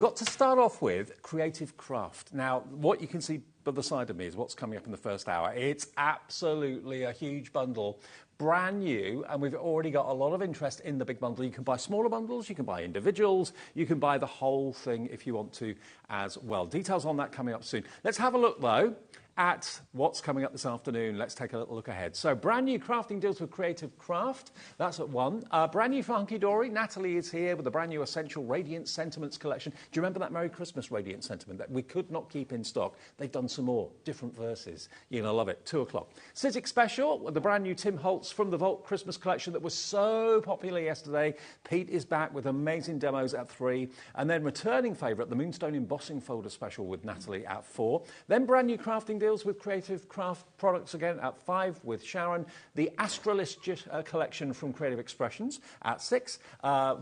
Got to start off with creative craft. Now, what you can see by the side of me is what's coming up in the first hour. It's absolutely a huge bundle, brand new, and we've already got a lot of interest in the big bundle. You can buy smaller bundles, you can buy individuals, you can buy the whole thing if you want to as well. Details on that coming up soon. Let's have a look, though, at what's coming up this afternoon. Let's take a little look ahead. So, brand new crafting deals with Creative Craft. That's at 1. Brand new for Hunky Dory. Natalie is here with a brand new Essential Radiance Sentiments collection. Do you remember that Merry Christmas Radiance Sentiment that we could not keep in stock? They've done some more, different verses. You're going to love it. 2 o'clock. Sizzix Special with the brand new Tim Holtz from the Vault Christmas collection that was so popular yesterday. Pete is back with amazing demos at 3. And then returning favourite, the Moonstone Embossing Folder Special with Natalie at 4. Then brand new crafting deals with Creative Craft products again at 5 with Sharon. The Astralist collection from Creative Expressions at 6.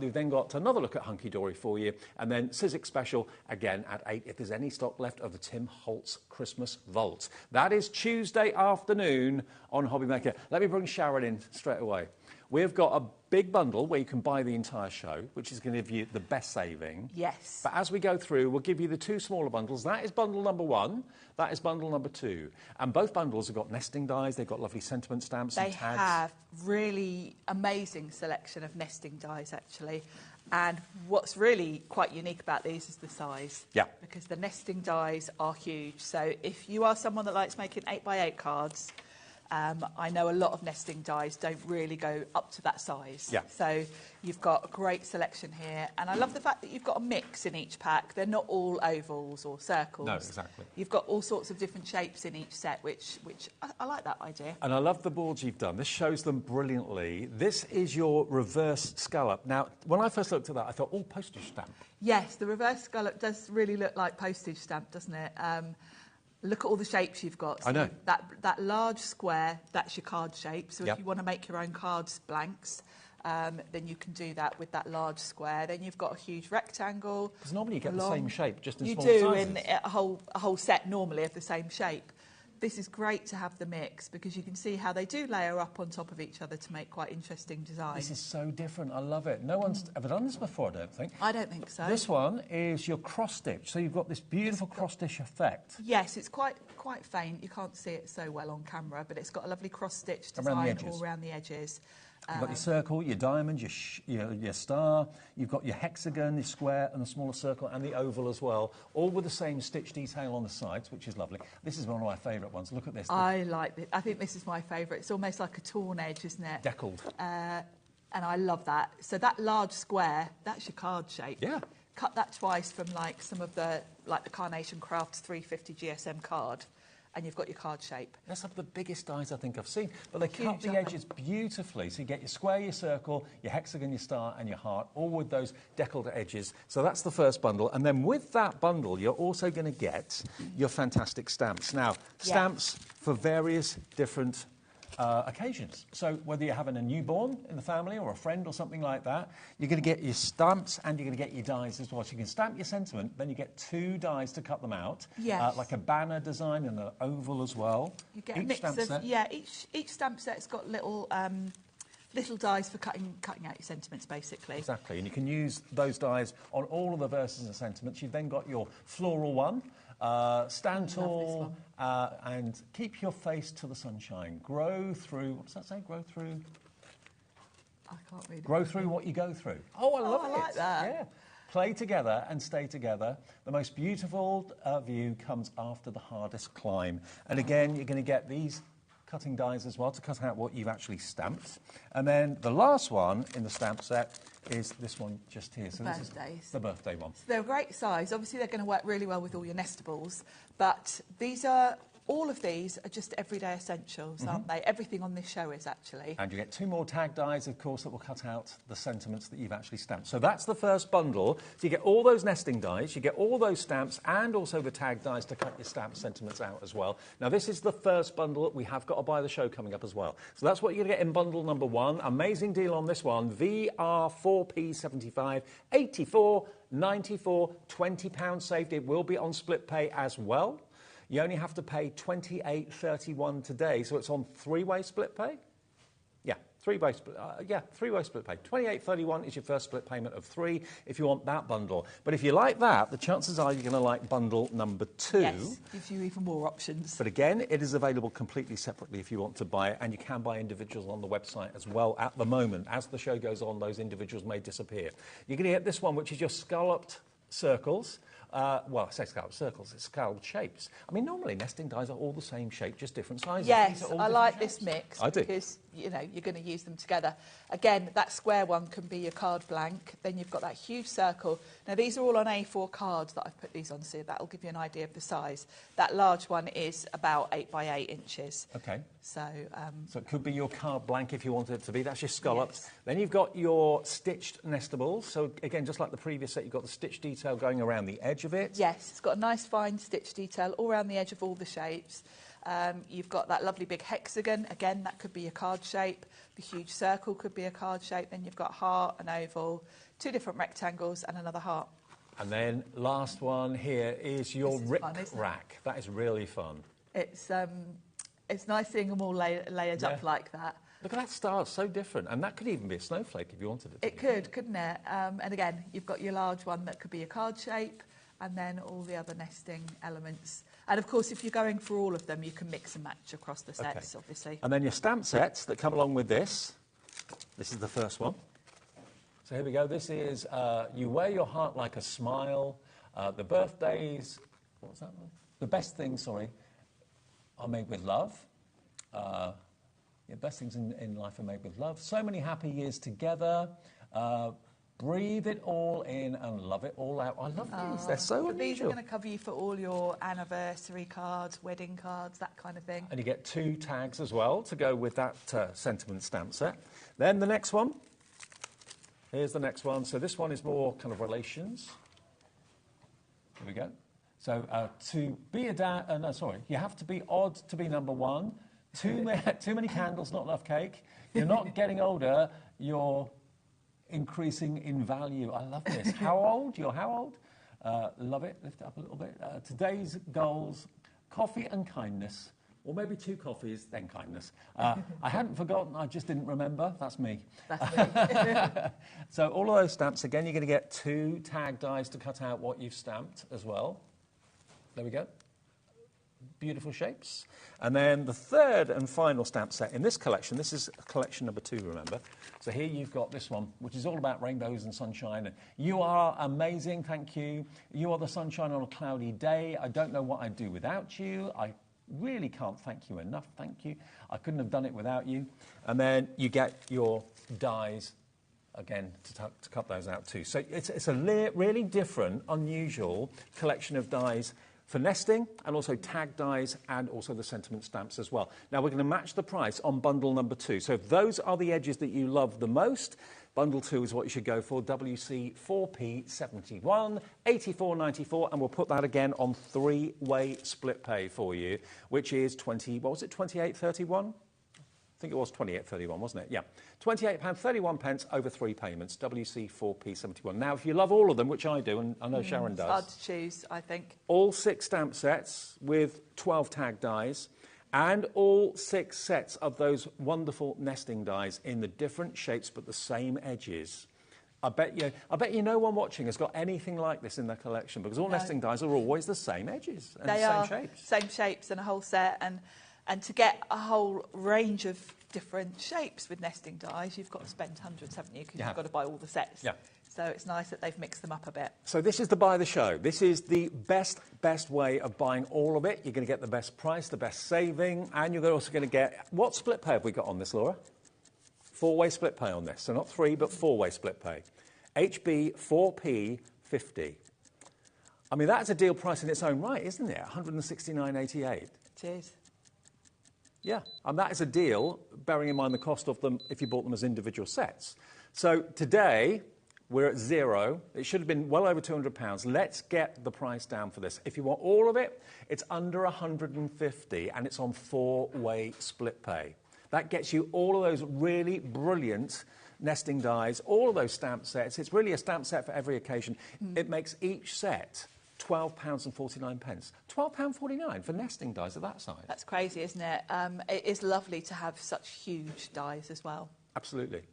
We've then got another look at Hunky Dory for you. And then Sizzix Special again at 8 if there's any stock left of the Tim Holtz Christmas Vault. That is Tuesday afternoon on HobbyMaker. Let me bring Sharon in straight away. We've got a big bundle where you can buy the entire show, which is going to give you the best saving. Yes. But as we go through, we'll give you the 2 smaller bundles. That is bundle number 1. That is bundle number 2. And both bundles have got nesting dies. They've got lovely sentiment stamps and tags. They have really amazing selection of nesting dies, actually. And what's really quite unique about these is the size. Yeah. Because the nesting dies are huge. So if you are someone that likes making 8x8 cards, I know a lot of nesting dies don't really go up to that size. Yeah. So you've got a great selection here. And I love the fact that you've got a mix in each pack. They're not all ovals or circles. No, exactly. You've got all sorts of different shapes in each set, which I like that idea. And I love the boards you've done. This shows them brilliantly. This is your reverse scallop. Now, when I first looked at that, I thought, oh, postage stamp. Yes, the reverse scallop does really look like postage stamp, doesn't it? Look at all the shapes you've got. So I know. That large square, that's your card shape. So Yep. if you want to make your own cards blanks, then you can do that with that large square. Then you've got a huge rectangle. Because normally you get the same shape, just in you smaller do sizes. in a whole set normally of the same shape. This is great to have the mix because you can see how they do layer up on top of each other to make quite interesting designs. This is so different. I love it. No one's ever done this before, I don't think. I don't think so. This one is your cross stitch. So you've got this beautiful cross stitch effect. Yes, it's quite faint. You can't see it so well on camera, but it's got a lovely cross stitch design all around the edges. You've got your circle, your diamond, your star. You've got your hexagon, your square, and the smaller circle, and the oval as well, all with the same stitch detail on the sides, which is lovely. This is one of my favourite ones. Look at this. I like it. I think this is my favourite. It's almost like a torn edge, isn't it? Deckled. And I love that. So that large square, that's your card shape. Yeah. Cut that twice from like some of the Carnation Crafts 350 GSM card, and you've got your card shape. That's some of the biggest dies I think I've seen. But they cut the edges beautifully. So you get your square, your circle, your hexagon, your star, and your heart, all with those deckled edges. So that's the first bundle. And then with that bundle, you're also going to get your fantastic stamps. Now, stamps for various different occasions. So whether you're having a newborn in the family or a friend or something like that, you're going to get your stamps and you're going to get your dies as well. So you can stamp your sentiment, then you get 2 dies to cut them out. Yes. Like a banner design and an oval as well. You get a mix of, each stamp set's got little dies for cutting out your sentiments, basically. Exactly, and you can use those dies on all of the verses and sentiments. You've then got your floral one, stand tall, and keep your face to the sunshine. Grow through, what does that say? Grow through? I can't read it. Grow through what you go through. Oh, I love it. I like that. Yeah. Play together and stay together. The most beautiful view comes after the hardest climb. And again, you're going to get these cutting dies as well to cut out what you've actually stamped. And then the last one in the stamp set is this one just here. So this is the birthday one. So they're a great size. Obviously, they're going to work really well with all your nestables. But all of these are just everyday essentials, aren't they? Everything on this show is actually. And you get 2 more tag dies, of course, that will cut out the sentiments that you've actually stamped. So that's the first bundle. So you get all those nesting dies, you get all those stamps, and also the tag dies to cut your stamp sentiments out as well. Now, this is the first bundle. We have got to buy the show coming up as well. So that's what you're going to get in bundle number 1. Amazing deal on this one. VR4P75, 84, 94, £20 saved. It will be on split pay as well. You only have to pay $28.31 today, so it's on 3-way split pay. Yeah, Three-way split pay. 28.31 is your first split payment of 3 if you want that bundle. But if you like that, the chances are you're going to like bundle number 2. Yes, gives you even more options. But again, it is available completely separately if you want to buy it, and you can buy individuals on the website as well at the moment. As the show goes on, those individuals may disappear. You're going to get this one, which is your scalloped circles. Well, I say scalloped circles, it's scalloped shapes. I mean, normally nesting dies are all the same shape, just different sizes. Yes, I like this mix. I do. Because, you know, you're going to use them together. Again, that square one can be your card blank. Then you've got that huge circle. Now, these are all on A4 cards that I've put these on, so that'll give you an idea of the size. That large one is about 8 by 8 inches. Okay. So it could be your card blank if you wanted it to be. That's your scalloped. Yes. Then you've got your stitched nestables. So again, just like the previous set, you've got the stitch detail going around the edge of it. yes, it's got a nice fine stitch detail all around the edge of all the shapes. You've got that lovely big hexagon. Again, that could be a card shape. The huge circle could be a card shape. Then you've got heart, an oval, 2 different rectangles and another heart. And then last one here is your rip rack. That is really fun. It's nice seeing them all layered up like that. Look at that star, it's so different. And that could even be a snowflake if you wanted it to. It could, couldn't it? And again, you've got your large one that could be a card shape, and then all the other nesting elements. And of course, if you're going for all of them, you can mix and match across the sets, obviously. And then your stamp sets that come along with this. This is the first one. So here we go. This is You Wear Your Heart Like a Smile. The birthdays, what was that one? The best things, sorry, are made with love. Best things in life are made with love. So many happy years together. Breathe it all in and love it all out. I love these. They're so unusual. These are going to cover you for all your anniversary cards, wedding cards, that kind of thing. And you get 2 tags as well to go with that sentiment stamp set. Then the next one. Here's the next one. So this one is more kind of relations. Here we go. So to be a dad, you have to be odd to be number 1. Too many candles, not enough cake. You're not getting older, you're increasing in value. I love this. How old? You're how old? Love it. Lift it up a little bit. Today's goals, coffee and kindness. Or maybe 2 coffees, then kindness. I hadn't forgotten, I just didn't remember. That's me. That's me. So all of those stamps, again, you're going to get 2 tag dies to cut out what you've stamped as well. There we go. Beautiful shapes. And then the third and final stamp set in this collection, this is collection number 2, remember. So here you've got this one, which is all about rainbows and sunshine. And you are amazing, thank you. You are the sunshine on a cloudy day. I don't know what I'd do without you. I really can't thank you enough, thank you. I couldn't have done it without you. And then you get your dies, again, to cut those out too. So it's a really different, unusual collection of dies for nesting, and also tag dies, and also the sentiment stamps as well. Now, we're going to match the price on bundle number 2. So if those are the edges that you love the most, bundle 2 is what you should go for. WC4P71, 84.94, and we'll put that again on 3-way split pay for you, which is 28.31? I think it was 28.31, wasn't it? Yeah. £28.31 over 3 payments, WC4P71. Now, if you love all of them, which I do, and I know Sharon does. It's hard to choose, I think. All 6 stamp sets with 12 tag dies, and all 6 sets of those wonderful nesting dies in the different shapes but the same edges. I bet you no one watching has got anything like this in their collection, because all nesting dies are always the same edges and They same are shapes. Same shapes and a whole set, and to get a whole range of different shapes with nesting dies, you've got to spend hundreds, haven't you? Because you've got to buy all the sets. Yeah. So it's nice that they've mixed them up a bit. So this is the buy the show. This is the best way of buying all of it. You're going to get the best price, the best saving, and you're also going to get... What split pay have we got on this, Laura? 4-way split pay on this. So not 3, but 4-way split pay. HB 4P50. I mean, that's a deal price in its own right, isn't it? 169.88. It is. Yeah, and that is a deal, bearing in mind the cost of them if you bought them as individual sets. So today, we're at 0. It should have been well over £200. Let's get the price down for this. If you want all of it, it's under 150, and it's on 4-way split pay. That gets you all of those really brilliant nesting dies, all of those stamp sets. It's really a stamp set for every occasion. It makes each set £12.49. £12.49 for nesting dies of that size. That's crazy, isn't it? It is lovely to have such huge dies as well. Absolutely.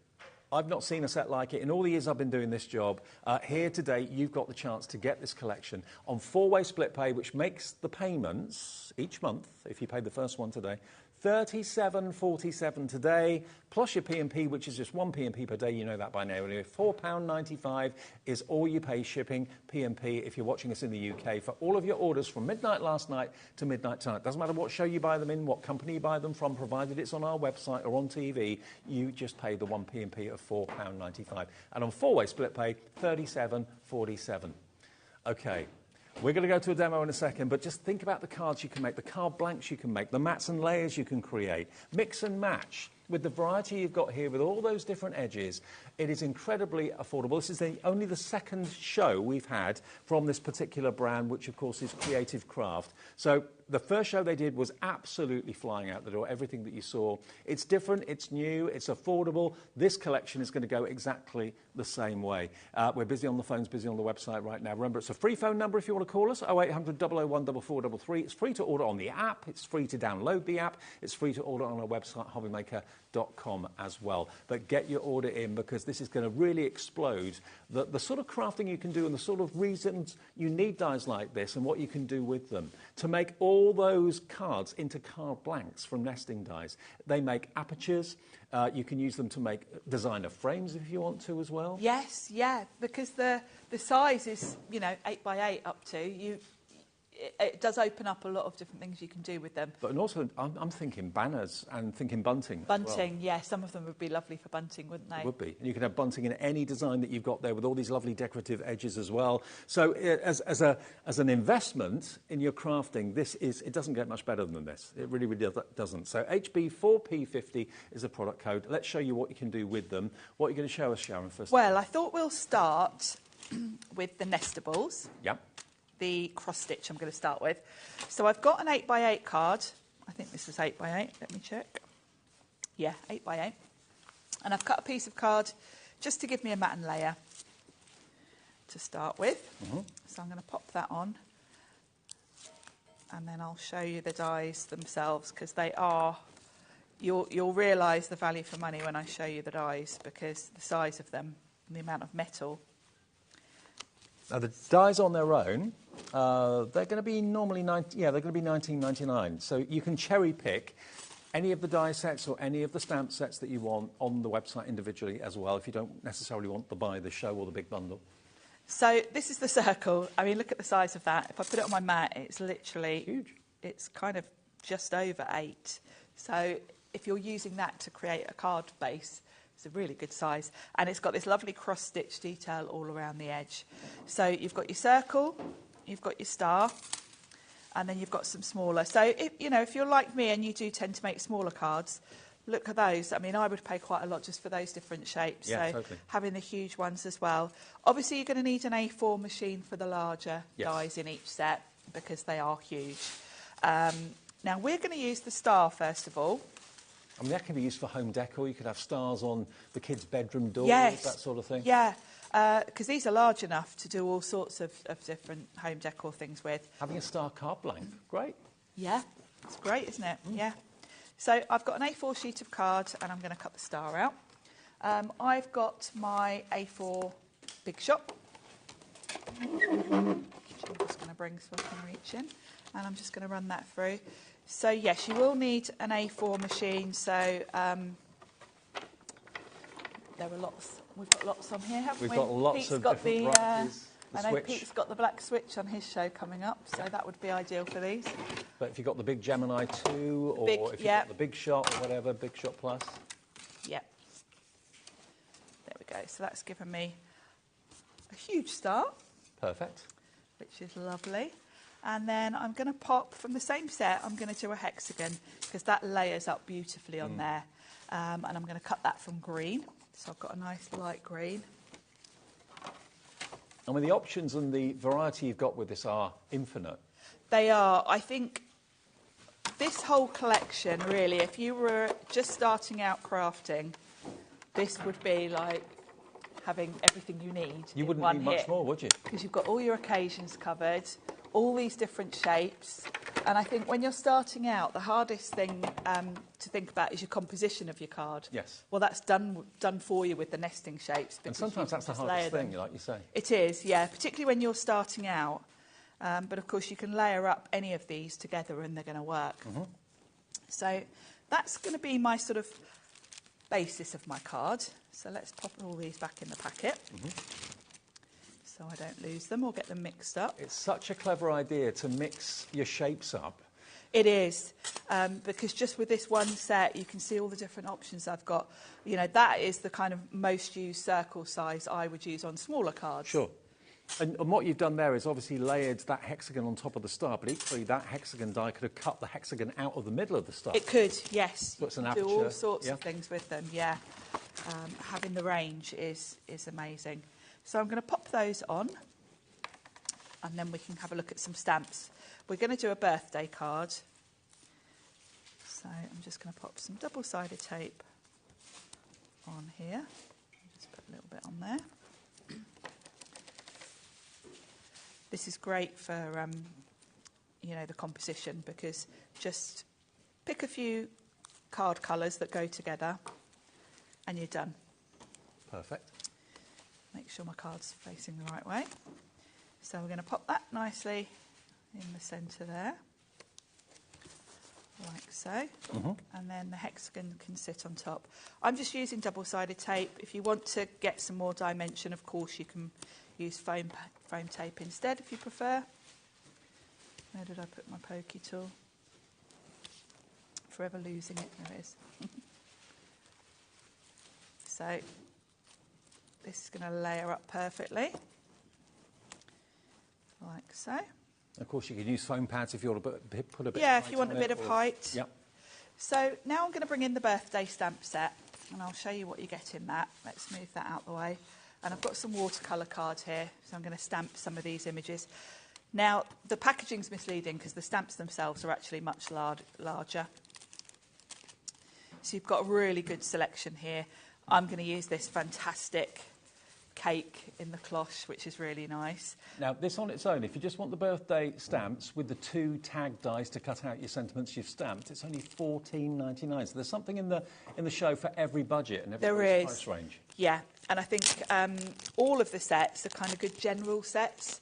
I've not seen a set like it in all the years I've been doing this job. Here today, you've got the chance to get this collection on 4-way split pay, which makes the payments each month, if you paid the first one today, £37.47 today, plus your P&P, which is just one P&P per day. You know that by now. Anyway, £4.95 is all you pay shipping P&P if you're watching us in the UK for all of your orders from midnight last night to midnight tonight. Doesn't matter what show you buy them in, what company you buy them from, provided it's on our website or on TV, you just pay the one P&P of £4.95. And on 4-way split pay, £37.47. Okay. We're going to go to a demo in a second, but just think about the cards you can make, the card blanks you can make, the mats and layers you can create. Mix and match with the variety you've got here with all those different edges. It is incredibly affordable. This is only the second show we've had from this particular brand, which of course is Creative Craft. So the first show they did was absolutely flying out the door, everything that you saw. It's different, it's new, it's affordable. This collection is going to go exactly the same way. We're busy on the phones, busy on the website right now. Remember, it's a free phone number if you want to call us, 0800 001 4433. It's free to order on the app, it's free to download the app, it's free to order on our website, HobbyMaker.com as well. But get your order in, because this is going to really explode the sort of crafting you can do and the sort of reasons you need dies like this and what you can do with them to make all those cards into card blanks from nesting dies. They make apertures. You can use them to make designer frames if you want to as well. Yes, yeah, because the size is, 8x8 up to. It does open up a lot of different things you can do with them. But also, I'm thinking banners and thinking bunting. Bunting, yeah, some of them would be lovely for bunting, wouldn't they? It would be. And you can have bunting in any design that you've got there with all these lovely decorative edges as well. So as an investment in your crafting, it doesn't get much better than this. It really, really doesn't. So HB4P50 is a product code. Let's show you what you can do with them. What are you going to show us, Sharon, first? Well, I thought we'll start with the nestables. Yep. The cross stitch I'm going to start with. So I've got an 8x8 card. I think this is 8x8. Let me check. Yeah, 8x8. And I've cut a piece of card just to give me a mat and layer to start with. Mm-hmm. So I'm going to pop that on. And then I'll show you the dies themselves, because they are... You'll realise the value for money when I show you the dies, because the size of them and the amount of metal. Now the dies on their own, they're going to be normally they're going to be $19.99. So you can cherry pick any of the die sets or any of the stamp sets that you want on the website individually as well, if you don't necessarily want to buy the show or the big bundle. So this is the circle. I mean, look at the size of that. If I put it on my mat, it's literally huge. It's kind of just over 8. So if you're using that to create a card base, it's a really good size. And it's got this lovely cross-stitch detail all around the edge. So you've got your circle, you've got your star, and then you've got some smaller. So, if you're like me and you do tend to make smaller cards, look at those. I mean, I would pay quite a lot just for those different shapes. Yeah, so totally. Having the huge ones as well. Obviously, you're going to need an A4 machine for the larger dies in each set, because they are huge. Now, we're going to use the star, first of all. I mean, that can be used for home decor. You could have stars on the kids' bedroom doors, yes. that sort of thing. Yeah, because these are large enough to do all sorts of different home decor things with. Having a star card blank, great. Yeah, it's great, isn't it? Mm. Yeah. So I've got an A4 sheet of card, and I'm going to cut the star out. I've got my A4 Big Shot, which I'm just going to bring so I can reach in, and I'm just going to run that through. So, yes, you will need an A4 machine. So, there are lots. We've got lots on here, haven't we? We've got lots Pete's of got different varieties. I know Pete's got the black switch on his show coming up, so that would be ideal for these. But if you've got the big Gemini 2, or if you've got the Big Shot or whatever, Big Shot Plus. Yep. There we go. So that's given me a huge start. Perfect. Which is lovely. And then I'm going to pop, from the same set, I'm going to do a hexagon, because that layers up beautifully on there. And I'm going to cut that from green. So I've got a nice light green. I mean, the options and the variety you've got with this are infinite. They are. I think this whole collection, really, if you were just starting out crafting, this would be like having everything you need. You wouldn't need much more, would you? Because you've got all your occasions covered, all these different shapes. And I think when you're starting out, the hardest thing to think about is your composition of your card. Yes. Well, that's done for you with the nesting shapes. And sometimes that's the hardest thing, like you say. It is, yeah, particularly when you're starting out. But of course, you can layer up any of these together and they're going to work. So that's going to be my sort of basis of my card. So let's pop all these back in the packet so I don't lose them or get them mixed up. It's such a clever idea to mix your shapes up. It is, because just with this one set, you can see all the different options I've got. You know, that is the kind of most used circle size I would use on smaller cards. Sure. And what you've done there is obviously layered that hexagon on top of the star, but equally that hexagon die could have cut the hexagon out of the middle of the star. It could, yes. So it's an do aperture. all sorts of things with them, yeah. Having the range is amazing. So I'm going to pop those on, and then we can have a look at some stamps. We're going to do a birthday card. So I'm just going to pop some double-sided tape on here. Just put a little bit on there. This is great for, you know, the composition, because just pick a few card colours that go together and you're done. Perfect. Make sure my card's facing the right way. So we're going to pop that nicely in the centre there, like so. And then the hexagon can sit on top. I'm just using double-sided tape. If you want to get some more dimension, of course, you can use foam tape instead if you prefer. Where did I put my pokey tool? Forever losing it, there it is. So this is going to layer up perfectly, like so. Of course, you can use foam pads if you want to put a bit. Yeah, if you want a bit of height. Yep. So now I'm going to bring in the birthday stamp set, and I'll show you what you get in that. Let's move that out the way. And I've got some watercolour cards here, so I'm going to stamp some of these images. Now, the packaging's misleading because the stamps themselves are actually much larger. So you've got a really good selection here. I'm going to use this fantastic cake in the cloche, which is really nice. Now, this on its own, if you just want the birthday stamps with the 2 tag dies to cut out your sentiments you've stamped, it's only $14.99. So there's something in the show for every budget and every price range. Yeah, and I think all of the sets are kind of good general sets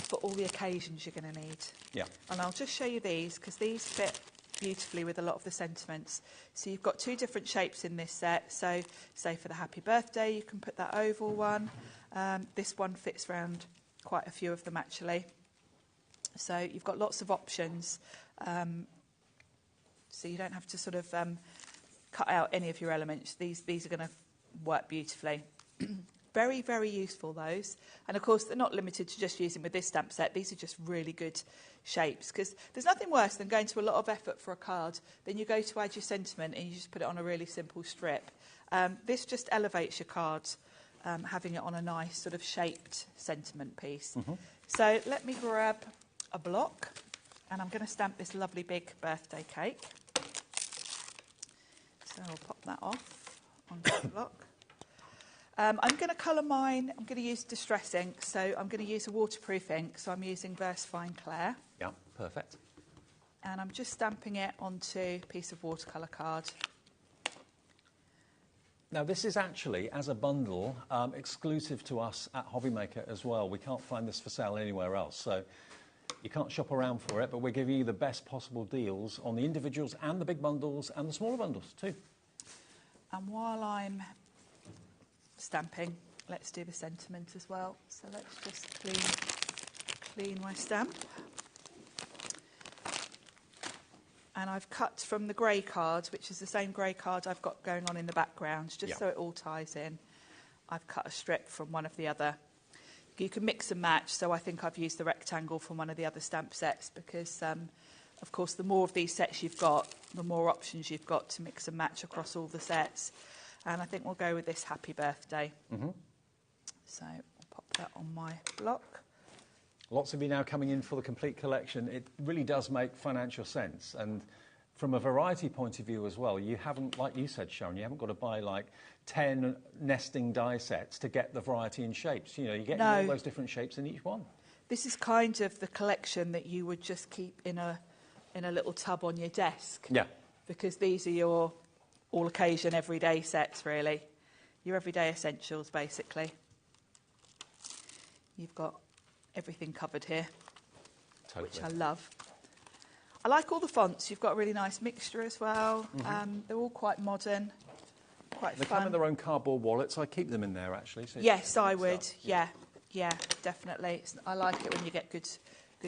for all the occasions you're going to need. Yeah. And I'll just show you these, because these fit beautifully with a lot of the sentiments. So you've got 2 different shapes in this set. So say for the happy birthday, you can put that oval one. This one fits around quite a few of them actually. So you've got lots of options. So you don't have to sort of cut out any of your elements. These are going to work beautifully. Very, very useful, those. And, of course, they're not limited to just using with this stamp set. These are just really good shapes, because there's nothing worse than going to a lot of effort for a card. Then you go to add your sentiment and you just put it on a really simple strip. This just elevates your card, having it on a nice sort of shaped sentiment piece. So let me grab a block, and I'm going to stamp this lovely big birthday cake. So I'll pop that off onto the block. I'm going to colour mine. I'm going to use Distress ink, so I'm going to use a waterproof ink. So I'm using Versafine Clair. Yeah, perfect. And I'm just stamping it onto a piece of watercolour card. Now, this is actually, as a bundle, exclusive to us at HobbyMaker as well. We can't find this for sale anywhere else, so you can't shop around for it, but we're giving you the best possible deals on the individuals and the big bundles and the smaller bundles too. And while I'm stamping, let's do the sentiment as well. So let's just clean my stamp. And I've cut from the grey card, which is the same grey card I've got going on in the background, just so it all ties in. I've cut a strip from one of the other. You can mix and match, so I think I've used the rectangle from one of the other stamp sets because, of course, the more of these sets you've got, the more options you've got to mix and match across all the sets. And I think we'll go with this happy birthday. So I'll pop that on my block. Lots of you now coming in for the complete collection. It really does make financial sense. And from a variety point of view as well, you haven't, like you said, Sharon, you haven't got to buy like 10 nesting die sets to get the variety in shapes. You know, you get all those different shapes in each one. This is kind of the collection that you would just keep in a little tub on your desk. Yeah. because these are your all occasion everyday sets, really. Your everyday essentials, basically. You've got everything covered here, Totally. which I love. I like all the fonts. You've got a really nice mixture as well. They're all quite modern, quite They fun. come in their own cardboard wallets. I keep them in there, actually. So Yes, I would. Yeah, definitely. I like it when you get good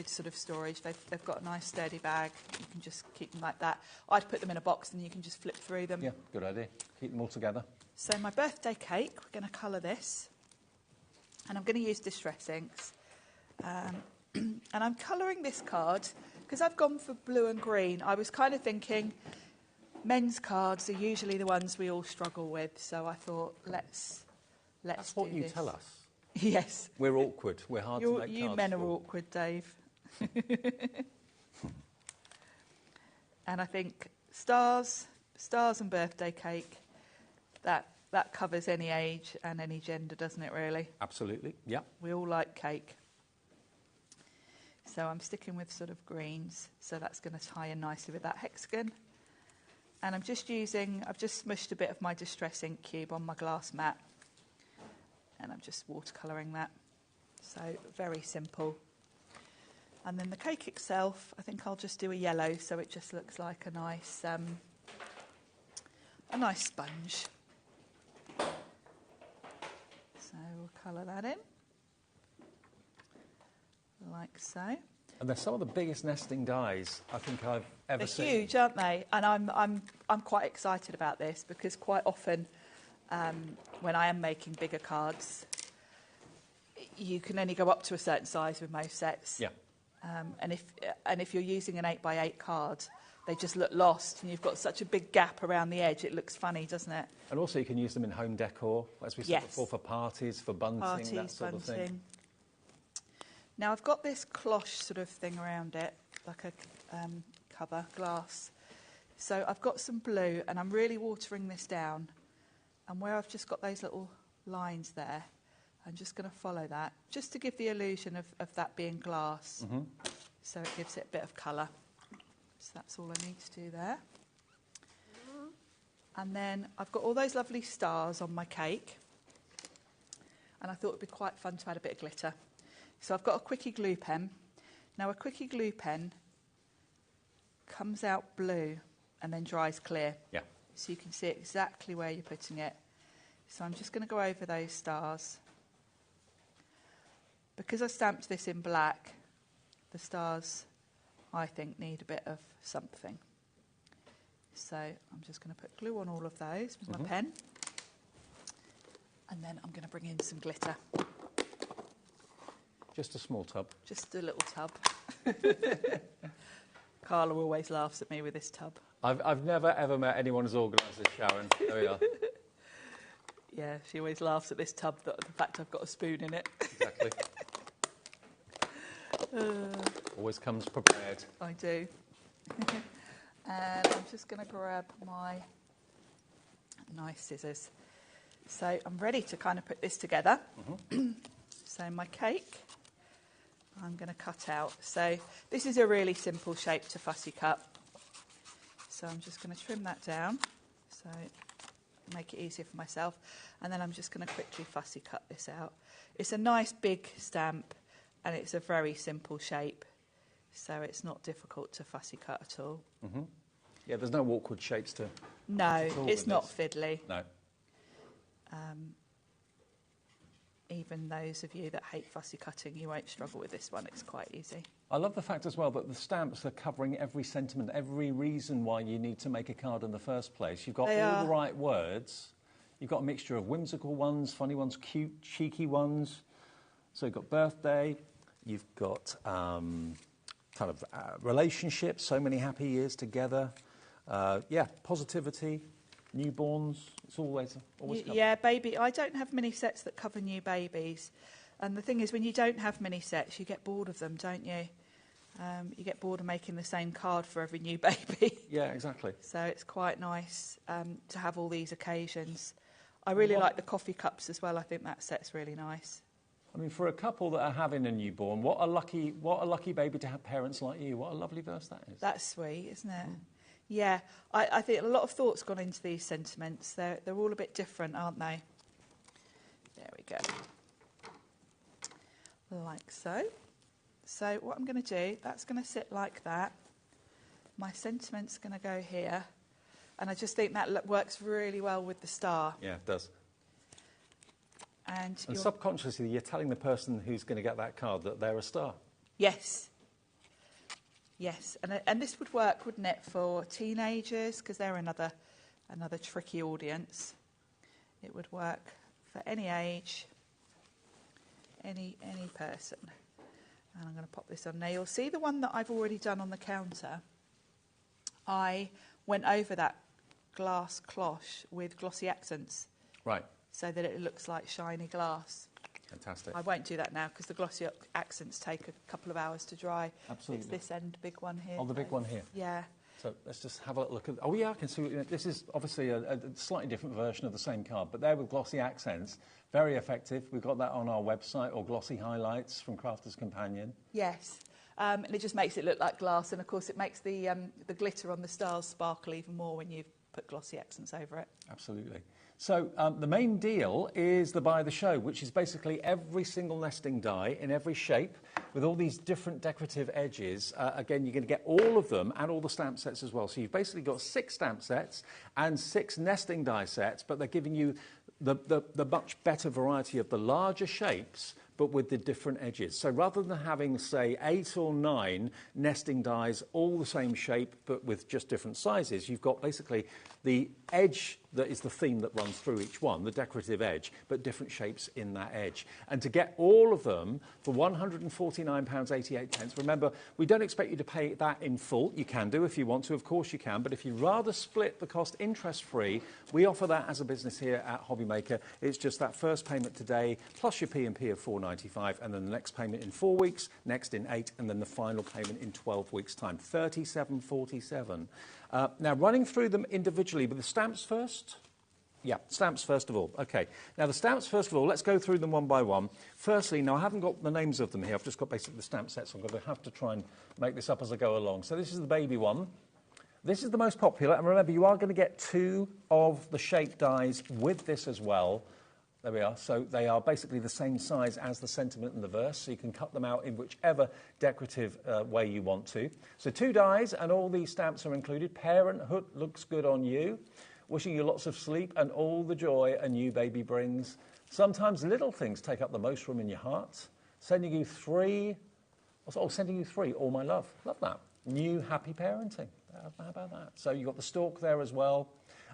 sort of storage. They've got a nice sturdy bag. You can just keep them like that. I'd put them in a box and you can just flip through them. Yeah, good idea. Keep them all together. So my birthday cake, we're going to colour this. And I'm going to use Distress inks. And I'm colouring this card because I've gone for blue and green. I was kind of thinking men's cards are usually the ones we all struggle with. So I thought, let's That's what do you this. tell us. Yes. We're awkward. We're hard to make You cards men are for. awkward, Dave. And I think stars and birthday cake, that covers any age and any gender, doesn't it, really? Absolutely, yeah. We all like cake. So I'm sticking with sort of greens, so that's going to tie in nicely with that hexagon. And I've just smushed a bit of my Distress ink cube on my glass mat. And I'm just watercolouring that. So very simple. And then the cake itself, I think I'll just do a yellow so it just looks like a nice sponge. So we'll colour that in, like so. And they're some of the biggest nesting dies I think I've ever seen. They're huge, aren't they? And I'm quite excited about this because quite often when I am making bigger cards, you can only go up to a certain size with most sets. Yeah. And if you're using an 8x8 card, they just look lost, and you've got such a big gap around the edge. It looks funny, doesn't it? And also you can use them in home decor, as we said before, for parties, for bunting, that sort of thing. Now I've got this cloche sort of thing around it, like a cover, glass. So I've got some blue, and I'm really watering this down. And where I've just got those little lines there, I'm just going to follow that, just to give the illusion of that being glass. So it gives it a bit of colour. So that's all I need to do there. And then I've got all those lovely stars on my cake. And I thought it would be quite fun to add a bit of glitter. So I've got a quickie glue pen. Now a quickie glue pen comes out blue and then dries clear. Yeah. So you can see exactly where you're putting it. So I'm just going to go over those stars. Because I stamped this in black, the stars, I think, need a bit of something. So I'm just going to put glue on all of those with my pen. And then I'm going to bring in some glitter. Just a small tub. Just a little tub. Carla always laughs at me with this tub. I've never, ever met anyone as organised as Sharon. There we are. Yeah, she always laughs at this tub, the fact I've got a spoon in it. Exactly. Always comes prepared. I do. And I'm just going to grab my nice scissors. So I'm ready to kind of put this together. So my cake, I'm going to cut out. So this is a really simple shape to fussy cut. So I'm just going to trim that down, so make it easier for myself. And then I'm just going to quickly fussy cut this out. It's a nice big stamp, and it's a very simple shape, so it's not difficult to fussy cut at all. Yeah, there's no awkward shapes to... No, it's not fiddly. No. Even those of you that hate fussy cutting, you won't struggle with this one. It's quite easy. I love the fact as well that the stamps are covering every sentiment, every reason why you need to make a card in the first place. You've got all the right words. You've got a mixture of whimsical ones, funny ones, cute, cheeky ones. So you've got birthday, you've got relationships, so many happy years together. Positivity, newborns, it's always covered. Yeah, baby. I don't have many sets that cover new babies. And the thing is, when you don't have many sets, you get bored of them, don't you? You get bored of making the same card for every new baby. Yeah, exactly. So it's quite nice to have all these occasions. I really like the coffee cups as well. I think that set's really nice. I mean, for a couple that are having a newborn, what a lucky baby to have parents like you. What a lovely verse that is. That's sweet, isn't it? Yeah, I think a lot of thought's gone into these sentiments. They're all a bit different, aren't they? There we go. Like so. So what I'm going to do, that's going to sit like that. My sentiment's going to go here. And I just think that works really well with the star. Yeah, it does. And subconsciously, you're telling the person who's going to get that card that they're a star. Yes. Yes, and this would work, wouldn't it, for teenagers, because they're another tricky audience. It would work for any age, any person. And I'm going to pop this on. Now, you'll see the one that I've already done on the counter. I went over that glass cloche with glossy accents. Right. So that it looks like shiny glass. Fantastic. I won't do that now because the glossy accents take a couple of hours to dry. Absolutely. It's this end big one here. Oh, the big one here. Yeah. So let's just have a look at... Oh, yeah, I can see... This is obviously a slightly different version of the same card, but there with glossy accents, very effective. We've got that on our website, or glossy highlights from Crafter's Companion. Yes. And it just makes it look like glass, and of course it makes the glitter on the stars sparkle even more when you put glossy accents over it. Absolutely. So the main deal is the Buy the Show, which is basically every single nesting die in every shape with all these different decorative edges. Again, you're going to get all of them and all the stamp sets as well. So you've basically got 6 stamp sets and 6 nesting die sets, but they're giving you the much better variety of the larger shapes, but with the different edges. So rather than having, say, 8 or 9 nesting dies all the same shape, but with just different sizes, you've got basically the edge that is the theme that runs through each one, the decorative edge, but different shapes in that edge. And to get all of them for £149.88, remember, we don't expect you to pay that in full. You can do if you want to, of course you can, but if you'd rather split the cost interest-free, we offer that as a business here at HobbyMaker. It's just that first payment today, plus your P&P of £4.95, and then the next payment in 4 weeks, next in 8, and then the final payment in 12 weeks' time, £37.47. Now, running through them individually, but the stamps first. Yeah, stamps first of all. Okay. Now, the stamps first of all, let's go through them one by one. Firstly, now I haven't got the names of them here. I've just got basically the stamp sets. I'm going to have to try and make this up as I go along. So this is the baby one. This is the most popular. And remember, you are going to get 2 of the shape dies with this as well. There we are. So they are basically the same size as the sentiment and the verse, so you can cut them out in whichever decorative way you want to. So 2 dies, and all these stamps are included. Parenthood looks good on you. Wishing you lots of sleep and all the joy a new baby brings. Sometimes little things take up the most room in your heart. Sending you 3, all my love. Love that. New happy parenting. How about that? So you've got the stalk there as well.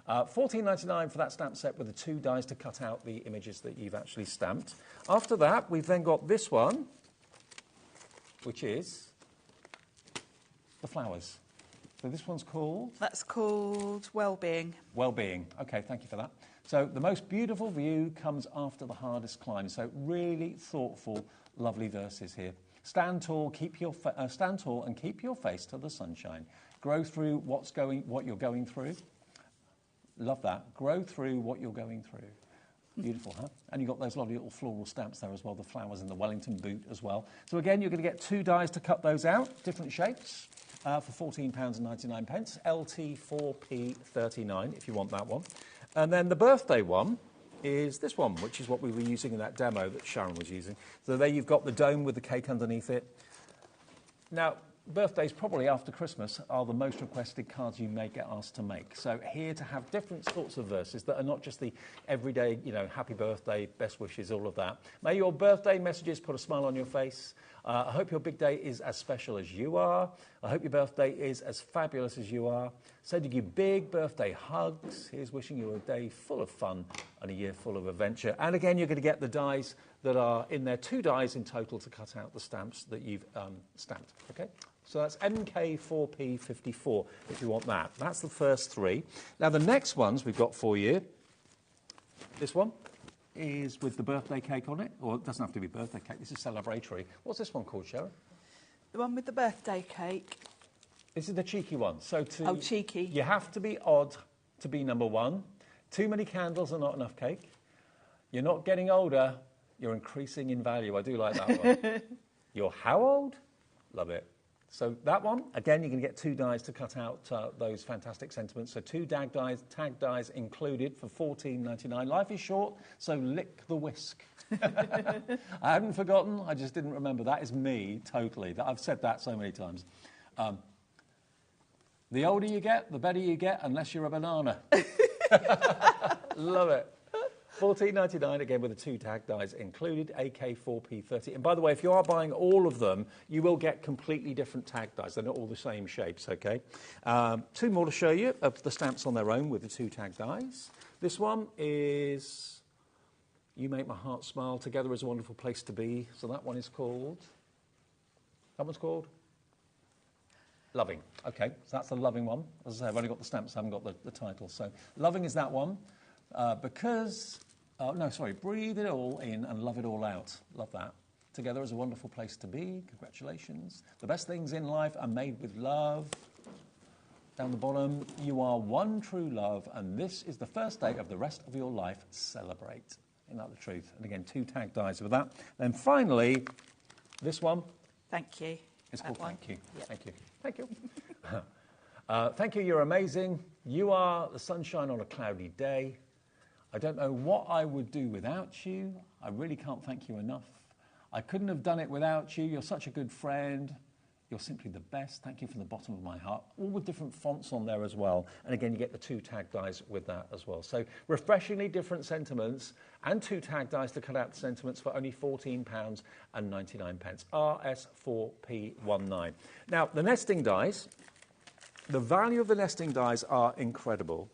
$14.99 for that stamp set with the 2 dies to cut out the images that you've actually stamped. After that, we've then got this one, which is the flowers. So this one's called? That's called Wellbeing. Wellbeing. Okay, thank you for that. So the most beautiful view comes after the hardest climb. So really thoughtful, lovely verses here. Stand tall and keep your face to the sunshine. Grow through what you're going through. Love that. Grow through what you're going through. Beautiful, huh? And you've got those lovely little floral stamps there as well, the flowers and the Wellington boot as well. So again, you're going to get 2 dies to cut those out, different shapes, for £14.99. LT4P39 if you want that one. And then the birthday one is this one, which is what we were using in that demo that Sharon was using. So there you've got the dome with the cake underneath it. Now, birthdays probably after Christmas are the most requested cards you may get asked to make. So here to have different sorts of verses that are not just the everyday, happy birthday, best wishes, all of that. May your birthday messages put a smile on your face. I hope your big day is as special as you are. I hope your birthday is as fabulous as you are. Sending you big birthday hugs. Here's wishing you a day full of fun and a year full of adventure. And again, you're going to get the dies that are in there, 2 dies in total to cut out the stamps that you've stamped. Okay? So that's MK4P54 if you want that. That's the first 3. Now the next ones we've got for you, this one is with the birthday cake on it, or it doesn't have to be birthday cake, this is celebratory. What's this one called, Sharon? The one with the birthday cake. This is the cheeky one. So cheeky. You have to be odd to be number 1. Too many candles and not enough cake. You're not getting older, you're increasing in value. I do like that one. You're how old? Love it. So that one, again, you're going to get 2 dies to cut out those fantastic sentiments. So 2 tag dies included for $14.99. Life is short, so lick the whisk. I hadn't forgotten, I just didn't remember. That is me, totally. I've said that so many times. The older you get, the better you get, unless you're a banana. Love it. $14.99 again with the 2 tag dies included, AK4P30. And by the way, if you are buying all of them, you will get completely different tag dies. They're not all the same shapes, okay? 2 more to show you of the stamps on their own with the 2 tag dies. This one is You Make My Heart Smile, Together Is a Wonderful Place to Be. So that one is called, that one's called? Loving. Okay, so that's the Loving one. As I say, I've only got the stamps, I haven't got the title. So Loving is that one. Breathe it all in and love it all out. Love that. Together is a wonderful place to be. Congratulations. The best things in life are made with love. Down the bottom, you are one true love, and this is the first day of the rest of your life. Celebrate. Isn't that the truth? And again, 2 tag dies with that. Then finally, this one. Thank you. It's called Thank You. Yep. Thank you. Thank you. Thank you, you're amazing. You are the sunshine on a cloudy day. I don't know what I would do without you. I really can't thank you enough. I couldn't have done it without you. You're such a good friend. You're simply the best. Thank you from the bottom of my heart. All with different fonts on there as well. And again, you get the 2 tag dies with that as well. So refreshingly different sentiments and 2 tag dies to cut out the sentiments for only £14.99. RS4P19. Now, the nesting dies, the value of the nesting dies are incredible.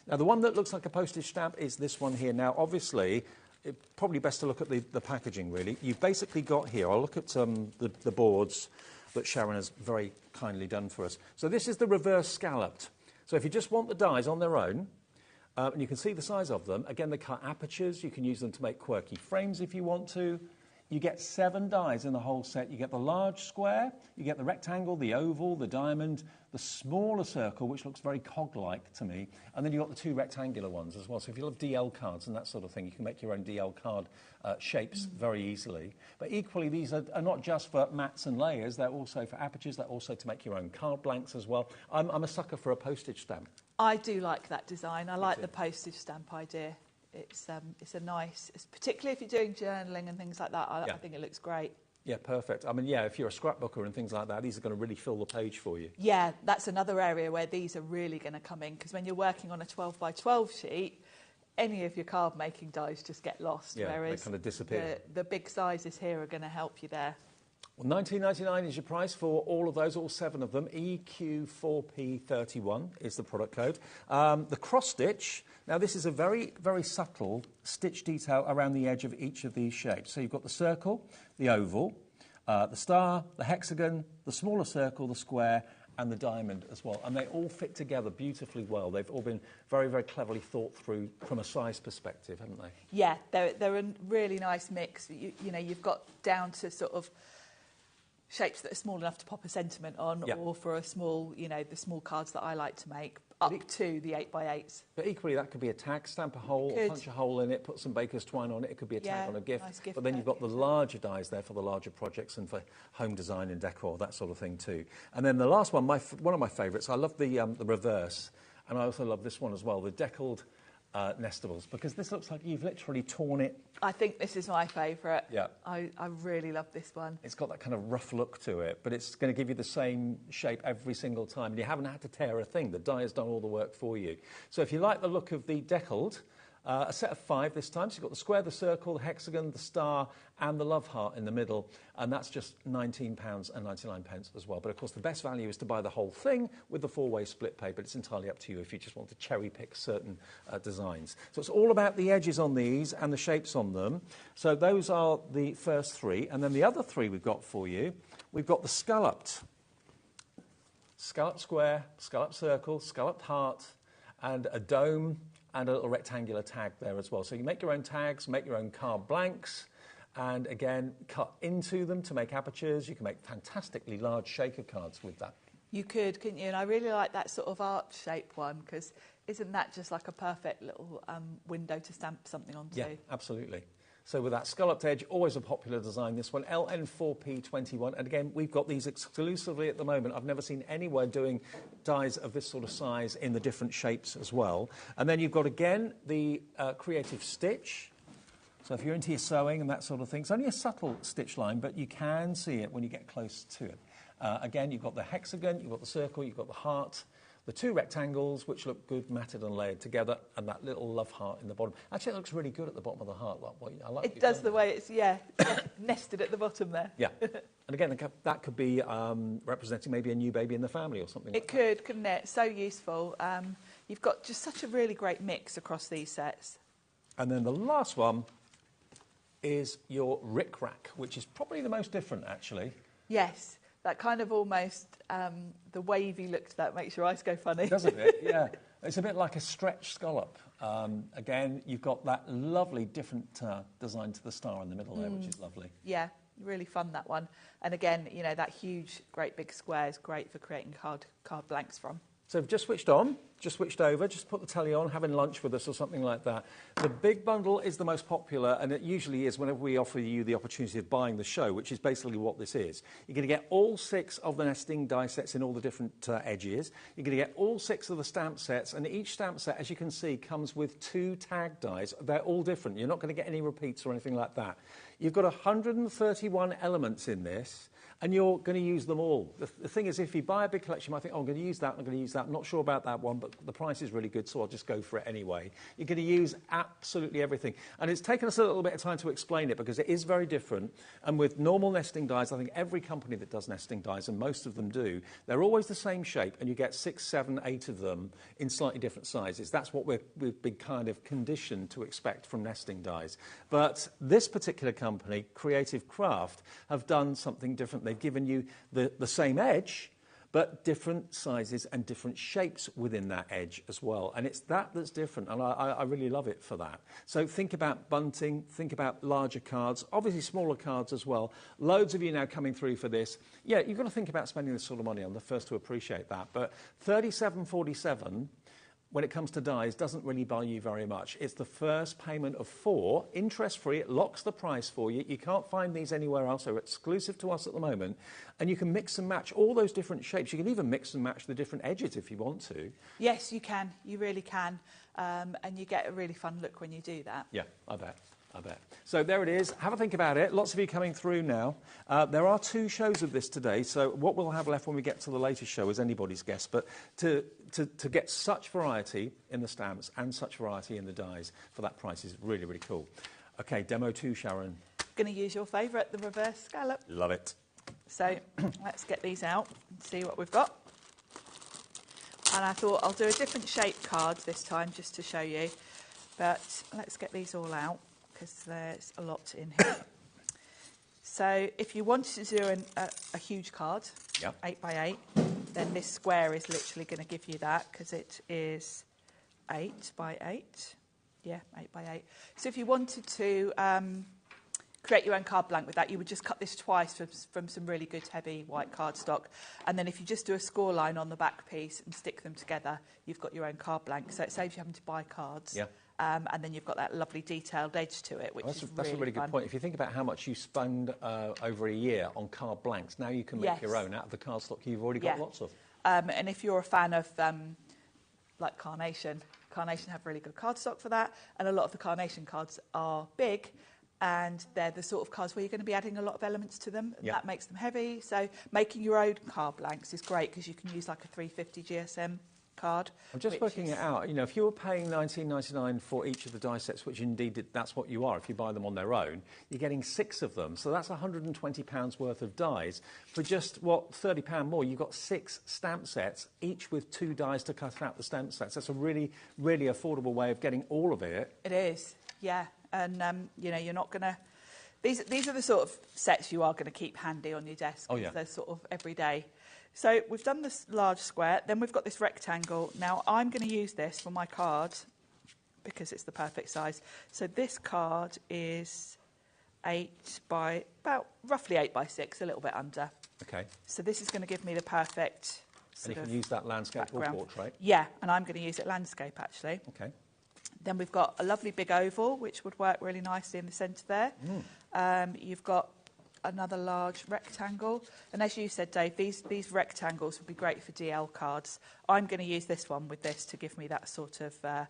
Now, the one that looks like a postage stamp is this one here. Now, obviously, it's probably best to look at the packaging, really. You've basically got here, I'll look at the boards that Sharon has very kindly done for us. So this is the reverse scalloped. So if you just want the dies on their own, and you can see the size of them, again, they cut apertures. You can use them to make quirky frames if you want to. You get 7 dies in the whole set. You get the large square, you get the rectangle, the oval, the diamond, the smaller circle, which looks very cog-like to me, and then you've got the 2 rectangular ones as well. So if you love DL cards and that sort of thing, you can make your own DL card shapes very easily. But equally, these are not just for mats and layers, they're also for apertures, they're also to make your own card blanks as well. I'm a sucker for a postage stamp. I do like that design. I like the postage stamp idea. It's a nice, particularly if you're doing journaling and things like that, I think it looks great. Yeah, perfect. I mean, yeah, if you're a scrapbooker and things like that, these are going to really fill the page for you. Yeah, that's another area where these are really going to come in, because when you're working on a 12 by 12 sheet, any of your card making dies just get lost, whereas they kind of disappear. The big sizes here are going to help you there. Well, $19.99 is your price for all of those, all 7 of them. EQ4P31 is the product code. The cross stitch, now this is a very, very subtle stitch detail around the edge of each of these shapes. So you've got the circle, the oval, the star, the hexagon, the smaller circle, the square, and the diamond as well. And they all fit together beautifully well. They've all been very, very cleverly thought through from a size perspective, haven't they? Yeah, they're a really nice mix. You know, you've got down to sort of shapes that are small enough to pop a sentiment on, or for a small, you know, the small cards that I like to make, up to the 8x8s. But equally, that could be a tag, stamp a hole, punch a hole in it, put some baker's twine on it. It could be a tag on a gift. Nice gift. But then you've got the larger dies there for the larger projects and for home design and decor, that sort of thing too. And then the last one, one of my favourites, I love the reverse, and I also love this one as well, the deckled nestables, because this looks like you've literally torn it. I think this is my favourite. Yeah. I really love this one. It's got that kind of rough look to it, but it's going to give you the same shape every single time, and you haven't had to tear a thing. The die has done all the work for you. So if you like the look of the deckled, a set of 5 this time. So you've got the square, the circle, the hexagon, the star, and the love heart in the middle. And that's just £19.99 as well. But of course, the best value is to buy the whole thing with the 4-way split pay. But it's entirely up to you if you just want to cherry pick certain designs. So it's all about the edges on these and the shapes on them. So those are the first 3. And then the other 3 we've got for you, we've got the scalloped. Scalloped square, scalloped circle, scalloped heart, and a dome, and a little rectangular tag there as well. So you make your own tags, make your own card blanks, and again, cut into them to make apertures. You can make fantastically large shaker cards with that. You could, couldn't you? And I really like that sort of art shape one, because isn't that just like a perfect little window to stamp something onto? Yeah, absolutely. So with that scalloped edge, always a popular design, this one, LN4P21. And again, we've got these exclusively at the moment. I've never seen anywhere doing dies of this sort of size in the different shapes as well. And then you've got, again, the creative stitch. So if you're into your sewing and that sort of thing, it's only a subtle stitch line, but you can see it when you get close to it. Again, you've got the hexagon, you've got the circle, you've got the heart, the two rectangles, which look good, matted and layered together, and that little love heart in the bottom. Actually, it looks really good at the bottom of the heart. I like it does the way it's, nested at the bottom there. Yeah. And again, that could be representing maybe a new baby in the family or something like that. It could, couldn't it? So useful. You've got just such a really great mix across these sets. And then the last one is your rick-rack, which is probably the most different, actually. Yes. That kind of almost, the wavy look to that makes your eyes go funny. Doesn't it? Yeah. It's a bit like a stretch scallop. Again, you've got that lovely different design to the star in the middle there, which is lovely. Yeah, really fun, that one. And again, you know, that huge, great big square is great for creating card blanks from. So we've just switched on, just switched over, just put the telly on, having lunch with us or something like that. The big bundle is the most popular, and it usually is whenever we offer you the opportunity of buying the show, which is basically what this is. You're going to get all 6 of the nesting die sets in all the different edges. You're going to get all 6 of the stamp sets, and each stamp set, as you can see, comes with 2 tag dies. They're all different. You're not going to get any repeats or anything like that. You've got 131 elements in this, and you're going to use them all. The thing is, if you buy a big collection, you might think, oh, I'm going to use that, I'm going to use that. I'm not sure about that one, but the price is really good, so I'll just go for it anyway. You're going to use absolutely everything. And it's taken us a little bit of time to explain it because it is very different. And with normal nesting dies, I think every company that does nesting dies, and most of them do, they're always the same shape, and you get 6, 7, 8 of them in slightly different sizes. That's what we've been kind of conditioned to expect from nesting dies. But this particular company, Creative Craft, have done something different. They've given you the same edge, but different sizes and different shapes within that edge as well. And it's that's different, and I really love it for that. So think about bunting, think about larger cards, obviously smaller cards as well. Loads of you now coming through for this. Yeah, you've got to think about spending this sort of money. I'm the first to appreciate that. But $37.47, when it comes to dies, doesn't really buy you very much. It's the first payment of 4, interest-free. It locks the price for you. You can't find these anywhere else. They're exclusive to us at the moment. And you can mix and match all those different shapes. You can even mix and match the different edges if you want to. Yes, you can. You really can. And you get a really fun look when you do that. Yeah, I bet. So there it is. Have a think about it. Lots of you coming through now. There are 2 shows of this today, so what we'll have left when we get to the latest show is anybody's guess. But to get such variety in the stamps and such variety in the dies for that price is really, really cool. OK, demo 2, Sharon. Going to use your favourite, the reverse scallop. Love it. So let's get these out and see what we've got. And I thought I'll do a different shape card this time just to show you. But let's get these all out, because there's a lot in here. So if you wanted to do a huge card, 8 by 8, then this square is literally going to give you that, because it is 8 by 8. Yeah, 8 by 8. So if you wanted to create your own card blank with that, you would just cut this twice from some really good heavy white cardstock. And then if you just do a score line on the back piece and stick them together, you've got your own card blank. So it saves you having to buy cards. Yeah. And then you've got that lovely detailed edge to it, which is that's a really good point. If you think about how much you spend over a year on card blanks, now you can make your own out of the cardstock you've already got lots of. And if you're a fan of, like Carnation have really good cardstock for that, and a lot of the Carnation cards are big, and they're the sort of cards where you're going to be adding a lot of elements to them. That makes them heavy. So making your own card blanks is great, because you can use like a 350 GSM card. I'm just working it out. You know, if you were paying $19.99 for each of the die sets, which indeed that's what you are if you buy them on their own, you're getting 6 of them. So that's £120 worth of dies. For just, £30 more, you've got 6 stamp sets, each with 2 dies to cut out the stamp sets. That's a really, really affordable way of getting all of it. It is, yeah. And, you know, you're not going to... These are the sort of sets you are going to keep handy on your desk. Oh, yeah. They're sort of everyday. So we've done this large square, then we've got this rectangle. Now I'm going to use this for my card because it's the perfect size. So this card is 8 by, roughly 8 by 6, a little bit under. Okay. So this is going to give me the perfect And you can use that landscape background. or portrait. Yeah, and I'm going to use it landscape actually. Okay. Then we've got a lovely big oval, which would work really nicely in the centre there. You've got another large rectangle. And as you said, Dave, these rectangles would be great for DL cards. I'm going to use this one with this to give me that sort of a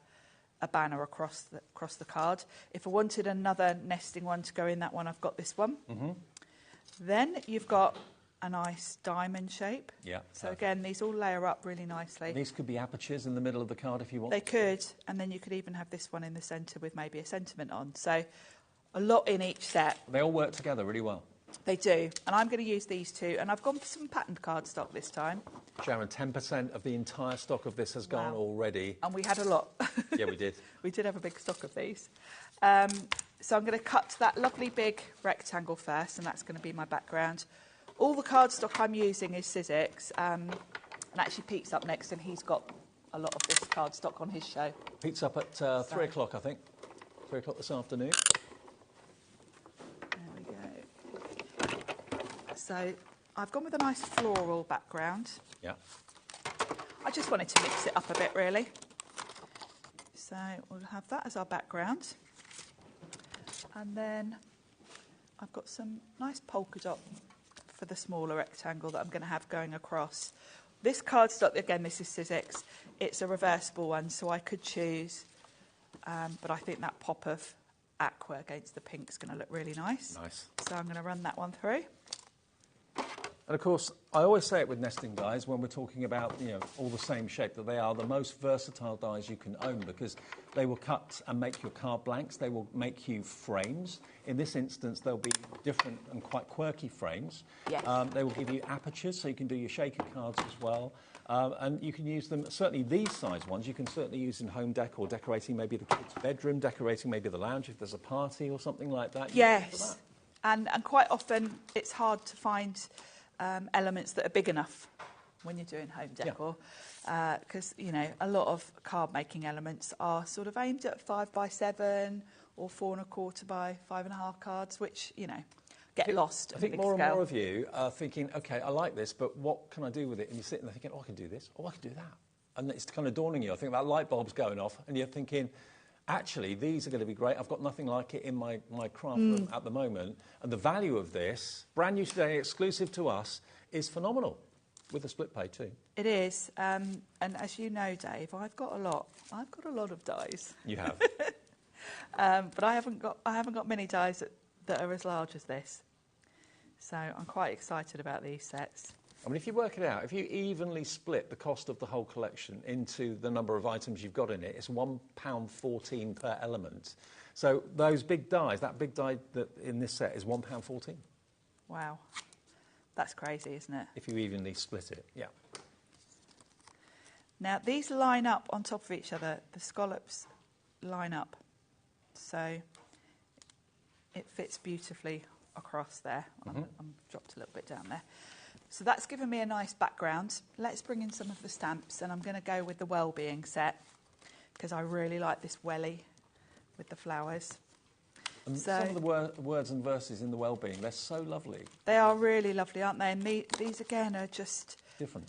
banner across the card. If I wanted another nesting one to go in that one, I've got this one. Then you've got a nice diamond shape. Yeah. So again, these all layer up really nicely. These could be apertures in the middle of the card if you want. They could, and then you could even have this one in the centre with maybe a sentiment on. So a lot in each set. They all work together really well. They do, and I'm going to use these two, and I've gone for some patterned cardstock this time. Sharon, 10% of the entire stock of this has gone already. And we had a lot. Yeah, we did. We did have a big stock of these. So I'm going to cut that lovely big rectangle first, and that's going to be my background. All the cardstock I'm using is Sizzix, and actually Pete's up next, and he's got a lot of this cardstock on his show. Pete's up at 3 o'clock, I think. 3 o'clock this afternoon. There we go. So I've gone with a nice floral background. Yeah. I just wanted to mix it up a bit, really. So we'll have that as our background. And then I've got some nice polka dot for the smaller rectangle that I'm going to have going across. This cardstock, again, this is Sizzix. It's a reversible one, so I could choose. But I think that pop of aqua against the pink is going to look really nice. Nice. So I'm going to run that one through. And of course, I always say it with nesting dies when we're talking about, you know, all the same shape, that they are the most versatile dies you can own because they will cut and make your card blanks. They will make you frames. In this instance, they'll be different and quite quirky frames. Yes. They will give you apertures, so you can do your shaker cards as well. And you can use them, certainly these size ones, you can certainly use in home decor, decorating maybe the kids' bedroom, decorating maybe the lounge if there's a party or something like that. Yes. And quite often it's hard to find elements that are big enough when you're doing home decor, because you know a lot of card making elements are sort of aimed at 5x7 or 4 1/4 by 5.5 cards, which you know get lost. I think more and more of you are thinking, okay, I like this, but what can I do with it? And you're sitting there thinking, oh, I can do this, oh, I can do that, and it's kind of dawning you. I think that light bulb's going off, and you're thinking, actually, these are going to be great. I've got nothing like it in my craft room at the moment. And the value of this, brand new today, exclusive to us, is phenomenal, with a split pay too. It is. And as you know, Dave, I've got a lot of dies. You have. But I haven't got many dies that are as large as this. So I'm quite excited about these sets. I mean, if you work it out, if you evenly split the cost of the whole collection into the number of items you've got in it, it's £1.14 per element. So those big dies, that big die that in this set is £1.14. Wow. That's crazy, isn't it? If you evenly split it, yeah. Now, these line up on top of each other. The scallops line up. So it fits beautifully across there. I'm dropped a little bit down there. So that's given me a nice background. Let's bring in some of the stamps, and I'm going to go with the Wellbeing set because I really like this welly with the flowers. And some of the words and verses in the Wellbeing, they're so lovely. They are really lovely, aren't they? And these, again, are just... different.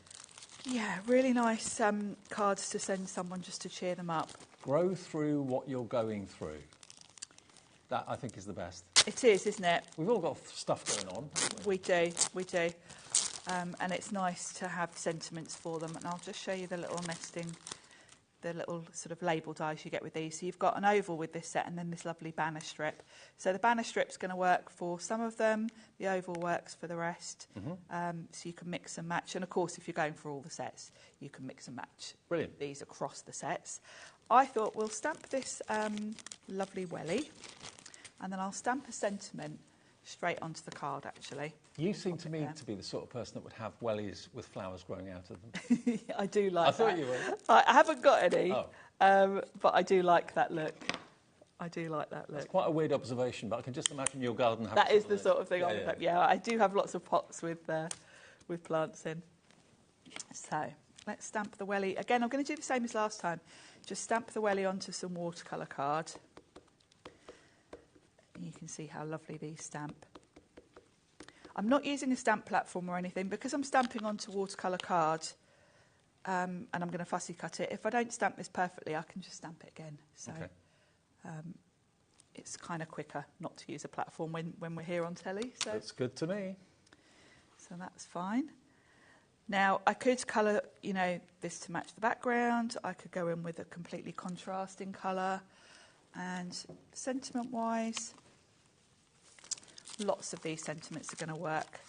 Yeah, really nice cards to send someone just to cheer them up. Grow through what you're going through. That, I think, is the best. It is, isn't it? We've all got stuff going on, haven't we? We do. And it's nice to have sentiments for them. And I'll just show you the little nesting, the little sort of label dies you get with these. So you've got an oval with this set and then this lovely banner strip. So the banner strip's going to work for some of them. The oval works for the rest. So you can mix and match. And, of course, if you're going for all the sets, you can mix and match Brilliant. these across the sets. I thought we'll stamp this lovely welly and then I'll stamp a sentiment straight onto the card, actually. You seem to me to be the sort of person that would have wellies with flowers growing out of them. I do like that. I thought you were. I haven't got any, Oh. but I do like that look. I do like that look. It's quite a weird observation, but I can just imagine your garden having That is the sort of thing I would have. Yeah, I do have lots of pots with plants in. So let's stamp the welly. Again, I'm going to do the same as last time. Just stamp the welly onto some watercolour card. And you can see how lovely these stamp. I'm not using a stamp platform or anything because I'm stamping onto watercolour card. and I'm going to fussy cut it. If I don't stamp this perfectly, I can just stamp it again. So it's kind of quicker not to use a platform when we're here on telly. So that's good to me. So that's fine. Now, I could colour, this to match the background. I could go in with a completely contrasting colour. And sentiment-wise, lots of these sentiments are going to work.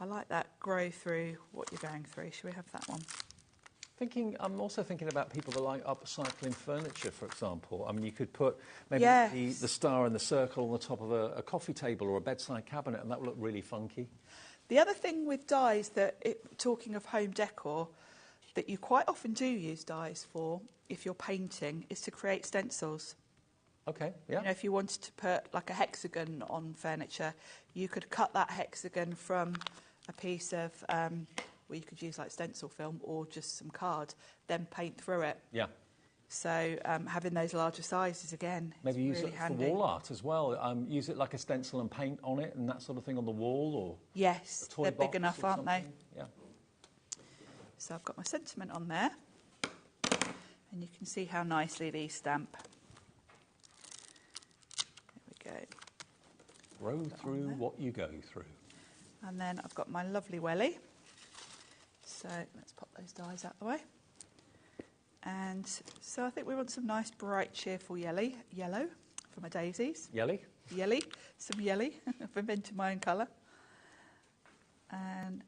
I like that grow through what you're going through. Should we have that one? I'm also thinking about people that like upcycling furniture, for example. I mean, you could put maybe the star and the circle on the top of a coffee table or a bedside cabinet, and that would look really funky. The other thing with dies talking of home decor, that you quite often do use dies for, if you're painting, is to create stencils. Okay, yeah. If you wanted to put like a hexagon on furniture, you could cut that hexagon from a piece of, you could use like stencil film or just some card, then paint through it. Yeah. So having those larger sizes again, maybe use really it handy. for wall art as well. Use it like a stencil and paint on it and that sort of thing on the wall, or yes, they're big enough, aren't they? Yeah. So I've got my sentiment on there, and you can see how nicely these stamp. There we go. Grow through what you go through. And then I've got my lovely welly. So let's pop those dies out the way. And so I think we want some nice, bright, cheerful yellow for my daisies. Yelly? Yelly, some yelly. I've invented my own colour. And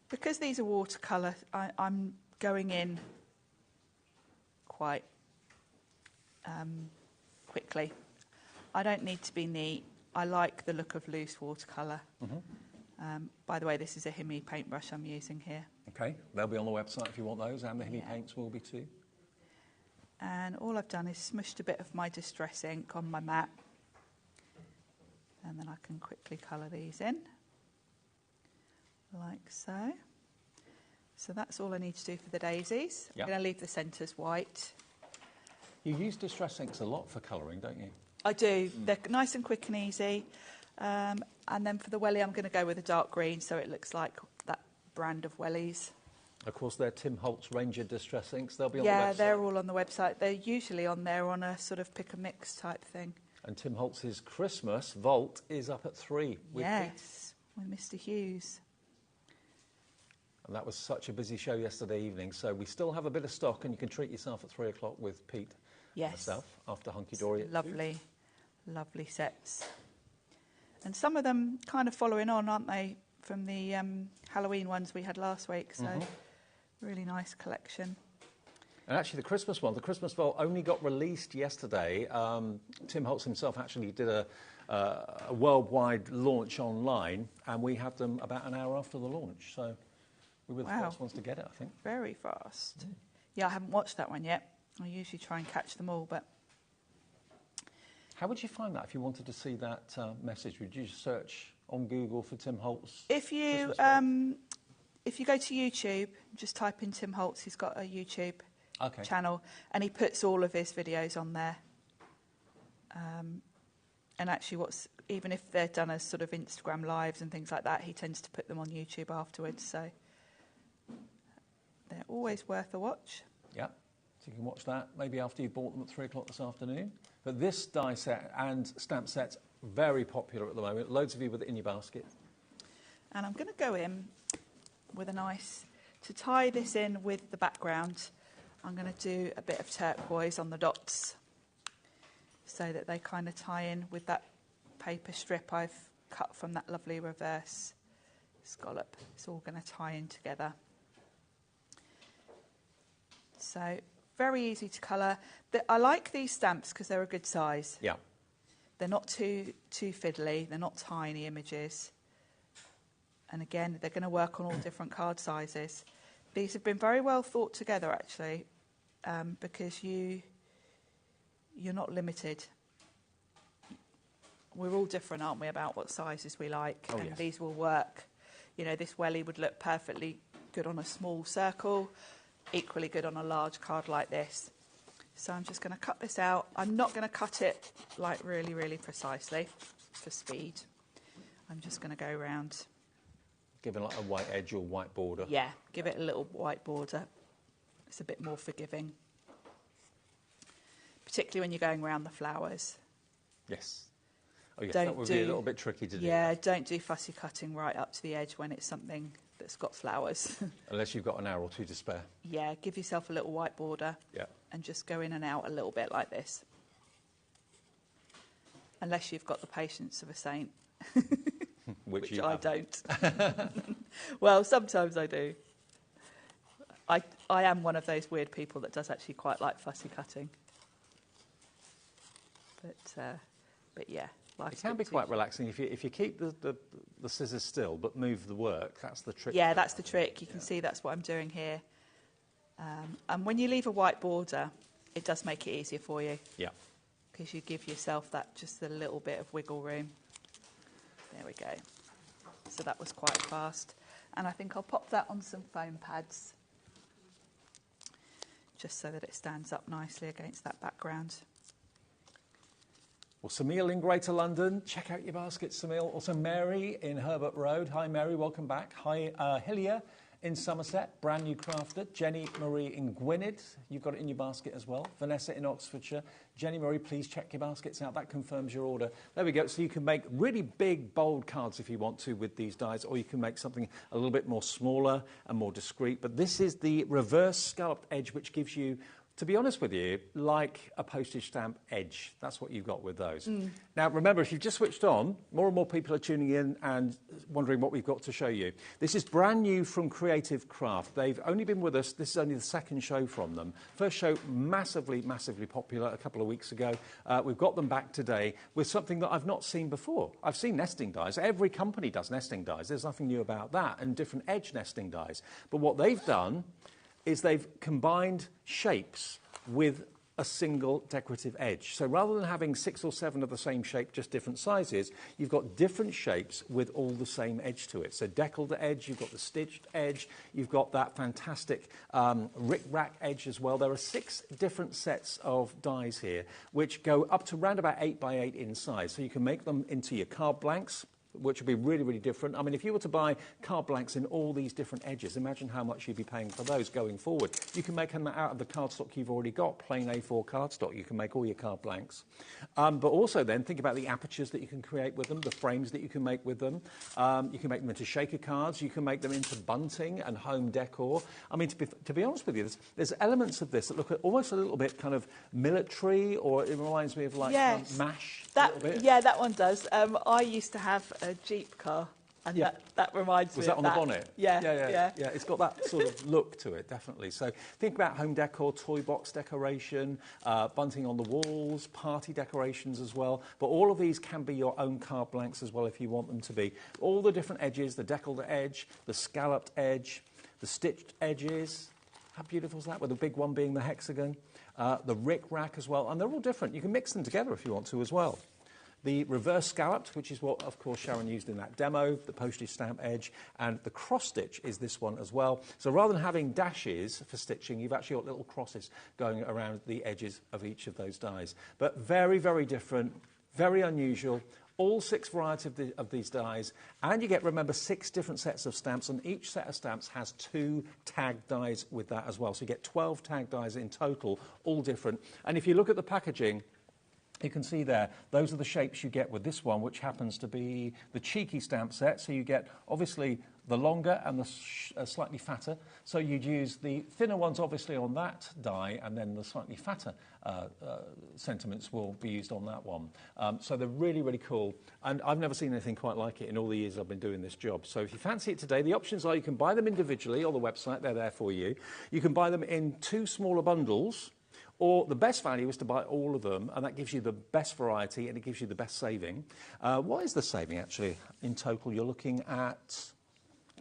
because these are watercolour, I'm going in quite quickly. I don't need to be neat. I like the look of loose watercolour. Mm-hmm. By the way, this is a Himi paintbrush I'm using here. Okay, they'll be on the website if you want those, and the Himi paints will be too. And all I've done is smushed a bit of my Distress ink on my mat. And then I can quickly colour these in, like so. So that's all I need to do for the daisies. Yep. I'm going to leave the centres white. You use Distress inks a lot for colouring, don't you? I do. They're nice and quick and easy. And then for the welly, I'm going to go with a dark green, so it looks like that brand of wellies. Of course, they're Tim Holtz Ranger Distress inks. They'll be on the website. Yeah, they're all on the website. They're usually on there on a sort of pick and mix type thing. And Tim Holtz's Christmas Vault is up at 3 with Yes, with Mr. Hughes. And that was such a busy show yesterday evening. So we still have a bit of stock, and you can treat yourself at 3 o'clock with Pete and myself after Hunky Dory at 2. Lovely sets. And some of them kind of following on, aren't they, from the Halloween ones we had last week. So really nice collection. And actually the Christmas Vault only got released yesterday. Tim Holtz himself actually did a worldwide launch online, and we had them about an hour after the launch. So we were the first ones to get it, I think. Very fast. Yeah, I haven't watched that one yet. I usually try and catch them all, but... How would you find that if you wanted to see that message? Would you search on Google for Tim Holtz? If you go to YouTube, just type in Tim Holtz. He's got a YouTube channel, and he puts all of his videos on there. And actually, even if they're done as sort of Instagram lives and things like that, he tends to put them on YouTube afterwards. So they're always worth a watch. Yeah, so you can watch that maybe after you've bought them at 3 o'clock this afternoon. But this die set and stamp set's very popular at the moment. Loads of you with it in your basket. And I'm going to go in with to tie this in with the background, I'm going to do a bit of turquoise on the dots so that they kind of tie in with that paper strip I've cut from that lovely reverse scallop. It's all going to tie in together. So very easy to colour. I like these stamps because they're a good size. Yeah. They're not too fiddly. They're not tiny images. And again, they're going to work on all different card sizes. These have been very well thought together, actually, because you're not limited. We're all different, aren't we, about what sizes we like? Oh, and yes. These will work. You know, this welly would look perfectly good on a small circle, equally good on a large card like this. So I'm just going to cut this out. I'm not going to cut it like really, really precisely for speed. I'm just going to go around Giving like a white edge or white border. Yeah, give it a little white border. It's a bit more forgiving. Particularly when you're going around the flowers. Yes. Oh yes, that would be a little bit tricky to do. Yeah, don't do fussy cutting right up to the edge when it's something that's got flowers. Unless you've got an hour or two to spare. Yeah, give yourself a little white border. Yeah. And just go in and out a little bit like this. Unless you've got the patience of a saint. Which I don't. Well, sometimes I do. I am one of those weird people that does actually quite like fussy cutting. But yeah, it can be quite relaxing if you keep the scissors still but move the work. That's the trick. Yeah, that's the trick. You can see that's what I'm doing here. And when you leave a white border, it does make it easier for you. Yeah. Because you give yourself that just a little bit of wiggle room. There we go. So that was quite fast. And I think I'll pop that on some foam pads. Just so that it stands up nicely against that background. Well, Samil in Greater London, check out your baskets, Samil. Also Mary in Herbert Road. Hi, Mary, welcome back. Hi, Hillier in Somerset, brand new crafter. Jenny Marie in Gwynedd, you've got it in your basket as well. Vanessa in Oxfordshire. Jenny Marie, please check your baskets out. That confirms your order. There we go. So you can make really big, bold cards if you want to with these dies, or you can make something a little bit more smaller and more discreet. But this is the reverse scalloped edge, which gives you, to be honest with you, like a postage stamp edge. That's what you've got with those. Now, remember, if you've just switched on, more and more people are tuning in and wondering what we've got to show you. This is brand new from Creative Craft. They've only been with us. This is only the second show from them. First show, massively, massively popular a couple of weeks ago. We've got them back today with something that I've not seen before. I've seen nesting dies. Every company does nesting dies. There's nothing new about that, and different edge nesting dies. But what they've done is they've combined shapes with a single decorative edge. So rather than having 6 or 7 of the same shape, just different sizes, you've got different shapes with all the same edge to it. So deckled edge, you've got the stitched edge, you've got that fantastic rick-rack edge as well. There are 6 different sets of dies here, which go up to around about 8 by 8 in size. So you can make them into your card blanks, which would be really, really different. I mean, if you were to buy card blanks in all these different edges, imagine how much you'd be paying for those going forward. You can make them out of the cardstock you've already got, plain A4 cardstock. You can make all your card blanks. But also then think about the apertures that you can create with them, the frames that you can make with them. You can make them into shaker cards. You can make them into bunting and home decor. I mean, to be honest with you, there's elements of this that look almost a little bit kind of military, or it reminds me of like MASH. Yeah, that one does. I used to have a Jeep car, and that reminds me of that. Was that on the bonnet? Yeah. It's got that sort of look to it, definitely. So think about home decor, toy box decoration, bunting on the walls, party decorations as well. But all of these can be your own card blanks as well if you want them to be. All the different edges, the deckled edge, the scalloped edge, the stitched edges. How beautiful is that, with the big one being the hexagon? The rick-rack as well, and they're all different. You can mix them together if you want to as well. The reverse scalloped, which is what, of course, Sharon used in that demo, the postage stamp edge, and the cross-stitch is this one as well. So rather than having dashes for stitching, you've actually got little crosses going around the edges of each of those dies. But very, very different, very unusual. All 6 varieties of these dies, and you get, remember, 6 different sets of stamps, and each set of stamps has 2 tag dies with that as well. So you get 12 tag dies in total, all different. And if you look at the packaging, you can see there, those are the shapes you get with this one, which happens to be the cheeky stamp set. So you get, obviously, the longer and the slightly fatter. So you'd use the thinner ones, obviously, on that die, and then the slightly fatter sentiments will be used on that one. So they're really, really cool. And I've never seen anything quite like it in all the years I've been doing this job. So if you fancy it today, the options are you can buy them individually on the website. They're there for you. You can buy them in 2 smaller bundles. Or the best value is to buy all of them, and that gives you the best variety and it gives you the best saving. What is the saving, actually, in total? You're looking at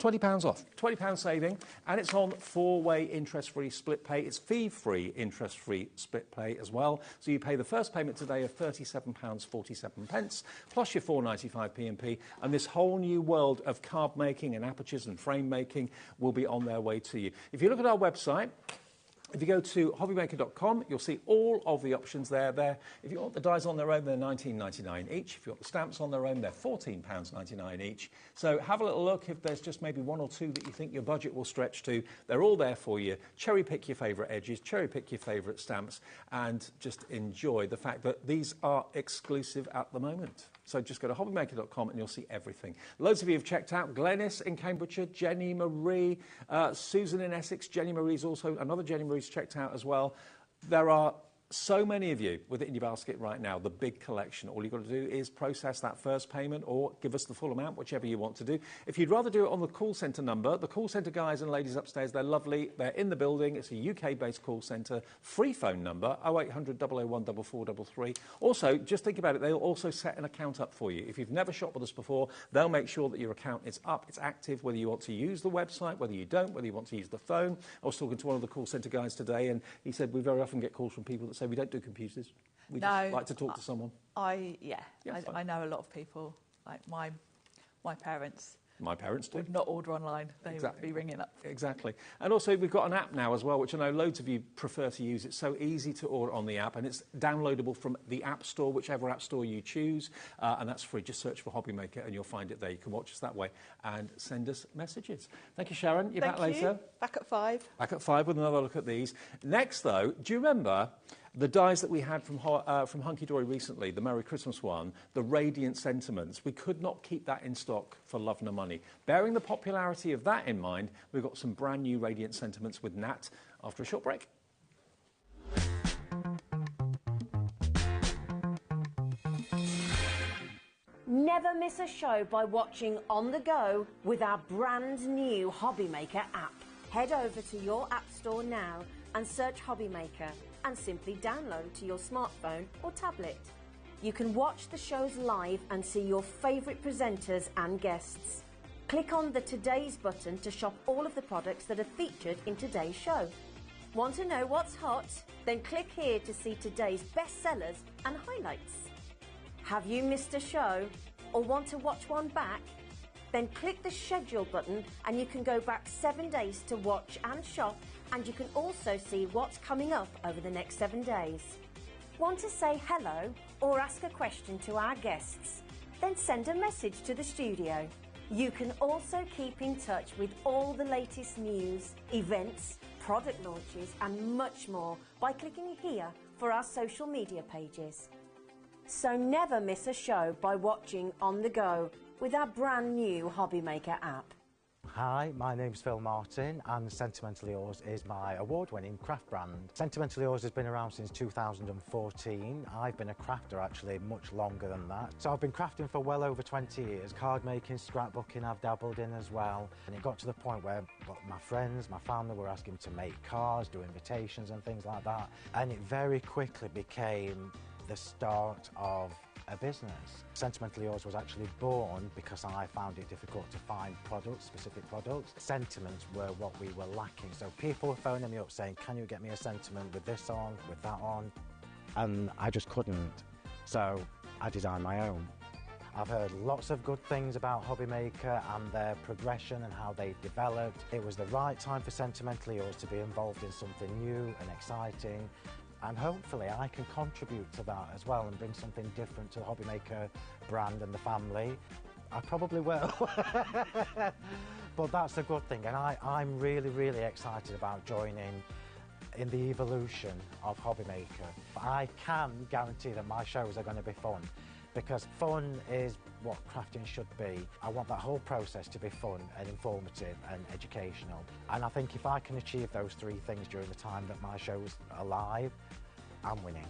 £20 off. £20 saving, and it's on 4-way interest-free split pay. It's fee-free interest-free split pay as well. So you pay the first payment today of £37.47, plus your £4.95 P&P, and this whole new world of card making and apertures and frame making will be on their way to you. If you look at our website, If you go to hobbymaker.com, you'll see all of the options there. If you want the dies on their own, they're $19.99 each. If you want the stamps on their own, they're £14.99 each. So have a little look. If there's just maybe one or two that you think your budget will stretch to, they're all there for you. Cherry pick your favourite edges, cherry pick your favourite stamps, and just enjoy the fact that these are exclusive at the moment. So just go to hobbymaker.com and you'll see everything. Loads of you have checked out Glenys in Cambridgeshire, Jenny Marie, Susan in Essex. Jenny Marie's also, another Jenny Marie's checked out as well. There are so many of you with it in your basket right now, the big collection. All you've got to do is process that first payment or give us the full amount, whichever you want to do. If you'd rather do it on the call centre number, the call centre guys and ladies upstairs, they're lovely. They're in the building. It's a UK-based call centre. Free phone number, 0800 001 4433. Also, just think about it, they'll also set an account up for you. If you've never shopped with us before, they'll make sure that your account is up, it's active, whether you want to use the website, whether you don't, whether you want to use the phone. I was talking to one of the call centre guys today, and he said we very often get calls from people that say we don't do computers. We just like to talk to someone. I know a lot of people, like my parents. My parents do. Would not order online. They would be ringing up. Exactly. And also we've got an app now as well, which I know loads of you prefer to use. It's so easy to order on the app, and it's downloadable from the App Store, whichever App Store you choose, and that's free. Just search for HobbyMaker and you'll find it there. You can watch us that way and send us messages. Thank you, Sharon. You're back later. Back at 5. Back at 5 with another look at these. Next, though, do you remember the dies that we had from Hunky Dory recently, the Merry Christmas one, the Radiant Sentiments? We could not keep that in stock for love nor money. Bearing the popularity of that in mind, we've got some brand new Radiant Sentiments with Nat after a short break. Never miss a show by watching on the go with our brand new HobbyMaker app. Head over to your app store now and search HobbyMaker and simply download to your smartphone or tablet. You can watch the shows live and see your favourite presenters and guests. Click on the Today's button to shop all of the products that are featured in today's show. Want to know what's hot? Then click here to see today's bestsellers and highlights. Have you missed a show or want to watch one back? Then click the schedule button and you can go back 7 days to watch and shop, and you can also see what's coming up over the next 7 days. Want to say hello or ask a question to our guests? Then send a message to the studio. You can also keep in touch with all the latest news, events, product launches and much more by clicking here for our social media pages. So never miss a show by watching on the go with our brand new HobbyMaker app. Hi, my name's Phil Martin and Sentimentally Yours is my award-winning craft brand. Sentimentally Yours has been around since 2014. I've been a crafter actually much longer than that. So I've been crafting for well over 20 years. Card making, scrapbooking I've dabbled in as well. And it got to the point where my friends, my family were asking me to make cards, do invitations and things like that. And it very quickly became the start of a business. Sentimentally Yours was actually born because I found it difficult to find products, specific products. Sentiments were what we were lacking. So people were phoning me up saying, can you get me a sentiment with this on, with that on? And I just couldn't. So I designed my own. I've heard lots of good things about HobbyMaker and their progression and how they developed. It was the right time for Sentimentally Yours to be involved in something new and exciting. And hopefully I can contribute to that as well and bring something different to the HobbyMaker brand and the family. I probably will. But that's a good thing, and I'm really, really excited about joining in the evolution of HobbyMaker. I can guarantee that my shows are going to be fun, because fun is what crafting should be. I want that whole process to be fun and informative and educational. And I think if I can achieve those three things during the time that my shows are live, I'm winning.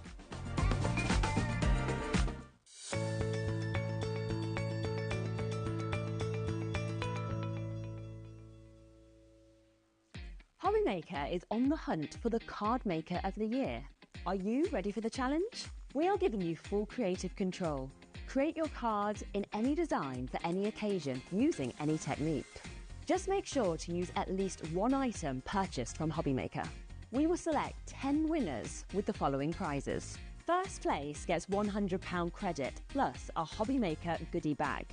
HobbyMaker is on the hunt for the Card Maker of the Year. Are you ready for the challenge? We are giving you full creative control. Create your cards in any design for any occasion using any technique. Just make sure to use at least one item purchased from HobbyMaker. We will select 10 winners with the following prizes. First place gets £100 credit plus a HobbyMaker goodie bag.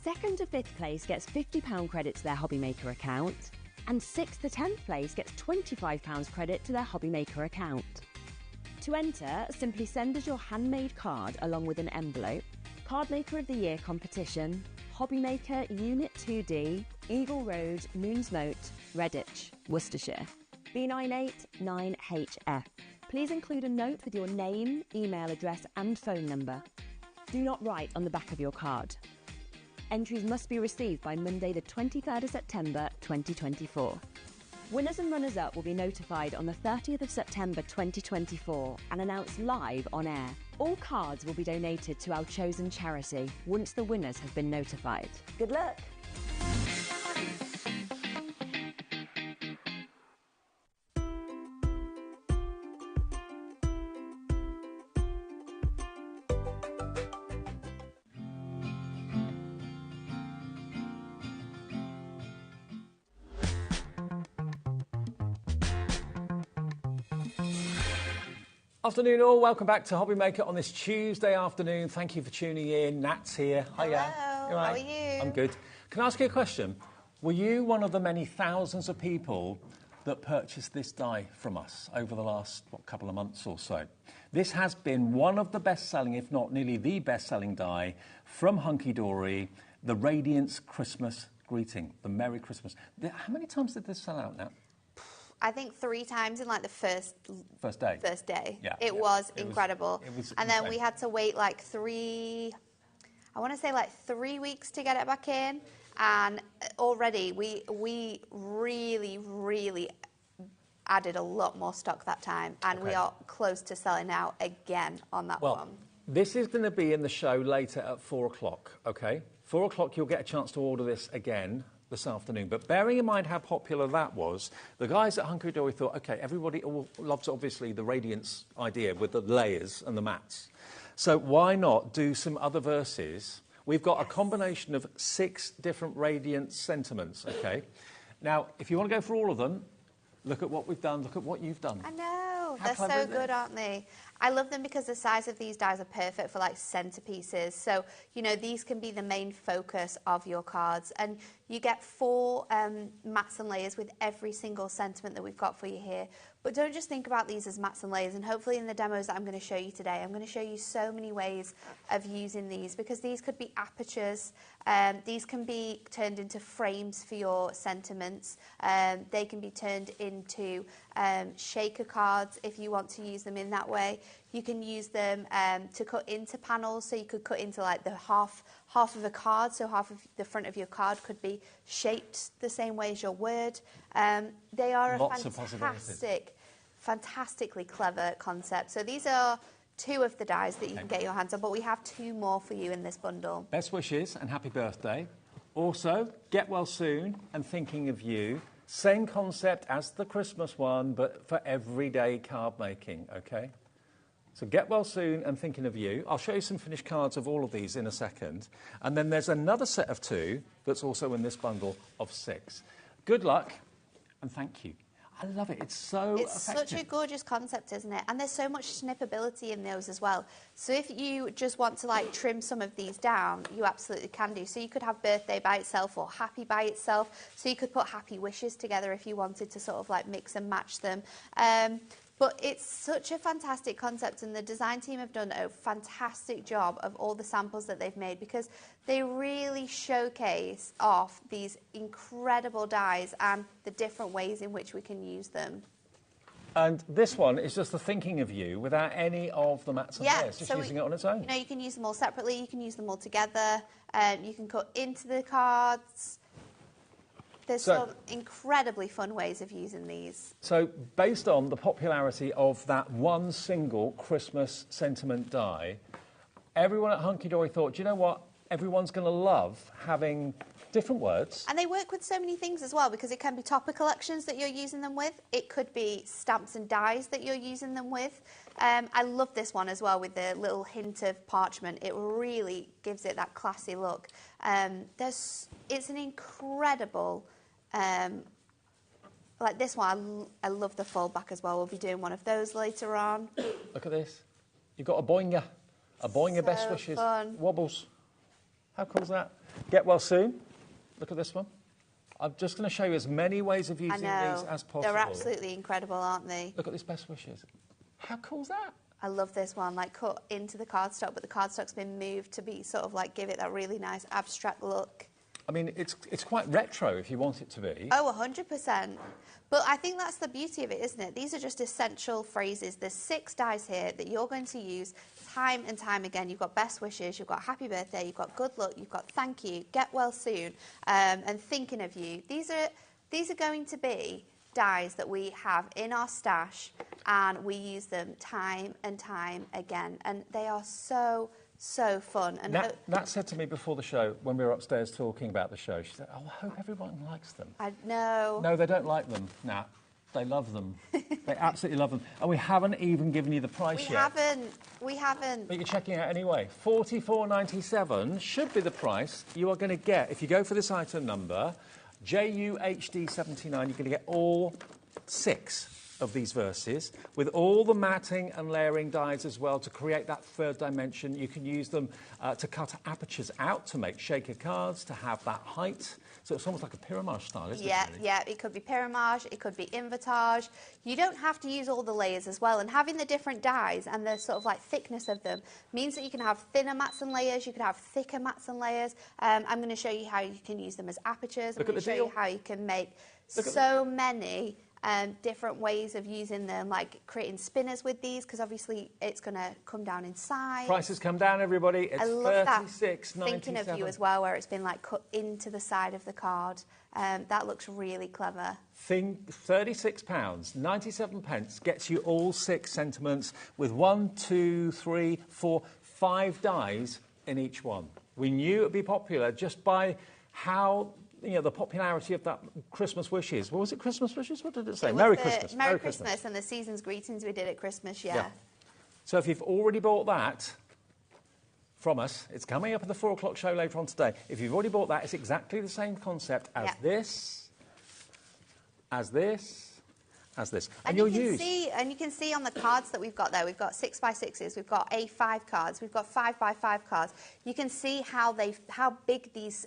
Second to fifth place gets £50 credit to their HobbyMaker account. And 6th to 10th place gets £25 credit to their HobbyMaker account. To enter, simply send us your handmade card along with an envelope, Card Maker of the Year competition, HobbyMaker Unit 2D, Eagle Road, Moonsmote, Redditch, Worcestershire, B989HF. Please include a note with your name, email address and phone number. Do not write on the back of your card. Entries must be received by Monday the 23rd of September 2024. Winners and runners-up will be notified on the 30th of September 2024 and announced live on air. All cards will be donated to our chosen charity once the winners have been notified. Good luck. Afternoon all, welcome back to HobbyMaker on this Tuesday afternoon. Thank you for tuning in. Nat's here. Hiya. Hello, how are you? I'm good. Can I ask you a question? Were you one of the many thousands of people that purchased this die from us over the last couple of months or so? This has been one of the best-selling, if not nearly the best-selling die from Hunky Dory, the Radiance Christmas greeting, the Merry Christmas. How many times did this sell out now? I think 3 times in like the first day. Yeah, it was incredible. It was and insane. then we had to wait like 3 weeks to get it back in. And already we really added a lot more stock that time. And we are close to selling out again on that one. This is going to be in the show later at 4 o'clock, okay? 4 o'clock, you'll get a chance to order this again this afternoon. But bearing in mind how popular that was, the guys at Hunky Dory thought, OK, everybody loves, obviously, the Radiance idea with the layers and the mats. So why not do some other verses? We've got a combination of 6 different Radiance sentiments, OK? Now, if you want to go for all of them, look at what we've done, look at what you've done. I know, How they're so good, aren't they? I love them because the size of these dies are perfect for like centerpieces. So, you know, these can be the main focus of your cards. And you get 4 mats and layers with every single sentiment that we've got for you here. But don't just think about these as mats and layers. And hopefully in the demos that I'm going to show you today, I'm going to show you so many ways of using these, because these could be apertures. These can be turned into frames for your sentiments. They can be turned into shaker cards if you want to use them in that way. You can use them to cut into panels, so you could cut into like the half of a card, so half of the front of your card could be shaped the same way as your word. They are Lots a of fantastically clever concept. So these are 2 of the dies that you can get your hands on, but we have 2 more for you in this bundle. Best wishes and happy birthday. Also, get well soon and thinking of you. Same concept as the Christmas one, but for everyday card making, OK? So get well soon and thinking of you. I'll show you some finished cards of all of these in a second. And then there's another set of 2 that's also in this bundle of 6. Good luck and thank you. I love it. It's so effective. Such a gorgeous concept, isn't it? And there's so much snippability in those as well. So if you just want to like trim some of these down, you absolutely can do. So you could have birthday by itself or happy by itself. So you could put happy wishes together if you wanted to sort of like mix and match them. But it's such a fantastic concept, and the design team have done a fantastic job of all the samples that they've made, because they really showcase off these incredible dies and the different ways in which we can use them. And this one is just the thinking of you without any of the mats and layers, just using it on its own. You know, you can use them all separately, you can use them all together, you can cut into the cards. There's some incredibly fun ways of using these. So, based on the popularity of that one single Christmas sentiment die, everyone at Hunky Dory thought, do you know what? Everyone's going to love having different words. And they work with so many things as well, because it can be topper collections that you're using them with. It could be stamps and dies that you're using them with. I love this one as well, with the little hint of parchment. It really gives it that classy look. It's an incredible... like this one, I love the foldback as well. We'll be doing one of those later on. Look at this. You've got a boinger. A boinger, so best wishes. Fun. Wobbles. How cool is that? Get well soon. Look at this one. I'm just going to show you as many ways of using these as possible. They're absolutely incredible, aren't they? Look at this best wishes. How cool is that? I love this one, like cut into the cardstock, but the cardstock's been moved to be sort of like give it that really nice abstract look. I mean, it's quite retro if you want it to be. Oh, 100%. But I think that's the beauty of it, isn't it? These are just essential phrases. There's 6 dies here that you're going to use time and time again. You've got best wishes, you've got happy birthday, you've got good luck, you've got thank you, get well soon, and thinking of you. These are going to be dies that we have in our stash, and we use them time and time again. And they are so fun. And Nat said to me before the show, when we were upstairs talking about the show, she said, oh, I hope everyone likes them. I know. No, they don't like them, Nat. They love them. They absolutely love them. And we haven't even given you the price yet. We haven't. But you're checking it out anyway. $44.97 should be the price you are going to get. If you go for this item number, JUHD79, you're going to get all 6 of these verses with all the matting and layering dies as well to create that third dimension. You can use them to cut apertures out to make shaker cards, to have that height. So it's almost like a pyramage style, isn't it? Really? Yeah, it could be pyramage, it could be invertage. You don't have to use all the layers as well, and having the different dies and the sort of like thickness of them means that you can have thinner mats and layers, you can have thicker mats and layers. I'm going to show you how you can use them as apertures. I'm going to show you how you can make so many different ways of using them, like creating spinners with these, because obviously it's going to come down in size. Prices come down, everybody. It's I love that $36.97. thinking of you as well, where it's been like cut into the side of the card. That looks really clever. £36.97 gets you all 6 sentiments with 1, 2, 3, 4, 5 dies in each one. We knew it would be popular just by how, you know, the popularity of that Christmas wishes. What was it, Christmas wishes? What did it say? Merry Christmas. Merry Christmas and the season's greetings we did at Christmas, yeah. So if you've already bought that from us, it's coming up at the 4 o'clock show later on today. If you've already bought that, it's exactly the same concept as this, as this. And you can see on the cards that we've got there, we've got 6x6s, we've got A5 cards, we've got 5x5 cards. You can see how big these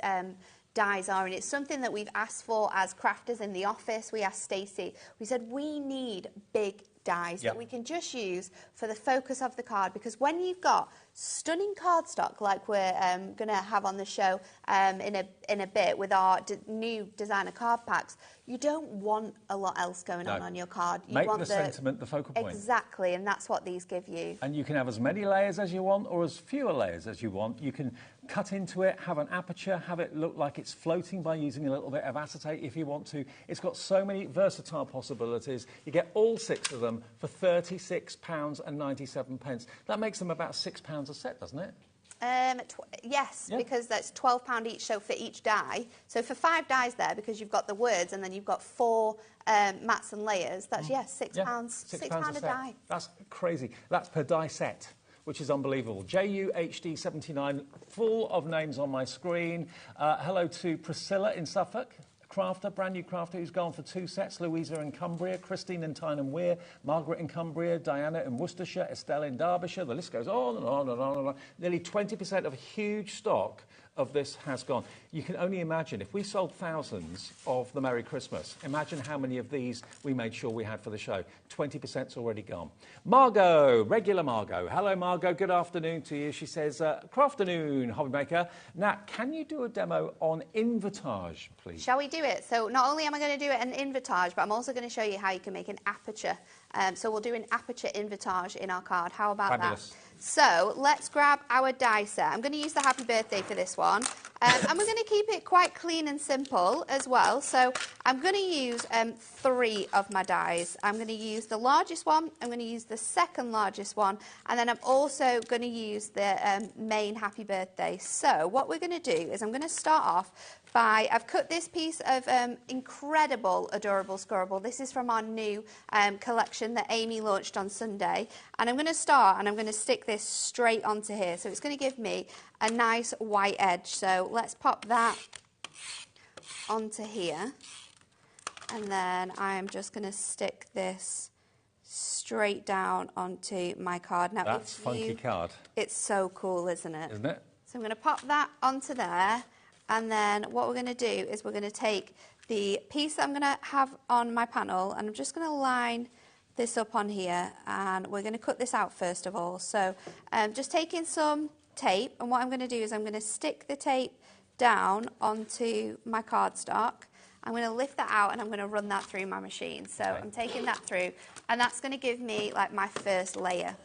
dies are, and it's something that we've asked for as crafters in the office. We asked Stacey, we said we need big dies that we can just use for the focus of the card, because when you've got stunning cardstock like we're going to have on the show in a bit with our new designer card packs, you don't want a lot else going on your card. You Make want the sentiment the focal point. Exactly, and that's what these give you. And you can have as many layers as you want or as fewer layers as you want. You can cut into it, have an aperture, have it look like it's floating by using a little bit of acetate if you want to. It's got so many versatile possibilities. You get all 6 of them for £36.97. That makes them about £6 a set, doesn't it? Yes, because that's £12 each, so for each die. So for 5 dies there, because you've got the words and then you've got 4 mats and layers, that's, £6. £6 a die. That's crazy. That's per die set, which is unbelievable. JUHD79, full of names on my screen. Hello to Priscilla in Suffolk. Crafter, brand new crafter who's gone for 2 sets. Louisa in Cumbria, Christine in Tyne Wear, Margaret in Cumbria, Diana in Worcestershire, Estelle in Derbyshire. The list goes on and on and on and on. Nearly 20% of a huge stock of this has gone. You can only imagine, if we sold thousands of the Merry Christmas, imagine how many of these we made sure we had for the show. 20%'s already gone. Margot, regular Margot. Hello, Margot. Good afternoon to you. She says, "Crafternoon, HobbyMaker. Nat, can you do a demo on invertage, please?" Shall we do it? So not only am I going to do it in invertage, but I'm also going to show you how you can make an aperture. So we'll do an aperture invertage in our card. How about Fabulous. that? So let's grab our die set. I'm going to use the Happy Birthday for this one. And we're going to keep it quite clean and simple as well. So I'm going to use 3 of my dies. I'm going to use the largest one. I'm going to use the second largest one. And then I'm also going to use the main Happy Birthday. So what we're going to do is I'm going to start off by, I've cut this piece of incredible, adorable scorable. This is from our new collection that Amy launched on Sunday. And I'm going to start and I'm going to stick this straight onto here. So it's going to give me a nice white edge. So let's pop that onto here. And then I'm just going to stick this straight down onto my card. Now, that's a funky card. It's so cool, isn't it? Isn't it? So I'm going to pop that onto there. And then what we're going to do is we're going to take the piece that I'm going to have on my panel, and I'm just going to line this up on here, and we're going to cut this out first of all. So just taking some tape, and what I'm going to do is I'm going to stick the tape down onto my cardstock. I'm going to lift that out and I'm going to run that through my machine. So I'm taking that through, and that's going to give me like my first layer.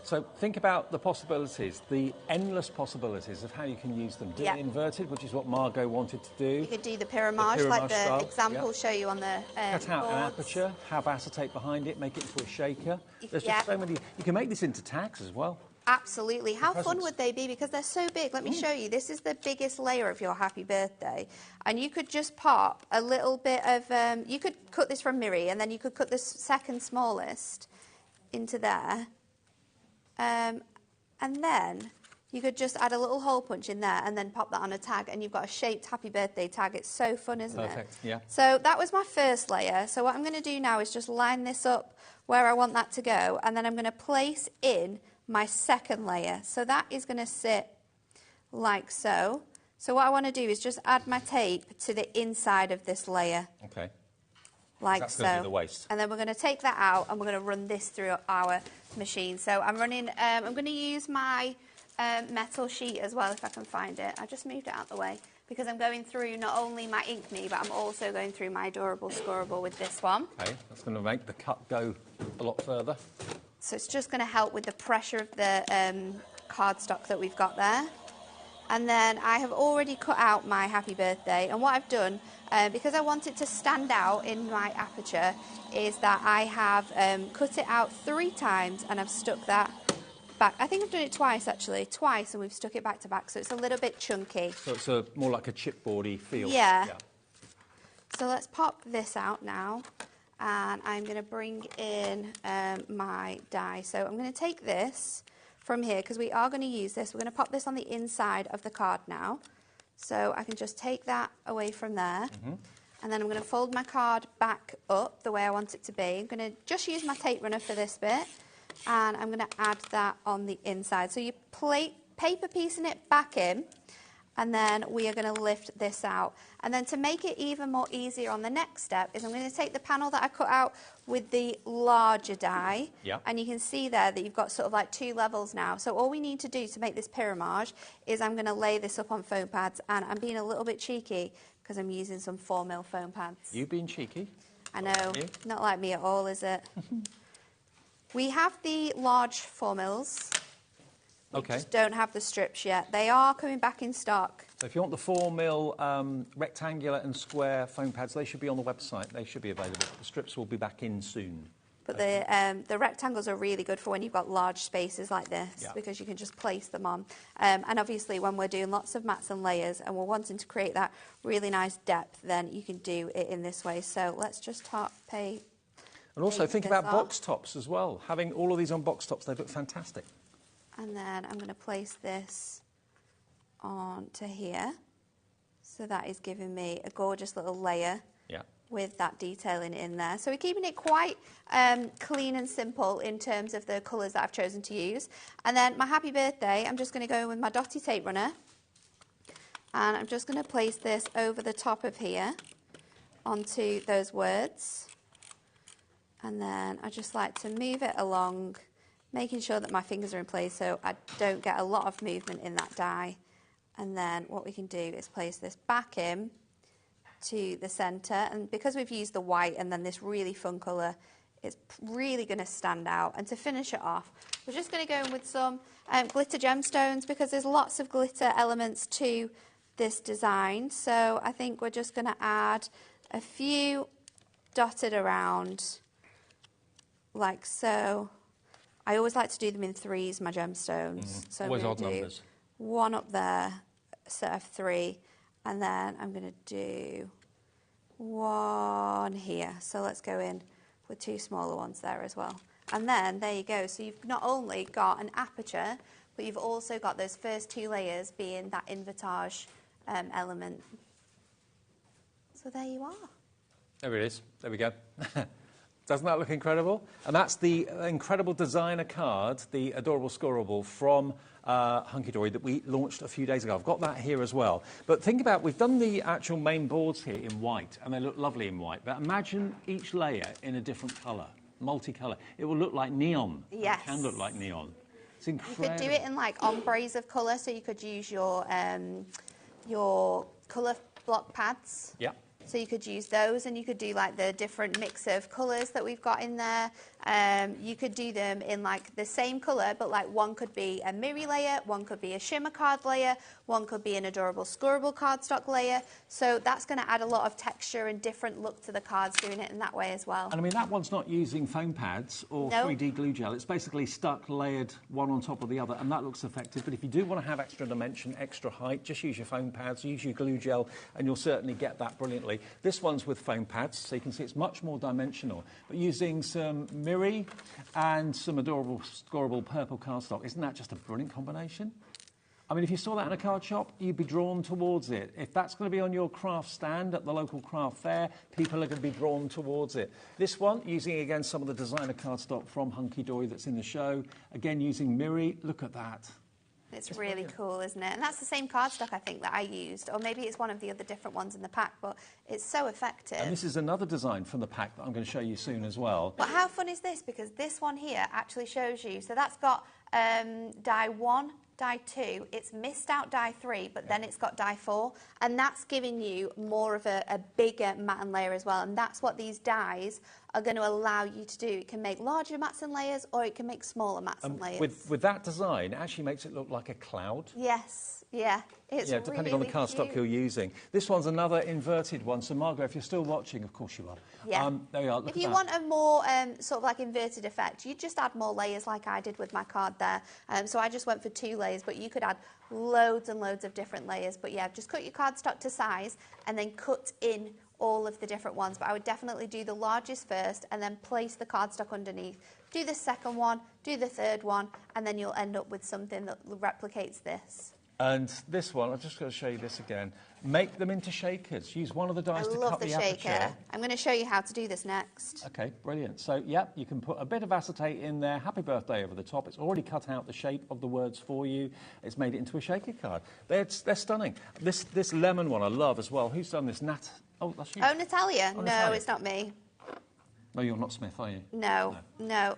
So think about the possibilities, the endless possibilities of how you can use them. Do it inverted, which is what Margot wanted to do. You could do the pyramage like the style. example show you on the Cut out boards. an aperture, have acetate behind it, make it into a shaker. There's just so many. You can make this into tags as well. Absolutely. How fun would they be? Because they're so big. Let me show you. This is the biggest layer of your happy birthday. And you could just pop a little bit of... you could cut this from Miri, and then you could cut this second smallest into there. And then you could just add a little hole punch in there and then pop that on a tag, and you've got a shaped happy birthday tag. It's so fun, isn't it? Perfect, yeah. So that was my first layer. So what I'm going to do now is just line this up where I want that to go, and then I'm going to place in my second layer. So that is going to sit like so. So what I want to do is just add my tape to the inside of this layer. Okay. Like That's so. going to be the waste. And then we're going to take that out and we're going to run this through our machine. So I'm running, I'm going to use my metal sheet as well if I can find it. I just moved it out the way because I'm going through not only my ink me, but I'm also going through my adorable scorable with this one. Okay, that's going to make the cut go a lot further. So it's just going to help with the pressure of the cardstock that we've got there. And then I have already cut out my happy birthday. And what I've done, because I want it to stand out in my aperture, is that I have cut it out 3 times and I've stuck that back. I think I've done it twice, actually. Twice, and we've stuck it back to back. So it's a little bit chunky. So it's more like a chipboardy feel. Yeah. So let's pop this out now. And I'm going to bring in my die. So I'm going to take this from here because we are going to use this. We're going to pop this on the inside of the card now. So I can just take that away from there. And then I'm going to fold my card back up the way I want it to be. I'm going to just use my tape runner for this bit. And I'm going to add that on the inside. So you paper piecing it back in. And then we are going to lift this out. And then to make it even more easier on the next step is I'm going to take the panel that I cut out with the larger die. And you can see there that you've got sort of like 2 levels now. So all we need to do to make this pyramage is I'm going to lay this up on foam pads. And I'm being a little bit cheeky because I'm using some 4mm foam pads. You being cheeky? I know. Not like me at all, is it? We have the large 4mm. Okay. Just don't have the strips yet. They are coming back in stock. So if you want the 4mm rectangular and square foam pads, they should be on the website. They should be available. The strips will be back in soon. But the rectangles are really good for when you've got large spaces like this because you can just place them on. And obviously when we're doing lots of mats and layers and we're wanting to create that really nice depth, then you can do it in this way. So let's just pay. And also think about box tops as well. Having all of these on box tops, they look fantastic. And then I'm going to place this onto here. So that is giving me a gorgeous little layer with that detailing in there. So we're keeping it quite clean and simple in terms of the colours that I've chosen to use. And then my happy birthday, I'm just going to go with my dotty tape runner. And I'm just going to place this over the top of here onto those words. And then I just like to move it along, making sure that my fingers are in place so I don't get a lot of movement in that die. And then what we can do is place this back in to the centre. And because we've used the white and then this really fun colour, it's really going to stand out. And to finish it off, we're just going to go in with some glitter gemstones because there's lots of glitter elements to this design. So I think we're just going to add a few dotted around like so. I always like to do them in 3s, my gemstones. So always I'm odd going to do numbers. 1 up there, a set of 3, and then I'm going to do 1 here. So let's go in with 2 smaller ones there as well. And then there you go. So you've not only got an aperture, but you've also got those first 2 layers being that invertage element. So there you are. There it is. There we go. Doesn't that look incredible? And that's the incredible designer card, the Adorable Scorable from Hunky Dory that we launched a few days ago. I've got that here as well. But think about, we've done the actual main boards here in white, and they look lovely in white. But imagine each layer in a different colour, multicolour. It will look like neon. Yes. It can look like neon. It's You incredible. could do it in like ombres of colour, so you could use your colour block pads. Yeah. So you could use those, and you could do like the different mix of colours that we've got in there. You could do them in like the same colour, but like one could be a mirror layer, one could be a shimmer card layer, one could be an adorable scorable cardstock layer. So that's going to add a lot of texture and different look to the cards, doing it in that way as well. And I mean, that one's not using foam pads or No. 3D glue gel. It's basically stuck, layered, one on top of the other, and that looks effective. But if you do want to have extra dimension, extra height, just use your foam pads, use your glue gel, and you'll certainly get that brilliantly. This one's with foam pads, so you can see it's much more dimensional. But using some mirror and some adorable scorable purple cardstock, isn't that just a brilliant combination? I mean, if you saw that in a card shop, you'd be drawn towards it. If that's going to be on your craft stand at the local craft fair, people are going to be drawn towards it. This one, using again some of the designer cardstock from Hunky Dory that's in the show, again using Miri, look at that. It's really cool, isn't it? And that's the same cardstock, I think, that I used. Or maybe it's one of the other different ones in the pack, but it's so effective. And this is another design from the pack that I'm going to show you soon as well. But how fun is this? Because this one here actually shows you. So that's got die 1, die 2. It's missed out die 3, but then it's got die 4. And that's giving you more of a bigger matte layer as well. And that's what these dies are going to allow you to do. It can make larger mats and layers, or it can make smaller mats and layers. With that design, it actually makes it look like a cloud. Yes, yeah. It's yeah, depending on the cardstock you're using. This one's another inverted one. So, Margot, if you're still watching, of course you are. Yeah. There you are. Look If you want a more sort of like inverted effect, you just add more layers like I did with my card there. So I just went for 2 layers, but you could add loads and loads of different layers. But yeah, just cut your cardstock to size and then cut in all of the different ones. But I would definitely do the largest first and then place the cardstock underneath. Do the second one, do the third one, and then you'll end up with something that replicates this. And this one, I'm just going to show you this again. Make them into shakers. Use one of the dies to cut the shaker. aperture. I'm going to show you how to do this next. Okay, brilliant. So, yep, you can put a bit of acetate in there. Happy birthday over the top. It's already cut out the shape of the words for you. It's made it into a shaker card. They're stunning. This lemon one I love as well. Who's done this? Oh, that's you. Oh, Natalia. Oh, no, Natalia. it's not me. No, you're not Smith, are you? No,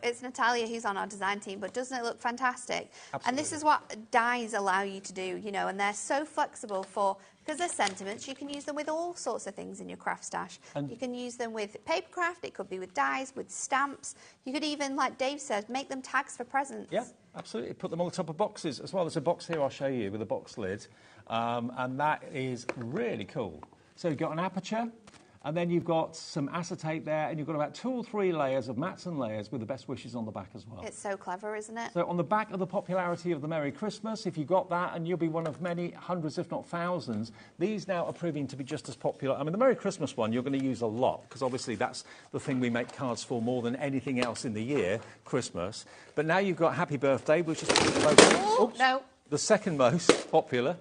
it's Natalia who's on our design team, but doesn't it look fantastic? Absolutely. And this is what dies allow you to do, you know, and they're so flexible because they're sentiments, you can use them with all sorts of things in your craft stash. And you can use them with paper craft, it could be with dies, with stamps. You could even, like Dave said, make them tags for presents. Yeah, absolutely. Put them on the top of boxes as well. There's a box here I'll show you with a box lid, and that is really cool. So you've got an aperture, and then you've got some acetate there, and you've got about 2 or 3 layers of mats and layers with the best wishes on the back as well. It's so clever, isn't it? So on the back of the popularity of the Merry Christmas, if you got that, and you'll be one of many hundreds, if not thousands, these now are proving to be just as popular. I mean, the Merry Christmas one you're going to use a lot, because obviously that's the thing we make cards for more than anything else in the year, Christmas. But now you've got Happy Birthday, which is the second most popular.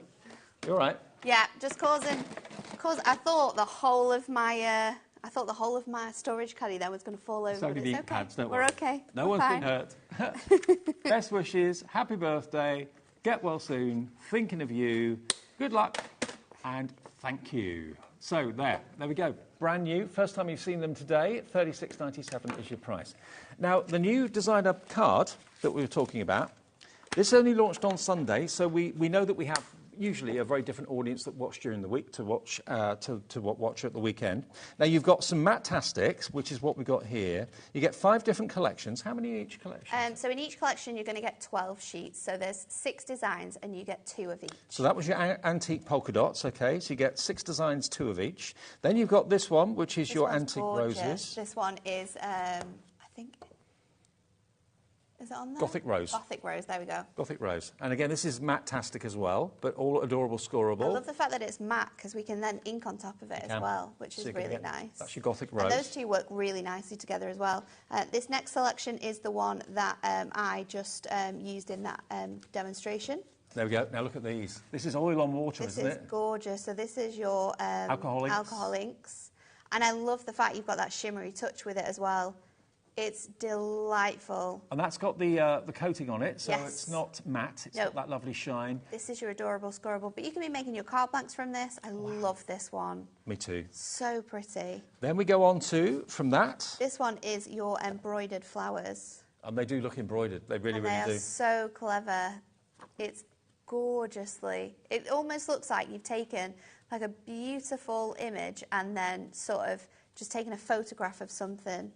You're right. Yeah, just causing... I thought the whole of my storage caddy there was going to fall over. It's only the ink pads, don't We're worry. okay. No one's been hurt. Best wishes, happy birthday, get well soon, thinking of you, good luck, and thank you. So there we go. Brand new, first time you've seen them today, $36.97 is your price. Now, the new designer card that we were talking about, this only launched on Sunday, so we know that we have usually a very different audience that watch during the week to watch at the weekend. Now you've got some Mattastics, which is what we got here. You get 5 different collections. How many in each collection? So in each collection you're going to get 12 sheets. So there's 6 designs and you get 2 of each. So that was your antique polka dots, okay? So you get 6 designs, 2 of each. Then you've got this one, which is your antique roses. This one is, I think... Is it on there? Gothic Rose. Gothic Rose, there we go. Gothic Rose. And again, this is matte-tastic as well, but all adorable scoreable. I love the fact that it's matte, because we can then ink on top of it as well, which is really nice. That's your Gothic Rose. And those 2 work really nicely together as well. This next selection is the one that I just used in that demonstration. There we go. Now look at these. This is oil on water, isn't it? This is gorgeous. So this is your alcohol inks. And I love the fact you've got that shimmery touch with it as well. It's delightful. And that's got the coating on it, so Yes. it's not matte. It's got that lovely shine. This is your adorable scorable, but you can be making your card blanks from this. I love this one. Me too. So pretty. Then we go on to, from that, This one is your embroidered flowers. and they do look embroidered. They really, And really they do. are so clever. It's gorgeously. It almost looks like you've taken like a beautiful image and then sort of just taken a photograph of something.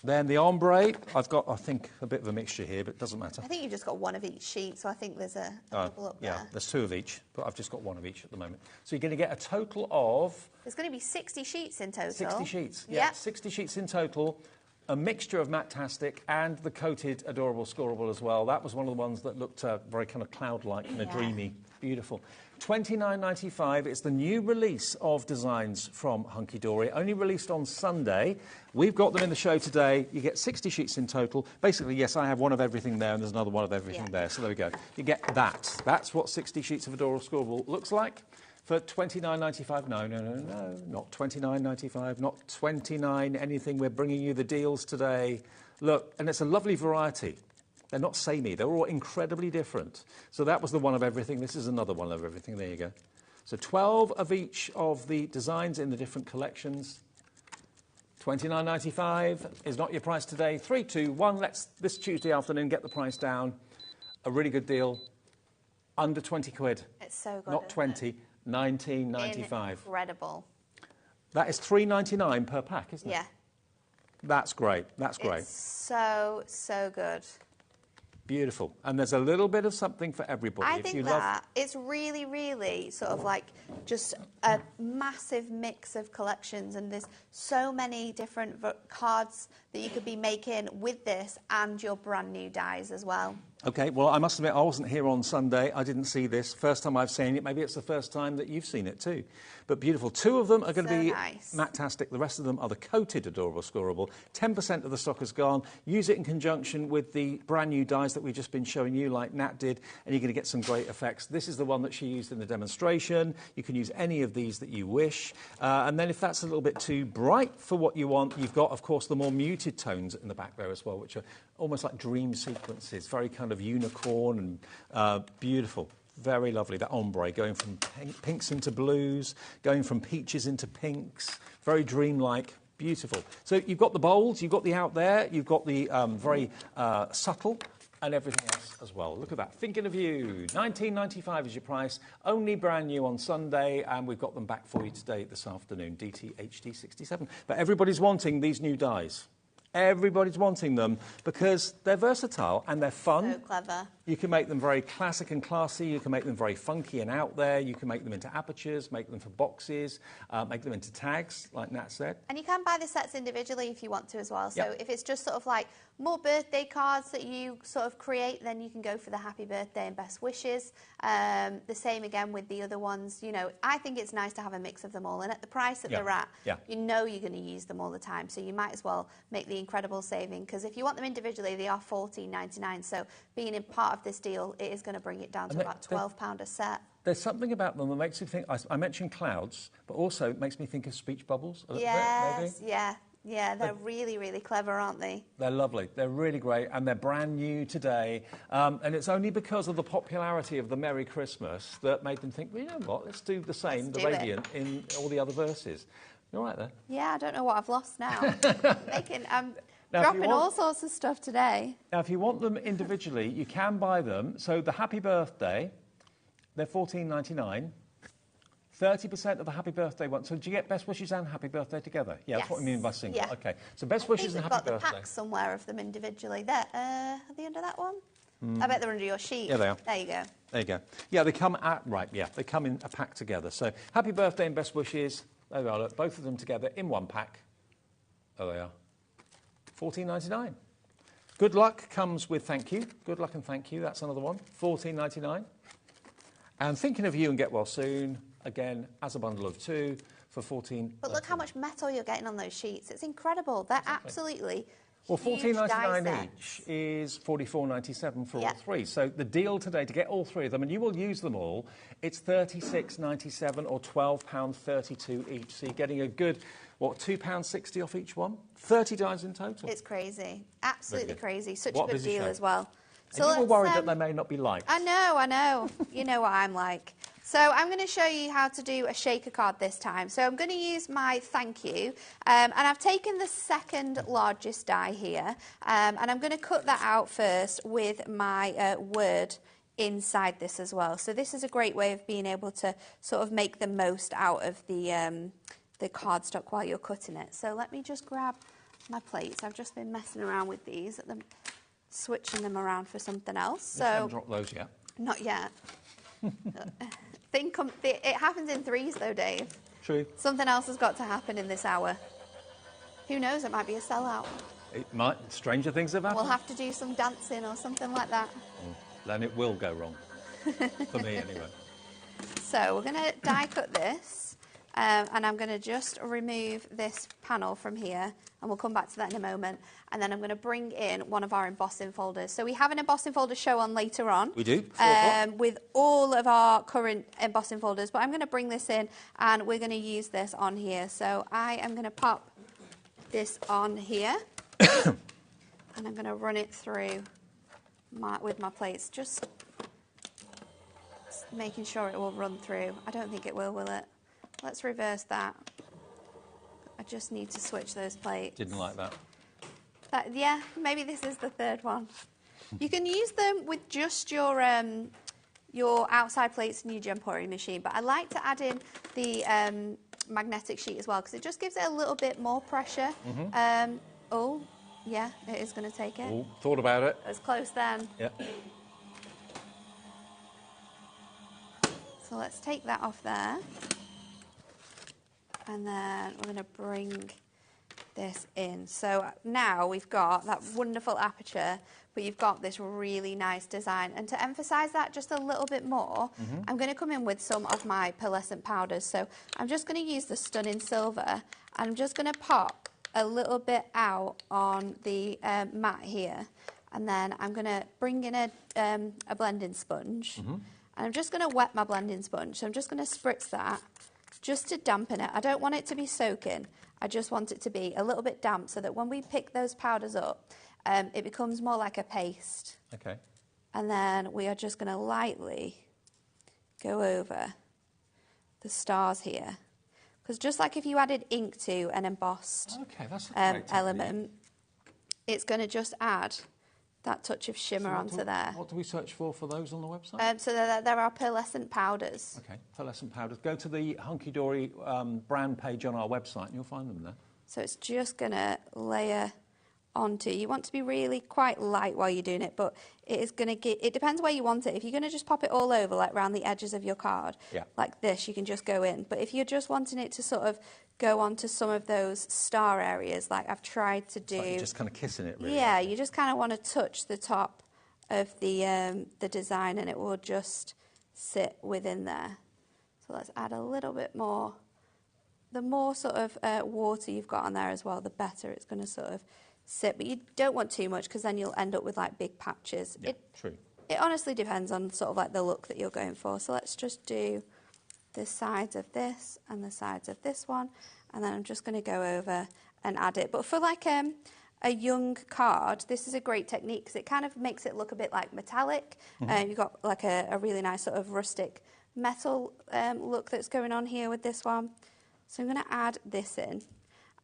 Then the ombre, I've got, I think, a bit of a mixture here, but it doesn't matter. I think you've just got one of each sheet, so I think there's a double up yeah, there. there's 2 of each, but I've just got 1 of each at the moment. So you're going to get a total of... There's going to be 60 sheets in total. 60 sheets, yeah. Yep. 60 sheets in total. A mixture of Matte-tastic and the coated Adorable Scorable as well. That was one of the ones that looked very kind of cloud-like, kind of dreamy. Beautiful. $29.95. It's the new release of designs from Hunky Dory. Only released on Sunday. We've got them in the show today. You get 60 sheets in total. Basically, yes, I have one of everything there and there's another one of everything there. So there we go. You get that. That's what 60 sheets of Adorable Scorable looks like. For $29.95, no, not $29.95, not $29 anything. We're bringing you the deals today. Look, and it's a lovely variety. They're not samey. They're all incredibly different. So that was the one of everything. This is another one of everything. There you go. So 12 of each of the designs in the different collections. $29.95 is not your price today. 3, 2, 1. Let's, this Tuesday afternoon, get the price down. A really good deal. Under 20 quid. It's so good. Not 20. $19.95. Incredible. That is $3.99 per pack, isn't it? Yeah. That's great. That's great. It's so, so good. Beautiful. And there's a little bit of something for everybody. I think it's really, really sort of like just a massive mix of collections, and there's so many different cards that you could be making with this and your brand new dies as well. OK, well, I must admit, I wasn't here on Sunday. I didn't see this. First time I've seen it. Maybe it's the first time that you've seen it too. But beautiful. 2 of them are going to be Matte-tastic. The rest of them are the coated Adorable Scorable. 10% of the stock is gone. Use it in conjunction with the brand new dies that we've just been showing you, like Nat did, and you're going to get some great effects. This is the one that she used in the demonstration. You can use any of these that you wish. And then if that's a little bit too bright for what you want, you've got, of course, the more muted tones in the back there as well, which are almost like dream sequences, very kind of unicorn and beautiful. Very lovely, that ombre, going from pinks into blues, going from peaches into pinks, very dreamlike, beautiful. So you've got the bold, you've got the out there, you've got the very subtle, and everything else as well. Look at that, thinking of you. $19.95 is your price, only brand new on Sunday, and we've got them back for you today, this afternoon, DT-HD67. But everybody's wanting these new dies. Everybody's wanting them because they're versatile and they're fun. So clever. You can make them very classic and classy. You can make them very funky and out there. You can make them into apertures, make them for boxes, make them into tags, like Nat said. And you can buy the sets individually if you want to as well. So if it's just sort of like more birthday cards that you sort of create, then you can go for the happy birthday and best wishes. The same again with the other ones. You know, I think it's nice to have a mix of them all. And at the price that they're at, you know you're going to use them all the time. So you might as well make the incredible saving, because if you want them individually, they are $14.99. So being in part of this deal, it is going to bring it down to about £12 a set. There's something about them that makes you think, I mentioned clouds, but also it makes me think of speech bubbles a little bit, maybe. Yeah, they're really, really clever, aren't they? They're lovely. They're really great, and they're brand new today. And it's only because of the popularity of the Merry Christmas that made them think, well, you know what, let's do the same, the Radiant, in all the other verses. You all right there? Yeah, I don't know what I've lost now. I'm dropping all sorts of stuff today. Now, if you want them individually, you can buy them. So the Happy Birthday, they're $14.99. 30% of the Happy Birthday one. So do you get Best Wishes and Happy Birthday together? Yeah, that's what I mean by single. Yeah. OK, so Best Wishes and Happy Birthday. I've got the packs somewhere of them individually. There, at the end of that one? I bet they're under your sheet. Yeah, they are. There you go. There you go. Yeah, they come they come in a pack together. So Happy Birthday and Best Wishes, there they are, look, both of them together in one pack. Oh, they are. $14.99. Good luck comes with thank you. Good luck and thank you. That's another one. $14.99. And Thinking of You and Get Well Soon, again, as a bundle of 2 for $14. But look how much metal you're getting on those sheets. It's incredible. They're absolutely Well, huge die $14.99 sets. each is $44.97 for Yeah. all three. So the deal today to get all three of them, and you will use them all, it's $36.97 or £12.32 each. So you're getting a good, what, £2.60 off each one? 30 dies in total. It's crazy. Absolutely Brilliant. crazy. Such What a good busy deal show. as well. And you were let's, worried that they may not be liked. I know. You know what I'm like. So I'm going to show you how to do a shaker card this time. So I'm going to use my thank you. And I've taken the second largest die here. And I'm going to cut that out first with my word inside this as well. So this is a great way of being able to sort of make the most out of the cardstock while you're cutting it. So let me just grab my plates. I've just been messing around with these, switching them around for something else. You haven't dropped those yet. Not yet. It happens in threes though, Dave. True. Something else has got to happen in this hour. Who knows, it might be a sellout. It might. Stranger things have happened. We'll have to do some dancing or something like that. Then it will go wrong. For me, anyway. So we're going to die cut this, and I'm going to just remove this panel from here, and we'll come back to that in a moment. And then I'm going to bring in one of our embossing folders. So we have an embossing folder show on later on. We do, with all of our current embossing folders. But I'm going to bring this in, and we're going to use this on here. So I am going to pop this on here, and I'm going to run it through with my plates, just making sure it will run through. I don't think it will it? Let's reverse that. I just need to switch those plates. Didn't like that. Yeah, maybe this is the third one. You can use them with just your outside plates in your gem pouring machine, but I like to add in the magnetic sheet as well because it just gives it a little bit more pressure. Oh, yeah, it is going to take it. Oh, thought about it. It was close then. Yeah. So let's take that off there. And then we're going to bring this in. So now we've got that wonderful aperture, but you've got this really nice design. And to emphasise that just a little bit more, I'm going to come in with some of my pearlescent powders. So I'm just going to use the Stunning Silver, and I'm just going to pop a little bit out on the mat here. And then I'm going to bring in a blending sponge. And I'm just going to wet my blending sponge. So I'm just going to spritz that just to dampen it. I don't want it to be soaking. I just want it to be a little bit damp so that when we pick those powders up, it becomes more like a paste. Okay. And then we are just going to lightly go over the stars here. Because just like if you added ink to an embossed that's a great element, it's going to just add that touch of shimmer onto there. What do we search for those on the website? So there are pearlescent powders. Okay, pearlescent powders. Go to the Hunky Dory brand page on our website and you'll find them there. So it's just going to layer onto. You want to be really quite light while you're doing it, but it is going to get, it depends where you want it. If you're going to just pop it all over, like around the edges of your card, like this, you can just go in. But if you're just wanting it to sort of go onto some of those star areas, like I've tried to do. Like you're just kind of kissing it, really. Yeah, you just kind of want to touch the top of the design, and it will just sit within there. So let's add a little bit more. The more sort of water you've got on there as well, the better it's going to sort of sit. But you don't want too much because then you'll end up with like big patches. Yeah, true. It honestly depends on sort of like the look that you're going for. So let's just do the sides of this and the sides of this one, and then I'm just going to go over and add it. But for like a young card, this is a great technique because it kind of makes it look a bit like metallic. You've got like a really nice sort of rustic metal look that's going on here with this one. So I'm going to add this in.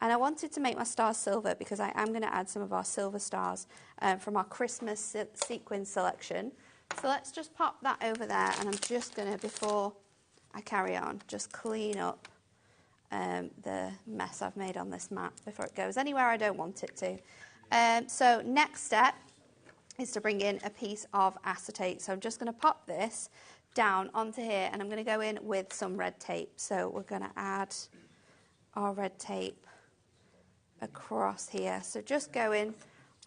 And I wanted to make my stars silver because I am going to add some of our silver stars from our Christmas sequin selection. So let's just pop that over there, and I'm just going to, before I carry on, just clean up the mess I've made on this mat before it goes anywhere I don't want it to. So next step is to bring in a piece of acetate. So I'm just going to pop this down onto here, and I'm going to go in with some red tape. So we're going to add our red tape across here. So just go in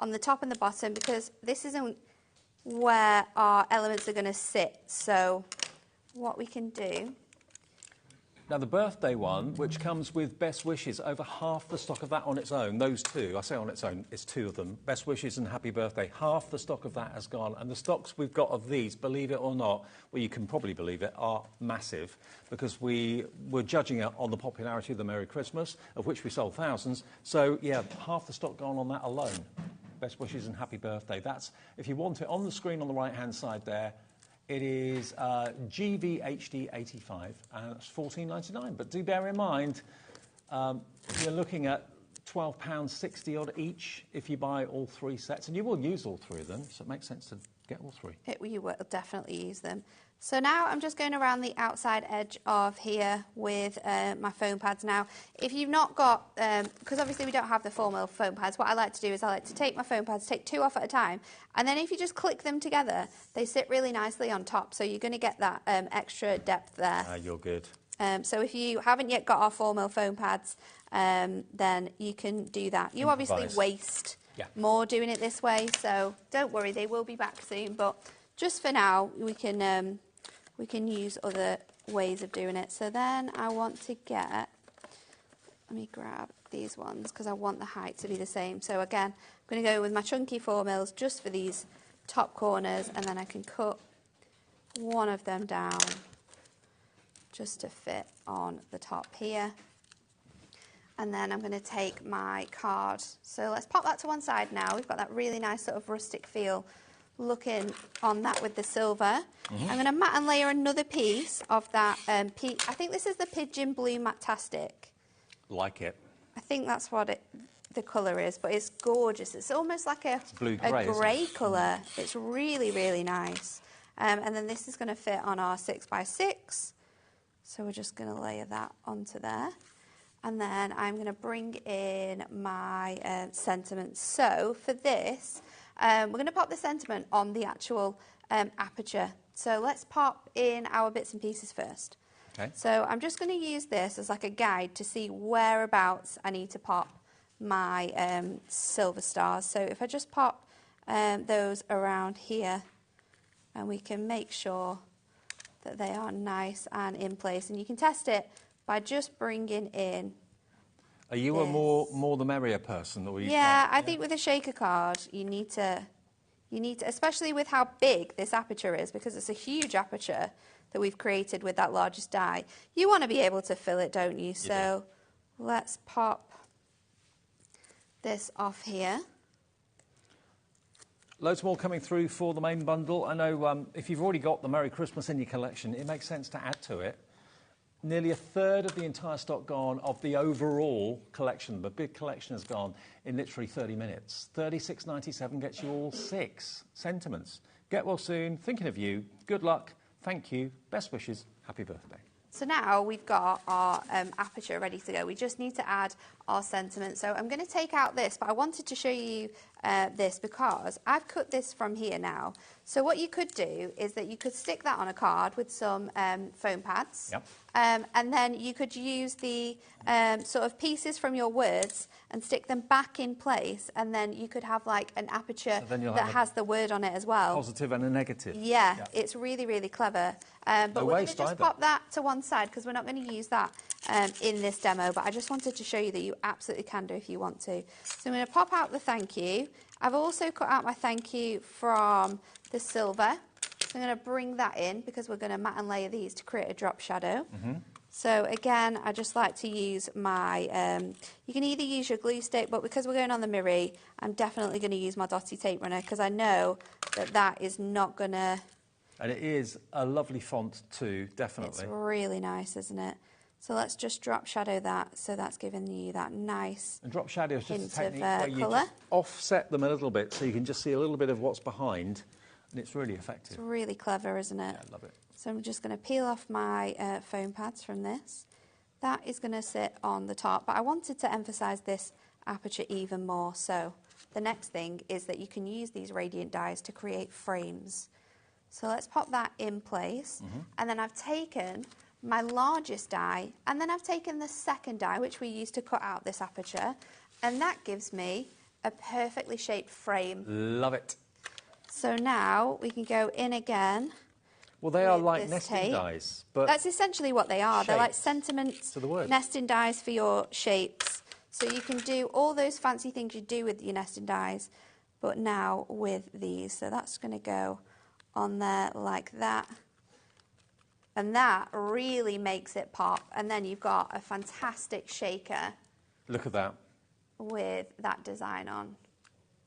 on the top and the bottom because this isn't where our elements are going to sit. So what we can do. Now, the birthday one, which comes with Best Wishes, over half the stock of that on its own, those two, I say on its own, it's two of them, Best Wishes and Happy Birthday, half the stock of that has gone. And the stocks we've got of these, believe it or not, well, you can probably believe it, are massive, because we were judging it on the popularity of the Merry Christmas, of which we sold thousands. So, yeah, half the stock gone on that alone. Best Wishes and Happy Birthday. That's, if you want it, on the screen on the right-hand side there, it is GVHD85, and it's $14.99. But do bear in mind, you're looking at £12.60 odd each if you buy all three sets, and you will use all three of them, so it makes sense to get all three. You will definitely use them. So now I'm just going around the outside edge of here with my foam pads. Now, if you've not got, because obviously we don't have the 4mm foam pads, what I like to do is I like to take my foam pads, take two off at a time, and then if you just click them together, they sit really nicely on top, so you're going to get that extra depth there. You're good. So if you haven't yet got our 4mm foam pads, then you can do that. You obviously waste more doing it this way, so don't worry, they will be back soon, but just for now, we can use other ways of doing it. So then I want to get, let me grab these ones because I want the height to be the same. So again, I'm going to go with my chunky 4mm just for these top corners, and then I can cut one of them down just to fit on the top here. And then I'm going to take my card. So let's pop that to one side now. We've got that really nice sort of rustic feel looking on that with the silver. I'm going to matte and layer another piece of that. I think this is the Pigeon Blue Matastic. Like it. I think that's what the colour is, but it's gorgeous. It's almost like a grey colour. It's really, really nice. And then this is going to fit on our 6x6. So we're just going to layer that onto there. And then I'm going to bring in my sentiment. So for this, we're going to pop the sentiment on the actual aperture. So let's pop in our bits and pieces first. Okay. So I'm just going to use this as like a guide to see whereabouts I need to pop my silver stars. So if I just pop those around here, and we can make sure that they are nice and in place. And you can test it by just bringing in. Are you a more the merrier person? Or I think with a shaker card, you need to, especially with how big this aperture is, because it's a huge aperture that we've created with that largest die. You want to be able to fill it, don't you? So let's pop this off here. Loads more coming through for the main bundle. I know if you've already got the Merry Christmas in your collection, it makes sense to add to it. Nearly a third of the entire stock gone of the overall collection. The big collection has gone in literally 30 minutes. $36.97 gets you all 6 sentiments. Get well soon. Thinking of you. Good luck. Thank you. Best wishes. Happy birthday. So now we've got our aperture ready to go. We just need to add our sentiment. So I'm going to take out this, but I wanted to show you this because I've cut this from here now. So what you could do is that you could stick that on a card with some foam pads. Yep. And then you could use the sort of pieces from your words and stick them back in place, and then you could have like an aperture that has the word on it as well. Positive and a negative. Yeah, it's really, really clever. But we're going to just pop that to one side because we're not going to use that in this demo, but I just wanted to show you that you absolutely can do if you want to. So I'm going to pop out the thank you. I've also cut out my thank you from the silver. So I'm going to bring that in because we're going to matte and layer these to create a drop shadow. So again, I just like to use my, you can either use your glue stick, but because we're going on the Miri, I'm definitely going to use my dotty tape runner because I know that that is not going to... And it is a lovely font too, definitely. It's really nice, isn't it? So let's just drop shadow that, so that's giving you that nice and drop shadow is just a technique where you colour. just offset them a little bit so you can just see a little bit of what's behind, and it's really effective. It's really clever, isn't it? Yeah, I love it. So I'm just going to peel off my foam pads from this. That is going to sit on the top, but I wanted to emphasise this aperture even more. So the next thing is that you can use these Radiant dies to create frames. So let's pop that in place, and then I've taken my largest die, and then I've taken the second die, which we used to cut out this aperture, and that gives me a perfectly shaped frame. Love it. So now we can go in again Well, they are with like this nesting tape. dies, but That's essentially what they are. They're like shaped sentiment to the word. nesting dies for your shapes. So you can do all those fancy things you do with your nesting dies, but now with these. So that's going to go on there like that. And that really makes it pop. And then you've got a fantastic shaker. Look at that. With that design on.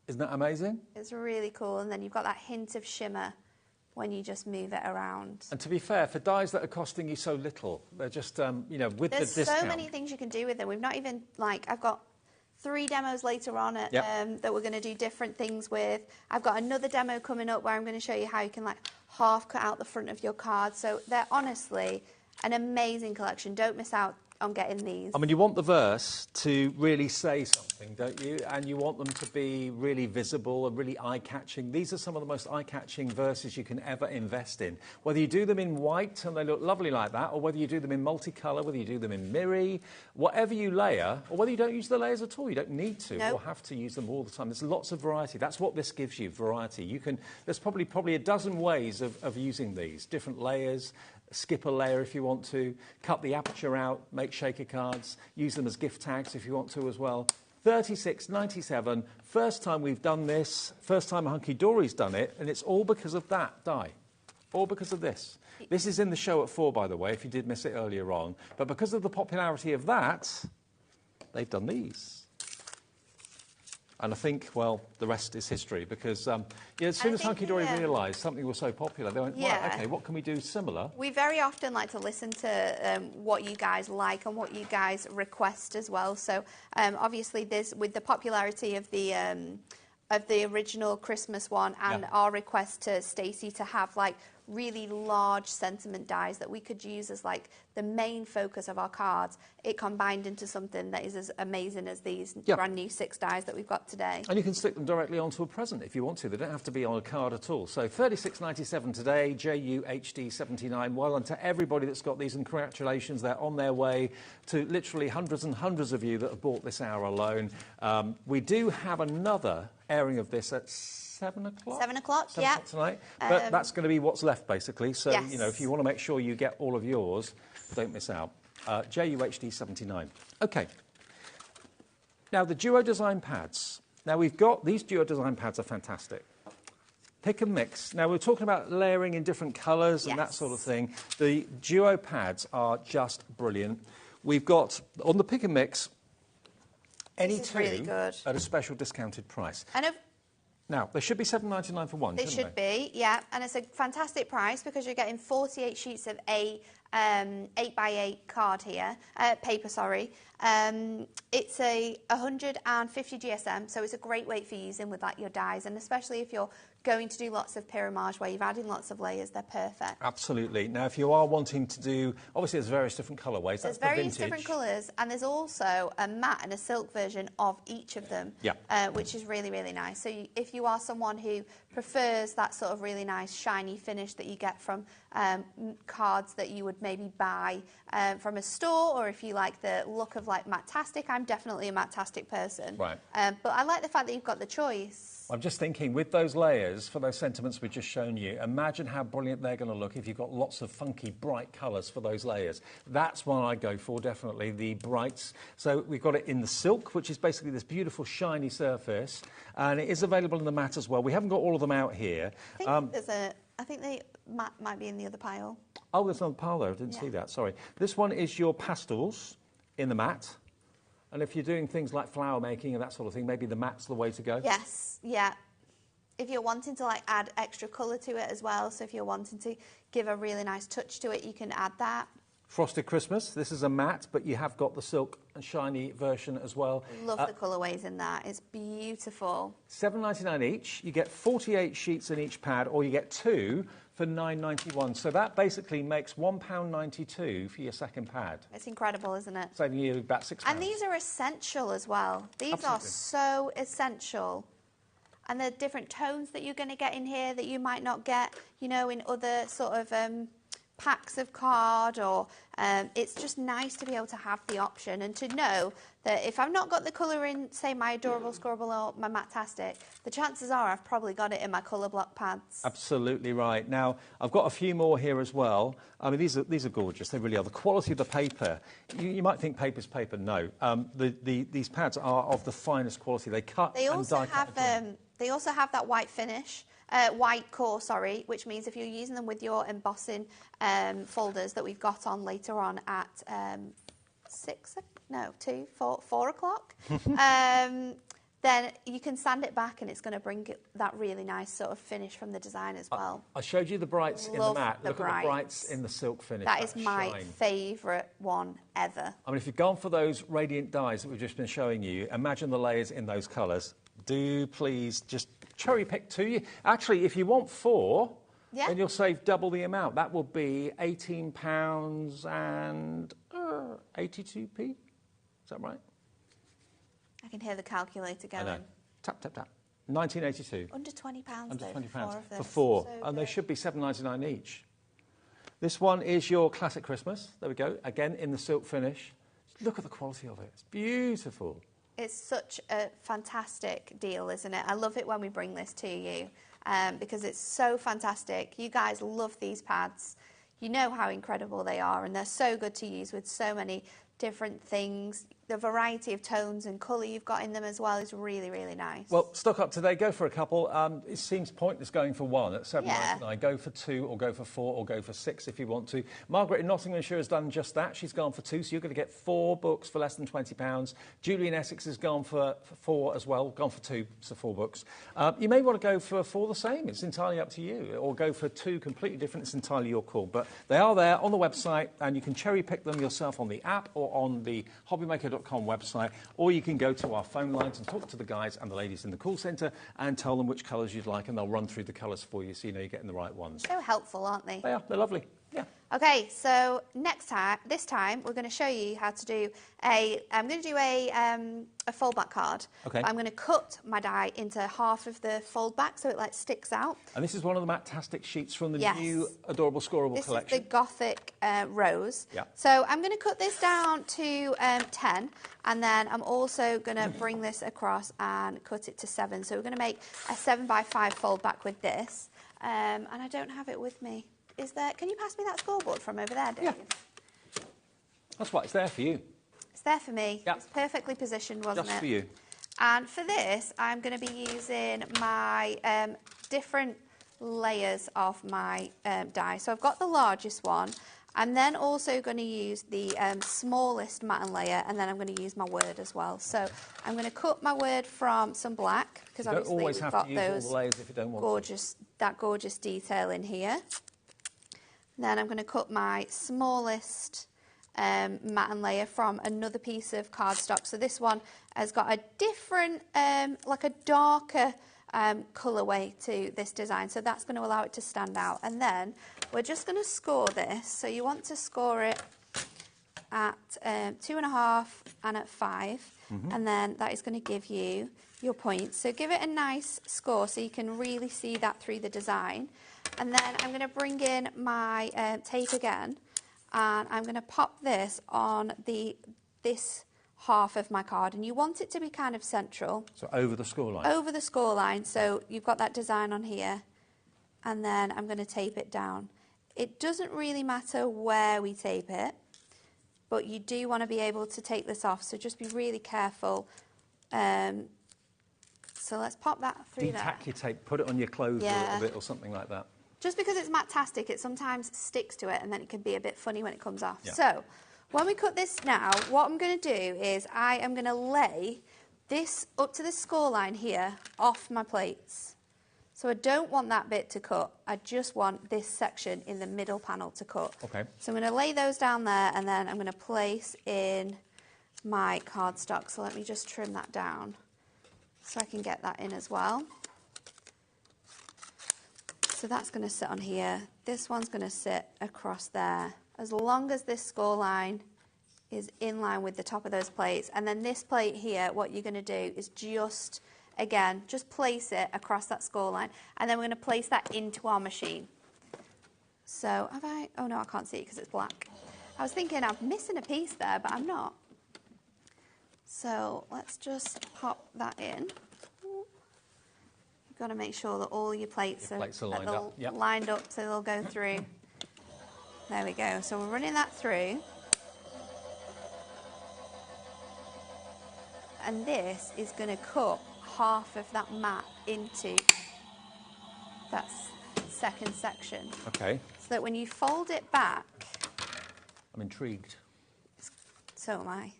Isn't that amazing? It's really cool. And then you've got that hint of shimmer when you just move it around. And to be fair, for dies that are costing you so little, they're just, you know, with There's the discount. so many things you can do with them. We've not even, like, I've got 3 demos later on at, that we're going to do different things with. I've got another demo coming up where I'm going to show you how you can, like, half cut out the front of your card. So they're honestly an amazing collection. Don't miss out on getting these. I mean, you want the verse to really say something, don't you? And you want them to be really visible and really eye-catching. These are some of the most eye-catching verses you can ever invest in. Whether you do them in white and they look lovely like that, or whether you do them in multicolour, whether you do them in mirror, whatever you layer, or whether you don't use the layers at all. You don't need to or have to use them all the time. There's lots of variety. That's what this gives you, variety. You can. There's probably a dozen ways of using these, different layers. Skip a layer if you want to, cut the aperture out, make shaker cards, use them as gift tags if you want to as well. $36.97, first time we've done this, first time Hunky Dory's done it, and it's all because of that die. All because of this. This is in the show at 4, by the way, if you did miss it earlier on. But because of the popularity of that, they've done these. And I think, well, the rest is history because as soon as Hunky Dory realised something was so popular, they went, right, OK, what can we do similar? We very often like to listen to what you guys like and what you guys request as well. So obviously with the popularity of the original Christmas one and our request to Stacey to have like really large sentiment dies that we could use as like the main focus of our cards, it combined into something that is as amazing as these brand new 6 dies that we've got today. And you can stick them directly onto a present if you want to. They don't have to be on a card at all. So $36.97 today, JUHD79. Well done to everybody that's got these, and congratulations, they're on their way to literally hundreds and hundreds of you that have bought this hour alone. We do have another airing of this at 7 o'clock? 7 o'clock, 7 o'clock tonight. But that's going to be what's left, basically. So, you know, if you want to make sure you get all of yours, don't miss out. JUHD79. OK. Now, the Duo Design pads. Now, we've got... These Duo Design pads are fantastic. Pick and mix. Now, we're talking about layering in different colours and that sort of thing. The Duo pads are just brilliant. We've got, on the pick and mix, any two really good. At a special discounted price. And now, they should be $7.99 for one, shouldn't they? Yeah, and it's a fantastic price because you're getting 48 sheets of 8x8 card here, paper, sorry. It's a 150 GSM, so it's a great weight for using with like your dies, and especially if you're going to do lots of pyramage where you've added lots of layers, they're perfect. Absolutely. Now, if you are wanting to do, obviously there's various different colourways. There's various different colours, and there's also a matte and a silk version of each of them, which is really, really nice. So if you are someone who prefers that sort of really nice shiny finish that you get from cards that you would maybe buy from a store, or if you like the look of like Matte-tastic, I'm definitely a Matte-tastic person. Right. But I like the fact that you've got the choice. I'm just thinking, with those layers, for those sentiments we've just shown you, imagine how brilliant they're going to look if you've got lots of funky, bright colours for those layers. That's what I'd go for, definitely, the brights. So we've got it in the silk, which is basically this beautiful, shiny surface, and it is available in the matte as well. We haven't got all of them out here. I think they might be in the other pile. Oh, there's another pile there. I didn't see that. Sorry. This one is your pastels in the matte. And if you're doing things like flower making and that sort of thing, maybe the matte's the way to go. Yes, yeah. If you're wanting to like add extra colour to it as well, so if you're wanting to give a really nice touch to it, you can add that. Frosted Christmas. This is a matte, but you have got the silk and shiny version as well. Love the colourways in that. It's beautiful. $7.99 each. You get 48 sheets in each pad, or you get 2 for $9.91. So that basically makes £1.92 for your second pad. It's incredible, isn't it? Saving you about £6. And these are essential as well. These are so essential. And the different tones that you're going to get in here that you might not get, you know, in other sort of packs of card, or it's just nice to be able to have the option and to know that if I've not got the colour in, say, my Adorable Scorable or my Matastic, the chances are I've probably got it in my colour block pads. Absolutely right. Now, I've got a few more here as well. I mean, these are gorgeous. They really are. The quality of the paper, you might think paper's paper. No. These pads are of the finest quality. They cut They and also die cut again. they also have that white finish. White core, sorry, which means if you're using them with your embossing folders that we've got on later on at 4 o'clock, then you can sand it back and it's going to bring that really nice sort of finish from the design as well. I showed you the brights in the matte. Look at the brights in the silk finish. That is my favourite one ever. I mean, if you've gone for those radiant dyes that we've just been showing you, imagine the layers in those colours. Do please just cherry pick 2. Actually, if you want 4, then you'll save double the amount. That will be £18 and 82p. Is that right? I can hear the calculator going. I know. Tap, tap, tap. 1982. Under £20 Under though, £20 for 4 of this. for 4, So and they good. should be £7.99 each. This one is your classic Christmas. There we go. Again, in the silk finish. Look at the quality of it. It's beautiful. It's such a fantastic deal, isn't it? I love it when we bring this to you because it's so fantastic. You guys love these pads. You know how incredible they are, and they're so good to use with so many different things. The variety of tones and colour you've got in them as well is really, really nice. Well, stock up today. Go for a couple. It seems pointless going for 1 at £7.99. Yeah. Go for 2, or go for 4, or go for 6 if you want to. Margaret in Nottinghamshire has done just that. She's gone for 2, so you're going to get 4 books for less than £20. Julie in Essex has gone for 4 as well. Gone for 2, so 4 books. You may want to go for 4 the same. It's entirely up to you. Or go for 2 completely different. It's entirely your call. But they are there on the website, and you can cherry pick them yourself on the app or on the HobbyMaker.com website. Or you can go to our phone lines and talk to the guys and the ladies in the call centre and tell them which colours you'd like, and they'll run through the colours for you so you know you're getting the right ones. So helpful, aren't they? They are. They're lovely. Yeah. Okay, so this time, we're going to show you how to do I'm going to do a foldback card. Okay. I'm going to cut my die into half of the foldback so it like sticks out. And this is one of the Matastic sheets from the Yes. new Adorable Scorable collection. This is the Gothic Rose. Yeah. So I'm going to cut this down to 10, and then I'm also going to bring this across and cut it to 7. So we're going to make a 7x5 foldback with this. And I don't have it with me. Can you pass me that scoreboard from over there, Dave? Yeah. That's why it's there for you. It's there for me. Yeah. It's perfectly positioned, wasn't it? Just for you. And for this, I'm going to be using my different layers of my die. So I've got the largest one. I'm then also going to use the smallest matte layer, and then I'm going to use my word as well. So I'm going to cut my word from some black, because obviously we've got those gorgeous detail in here. Then I'm going to cut my smallest matte layer from another piece of cardstock. So this one has got a different, like a darker colourway to this design. So that's going to allow it to stand out. And then we're just going to score this. So you want to score it at 2.5 and at 5. And then that is going to give you your points. So give it a nice score so you can really see that through the design. And then I'm going to bring in my tape again, and I'm going to pop this on this half of my card, and you want it to be kind of central. So over the scoreline? Over the scoreline, so you've got that design on here, and then I'm going to tape it down. It doesn't really matter where we tape it, but you do want to be able to take this off, so just be really careful. So let's pop that through there. Detack your tape, put it on your clothes a little bit or something like that. Just because it's Matastic, it sometimes sticks to it, and then it can be a bit funny when it comes off. Yeah. So when we cut this now, what I'm going to do is I am going to lay this up to the score line here off my plates. So I don't want that bit to cut. I just want this section in the middle panel to cut. Okay. So I'm going to lay those down there, and then I'm going to place in my cardstock. So let me just trim that down so I can get that in as well. So that's going to sit on here. This one's going to sit across there. As long as this score line is in line with the top of those plates. And then this plate here, what you're going to do is just place it across that score line. And then we're going to place that into our machine. So have I? Oh no, I can't see it because it's black. I was thinking I'm missing a piece there, but I'm not. So let's just pop that in. You've got to make sure that all your plates are lined up. Yep. Lined up so they'll go through. There we go. So we're running that through. And this is going to cut half of that mat into that second section. Okay. So that when you fold it back... I'm intrigued. So am I.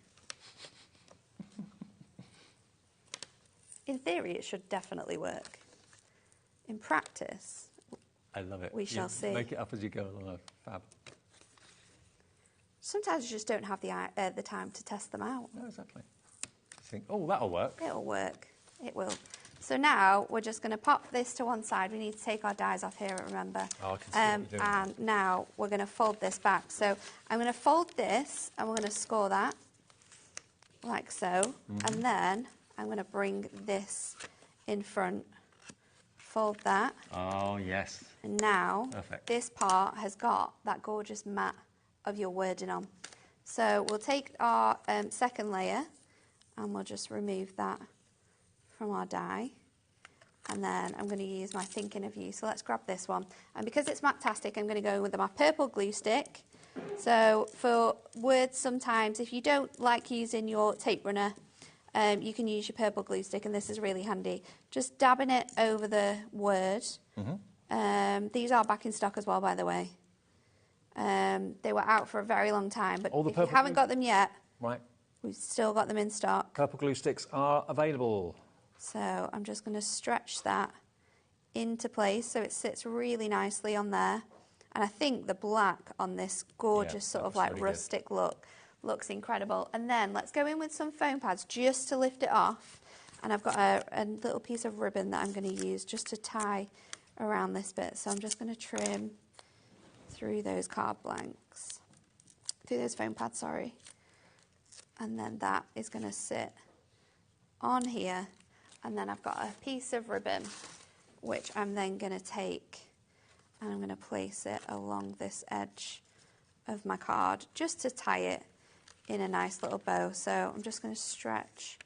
In theory, it should definitely work. In practice, I love it. We shall see. Make it up as you go along. Fab. Sometimes you just don't have the time to test them out. No, exactly. You think, oh, that'll work. It'll work. It will. So now we're just going to pop this to one side. We need to take our dies off here, remember. Oh, I can see what you're doing. And now we're going to fold this back. So I'm going to fold this and we're going to score that like so. Mm-hmm. And then I'm going to bring this in front, fold that. Oh, yes. And now Perfect. This part has got that gorgeous mat of your wording on. So we'll take our second layer and we'll just remove that from our die. And then I'm going to use my Thinking of You. So let's grab this one. And because it's Mactastic, I'm going to go in with my purple glue stick. So for words, sometimes if you don't like using your tape runner, you can use your purple glue stick, and this is really handy. Just dabbing it over the word. Mm-hmm. These are back in stock as well, by the way. They were out for a very long time, but if you haven't got them yet, right, we've still got them in stock. Purple glue sticks are available. So I'm just going to stretch that into place so it sits really nicely on there. And I think the black on this gorgeous sort of like really rustic look looks incredible. And then let's go in with some foam pads just to lift it off. And I've got a little piece of ribbon that I'm going to use just to tie around this bit. So I'm just going to trim through those card blanks, through those foam pads, sorry. And then that is going to sit on here. And then I've got a piece of ribbon, which I'm then going to take and I'm going to place it along this edge of my card just to tie it in a nice little bow. So I'm just going to stretch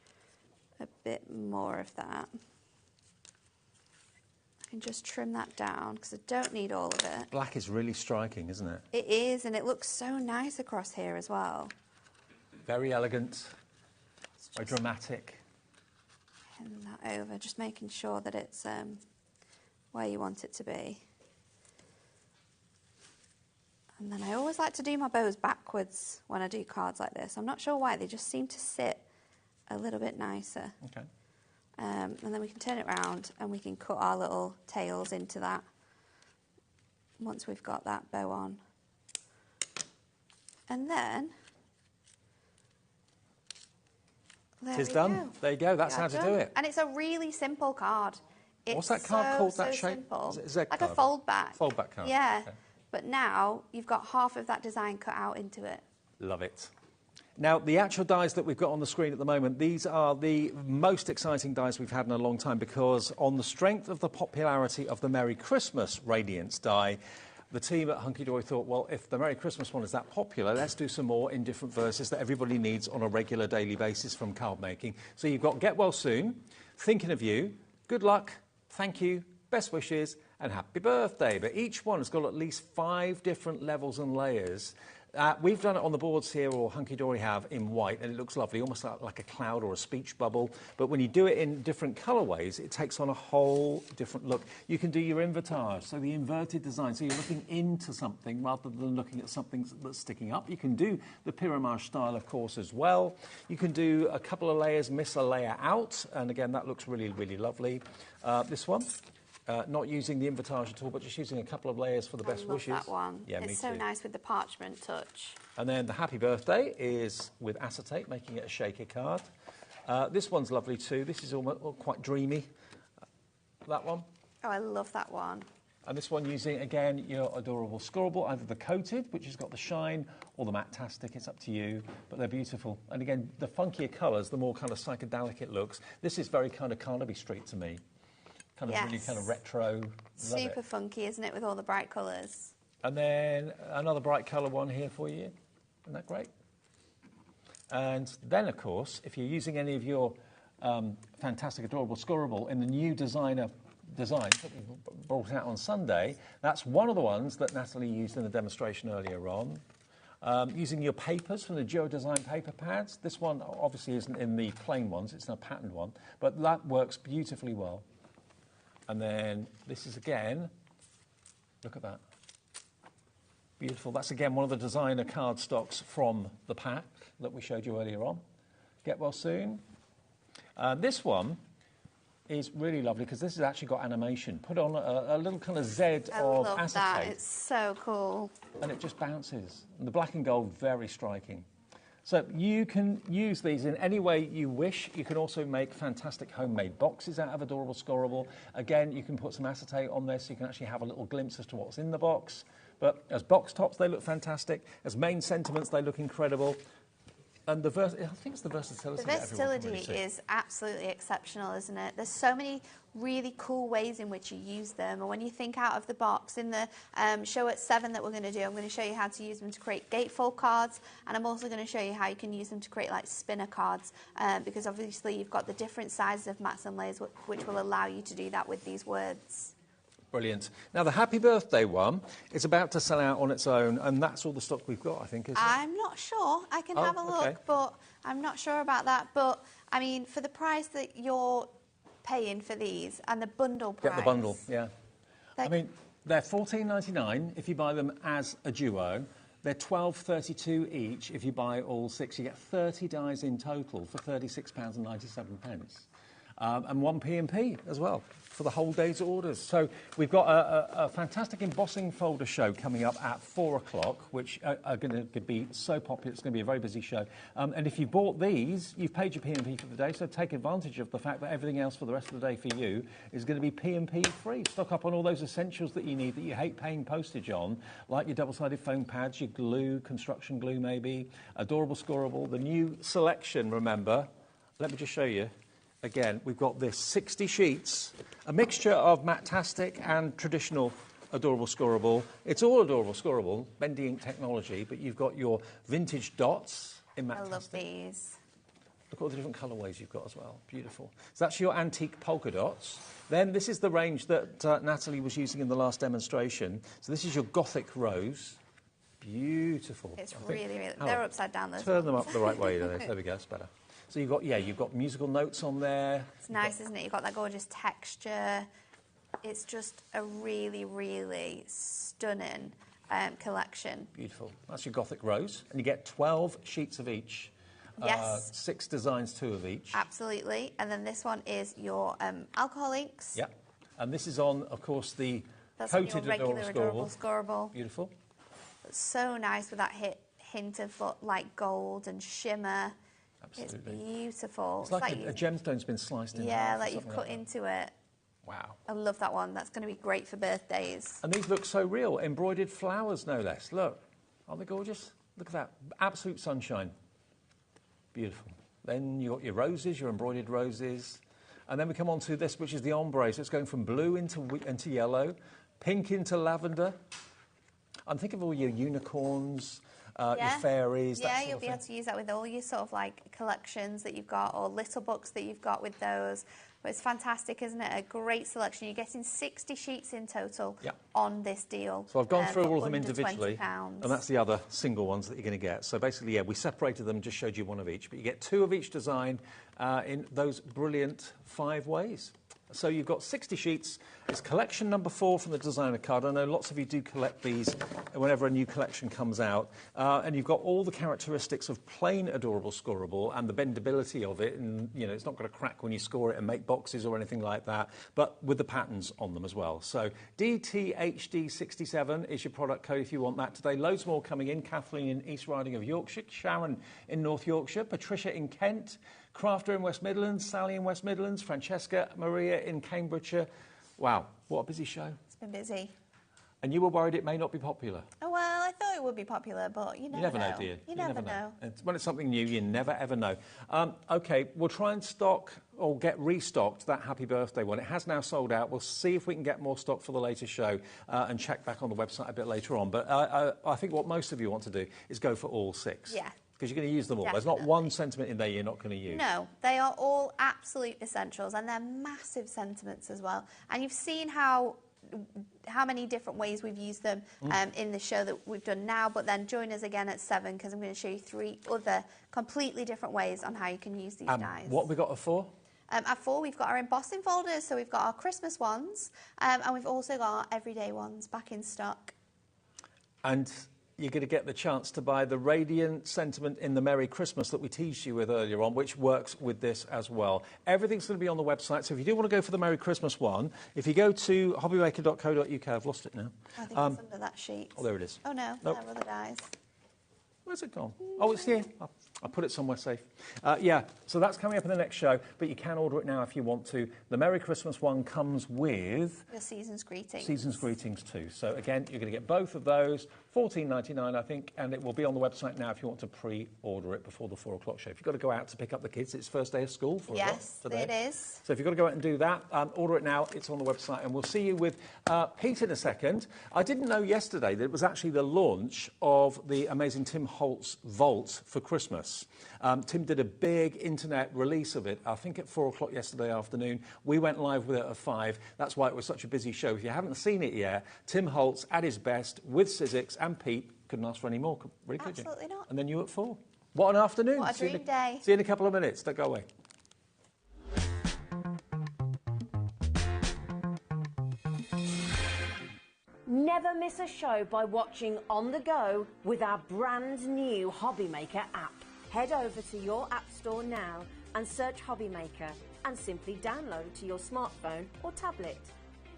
a bit more of that. I can just trim that down because I don't need all of it. Black is really striking, isn't it? It is, and it looks so nice across here as well. Very elegant, very dramatic. Hand that over, just making sure that it's where you want it to be. And then I always like to do my bows backwards when I do cards like this. I'm not sure why, they just seem to sit a little bit nicer. Okay. And then we can turn it around and we can cut our little tails into that once we've got that bow on. And then... It's done. There you go. That's how to do it. And it's a really simple card. What's that card called? That shape? Simple. Is it a Z like card? a foldback. Foldback card. Yeah. Okay. But now you've got half of that design cut out into it. Love it. Now, the actual dies that we've got on the screen at the moment, these are the most exciting dies we've had in a long time because on the strength of the popularity of the Merry Christmas Radiance die, the team at Hunky Dory thought, well, if the Merry Christmas one is that popular, let's do some more in different verses that everybody needs on a regular daily basis from card making. So you've got Get Well Soon, Thinking of You, Good Luck, Thank You, Best Wishes, and Happy Birthday. But each one has got at least 5 different levels and layers. We've done it on the boards here, or Hunky Dory have, in white, and it looks lovely, almost like a cloud or a speech bubble. But when you do it in different colourways, it takes on a whole different look. You can do your invertage, so the inverted design, so you're looking into something rather than looking at something that's sticking up. You can do the pyramide style, of course, as well. You can do a couple of layers, miss a layer out, and again, that looks really, really lovely. This one. Not using the invertage at all, but just using a couple of layers for the best wishes. I love that one. Yeah, it's so nice with the parchment touch. And then the Happy Birthday is with acetate, making it a shaker card. This one's lovely too. This is almost quite dreamy. That one. Oh, I love that one. And this one using, again, your adorable scorable, either the coated, which has got the shine, or the Mactastic. It's up to you, but they're beautiful. And again, the funkier colours, the more kind of psychedelic it looks. This is very kind of Carnaby Street to me. Kind of really kind of retro. Super funky, isn't it, with all the bright colours? And then another bright colour one here for you. Isn't that great? And then, of course, if you're using any of your fantastic, adorable, scorable in the new designs that we brought out on Sunday, that's one of the ones that Natalie used in the demonstration earlier on. Using your papers from the Duo Design paper pads. This one obviously isn't in the plain ones, it's in a patterned one, but that works beautifully well. And then this is again, look at that. Beautiful. That's again one of the designer card stocks from the pack that we showed you earlier on. Get well soon. This one is really lovely because this has actually got animation. Put on a little kind of Z of love acetate. that. It's so cool. And it just bounces. And the black and gold, very striking. So you can use these in any way you wish. You can also make fantastic homemade boxes out of Adorable Scorable. Again, you can put some acetate on this so you can actually have a little glimpse as to what's in the box. But as box tops, they look fantastic. As main sentiments, they look incredible. And I think it's the versatility. The versatility is absolutely exceptional, isn't it? There's so many really cool ways in which you use them. And when you think out of the box, in the show at 7 that we're going to do, I'm going to show you how to use them to create gatefold cards. And I'm also going to show you how you can use them to create like spinner cards. Because obviously you've got the different sizes of mats and layers which will allow you to do that with these words. Brilliant. Now, the Happy Birthday one is about to sell out on its own, and that's all the stock we've got, I think, isn't it? I'm not sure. I can have a look, but I'm not sure about that. But, I mean, for the price that you're paying for these and the bundle price... Get the bundle, yeah. I mean, they're $14.99 if you buy them as a duo. They're $12.32 each if you buy all 6. You get 30 dies in total for £36.97. And 1 P&P as well for the whole day's orders. So we've got a fantastic embossing folder show coming up at 4 o'clock, which are going to be so popular. It's going to be a very busy show. And if you bought these, you've paid your P&P for the day, so take advantage of the fact that everything else for the rest of the day for you is going to be P&P free. Stock up on all those essentials that you need that you hate paying postage on, like your double-sided foam pads, your glue, construction glue maybe, Adorable Scorable, the new selection, remember. Let me just show you. Again, we've got this 60 sheets, a mixture of Matastic and traditional Adorable Scorable. It's all Adorable Scorable, bendy ink technology, but you've got your vintage dots in Matastic. I love these. Look at all the different colourways you've got as well. Beautiful. So that's your antique polka dots. Then this is the range that Natalie was using in the last demonstration. So this is your Gothic Rose. Beautiful. It's really... They're upside down, those Turn them up the right way. There we go, it's better. So you've got musical notes on there. It's nice, isn't it? You've got that gorgeous texture. It's just a really, really stunning collection. Beautiful. That's your Gothic Rose. And you get 12 sheets of each. Yes. 6 designs, 2 of each. Absolutely. And then this one is your alcohol inks. Yeah. And this is on, of course, the That's coated your regular Adorable Scorable. Beautiful. It's so nice with that hint of like gold and shimmer. Absolutely. It's beautiful. It's like a gemstone's been sliced in half. Yeah, like you've cut into it. Wow. I love that one. That's going to be great for birthdays. And these look so real. Embroidered flowers, no less. Look. Aren't they gorgeous? Look at that. Absolute sunshine. Beautiful. Then you've got your roses, your embroidered roses. And then we come on to this, which is the ombre. So it's going from blue into yellow, pink into lavender. I'm thinking of all your unicorns, your fairies. Yeah, you'll be able to use that with all your sort of like collections that you've got or little books that you've got with those. But it's fantastic, isn't it? A great selection. You're getting 60 sheets in total on this deal. So I've gone through all of them individually, £20. and that's the other single ones that you're going to get. So basically, yeah, we separated them, just showed you one of each. But you get 2 of each design in those brilliant 5 ways. So you've got 60 sheets. It's collection number 4 from the designer card. I know lots of you do collect these whenever a new collection comes out. And you've got all the characteristics of plain Adorable Scorable and the bendability of it. And, you know, it's not going to crack when you score it and make boxes or anything like that, but with the patterns on them as well. So DTHD67 is your product code if you want that today. Loads more coming in. Kathleen in East Riding of Yorkshire, Sharon in North Yorkshire, Patricia in Kent, Crafter in West Midlands, Sally in West Midlands, Francesca, Maria in Cambridgeshire. Wow, what a busy show. It's been busy. And you were worried it may not be popular. Oh, well, I thought it would be popular, but you never know. Do you? You never know. When it's something new, you never, ever know. OK, we'll try and stock or get restocked that happy birthday one. It has now sold out. We'll see if we can get more stock for the later show and check back on the website a bit later on. But I think what most of you want to do is go for all 6. Yeah. Because you're going to use them all. Definitely. There's not one sentiment in there you're not going to use. No, they are all absolute essentials, and they're massive sentiments as well. And you've seen how many different ways we've used them in the show that we've done now, but then join us again at 7 because I'm going to show you 3 other completely different ways on how you can use these dies. What have we got at 4? At 4, we've got our embossing folders, so we've got our Christmas ones, and we've also got our everyday ones back in stock. And you're going to get the chance to buy the Radiant sentiment in the Merry Christmas that we teased you with earlier on, which works with this as well. Everything's going to be on the website, so if you do want to go for the Merry Christmas one, if you go to hobbymaker.co.uk, I've lost it now. I think it's under that sheet. Oh, there it is. Oh, no, Nope. there are other dies. Where's it gone? Oh, it's here. I'll put it somewhere safe. Yeah, so that's coming up in the next show, but you can order it now if you want to. The Merry Christmas one comes with Your season's greetings. Season's Greetings too. So again, you're going to get both of those, $14.99 I think, and it will be on the website now if you want to pre-order it before the 4 o'clock show. If you've got to go out to pick up the kids, it's first day of school for Yes, today. it is. So if you've got to go out and do that, order it now. It's on the website, and we'll see you with Pete in a second. I didn't know yesterday that it was actually the launch of the amazing Tim Holtz Vault for Christmas. Tim did a big internet release of it, I think at 4 o'clock yesterday afternoon. We went live with it at 5. That's why it was such a busy show. If you haven't seen it yet, Tim Holtz at his best with Sizzix and Pete. Couldn't ask for any more, really, could you? Absolutely not. And then you at 4. What an afternoon. What a dream day. See you in a couple of minutes. Don't go away. Never miss a show by watching on the go with our brand new HobbyMaker app. Head over to your app store now and search HobbyMaker and simply download it to your smartphone or tablet.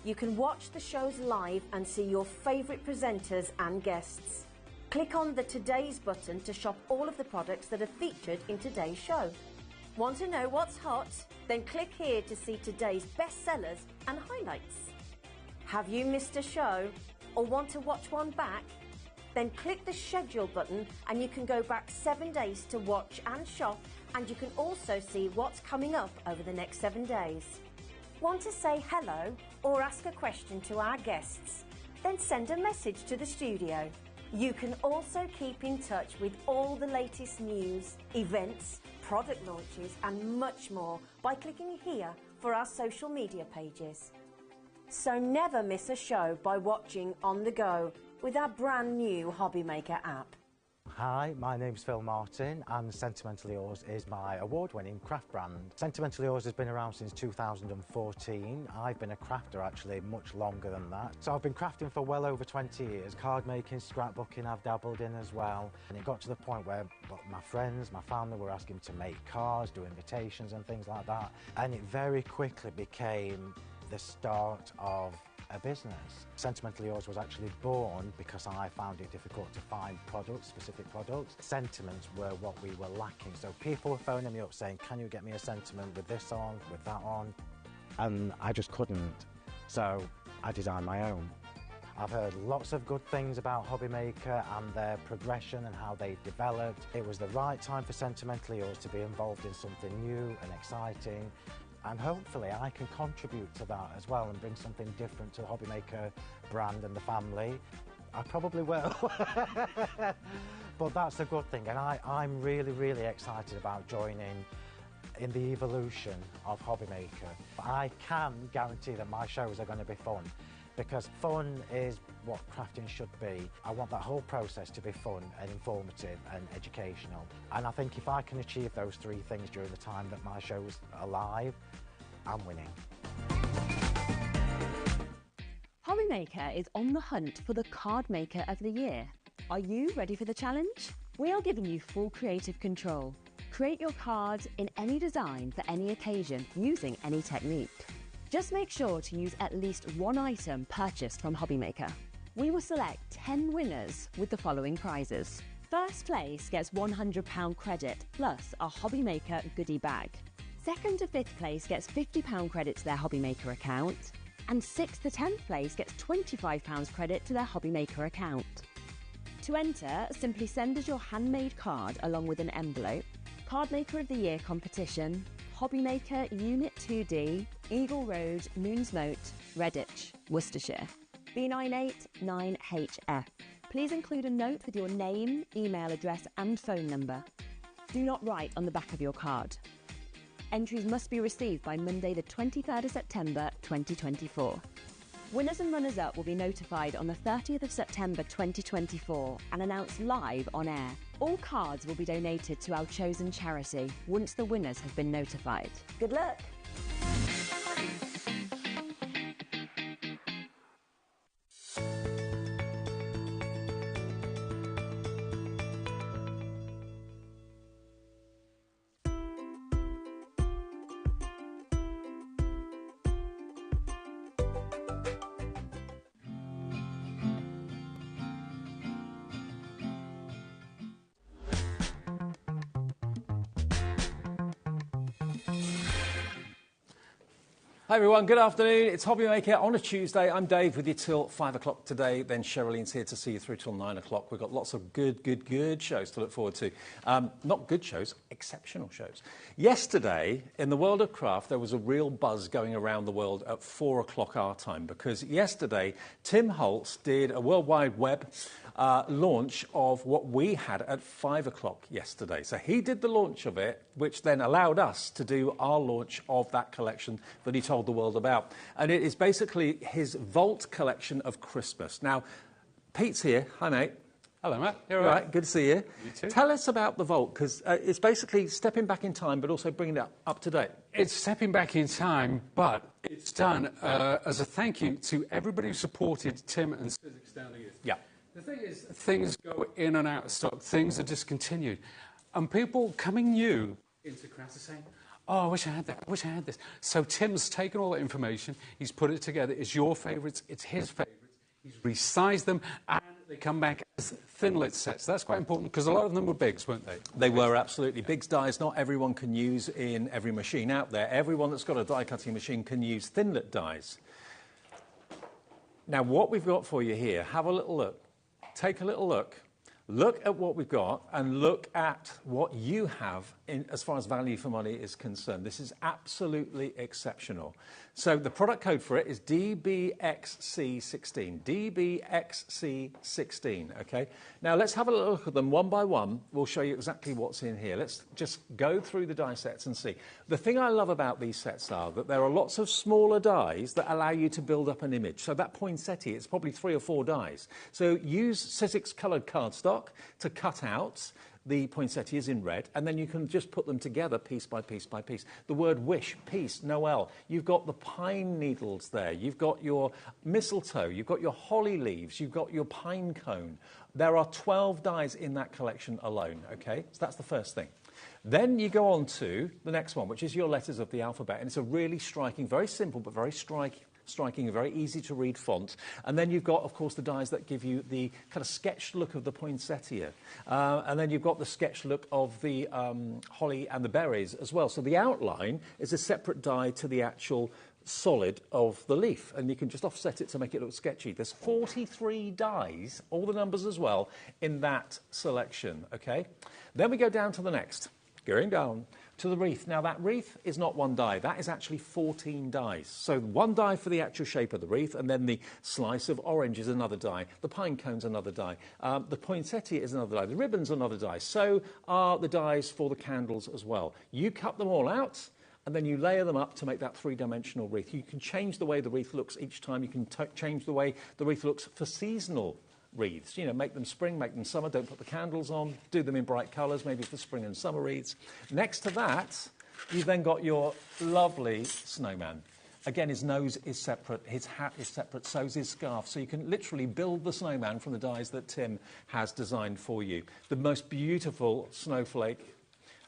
You can watch the shows live and see your favourite presenters and guests. Click on the Today's button to shop all of the products that are featured in today's show. Want to know what's hot? Then click here to see today's bestsellers and highlights. Have you missed a show or want to watch one back? Then click the schedule button and you can go back 7 days to watch and shop, and you can also see what's coming up over the next 7 days. Want to say hello or ask a question to our guests? Then send a message to the studio. You can also keep in touch with all the latest news, events, product launches and much more by clicking here for our social media pages. So never miss a show by watching on the go with our brand new HobbyMaker app. Hi, my name's Phil Martin and Sentimentally Yours is my award-winning craft brand. Sentimentally Yours has been around since 2014. I've been a crafter actually much longer than that. So I've been crafting for well over 20 years. Card making, scrapbooking I've dabbled in as well. And it got to the point where my friends, my family were asking to make cards, do invitations and things like that. And it very quickly became the start of a business. Sentimentally Yours was actually born because I found it difficult to find products, specific products. Sentiments were what we were lacking. So people were phoning me up saying, can you get me a sentiment with this on, with that on? And I just couldn't. So I designed my own. I've heard lots of good things about HobbyMaker and their progression and how they developed. It was the right time for Sentimentally Yours to be involved in something new and exciting. And hopefully I can contribute to that as well and bring something different to the HobbyMaker brand and the family. I probably will. But that's a good thing, and I'm really, really excited about joining in the evolution of HobbyMaker. I can guarantee that my shows are going to be fun, because fun is what crafting should be. I want that whole process to be fun and informative and educational. And I think if I can achieve those 3 things during the time that my show's are live, I'm winning. HobbyMaker is on the hunt for the Card Maker of the Year. Are you ready for the challenge? We are giving you full creative control. Create your cards in any design for any occasion using any technique. Just make sure to use at least 1 item purchased from HobbyMaker. We will select 10 winners with the following prizes. First place gets £100 credit plus a HobbyMaker goodie bag. Second to 5th place gets £50 credit to their HobbyMaker account. And 6th to 10th place gets £25 credit to their HobbyMaker account. To enter, simply send us your handmade card along with an envelope, Card Maker of the Year competition, HobbyMaker Unit 2D, Eagle Road, Moonsmote, Redditch, Worcestershire. B989HF. Please include a note with your name, email address and phone number. Do not write on the back of your card. Entries must be received by Monday the 23rd of September 2024. Winners and runners-up will be notified on the 30th of September 2024 and announced live on air. All cards will be donated to our chosen charity once the winners have been notified. Good luck. Hi everyone, good afternoon. It's HobbyMaker on a Tuesday. I'm Dave with you till 5 o'clock today. Then Sherilyn's here to see you through till 9 o'clock. We've got lots of good shows to look forward to. Not good shows, exceptional shows. Yesterday, in the world of craft, there was a real buzz going around the world at 4 o'clock our time because yesterday, Tim Holtz did a World Wide Web launch of what we had at 5 o'clock yesterday. So he did the launch of it, which then allowed us to do our launch of that collection that he told the world about. And it is basically his Vault collection of Christmas. Now, Pete's here. Hi, mate. Hello, Matt. You're all right. Good to see you. You too. Tell us about the Vault, because it's basically stepping back in time, but also bringing it up to date. It's stepping back in time, but it's done as a thank you to everybody who supported Tim and Physics down the years. Yeah. The thing is, things go in and out of stock. Things are discontinued. And people coming new into craft are saying, oh, I wish I had that. I wish I had this. So Tim's taken all that information. He's put it together. It's your favourites. It's his favourites. He's resized them, and they come back as thin-lit sets. That's quite important, because a lot of them were bigs, weren't they? They were, absolutely. Bigs dies not everyone can use in every machine out there. Everyone that's got a die-cutting machine can use thin-lit dies. Now, what we've got for you here, have a little look. Take a little look. Look at what we've got and look at what you have in, as far as value for money is concerned. This is absolutely exceptional. So the product code for it is DBXC16. DBXC16, okay? Now let's have a look at them one by one. We'll show you exactly what's in here. Let's just go through the die sets and see. The thing I love about these sets are that there are lots of smaller dies that allow you to build up an image. So that poinsettia, it's probably 3 or 4 dies. So use Sizzix coloured cardstock to cut out the poinsettias in red, and then you can just put them together piece by piece by piece. The word wish, peace, Noel. You've got the pine needles there. You've got your mistletoe. You've got your holly leaves. You've got your pine cone. There are 12 dies in that collection alone, okay? So that's the first thing. Then you go on to the next one, which is your letters of the alphabet, and it's a really striking, very simple but very striking, a very easy to read font. And then you've got, of course, the dies that give you the kind of sketched look of the poinsettia. And then you've got the sketched look of the holly and the berries as well. So the outline is a separate die to the actual solid of the leaf, and you can just offset it to make it look sketchy. There's 43 dies, all the numbers as well, in that selection, okay? Then we go down to the next, going down to the wreath. Now that wreath is not one die, that is actually 14 dies. So one die for the actual shape of the wreath, and then the slice of orange is another die, the pine cone's another die, the poinsettia is another die, the ribbon's another die. So are the dies for the candles as well. You cut them all out, and then you layer them up to make that 3-dimensional wreath. You can change the way the wreath looks each time. You can change the way the wreath looks for seasonal wreaths. You know, make them spring, make them summer, don't put the candles on, do them in bright colours, maybe for spring and summer wreaths. Next to that, you've then got your lovely snowman. Again, his nose is separate, his hat is separate, so is his scarf. So you can literally build the snowman from the dies that Tim has designed for you. The most beautiful snowflake.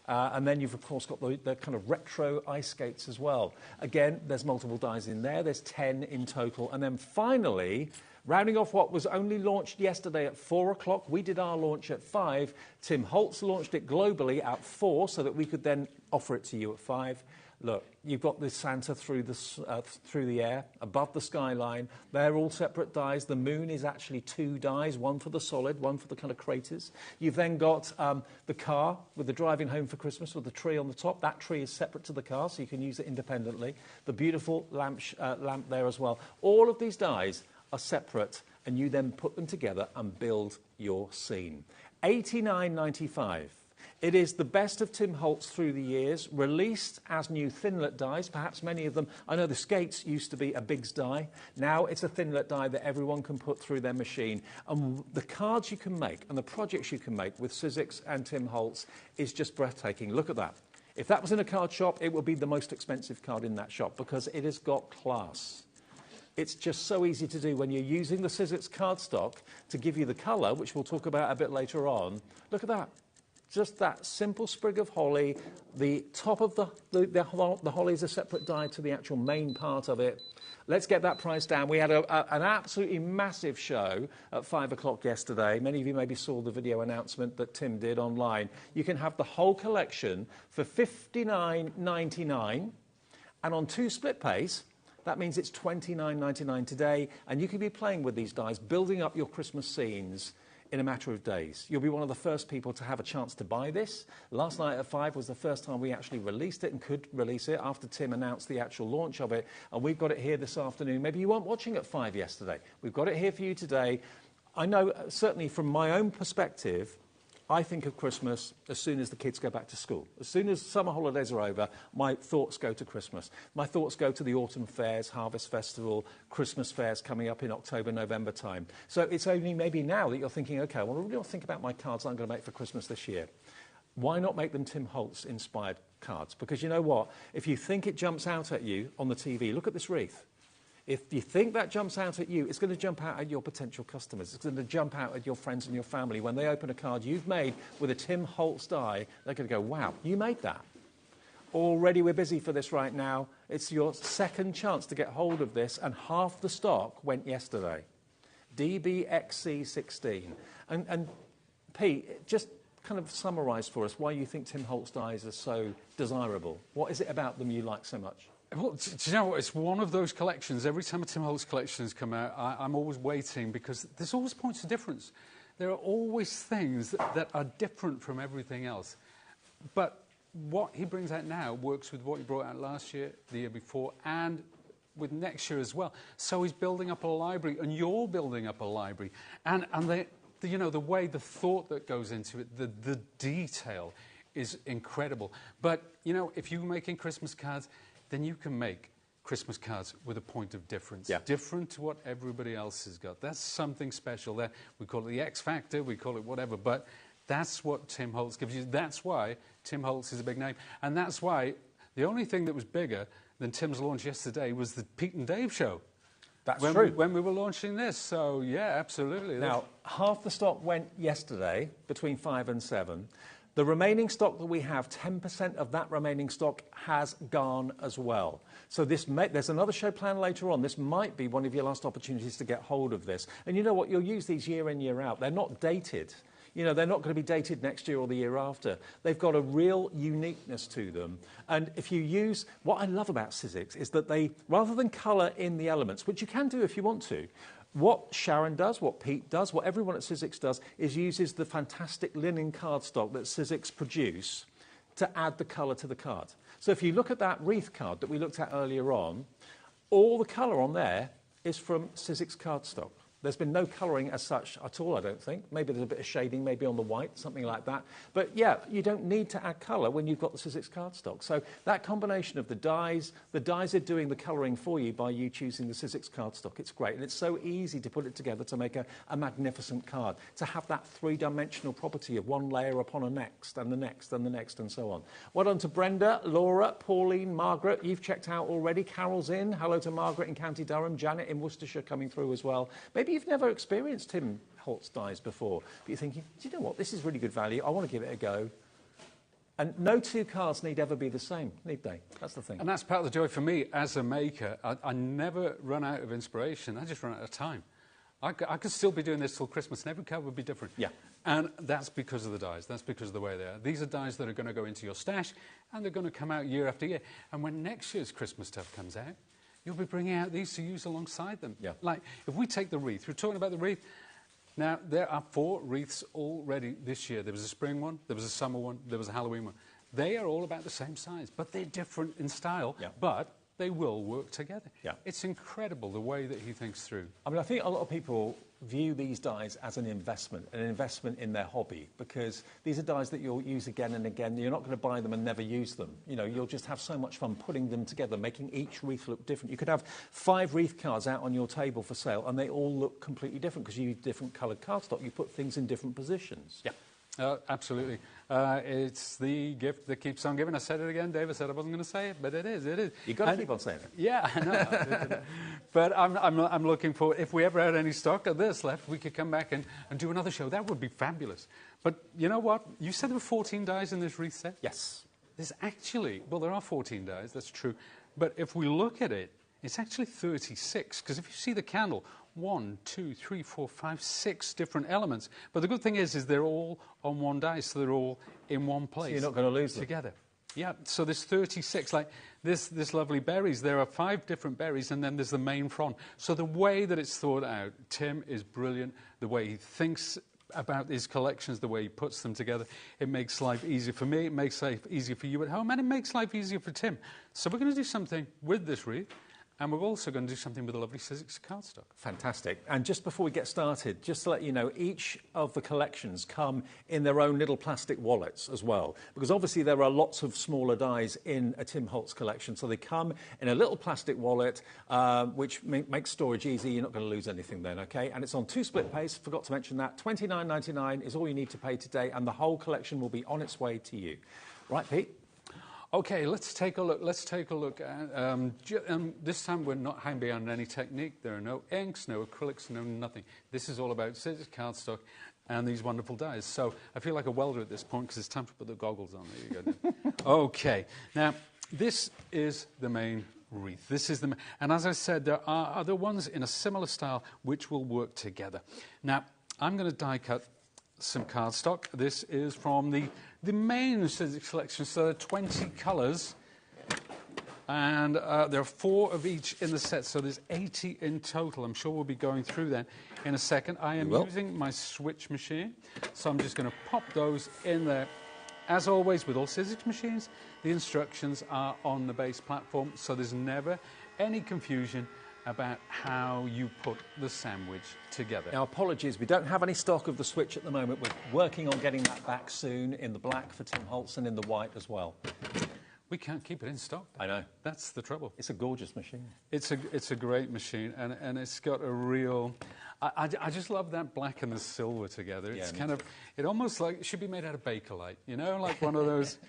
And then you've, of course, got the kind of retro ice skates as well. Again, there's multiple dies in there. There's 10 in total. And then finally, rounding off what was only launched yesterday at 4 o'clock, we did our launch at 5. Tim Holtz launched it globally at 4 so that we could then offer it to you at 5. Look, you've got this Santa through the air, above the skyline. They're all separate dies. The moon is actually 2 dies, one for the solid, one for the kind of craters. You've then got the car with the driving home for Christmas with the tree on the top. That tree is separate to the car, so you can use it independently. The beautiful lamp there as well. All of these dies are separate, and you then put them together and build your scene. $89.95. It is the best of Tim Holtz through the years, released as new thinlet dies, perhaps many of them. I know the skates used to be a Biggs die. Now it's a thinlet die that everyone can put through their machine. And the cards you can make and the projects you can make with Sizzix and Tim Holtz is just breathtaking. Look at that. If that was in a card shop, it would be the most expensive card in that shop because it has got class. It's just so easy to do when you're using the Sizzix cardstock to give you the colour, which we'll talk about a bit later on. Look at that. Just that simple sprig of holly. The top of the holly is a separate die to the actual main part of it. Let's get that price down. We had an absolutely massive show at 5 o'clock yesterday. Many of you maybe saw the video announcement that Tim did online. You can have the whole collection for $59.99, and on 2 split pays, that means it's $29.99 today, and you can be playing with these dies, building up your Christmas scenes in a matter of days. You'll be one of the first people to have a chance to buy this. Last night at 5 was the first time we actually released it and could release it after Tim announced the actual launch of it. And we've got it here this afternoon. Maybe you weren't watching at 5 yesterday. We've got it here for you today. I know, certainly from my own perspective, I think of Christmas as soon as the kids go back to school. As soon as summer holidays are over, my thoughts go to Christmas. My thoughts go to the autumn fairs, Harvest Festival, Christmas fairs coming up in October, November time. So it's only maybe now that you're thinking, OK, well, I really want to think about my cards I'm going to make for Christmas this year. Why not make them Tim Holtz inspired cards? Because you know what? If you think it jumps out at you on the TV, look at this wreath. If you think that jumps out at you, it's going to jump out at your potential customers. It's going to jump out at your friends and your family. When they open a card you've made with a Tim Holtz die, they're going to go, wow, you made that. Already we're busy for this right now. It's your second chance to get hold of this, and half the stock went yesterday. DBXC16. And Pete, just kind of summarise for us why you think Tim Holtz dies are so desirable. What is it about them you like so much? Well, do you know what? It's one of those collections. Every time a Tim Holtz collection has come out, I'm always waiting because there's always points of difference. There are always things that are different from everything else. But what he brings out now works with what he brought out last year, the year before, and with next year as well. So he's building up a library, and you're building up a library. And you know, the way, the thought that goes into it, the detail is incredible. But, you know, if you're making Christmas cards, then you can make Christmas cards with a point of difference, different to what everybody else has got. That's something special there. We call it the X Factor, we call it whatever, but that's what Tim Holtz gives you. That's why Tim Holtz is a big name. And that's why the only thing that was bigger than Tim's launch yesterday was the Pete and Dave show. That's true. When we were launching this, so yeah, absolutely. Now, half the stock went yesterday, between 5 and 7. The remaining stock that we have, 10% of that remaining stock has gone as well. So there's another show planned later on. This might be one of your last opportunities to get hold of this. And you know what? You'll use these year in, year out. They're not dated. You know, they're not going to be dated next year or the year after. They've got a real uniqueness to them. And if you use, what I love about Sizzix is that they, rather than colour in the elements, which you can do if you want to, what Sharon does, what Pete does, what everyone at Sizzix does, is uses the fantastic linen cardstock that Sizzix produce to add the colour to the card. So if you look at that wreath card that we looked at earlier on, all the colour on there is from Sizzix cardstock. There's been no colouring as such at all, I don't think. Maybe there's a bit of shading, maybe on the white, something like that. But yeah, you don't need to add colour when you've got the Sizzix cardstock. So that combination of the dyes are doing the colouring for you by you choosing the Sizzix cardstock. It's great, and it's so easy to put it together to make a magnificent card, to have that three-dimensional property of one layer upon a next, and the next, and the next, and so on. Well done to Brenda, Laura, Pauline, Margaret. You've checked out already. Carol's in. Hello to Margaret in County Durham. Janet in Worcestershire coming through as well. Maybe you've never experienced Tim Holtz dies before, but you're thinking, do you know what, this is really good value, I want to give it a go. And no two cards need ever be the same, need they? That's the thing. And that's part of the joy for me as a maker. I never run out of inspiration, I just run out of time. I could still be doing this till Christmas, and every card would be different. Yeah. And that's because of the dies. That's because of the way they are. These are dies that are going to go into your stash, and they're going to come out year after year. And when next year's Christmas stuff comes out, you'll be bringing out these to use alongside them. Yeah. Like, if we take the wreath, we're talking about the wreath. Now, there are 4 wreaths already this year. There was a spring one, there was a summer one, there was a Halloween one. They are all about the same size, but they're different in style. Yeah. But they will work together. Yeah. It's incredible the way that he thinks through. I mean, I think a lot of people view these dies as an investment in their hobby, because these are dies that you'll use again and again. You're not going to buy them and never use them. You know, you'll just have so much fun putting them together, making each wreath look different. You could have 5 wreath cards out on your table for sale, and they all look completely different because you use different coloured cardstock. You put things in different positions. Yeah. Absolutely. It's the gift that keeps on giving. I said it again. David said I wasn't going to say it, but it is. It is. You've got to keep on saying it. Yeah, I know. But I'm looking for, if we ever had any stock of this left, we could come back and do another show. That would be fabulous. But you know what? You said there were 14 dies in this wreath set? Yes. There's actually, well, there are 14 dies, that's true. But if we look at it, it's actually 36, because if you see the candle, 1, 2, 3, 4, 5, 6 different elements. But the good thing is they're all on one die, so they're all in one place. So you're not going to lose them. Together. Yeah, so there's 36. Like this lovely berries, there are 5 different berries, and then there's the main frond. So the way that it's thought out, Tim is brilliant. The way he thinks about his collections, the way he puts them together, it makes life easier for me, it makes life easier for you at home, and it makes life easier for Tim. So we're going to do something with this wreath. And we're also going to do something with the lovely Sizzix cardstock. Fantastic. And just before we get started, just to let you know, each of the collections come in their own little plastic wallets as well. Because obviously there are lots of smaller dies in a Tim Holtz collection. So they come in a little plastic wallet, which makes storage easy. You're not going to lose anything then, OK? And it's on 2 split pays. Forgot to mention that. $29.99 is all you need to pay today. And the whole collection will be on its way to you. Right, Pete? Okay, let's take a look. Let's take a look at, this time we're not hanging behind any technique. There are no inks, no acrylics, no nothing. This is all about scissors, cardstock, and these wonderful dies. So I feel like a welder at this point because it's time to put the goggles on. There you go. Okay, now this is the main wreath. This is the, and as I said, there are other ones in a similar style which will work together. Now I'm going to die cut some cardstock. This is from the main Sizzix collection, so there are 20 colours, and there are 4 of each in the set, so there's 80 in total. I'm sure we'll be going through that in a second. I am using my switch machine, so I'm just going to pop those in there. As always with all Sizzix machines, the instructions are on the base platform, so there's never any confusion about how you put the sandwich together. Now, apologies, we don't have any stock of the switch at the moment. We're working on getting that back soon in the black for Tim Holtz and in the white as well. We can't keep it in stock. I know. That's the trouble. It's a gorgeous machine. It's a great machine, and it's got a real... I just love that black and the silver together. It's kind of... It almost like... It should be made out of Bakelite, you know? Like one of those...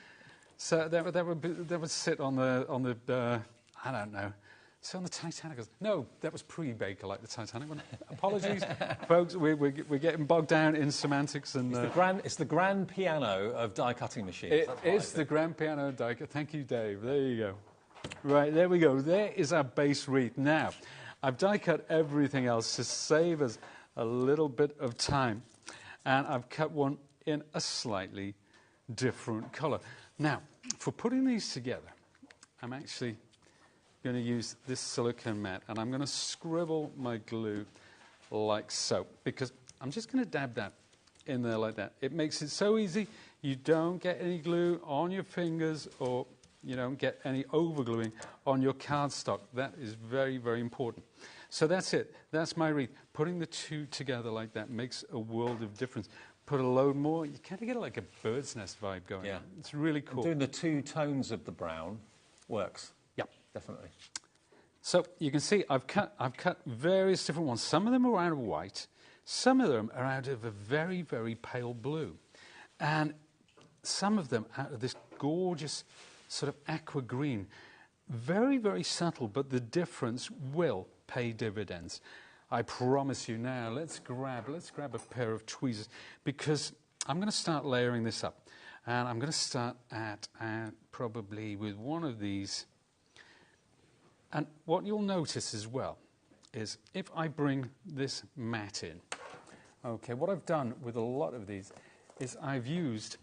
So that would sit on the I don't know... So on the Titanic, no, that was pre-Bakelite, the Titanic one. Apologies, folks, we're getting bogged down in semantics and... It's the grand piano of die-cutting machines. It is the grand piano of die-cut. Thank you, Dave. There you go. Right, there we go. There is our base wreath. Now, I've die-cut everything else to save us a little bit of time, and I've cut one in a slightly different colour. Now, for putting these together, I'm actually going to use this silicone mat, and I'm going to scribble my glue like so, because I'm just going to dab that in there like that. It makes it so easy. You don't get any glue on your fingers, or you don't get any overgluing on your cardstock. That is very, very important. So that's it. That's my wreath. Putting the 2 together like that makes a world of difference. Put a load more, you kind of get like a bird's nest vibe going. Yeah. It's really cool. And doing the 2 tones of the brown works. Yeah. Definitely. So you can see I've cut various different ones. Some of them are out of white. Some of them are out of a very, very pale blue. And some of them out of this gorgeous sort of aqua green. Very, very subtle, but the difference will pay dividends. I promise you now. Let's grab a pair of tweezers, because I'm going to start layering this up. And I'm going to start at probably with one of these. And what you'll notice as well is if I bring this mat in. Okay, what I've done with a lot of these is I've used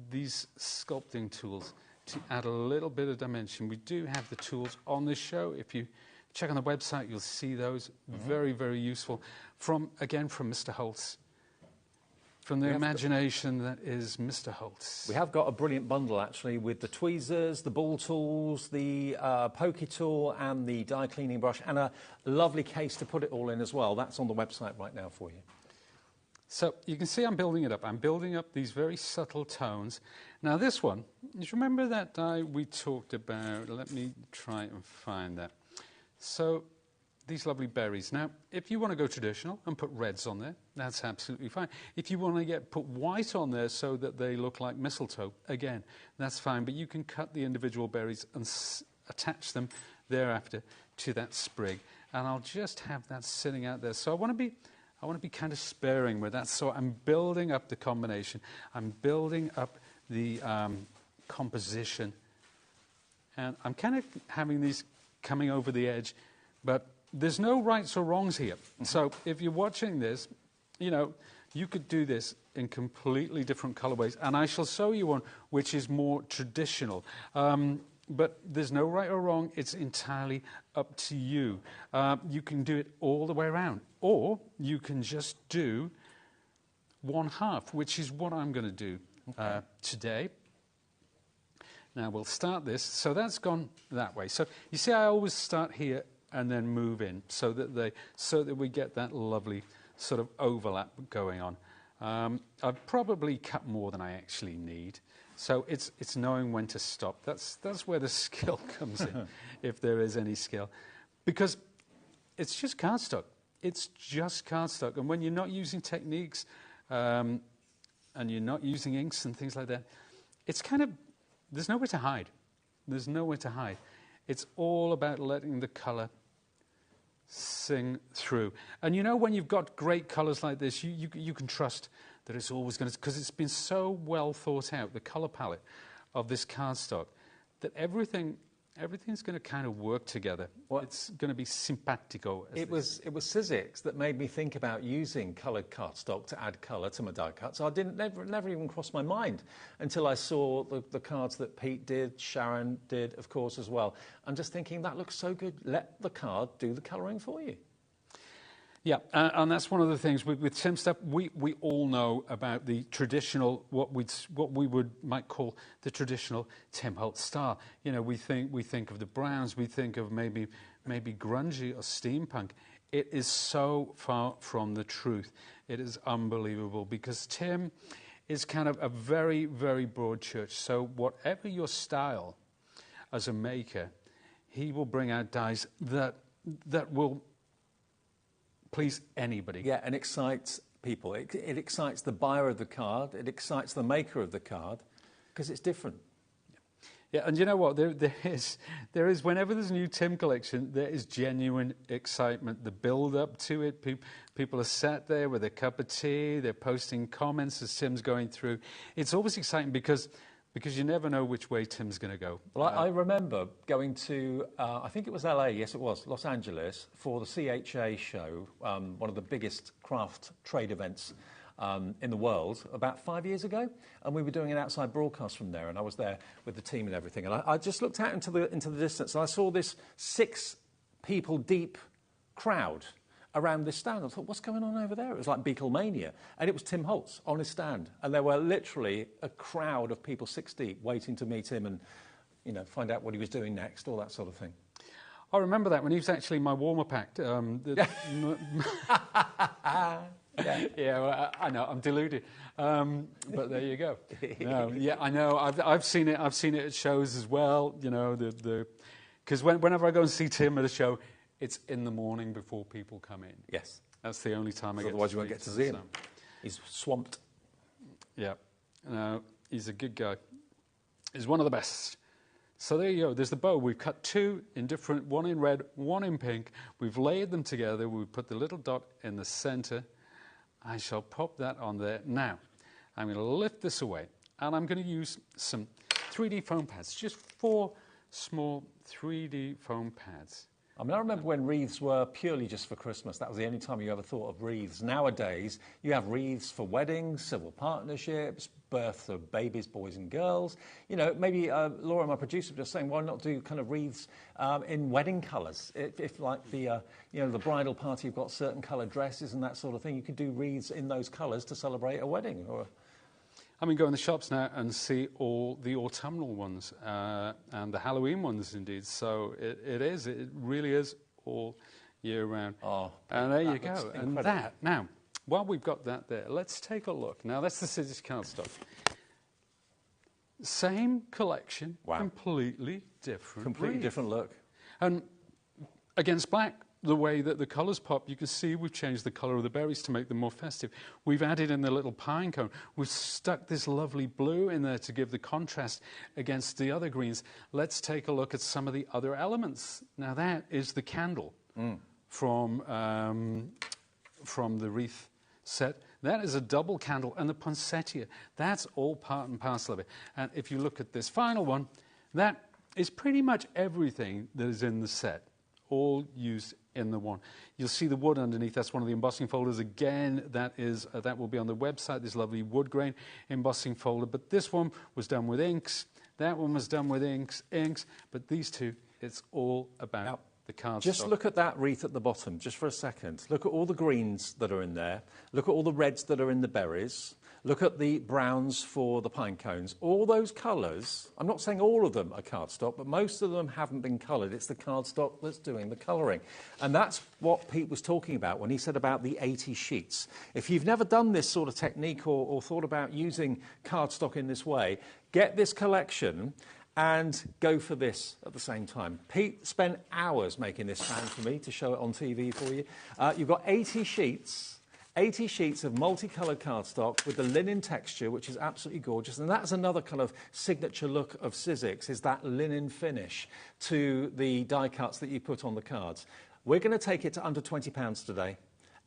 these sculpting tools to add a little bit of dimension. We do have the tools on this show. If you check on the website, you'll see those. Very, very useful. Again, from Mr. Holtz. From the imagination that is Mr. Holtz. We have got a brilliant bundle, actually, with the tweezers, the ball tools, the pokey tool, and the die cleaning brush, and a lovely case to put it all in as well. That's on the website right now for you. So you can see I'm building it up. I'm building up these very subtle tones. Now this one, you remember that die we talked about? Let me try and find that. So these lovely berries. Now, if you want to go traditional and put reds on there, that's absolutely fine. If you want to put white on there so that they look like mistletoe, again, that's fine. But you can cut the individual berries and attach them thereafter to that sprig. And I'll just have that sitting out there. So I want to be kind of sparing with that. So I'm building up the combination. I'm building up the composition. And I'm kind of having these coming over the edge. But there's no rights or wrongs here. So if you're watching this, you could do this in completely different colorways. And I shall show you one which is more traditional. But there's no right or wrong. It's entirely up to you. You can do it all the way around. Or you can just do one half, which is what I'm going to do today. Now we'll start this. So that's gone that way. So you see I always start here and then move in so that we get that lovely sort of overlap going on. I've probably cut more than I actually need. So it's knowing when to stop. That's where the skill comes in, if there is any skill. Because it's just cardstock. It's just cardstock. And when you're not using techniques and you're not using inks and things like that, it's kind of, there's nowhere to hide. There's nowhere to hide. It's all about letting the colour sing through. And when you've got great colours like this, you can trust that it's always going to, because it's been so well thought out, the colour palette of this cardstock, that everything's going to kind of work together. Well, it's going to be simpatico. It was Sizzix that made me think about using coloured cardstock to add colour to my die cuts. I never even crossed my mind until I saw the cards that Pete did, Sharon did, of course, as well. I'm just thinking, that looks so good. Let the card do the colouring for you. Yeah, and that's one of the things with Tim stuff. We all know about the traditional, what we might call the traditional Tim Holtz style. We think of the browns, we think of maybe grungy or steampunk. It is so far from the truth. It is unbelievable because Tim is kind of a very, very broad church. So whatever your style as a maker, he will bring out dies that will please anybody. Yeah, and excites people. It excites the buyer of the card. It excites the maker of the card because it's different. Yeah, and you know what? There is whenever there's a new Tim collection, there is genuine excitement. The build up to it. People are sat there with a cup of tea. They're posting comments as Tim's going through. It's always exciting because you never know which way Tim's going to go. Well, I remember going to, I think it was LA, yes it was, Los Angeles, for the CHA show, one of the biggest craft trade events in the world, about 5 years ago. And we were doing an outside broadcast from there, and I was there with the team and everything. And I just looked out into the distance, and I saw this 6 people deep crowd around this stand. I thought, what's going on over there? It was like Beatlemania. And it was Tim Holtz on his stand. And there were literally a crowd of people 6 deep waiting to meet him and, find out what he was doing next, all that sort of thing. I remember that when he was actually my warm-up act. Yeah, well, I know, I'm deluded. But there you go. No, yeah, I know. I've seen it. I've seen it at shows as well. Because whenever I go and see Tim at a show, it's in the morning before people come in. Yes. That's the only time I get otherwise you won't get to see him. He's swamped. Yeah. No, he's a good guy. He's one of the best. So there you go. There's the bow. We've cut 2 in different, one in red, one in pink. We've layered them together. We put the little dot in the center. I shall pop that on there. Now, I'm going to lift this away, and I'm going to use some 3D foam pads, just 4 small 3D foam pads. I mean, I remember when wreaths were purely just for Christmas. That was the only time you ever thought of wreaths. Nowadays, you have wreaths for weddings, civil partnerships, births of babies, boys and girls. You know, maybe Laura, my producer, was just saying, why not do kind of wreaths in wedding colours? If like the, you know, the bridal party, you've got certain coloured dresses and that sort of thing, you could do wreaths in those colours to celebrate a wedding. Or I mean, go in the shops now and see all the autumnal ones and the Halloween ones, indeed. So it really is all year round. Oh, and there you go. Incredible. And that, now, while we've got that there, let's take a look. Now, that's the Sizzix cardstock. Same collection, wow. Completely different. Completely wreath. different look. And against black, the way that the colours pop, you can see we've changed the colour of the berries to make them more festive. We've added in the little pine cone. We've stuck this lovely blue in there to give the contrast against the other greens. Let's take a look at some of the other elements. Now that is the candle from the wreath set. That is a double candle, and the poinsettia. That's all part and parcel of it. And if you look at this final one, that is pretty much everything that is in the set, all used in the one. You'll see the wood underneath. That's one of the embossing folders. Again, that will be on the website, this lovely wood grain embossing folder. But this one was done with inks. That one was done with inks. But these two, it's all about the cardstock. Just look at that wreath at the bottom, just for a second. Look at all the greens that are in there. Look at all the reds that are in the berries. Look at the browns for the pine cones. All those colours, I'm not saying all of them are cardstock, but most of them haven't been coloured. It's the cardstock that's doing the colouring. And that's what Pete was talking about when he said about the 80 sheets. If you've never done this sort of technique or thought about using cardstock in this way, get this collection and go for this at the same time. Pete spent hours making this fan for me to show it on TV for you. You've got 80 sheets of multicoloured cardstock with the linen texture, which is absolutely gorgeous. And that's another kind of signature look of Sizzix, is that linen finish to the die cuts that you put on the cards. We're going to take it to under £20 today.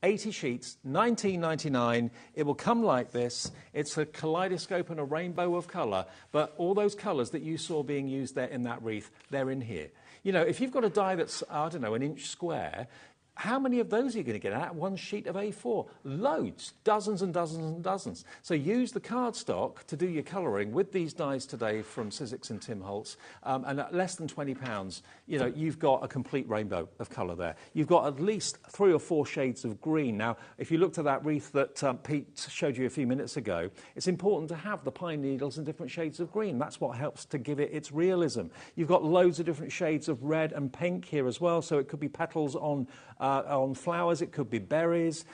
80 sheets, $19.99. It will come like this. It's a kaleidoscope and a rainbow of colour, but all those colours that you saw being used there in that wreath, they're in here. You know, if you've got a die that's, I don't know, an inch square, how many of those are you going to get out? One sheet of A4? Loads, dozens and dozens and dozens. So use the cardstock to do your colouring with these dies today from Sizzix and Tim Holtz, and at less than £20, you know, you've got a complete rainbow of colour there. You've got at least 3 or 4 shades of green. Now, if you looked at that wreath that Pete showed you a few minutes ago, it's important to have the pine needles in different shades of green. That's what helps to give it its realism. You've got loads of different shades of red and pink here as well, so it could be petals on flowers, it could be berries.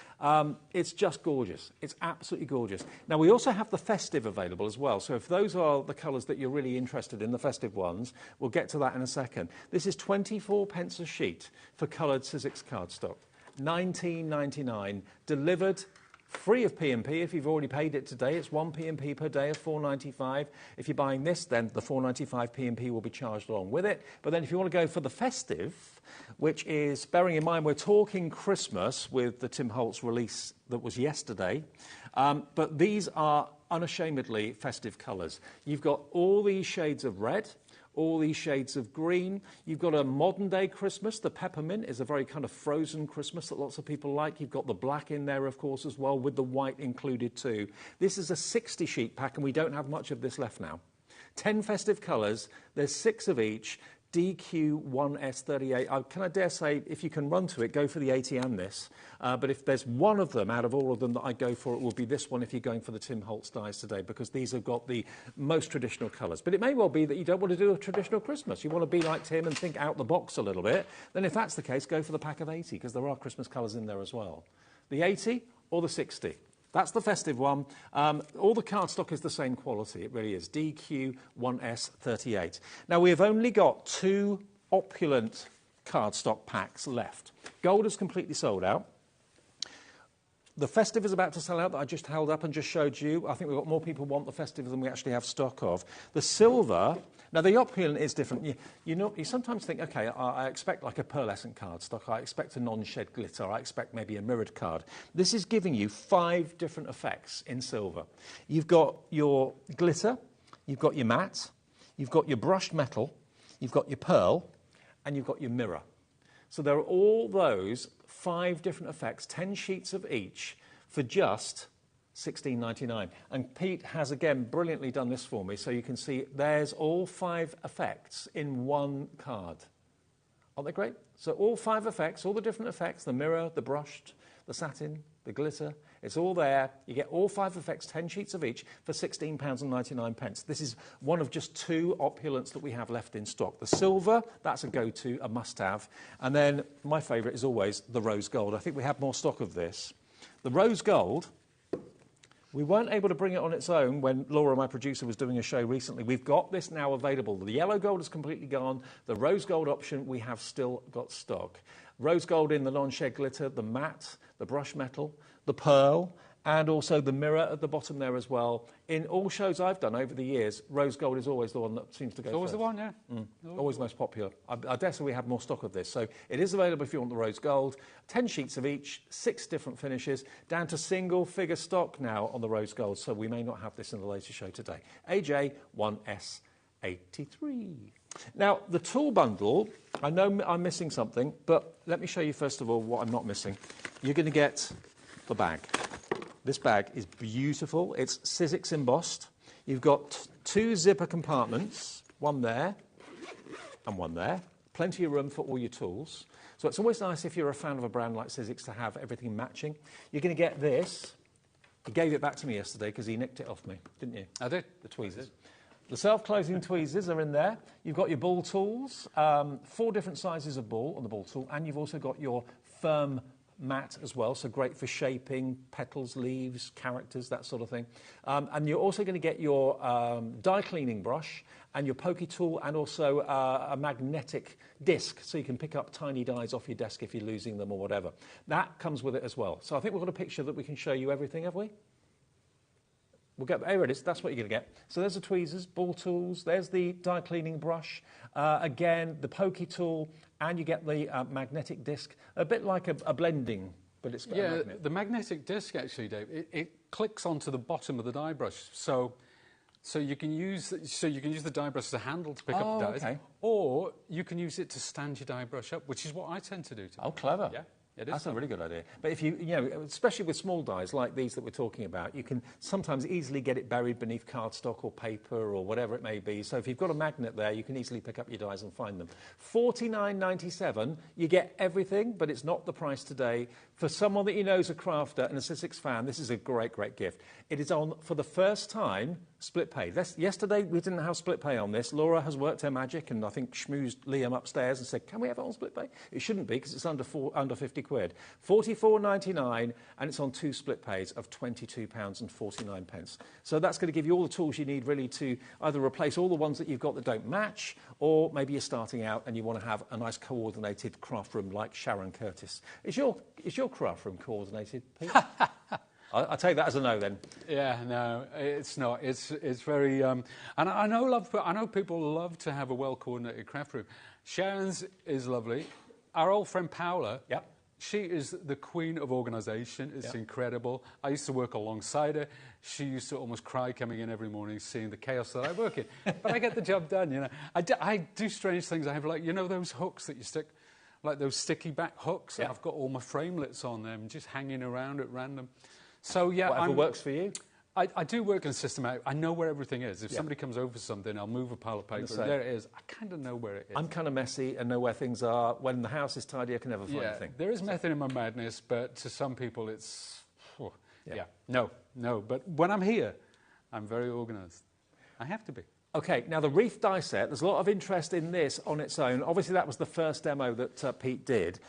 It's just gorgeous. It's absolutely gorgeous. Now, we also have the festive available as well. So if those are the colours that you're really interested in, the festive ones, we'll get to that in a second. This is 24p a sheet for coloured Sizzix cardstock. $19.99, delivered free of P&P. If you've already paid it today, it's 1 P&P per day of $4.95. If you're buying this, then the $4.95 P&P will be charged along with it. But then if you want to go for the festive, which is, bearing in mind we're talking Christmas with the Tim Holtz release that was yesterday, but these are unashamedly festive colours. You've got all these shades of red, all these shades of green. You've got a modern day Christmas. The peppermint is a very kind of frozen Christmas that lots of people like. You've got the black in there, of course, as well, with the white included too. This is a 60 sheet pack, and we don't have much of this left now. 10 festive colours. There's 6 of each. DQ1S38. Can I dare say, if you can run to it, go for the 80 and this. But if there's one of them out of all of them that I go for, it will be this one if you're going for the Tim Holtz dies today, because these have got the most traditional colours. But it may well be that you don't want to do a traditional Christmas. You want to be like Tim and think out the box a little bit. Then if that's the case, go for the pack of 80, because there are Christmas colours in there as well. The 80 or the 60. That's the festive one. All the cardstock is the same quality. It really is. DQ1S38. Now, we have only got 2 opulent cardstock packs left. Gold is completely sold out. The festive is about to sell out that I just held up and just showed you. I think we've got more people want the festive than we actually have stock of. The silver, now the opulent is different. You sometimes think, okay, I expect like a pearlescent cardstock. I expect a non-shed glitter. I expect maybe a mirrored card. This is giving you 5 different effects in silver. You've got your glitter, you've got your matte, you've got your brushed metal, you've got your pearl, and you've got your mirror. So there are all those 5 different effects, 10 sheets of each, for just $16.99. And Pete has, again, brilliantly done this for me, so you can see there's all 5 effects in one card. Aren't they great? So all 5 effects, all the different effects, the mirror, the brushed, the satin, the glitter, it's all there. You get all 5 effects, 10 sheets of each, for £16.99. This is one of just 2 opulence that we have left in stock. The silver, that's a go-to, a must-have. And then my favourite is always the rose gold. I think we have more stock of this. The rose gold, we weren't able to bring it on its own when Laura, my producer, was doing a show recently. We've got this now available. The yellow gold is completely gone. The rose gold option, we have still got stock. Rose gold in the non-shed glitter, the matte, the brush metal, the pearl, and also the mirror at the bottom there as well. In all shows I've done over the years, rose gold is always the one that seems to go first. Always the one, yeah. Always the most popular. I dare say we have more stock of this. So it is available if you want the rose gold. 10 sheets of each, 6 different finishes, down to single figure stock now on the rose gold. So we may not have this in the latest show today. AJ1S83. Now, the tool bundle, I know I'm missing something, but let me show you first of all what I'm not missing. You're going to get the bag. This bag is beautiful. It's Sizzix embossed. You've got 2 zipper compartments, one there and one there. Plenty of room for all your tools. So it's always nice if you're a fan of a brand like Sizzix to have everything matching. You're going to get this. He gave it back to me yesterday because he nicked it off me, didn't you? I did. The tweezers. The self-closing tweezers are in there. You've got your ball tools, 4 different sizes of ball on the ball tool, and you've also got your firm mat as well, so great for shaping petals, leaves, characters, that sort of thing. And you're also going to get your die cleaning brush and your pokey tool, and also a magnetic disc, so you can pick up tiny dies off your desk if you're losing them or whatever. That comes with it as well. So I think we've got a picture that we can show you everything, have we? We'll get, here it is, that's what you're going to get. So there's the tweezers, ball tools, there's the die cleaning brush, again, the pokey tool, and you get the magnetic disc, a bit like a blending, but it's got a magnet. The magnetic disc, actually, Dave, it clicks onto the bottom of the die brush, so you can use the die brush as a handle to pick up the dies, okay. Or you can use it to stand your die brush up, which is what I tend to do. Oh, clever. Yeah. That's a really good idea. But if you know, especially with small dies like these that we're talking about, you can sometimes easily get it buried beneath cardstock or paper or whatever it may be. So if you've got a magnet there, you can easily pick up your dies and find them. $49.97, you get everything, but it's not the price today. For someone that you know is a crafter and a Sizzix fan, this is a great, great gift. It is on, for the first time, split pay. Yesterday, we didn't have split pay on this. Laura has worked her magic and I think schmoozed Liam upstairs and said, can we have it on split pay? It shouldn't be because it's under 50 quid. $44.99, and it's on 2 split pays of £22.49. So that's going to give you all the tools you need really to either replace all the ones that you've got that don't match, or maybe you're starting out and you want to have a nice coordinated craft room like Sharon Curtis. Is your craft room coordinated, Pete? I'll take that as a no then. Yeah, no, it's not. It's very, and I know people love to have a well-coordinated craft room. Sharon's is lovely. Our old friend Paola, yep. She is the queen of organisation. It's incredible. I used to work alongside her. She used to almost cry coming in every morning, seeing the chaos that I work in. But I get the job done, you know. I do strange things. I have, like, you know, those hooks that you stick, like those sticky back hooks. Yeah. I've got all my framelits on them, just hanging around at random. So, yeah. Whatever works for you? I do work in a system. I know where everything is. If somebody comes over for something, I'll move a pile of paper, and there it is. I kind of know where it is. I'm kind of messy and know where things are. When the house is tidy, I can never find anything. There is method in my madness, but to some people it's... No. But when I'm here, I'm very organised. I have to be. Okay, now the Reef die set, there's a lot of interest in this on its own. Obviously, that was the first demo that Pete did.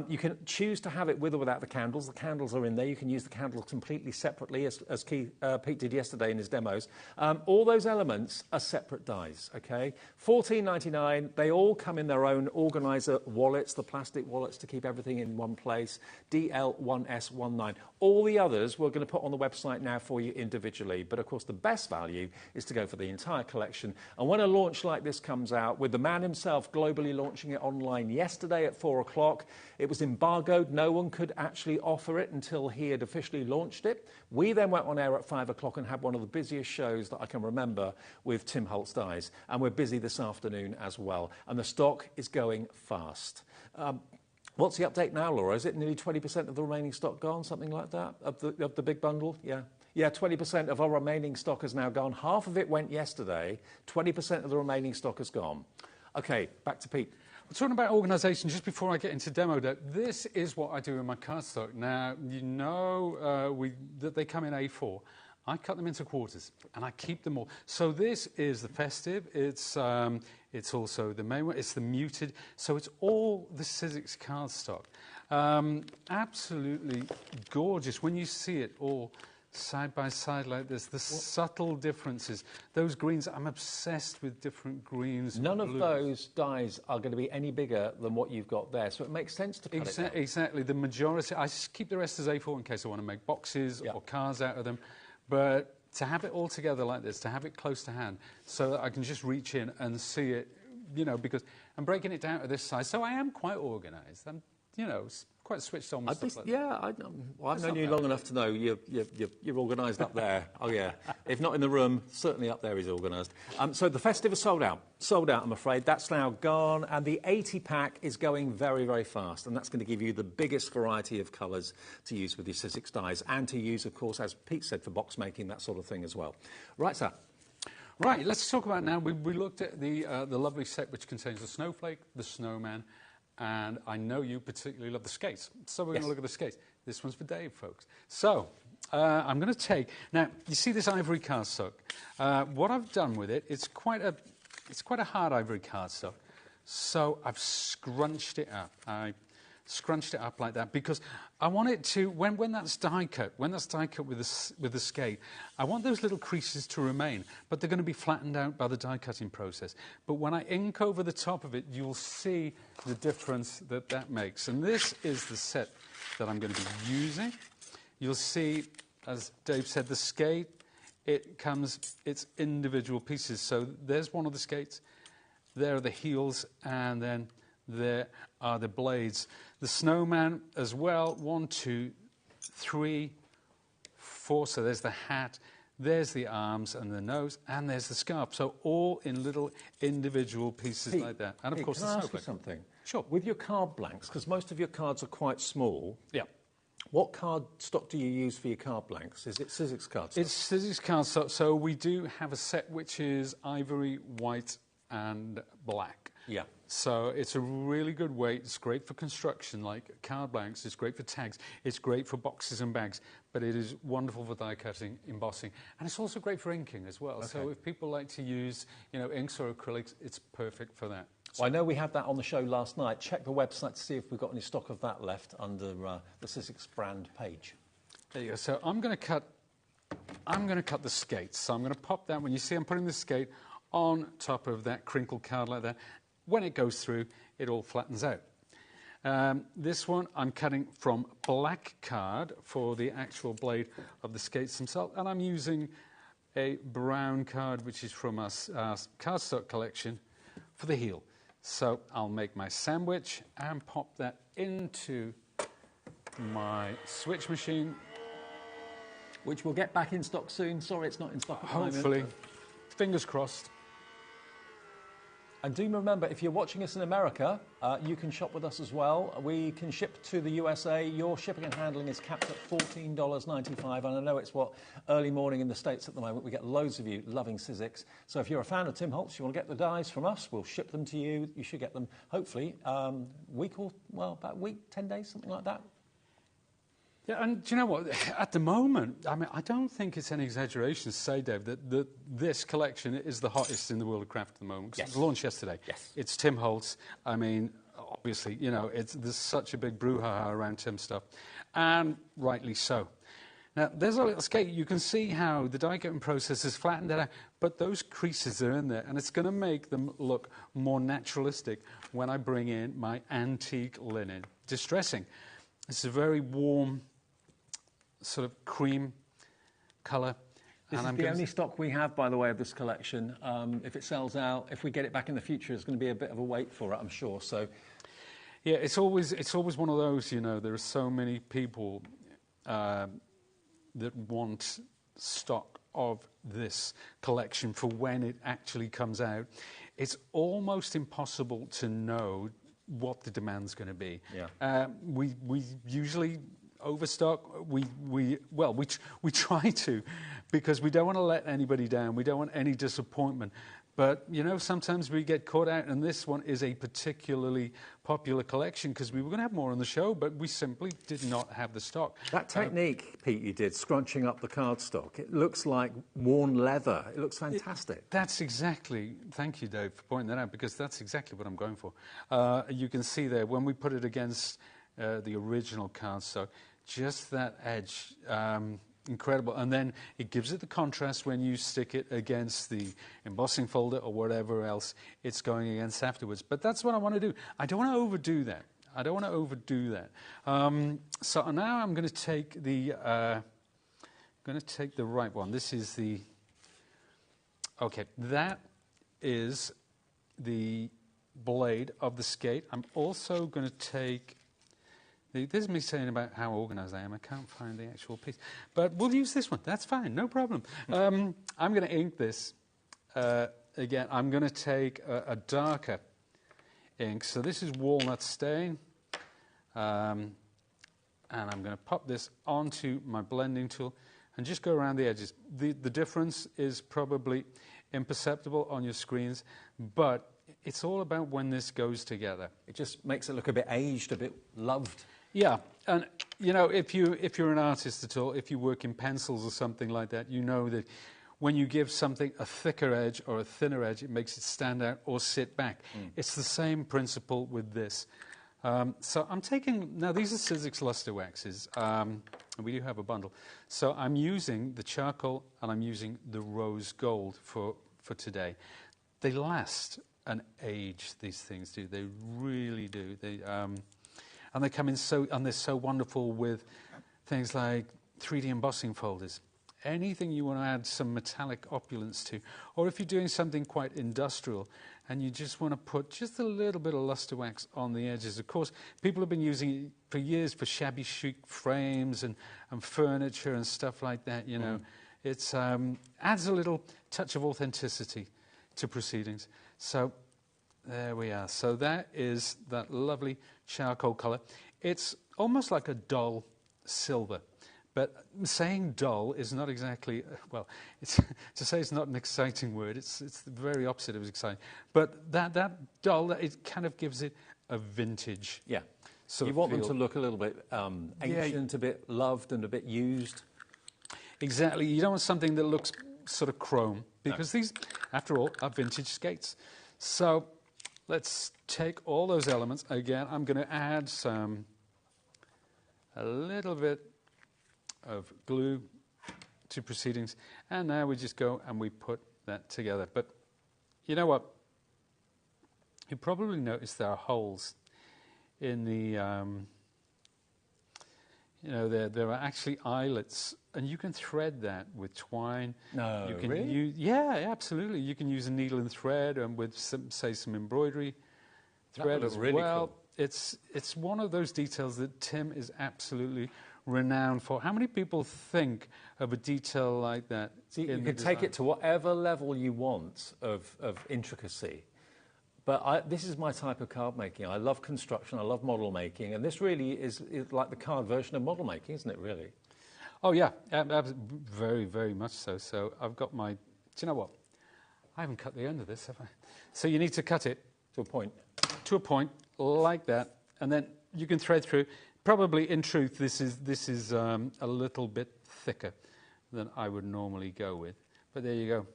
You can choose to have it with or without the candles. The candles are in there. You can use the candles completely separately, as Pete did yesterday in his demos. All those elements are separate dies, okay? $14.99. They all come in their own organizer wallets, the plastic wallets to keep everything in one place, DL1S19. All the others we're going to put on the website now for you individually. But, of course, the best value is to go for the entire collection. And when a launch like this comes out, with the man himself globally launching it online yesterday at 4 o'clock, it was embargoed. No one could actually offer it until he had officially launched it. We then went on air at 5 o'clock and had one of the busiest shows that I can remember with Tim Holtz Dies. And we're busy this afternoon as well. And the stock is going fast. What's the update now, Laura? Is it nearly 20% of the remaining stock gone, something like that, of the big bundle? Yeah. Yeah, 20% of our remaining stock has now gone. Half of it went yesterday. 20% of the remaining stock has gone. Okay, back to Pete. We're talking about organisation just before I get into demo day. This is what I do in my cardstock. Now, you know that they come in A4. I cut them into quarters and I keep them all. So this is the festive. It's also the main one. It's the muted. So it's all the Sizzix cardstock. Absolutely gorgeous when you see it all side by side like this. The subtle differences. Those greens, I'm obsessed with different greens. None of those dies are going to be any bigger than what you've got there, so it makes sense to cut it down. Exactly. The majority, I keep the rest as A4 in case I want to make boxes or cards out of them. But to have it all together like this, to have it close to hand, so that I can just reach in and see it, you know, because I'm breaking it down to this size. So I am quite organised. I'm, you know, quite switched on with stuff like that. Yeah, I've known you long enough to know you're organised up there. Oh, yeah. If not in the room, certainly up there is organised. So the festive is sold out. Sold out, I'm afraid. That's now gone. And the 80-pack is going very, very fast. And that's going to give you the biggest variety of colours to use with your Sizzix dies. And to use, of course, as Pete said, for box making, that sort of thing as well. Right, sir. Right, let's talk about now. We looked at the lovely set which contains the snowflake, the snowman, and I know you particularly love the skates. So we're going to look at the skates. This one's for Dave, folks. So I'm going to take... Now, you see this ivory cardstock. What I've done with it, it's quite a hard ivory cardstock. So I've scrunched it up. I scrunched it up like that because I want it to, when that's die cut with the skate, I want those little creases to remain, but they're going to be flattened out by the die cutting process. But when I ink over the top of it, you'll see the difference that makes. And this is the set that I'm going to be using. You'll see, as Dave said, the skate, it's individual pieces. So there's one of the skates, there are the heels, and then there are the blades. The snowman as well, 1, 2, 3, 4. So there's the hat, there's the arms and the nose, and there's the scarf. So all in little individual pieces like that. And of course, can the I ask you snowflake. something? Sure. With your card blanks, because most of your cards are quite small. Yeah. What card stock do you use for your card blanks? Is it Sizzix card stock? It's Sizzix card stock. So we do have a set which is ivory, white, and black. Yeah. So it's a really good weight. It's great for construction, like card blanks. It's great for tags. It's great for boxes and bags. But it is wonderful for die cutting, embossing, and it's also great for inking as well. Okay. So if people like to use, you know, inks or acrylics, it's perfect for that. So well, I know we had that on the show last night. Check the website to see if we've got any stock of that left under the Sizzix brand page. There you go. So I'm going to cut the skates. So I'm going to pop that. When you see I'm putting the skate on top of that crinkled card like that, when it goes through, it all flattens out. This one I'm cutting from black card for the actual blade of the skates themselves, and I'm using a brown card, which is from our cardstock collection, for the heel. So I'll make my sandwich and pop that into my switch machine, which we'll get back in stock soon. Sorry, it's not in stock at the moment. Hopefully. Fingers crossed. And do remember, if you're watching us in America, you can shop with us as well. We can ship to the USA. Your shipping and handling is capped at $14.95. And I know it's early morning in the States at the moment. We get loads of you loving Sizzix. So if you're a fan of Tim Holtz, you want to get the dies from us, we'll ship them to you. You should get them, hopefully, about a week, 10 days, something like that. Yeah, and do you know what? At the moment, I mean, I don't think it's any exaggeration to say, Dave, that this collection is the hottest in the world of craft at the moment. Yes. It was launched yesterday. Yes. It's Tim Holtz. I mean, obviously, you know, there's such a big brouhaha around Tim stuff, and rightly so. Now, there's a little skate. You can see how the die cutting process has flattened it out, but those creases are in there, and it's going to make them look more naturalistic when I bring in my antique linen distressing. It's a very warm, sort of cream colour. This is the only stock we have, by the way, of this collection. If it sells out, if we get it back in the future, it's going to be a bit of a wait for it, I'm sure. So, yeah, it's always one of those. You know, there are so many people that want stock of this collection for when it actually comes out. It's almost impossible to know what the demand's going to be. Yeah. We usually overstock. We try to, because we don't want to let anybody down. We don't want any disappointment. But, you know, sometimes we get caught out, and this one is a particularly popular collection because we were going to have more on the show, but we simply did not have the stock. That technique, Pete, you did, scrunching up the cardstock, it looks like worn leather. It looks fantastic. That's exactly, thank you, Dave, for pointing that out, because that's exactly what I'm going for. You can see there, when we put it against the original cardstock, just that edge, incredible. And then it gives it the contrast when you stick it against the embossing folder or whatever else it's going against afterwards. But that's what I want to do. I don't want to overdo that. So now I'm going to take the right one. This is the, okay, that is the blade of the skate. I'm also going to take, this is me saying about how organised I am. I can't find the actual piece. But we'll use this one. That's fine. No problem. I'm going to ink this. Again, I'm going to take a darker ink. So this is walnut stain. And I'm going to pop this onto my blending tool and just go around the edges. The difference is probably imperceptible on your screens, but it's all about when this goes together. It just makes it look a bit aged, a bit loved. Yeah, and you know, if you're an artist at all, if you work in pencils or something like that, you know that when you give something a thicker edge or a thinner edge, it makes it stand out or sit back. It's the same principle with this. So I'm taking, now these are Sizzix Luster Waxes, and we do have a bundle. So I'm using the charcoal and I'm using the rose gold for today. They last an age, these things do. They really do. And they come in and they're so wonderful with things like 3D embossing folders. Anything you want to add some metallic opulence to, or if you're doing something quite industrial and you just want to put just a little bit of luster wax on the edges. Of course, people have been using it for years for shabby chic frames and furniture and stuff like that, you know. It adds a little touch of authenticity to proceedings. So there we are. So that is that lovely charcoal colour. It's almost like a dull silver. But saying dull is not exactly, well, to say it's not an exciting word, it's the very opposite of exciting. But that dull, it kind of gives it a vintage. Yeah. So you want them to look a little bit ancient, a bit loved and a bit used. Exactly. You don't want something that looks sort of chrome, because these, after all, are vintage skates. So let's take all those elements. Again, I'm going to add a little bit of glue to proceedings, and now we just go and we put that together. But you know what? You probably noticed there are holes in the, you know, there are actually eyelets, and you can thread that with twine. No, you can really? Yeah, absolutely. You can use a needle and thread, and with some embroidery thread as really well. Cool. It's one of those details that Tim is absolutely renowned for. How many people think of a detail like that? See, you can take it to whatever level you want of intricacy. But this is my type of card making. I love construction, I love model making, and this really is like the card version of model making, isn't it, really? Oh, yeah, very, very much so. So I've got my, do you know what? I haven't cut the end of this, have I? So you need to cut it To a point. To a point, like that, and then you can thread through. Probably, in truth, this is a little bit thicker than I would normally go with. But there you go.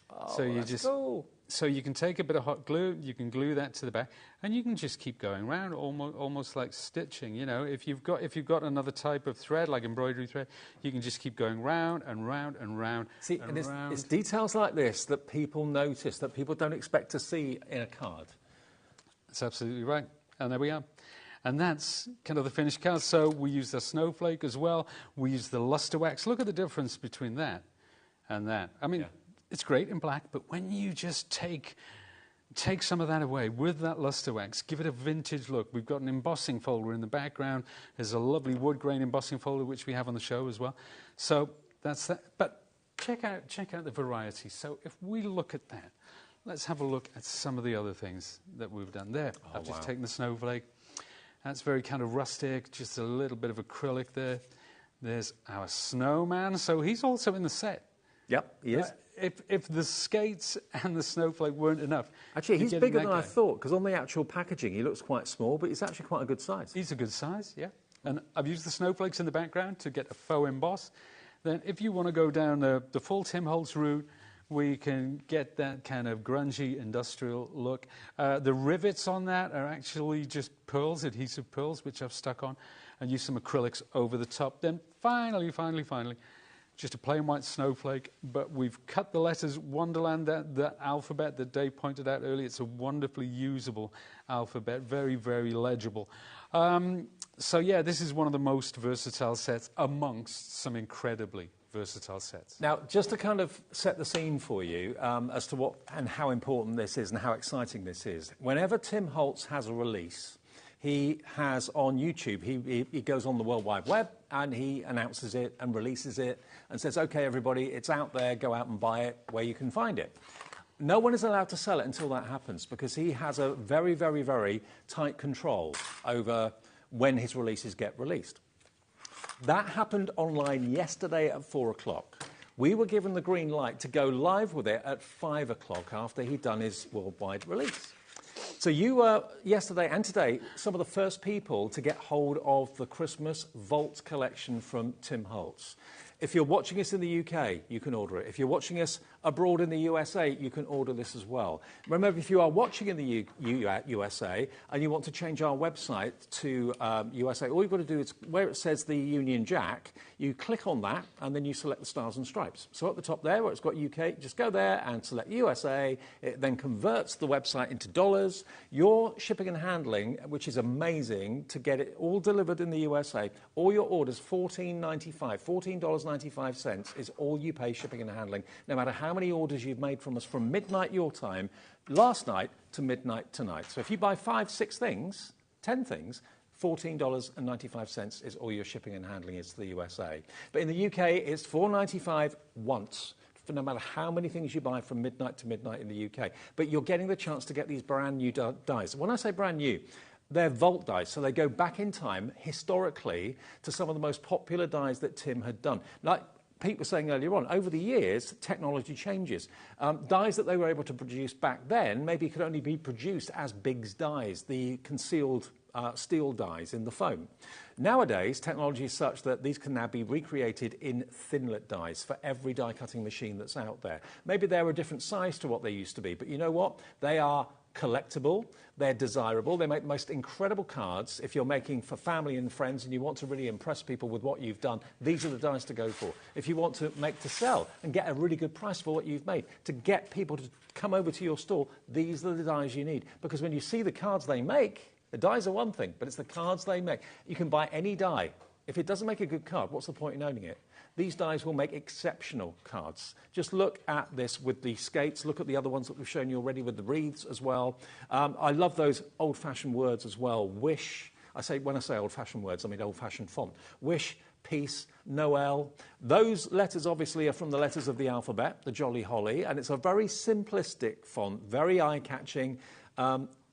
Oh, so you that's just cool. So you can take a bit of hot glue, you can glue that to the back, and you can just keep going round, almost like stitching. You know, if you've got another type of thread, like embroidery thread, you can just keep going round and round and round. See, and round. It's details like this that people notice, that people don't expect to see in a card. That's absolutely right. And there we are. And that's kind of the finished card. So we use the snowflake as well. We use the luster wax. Look at the difference between that and that. I mean, it's great in black, but when you just take some of that away with that luster wax, give it a vintage look. We've got an embossing folder in the background. There's a lovely wood grain embossing folder, which we have on the show as well. So that's that. But check out the variety. So if we look at that, let's have a look at some of the other things that we've done there. I've just taken the snowflake. That's very kind of rustic, just a little bit of acrylic there. There's our snowman, so he's also in the set. Yep, he is. If the skates and the snowflake weren't enough... Actually, he's bigger than I thought, because on the actual packaging he looks quite small, but he's actually quite a good size. He's a good size, yeah. And I've used the snowflakes in the background to get a faux emboss. Then if you want to go down the full Tim Holtz route, we can get that kind of grungy industrial look. The rivets on that are actually just pearls, adhesive pearls, which I've stuck on, and used some acrylics over the top. Then finally, just a plain white snowflake, but we've cut the letters Wonderland, that alphabet that Dave pointed out earlier. It's a wonderfully usable alphabet, very, very legible. So yeah, this is one of the most versatile sets amongst some incredibly versatile sets. Now, just to kind of set the scene for you as to what and how important this is and how exciting this is, whenever Tim Holtz has a release, he has on YouTube, he goes on the World Wide Web and he announces it and releases it and says, OK, everybody, it's out there, go out and buy it where you can find it. No one is allowed to sell it until that happens because he has a very, very, very tight control over when his releases get released. That happened online yesterday at 4 o'clock. We were given the green light to go live with it at 5 o'clock after he'd done his worldwide release. So you were, yesterday and today, some of the first people to get hold of the Christmas Vault collection from Tim Holtz. If you're watching us in the UK, you can order it. If you're watching us abroad in the USA, you can order this as well. Remember, if you are watching in the USA and you want to change our website to USA, all you've got to do is where it says the Union Jack, you click on that and then you select the stars and stripes. So at the top there where it's got UK, just go there and select USA. It then converts the website into dollars. Your shipping and handling, which is amazing to get it all delivered in the USA, all your orders, $14.95 is all you pay shipping and handling, no matter how many orders you've made from us from midnight your time last night to midnight tonight. So if you buy 5, 6 things, 10 things, $14.95 is all your shipping and handling is to the USA. But in the UK, it's $4.95 once, for no matter how many things you buy from midnight to midnight in the UK. But you're getting the chance to get these brand new dies. When I say brand new, they're Vault dies, so they go back in time, historically, to some of the most popular dies that Tim had done. Like Pete was saying earlier on, over the years, technology changes. Dies that they were able to produce back then maybe could only be produced as Biggs dies, the concealed steel dies in the foam. Nowadays, technology is such that these can now be recreated in thinlet dies for every die cutting machine that's out there. Maybe they're a different size to what they used to be, but you know what? They are collectible, they're desirable, they make the most incredible cards. If you're making for family and friends and you want to really impress people with what you've done, these are the dies to go for. If you want to make to sell and get a really good price for what you've made, to get people to come over to your store, these are the dies you need. Because when you see the cards they make, the dies are one thing, but it's the cards they make. You can buy any die. If it doesn't make a good card, what's the point in owning it? These dies will make exceptional cards. Just look at this with the skates. Look at the other ones that we've shown you already with the wreaths as well. I love those old-fashioned words as well. Wish. When I say old-fashioned words, I mean old-fashioned font. Wish, peace, Noel. Those letters obviously are from the letters of the alphabet, the Jolly Holly, and it's a very simplistic font, very eye-catching.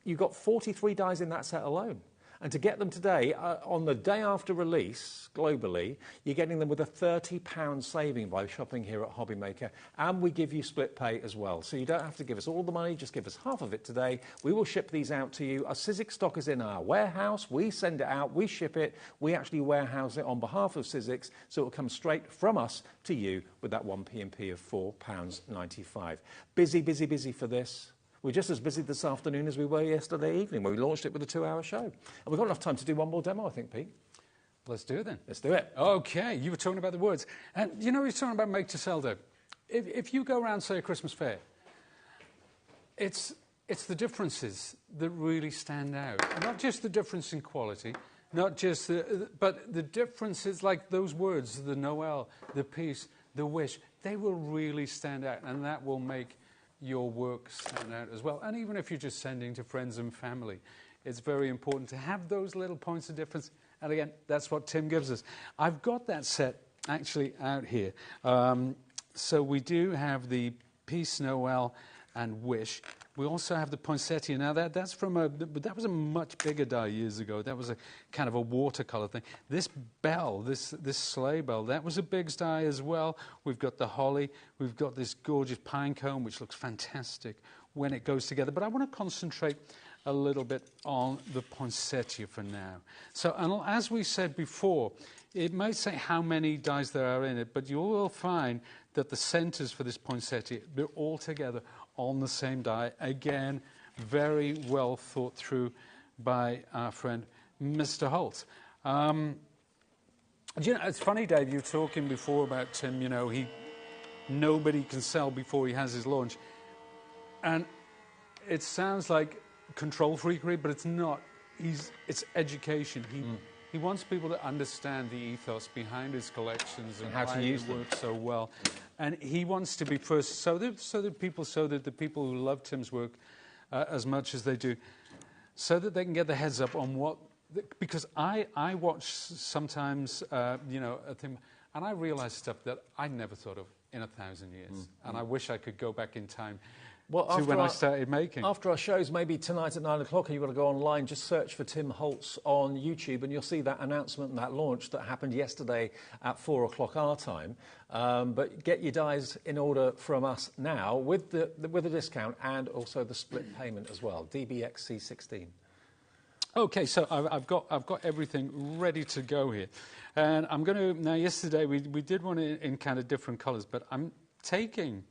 You've got 43 dies in that set alone. And to get them today, on the day after release, globally, you're getting them with a £30 saving by shopping here at HobbyMaker. And we give you split pay as well. So you don't have to give us all the money, just give us half of it today. We will ship these out to you. Our Sizzix stock is in our warehouse. We send it out, we ship it. We actually warehouse it on behalf of Sizzix, so it will come straight from us to you with that one P&P of £4.95. Busy, busy, busy for this. We're just as busy this afternoon as we were yesterday evening when we launched it with a 2-hour show. And we've got enough time to do one more demo, I think, Pete. Let's do it then. Let's do it. OK, you were talking about the words. And you know, you're talking about make to sell, though. If you go around, say, a Christmas fair, it's the differences that really stand out. Not just the difference in quality, not just but the differences like those words, the Noel, the peace, the wish, they will really stand out. And that will make your work stand out as well. And even if you're just sending to friends and family, it's very important to have those little points of difference. And again, that's what Tim gives us. I've got that set actually out here. So we do have the Peace Noel and Wish. We also have the poinsettia. Now that was a much bigger die years ago. That was a kind of a watercolor thing. This bell, this sleigh bell, that was a big die as well. We've got the holly. We've got this gorgeous pine cone, which looks fantastic when it goes together. But I want to concentrate a little bit on the poinsettia for now. So, and as we said before, it might say how many dies there are in it, but you will find that the centers for this poinsettia, they're all together on the same die. Again, very well thought through by our friend Mr. Holtz. You know, it's funny, Dave, you were talking before about Tim, you know, nobody can sell before he has his launch. And it sounds like control freakery, but it's not. It's education. He wants people to understand the ethos behind his collections and how to use it them. works so well. And he wants to be first, so that the people who love Tim's work as much as they do, so that they can get the heads up on what. Because I watch sometimes, you know, a thing, and I realize stuff that I never thought of in 1,000 years, and I wish I could go back in time. Well, to when I started making. After our shows, maybe tonight at 9 o'clock, you've got to go online, just search for Tim Holtz on YouTube, and you'll see that announcement and that launch that happened yesterday at 4 o'clock our time. But get your dies in order from us now with the discount and also the split payment as well, DBXC16. Okay, so I've got everything ready to go here. And I'm going to, now yesterday we did one in kind of different colours, but I'm taking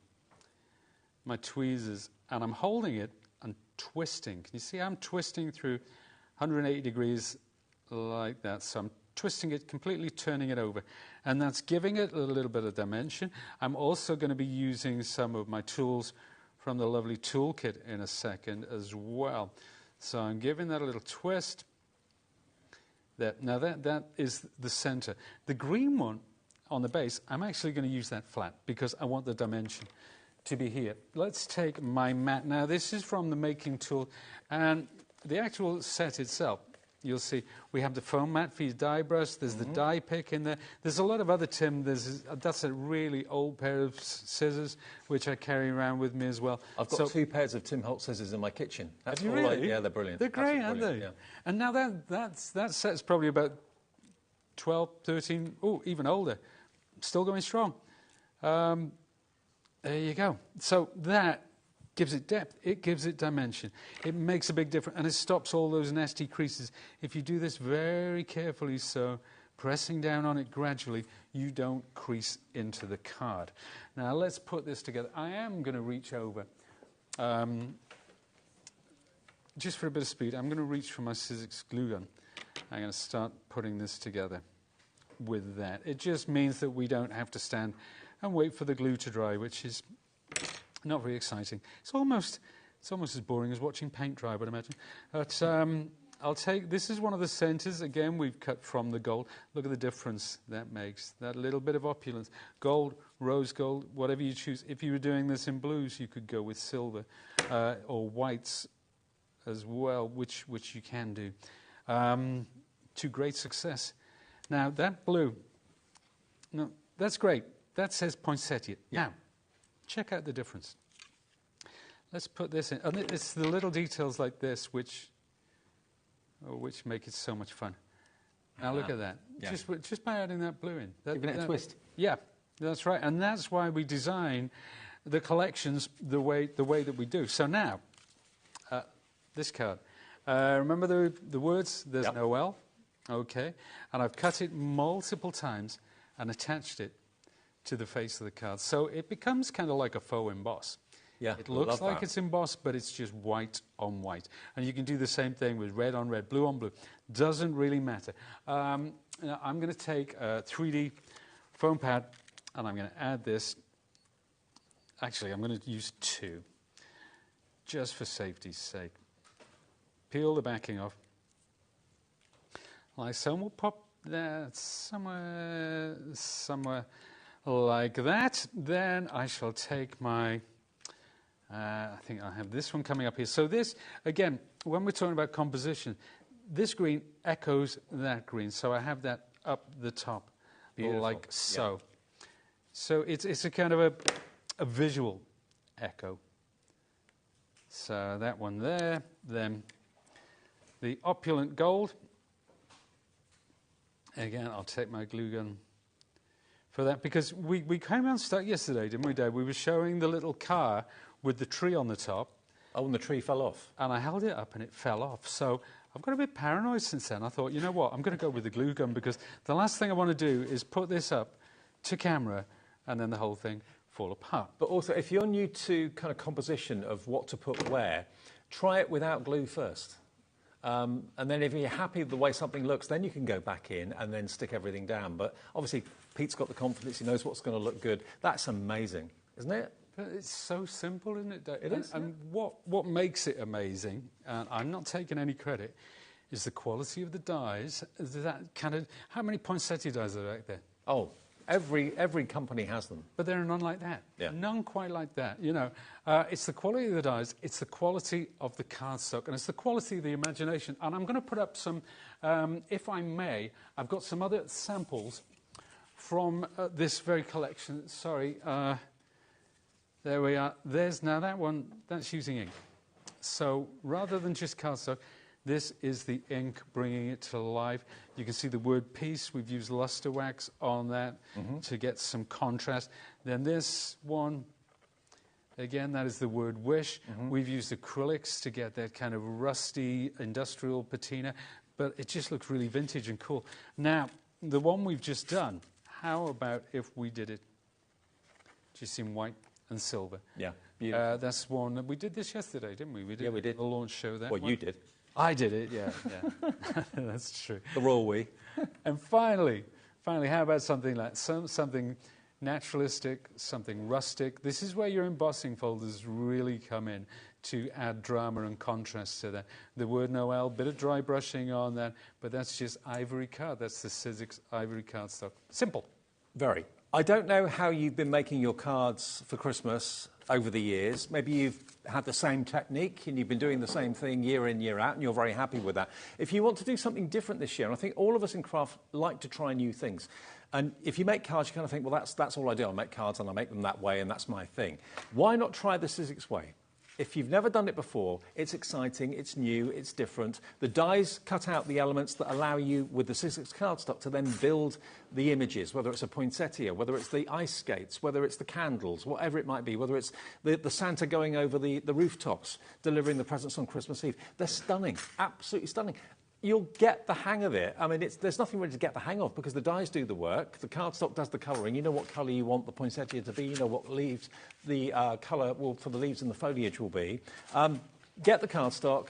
my tweezers and I'm holding it and twisting. Can you see I'm twisting through 180 degrees like that? So I'm twisting it, completely turning it over. And that's giving it a little bit of dimension. I'm also going to be using some of my tools from the lovely toolkit in a second as well. So I'm giving that a little twist. Now that is the center. The green one on the base, I'm actually going to use that flat because I want the dimension to be here. Let's take my mat. Now this is from the making tool, and the actual set itself, you'll see we have the foam mat for your die brush, there's the die pick in there, there's a lot of other Tim, that's a really old pair of scissors which I carry around with me as well. I've got 2 pairs of Tim Holtz scissors in my kitchen. Have you really? Yeah, they're brilliant. They're great, aren't they? Yeah. And now that set's probably about 12, 13, even older, still going strong. There you go. So that gives it depth. It gives it dimension. It makes a big difference, and it stops all those nasty creases. If you do this very carefully, so pressing down on it gradually, you don't crease into the card. Now let's put this together. I am going to reach over, just for a bit of speed, I'm going to reach for my Sizzix glue gun. I'm going to start putting this together with that. It just means that we don't have to stand and wait for the glue to dry, which is not very exciting. It's almost as boring as watching paint dry, I would imagine. But I'll take, this is one of the centers. Again, we've cut from the gold. Look at the difference that makes. That little bit of opulence. Gold, rose gold, whatever you choose. If you were doing this in blues, you could go with silver or whites as well, which you can do. To great success. Now, that blue, no, that's great. That says poinsettia. Yeah. Now, check out the difference. Let's put this in. And it's the little details like this which make it so much fun. Now look at that. Yeah. Just by adding that blue in. Giving it a twist. Yeah, that's right. And that's why we design the collections the way that we do. So now, this card. Remember the words? There's no L. Okay. And I've cut it multiple times and attached it to the face of the card. So it becomes kind of like a faux emboss. Yeah, it looks like it's embossed, but it's just white on white. And you can do the same thing with red on red, blue on blue. Doesn't really matter. Now I'm going to take a 3D foam pad, and I'm going to add this. Actually, I'm going to use 2, just for safety's sake. Peel the backing off. Like so, and we'll pop that somewhere like that. Then I shall take my, I think I have this one coming up here. So this, again, when we're talking about composition, this green echoes that green. So I have that up the top. Beautiful. Like so. Yeah. So it's a kind of a visual echo. So that one there, then the Opulent Gold. Again, I'll take my glue gun for that, because we came unstuck yesterday, didn't we, Dave? We were showing the little car with the tree on the top. Oh, and the tree fell off. And I held it up and it fell off. So I've got a bit paranoid since then. I thought, you know what, I'm going to go with the glue gun, because the last thing I want to do is put this up to camera and then the whole thing fall apart. But also, if you're new to kind of composition of what to put where, try it without glue first. And then if you're happy with the way something looks, then you can go back in and then stick everything down. But obviously, Pete's got the confidence. He knows what's going to look good. That's amazing, isn't it? But it's so simple, isn't it, Dave? It is. And what makes it amazing, and I'm not taking any credit, is the quality of the dies. That kind of, how many poinsettia dies are out there? Oh, every company has them. But there are none like that. Yeah. None quite like that. You know, it's the quality of the dies, it's the quality of the cardstock, and it's the quality of the imagination. And I'm going to put up some, if I may, I've got some other samples from this very collection. Sorry, there we are. There's now that one, that's using ink. So rather than just cardstock, this is the ink bringing it to life. You can see the word peace. We've used luster wax on that to get some contrast. Then this one, again, that is the word wish. We've used acrylics to get that kind of rusty industrial patina, but it just looks really vintage and cool. Now, the one we've just done, how about if we did it just in white and silver? Yeah. That's one. We did this yesterday, didn't we? Yeah, we did. The launch show. That Well, one. you did. I did it, yeah. That's true. The royal we. And finally, how about something like something naturalistic, something rustic? This is where your embossing folders really come in to add drama and contrast to that. The word Noel, bit of dry brushing on that, but that's just ivory card. That's the Sizzix ivory cardstock. Simple. Very. I don't know how you've been making your cards for Christmas over the years. Maybe you've had the same technique and you've been doing the same thing year in, year out, and you're very happy with that. If you want to do something different this year, and I think all of us in craft like to try new things, and if you make cards, you kind of think, well, that's all I do. I make cards and I make them that way, and that's my thing. Why not try the Sizzix way? If you've never done it before, it's exciting, it's new, it's different. The dies cut out the elements that allow you, with the Sizzix cardstock, to then build the images, whether it's a poinsettia, whether it's the ice skates, whether it's the candles, whatever it might be, whether it's the Santa going over the rooftops, delivering the presents on Christmas Eve. They're stunning, absolutely stunning. You'll get the hang of it. I mean, there's nothing really to get the hang of, because the dies do the work, the cardstock does the colouring. You know what colour you want the poinsettia to be, you know what leaves the colour for the leaves and the foliage will be. Get the cardstock.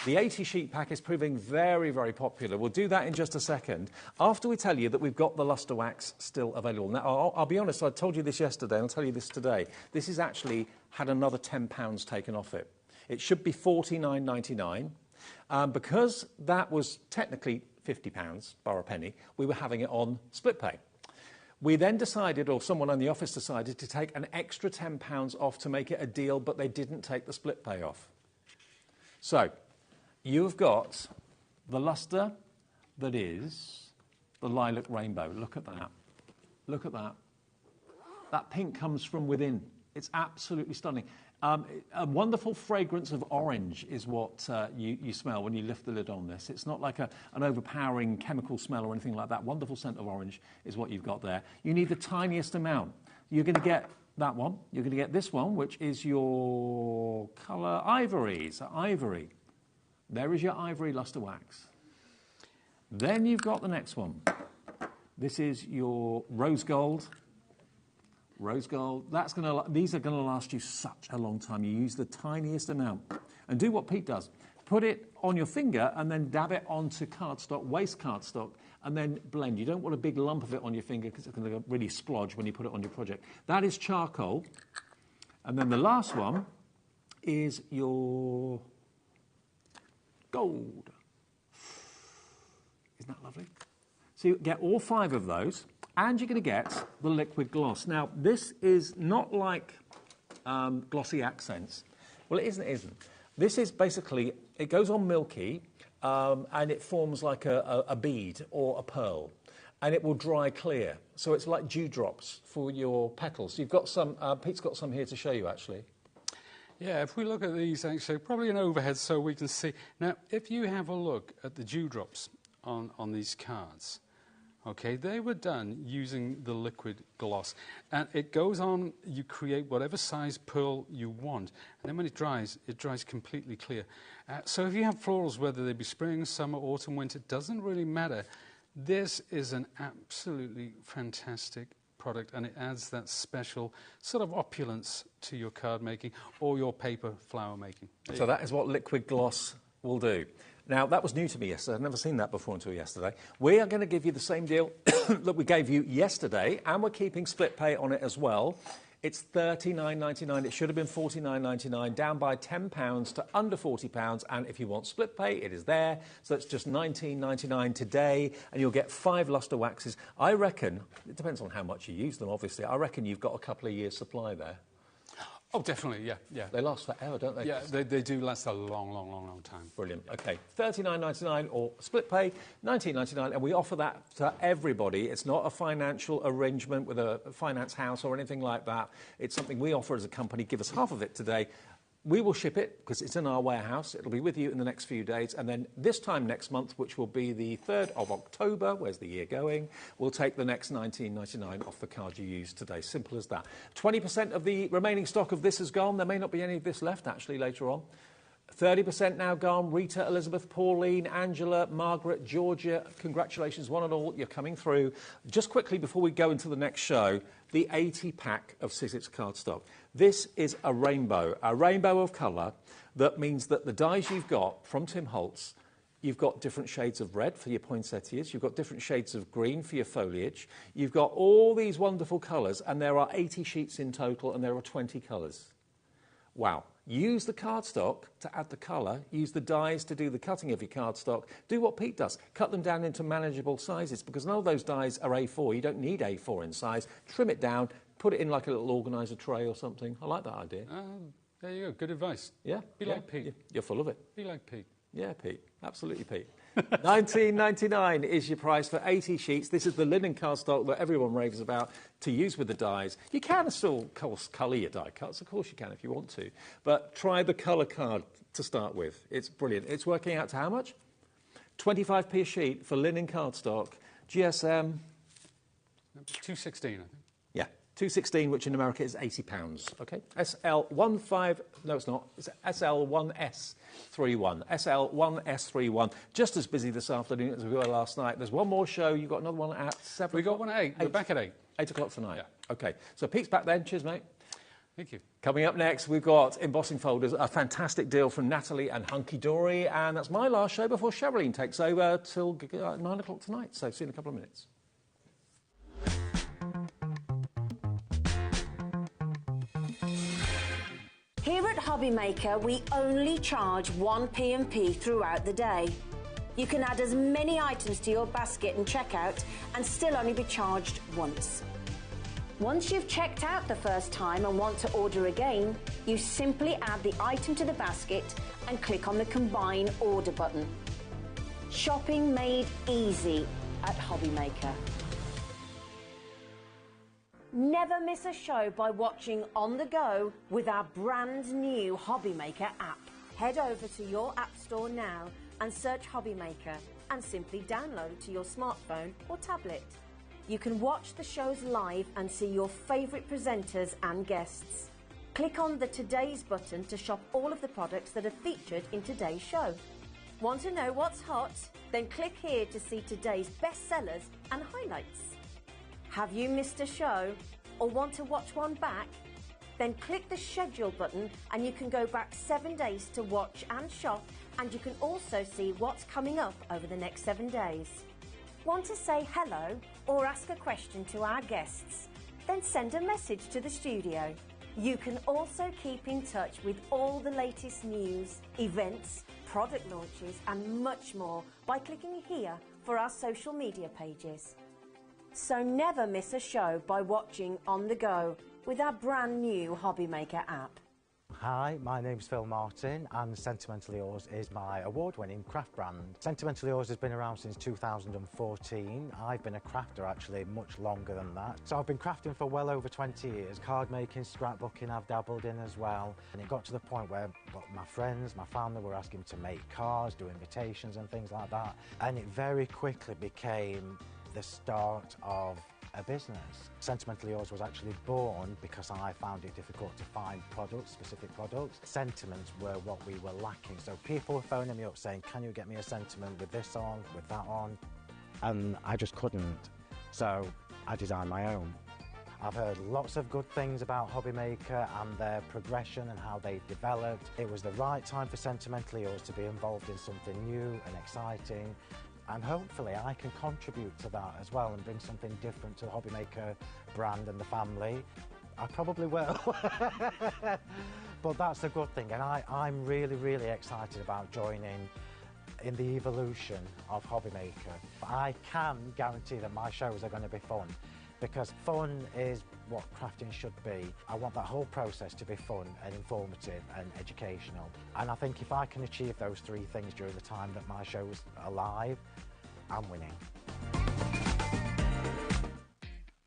The 80 sheet pack is proving very, very popular. We'll do that in just a second, after we tell you that we've got the luster wax still available. Now, I'll be honest, I told you this yesterday, and I'll tell you this today. This has actually had another £10 taken off it. It should be $49.99. Because that was technically £50, bar a penny, we were having it on split pay. We then decided, or someone in the office decided, to take an extra £10 off to make it a deal, but they didn't take the split pay off. So, you've got the luster that is the lilac rainbow. Look at that. Look at that. That pink comes from within. It's absolutely stunning. A wonderful fragrance of orange is what you smell when you lift the lid on this. It's not like an overpowering chemical smell or anything like that. Wonderful scent of orange is what you've got there. You need the tiniest amount. You're going to get that one. You're going to get this one, which is your colour ivory. So ivory. There is your ivory luster wax. Then you've got the next one. This is your rose gold. Rose gold, these are going to last you such a long time. You use the tiniest amount. And do what Pete does. Put it on your finger and then dab it onto cardstock, waste cardstock, and then blend. You don't want a big lump of it on your finger because it's going to really splodge when you put it on your project. That is charcoal. And then the last one is your gold. Isn't that lovely? So you get all 5 of those. And you're going to get the liquid gloss. Now, this is not like glossy accents. Well, it isn't. This is basically, it goes on milky, and it forms like a bead or a pearl. And it will dry clear. So it's like dewdrops for your petals. You've got some, Pete's got some here to show you, actually. Yeah, if we look at these, actually, probably an overhead so we can see. Now, if you have a look at the dewdrops on these cards, okay, they were done using the liquid gloss. And it goes on, you create whatever size pearl you want, and then when it dries completely clear. So if you have florals, whether they be spring, summer, autumn, winter, it doesn't really matter. This is an absolutely fantastic product, and it adds that special sort of opulence to your card making or your paper flower making. So that is what liquid gloss will do. Now, that was new to me yesterday. I'd never seen that before until yesterday. We are going to give you the same deal that we gave you yesterday, and we're keeping split pay on it as well. It's $39.99. It should have been $49.99, down by £10 to under £40. And if you want split pay, it is there. So it's just $19.99 today, and you'll get 5 luster waxes. I reckon, it depends on how much you use them, obviously. I reckon you've got a couple of years' supply there. Oh, definitely, yeah. They last forever, don't they? Yeah, they do last a long time. Brilliant. OK, $39.99 or split pay, $19.99, and we offer that to everybody. It's not a financial arrangement with a finance house or anything like that. It's something we offer as a company. Give us half of it today. We will ship it because it's in our warehouse. It'll be with you in the next few days. And then this time next month, which will be the 3rd of October, where's the year going, we'll take the next $19.99 off the card you used today. Simple as that. 20% of the remaining stock of this is gone. There may not be any of this left, actually, later on. 30% now gone. Rita, Elizabeth, Pauline, Angela, Margaret, Georgia, congratulations, one and all. You're coming through. Just quickly, before we go into the next show, the 80-pack of Sizzix cardstock. This is a rainbow of colour. That means that the dies you've got from Tim Holtz, you've got different shades of red for your poinsettias, you've got different shades of green for your foliage, you've got all these wonderful colours, and there are 80 sheets in total, and there are 20 colours. Wow. Use the cardstock to add the colour, use the dies to do the cutting of your cardstock, do what Pete does, cut them down into manageable sizes, because none of those dies are A4, you don't need A4 in size, trim it down, put it in like a little organiser tray or something. I like that idea. There you go, good advice. Yeah? Be like Pete. You're full of it. Be like Pete. Yeah, Pete. Absolutely, Pete. $19.99 is your price for 80 sheets. This is the linen cardstock that everyone raves about to use with the dies. You can still, of course, colour your die cuts. Of course you can if you want to. But try the colour card to start with. It's brilliant. It's working out to how much? 25p a sheet for linen cardstock. GSM? $2.16, I think. Yeah. $2.16, which in America is £80. Okay, SL15. No, it's not. It's SL1S31. SL1S31. Just as busy this afternoon as we were last night. There's one more show. You've got another one at 7. We got one at 8. We're back at 8. 8 o'clock tonight. Yeah. Okay. So Pete's back then. Cheers, mate. Thank you. Coming up next, we've got embossing folders, a fantastic deal from Natalie and Hunky Dory, and that's my last show before Sherilyn takes over till 9 o'clock tonight. So see you in a couple of minutes. Here at HobbyMaker, we only charge 1 P&P throughout the day. You can add as many items to your basket and checkout and still only be charged once. Once you've checked out the first time and want to order again, you simply add the item to the basket and click on the Combine Order button. Shopping made easy at HobbyMaker. Never miss a show by watching on the go with our brand new HobbyMaker app. Head over to your app store now and search HobbyMaker and simply download to your smartphone or tablet. You can watch the shows live and see your favourite presenters and guests. Click on the Today's button to shop all of the products that are featured in today's show. Want to know what's hot? Then click here to see today's bestsellers and highlights. Have you missed a show or want to watch one back? Then click the schedule button and you can go back 7 days to watch and shop, and you can also see what's coming up over the next 7 days. Want to say hello or ask a question to our guests? Then send a message to the studio. You can also keep in touch with all the latest news, events, product launches and much more by clicking here for our social media pages. So never miss a show by watching on the go with our brand new HobbyMaker app. Hi, my name's Phil Martin and Sentimentally Yours is my award-winning craft brand. Sentimentally Yours has been around since 2014. I've been a crafter actually much longer than that. So I've been crafting for well over 20 years. Card making, scrapbooking I've dabbled in as well. And it got to the point where my friends, my family were asking me to make cards, do invitations and things like that. And it very quickly became the start of a business. Sentimentally Yours was actually born because I found it difficult to find products, specific products. Sentiments were what we were lacking. So people were phoning me up saying, can you get me a sentiment with this on, with that on? And I just couldn't. So I designed my own. I've heard lots of good things about HobbyMaker and their progression and how they developed. It was the right time for Sentimentally Yours to be involved in something new and exciting. And hopefully I can contribute to that as well and bring something different to the HobbyMaker brand and the family. I probably will. But that's a good thing, and I'm really, really excited about joining in the evolution of HobbyMaker. I can guarantee that my shows are going to be fun, because fun is what crafting should be. I want that whole process to be fun and informative and educational. And I think if I can achieve those three things during the time that my show's alive, I'm winning.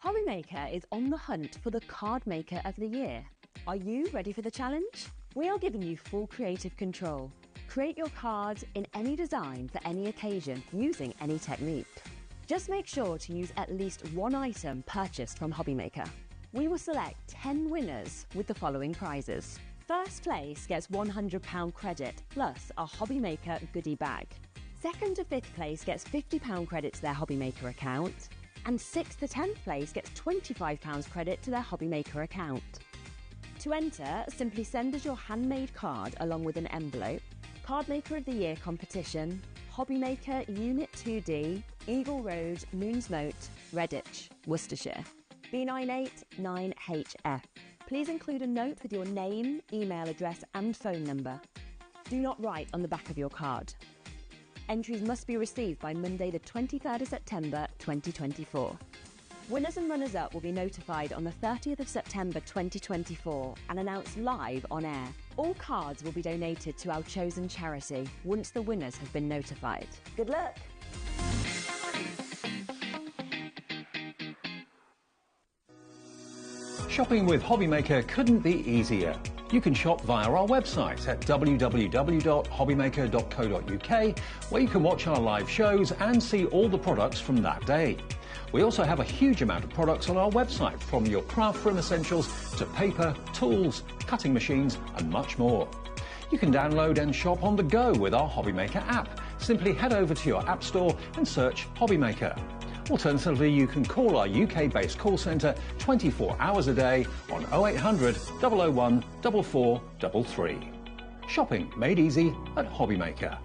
HobbyMaker is on the hunt for the Card Maker of the Year. Are you ready for the challenge? We are giving you full creative control. Create your cards in any design for any occasion using any technique. Just make sure to use at least one item purchased from HobbyMaker. We will select 10 winners with the following prizes. First place gets £100 credit plus a HobbyMaker goodie bag. Second to fifth place gets £50 credit to their HobbyMaker account. And 6th to 10th place gets £25 credit to their HobbyMaker account. To enter, simply send us your handmade card along with an envelope. Card Maker of the Year competition, HobbyMaker Unit 2D, Eagle Road, Moonsmote, Redditch, Worcestershire. B989HF. Please include a note with your name, email address and phone number. Do not write on the back of your card. Entries must be received by Monday the 23rd of September 2024. Winners and runners-up will be notified on the 30th of September 2024 and announced live on air. All cards will be donated to our chosen charity once the winners have been notified. Good luck! Shopping with HobbyMaker couldn't be easier. You can shop via our website at www.hobbymaker.co.uk, where you can watch our live shows and see all the products from that day. We also have a huge amount of products on our website, from your craft room essentials to paper, tools, cutting machines and much more. You can download and shop on the go with our HobbyMaker app. Simply head over to your app store and search HobbyMaker. Alternatively, you can call our UK-based call centre 24 hours a day on 0800 001 4433. Shopping made easy at HobbyMaker.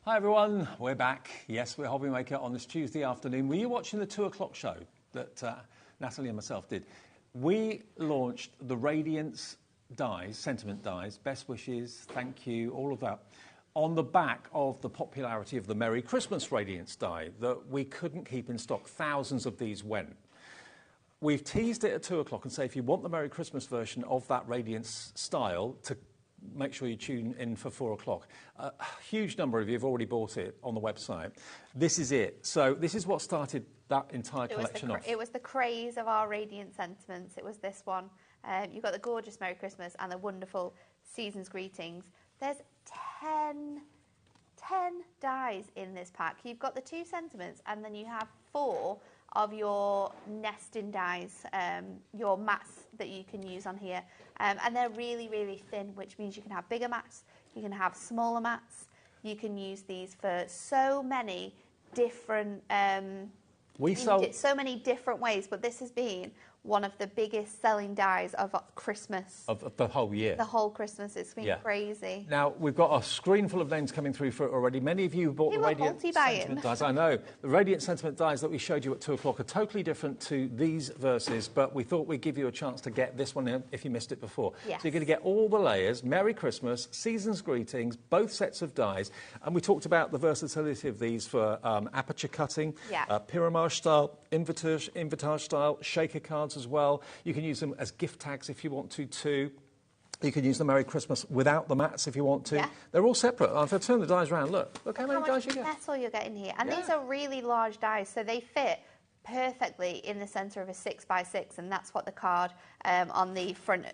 Hi everyone, we're back. Yes, we're HobbyMaker on this Tuesday afternoon. Were you watching the 2 o'clock show that Natalie and myself did? We launched the Radiance dies, sentiment dies, best wishes, thank you, all of that, on the back of the popularity of the Merry Christmas Radiance die that we couldn't keep in stock. Thousands of these went. We've teased it at 2 o'clock and say if you want the Merry Christmas version of that Radiance style, to make sure you tune in for 4 o'clock. A huge number of you have already bought it on the website. This is it. So this is what started that entire collection off. It was the craze of our Radiant sentiments. It was this one. You've got the gorgeous Merry Christmas and the wonderful Season's Greetings. There's 10 dies in this pack. You've got the 2 sentiments and then you have 4 of your nesting dies, your mats that you can use on here. And they're really, really thin, which means you can have bigger mats, you can have smaller mats, you can use these for so many different so many different ways, but this has been one of the biggest selling dies of Christmas. Of the whole year. The whole Christmas. It's been crazy. Now, we've got a screen full of names coming through for it already. Many of you bought the Radiant Sentiment dies. I know. The Radiant Sentiment dies that we showed you at 2 o'clock are totally different to these verses, but we thought we'd give you a chance to get this one in if you missed it before. Yes. So you're going to get all the layers, Merry Christmas, Season's Greetings, both sets of dies. And we talked about the versatility of these for aperture cutting, pyramage style, invitage style, shaker cards as well. You can use them as gift tags if you want to too. You can use the Merry Christmas without the mats if you want to. They're all separate. If I turn the dies around, look how many dies you get. Metal you're getting here. And these are really large dies, so they fit perfectly in the centre of a 6x6, and that's what the card on the front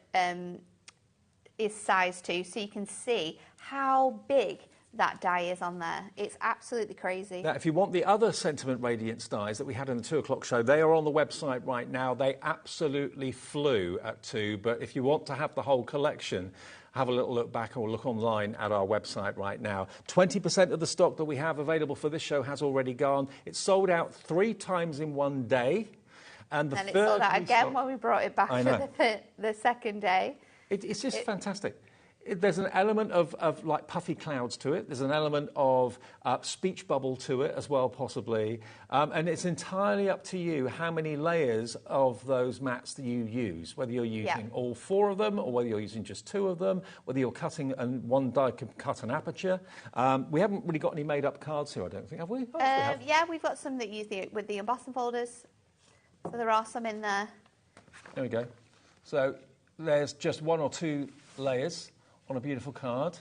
is sized to. So you can see how big that die is on there. It's absolutely crazy. Now, if you want the other Sentiment Radiance dies that we had in the 2 o'clock show, they are on the website right now. They absolutely flew at 2, but if you want to have the whole collection, have a little look back or look online at our website right now. 20% of the stock that we have available for this show has already gone. It's sold out 3 times in one day. And it sold out again when we brought it back for the second day. It's just fantastic. There's an element of like puffy clouds to it. There's an element of speech bubble to it as well, possibly. And it's entirely up to you how many layers of those mats that you use, whether you're using all 4 of them or whether you're using just 2 of them, whether you're cutting and one die can cut an aperture. We haven't really got any made-up cards here, I don't think, have we? Oh, yes, we have. Yeah, we've got some that use with the embossing folders. So there are some in there. There we go. So there's just 1 or 2 layers on a beautiful card.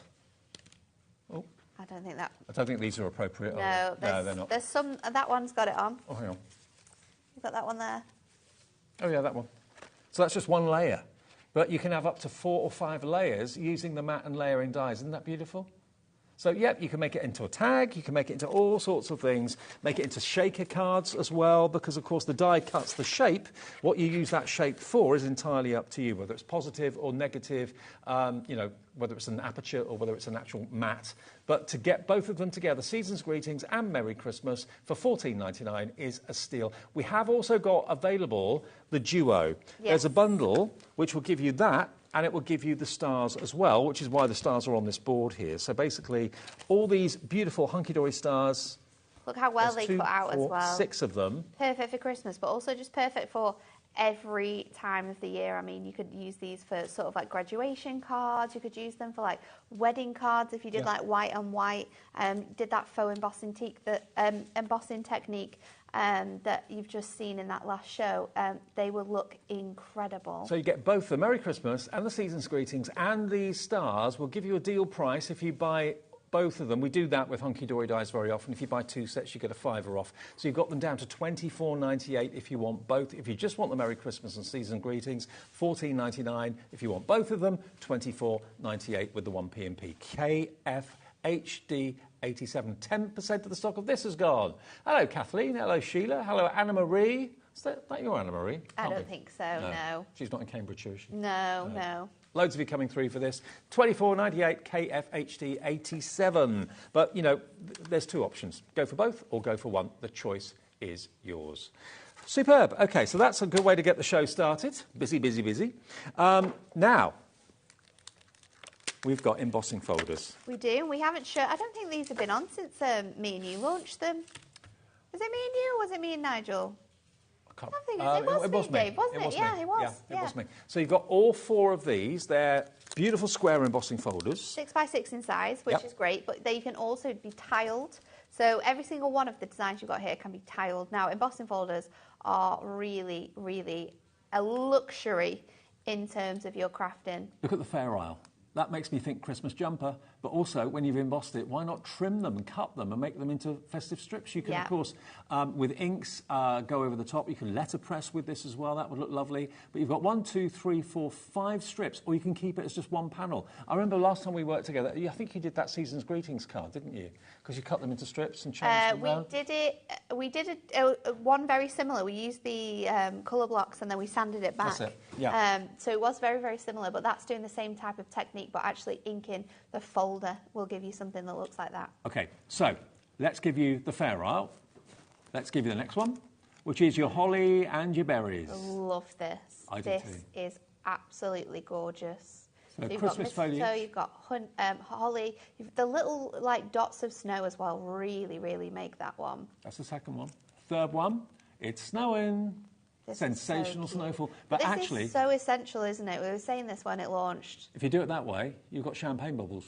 Oh. I don't think that... I don't think these are appropriate. No, they're not. There's some... That one's got it on. Oh, hang on. You've got that one there. Oh, yeah, that one. So that's just 1 layer. But you can have up to 4 or 5 layers using the matte and layering dies. Isn't that beautiful? So, yep, you can make it into a tag, you can make it into all sorts of things, make it into shaker cards as well, because, of course, the die cuts the shape. What you use that shape for is entirely up to you, whether it's positive or negative, you know, whether it's an aperture or whether it's an actual mat. But to get both of them together, Season's Greetings and Merry Christmas, for $14.99 is a steal. We have also got available the Duo. There's a bundle which will give you that, and it will give you the stars as well, which is why the stars are on this board here. So basically, all these beautiful hunky-dory stars. Look how well they put out as well. 6 of them. Perfect for Christmas, but also just perfect for every time of the year. I mean, you could use these for sort of like graduation cards. You could use them for like wedding cards if you did like white on white. Did that faux embossing technique that you've just seen in that last show. They will look incredible. So you get both the Merry Christmas and the Season's Greetings, and these stars will give you a deal price if you buy both of them. We do that with Hunky Dory dies very often. If you buy 2 sets, you get a $5 off. So you've got them down to $24.98 if you want both. If you just want the Merry Christmas and Season Greetings, $14.99. If you want both of them, $24.98 with the 1P&P. KFHD 87. 10% of the stock of this has gone. Hello, Kathleen. Hello, Sheila. Hello, Anna Marie. Is that your Anna Marie? I don't think so, no. She's not in Cambridgeshire, is she? No. Loads of you coming through for this. $24.98 KFHD 87. But, you know, there's 2 options. Go for both or go for one. The choice is yours. Superb. OK, so that's a good way to get the show started. Busy, busy, busy. Now, we've got embossing folders. We do. We haven't shown... I don't think these have been on since me and you launched them. Was it me and you or was it me and Nigel? I think it was me, Dave, wasn't it? Yeah, it was. Yeah, it was me. So you've got all 4 of these. They're beautiful square embossing folders. 6x6 in size, which is great, but they can also be tiled. So every single one of the designs you've got here can be tiled. Now, embossing folders are really, really a luxury in terms of your crafting. Look at the fair isle. That makes me think Christmas jumper, but also when you've embossed it, why not trim them and cut them and make them into festive strips? You can, of course, with inks, go over the top. You can letterpress with this as well. That would look lovely. But you've got 1, 2, 3, 4, 5 strips, or you can keep it as just 1 panel. I remember last time we worked together, I think you did that Season's Greetings card, didn't you? Because you cut them into strips and changed them around. We did one very similar. We used the colour blocks and then we sanded it back. That's it, yeah. So it was very, very similar, but that's doing the same type of technique, but actually inking the folder will give you something that looks like that. OK, so let's give you the fair isle. Let's give you the next one. which is your holly and your berries. Love this. I do this too. is absolutely gorgeous. So you've Christmas got mistletoe, foliage. you've got holly, the little like dots of snow as well really, really make that one. That's the second one. Third one, it's snowing. This is Sensational so cute. snowfall. But this actually, is so essential, isn't it? We were saying this when it launched. if you do it that way, you've got champagne bubbles.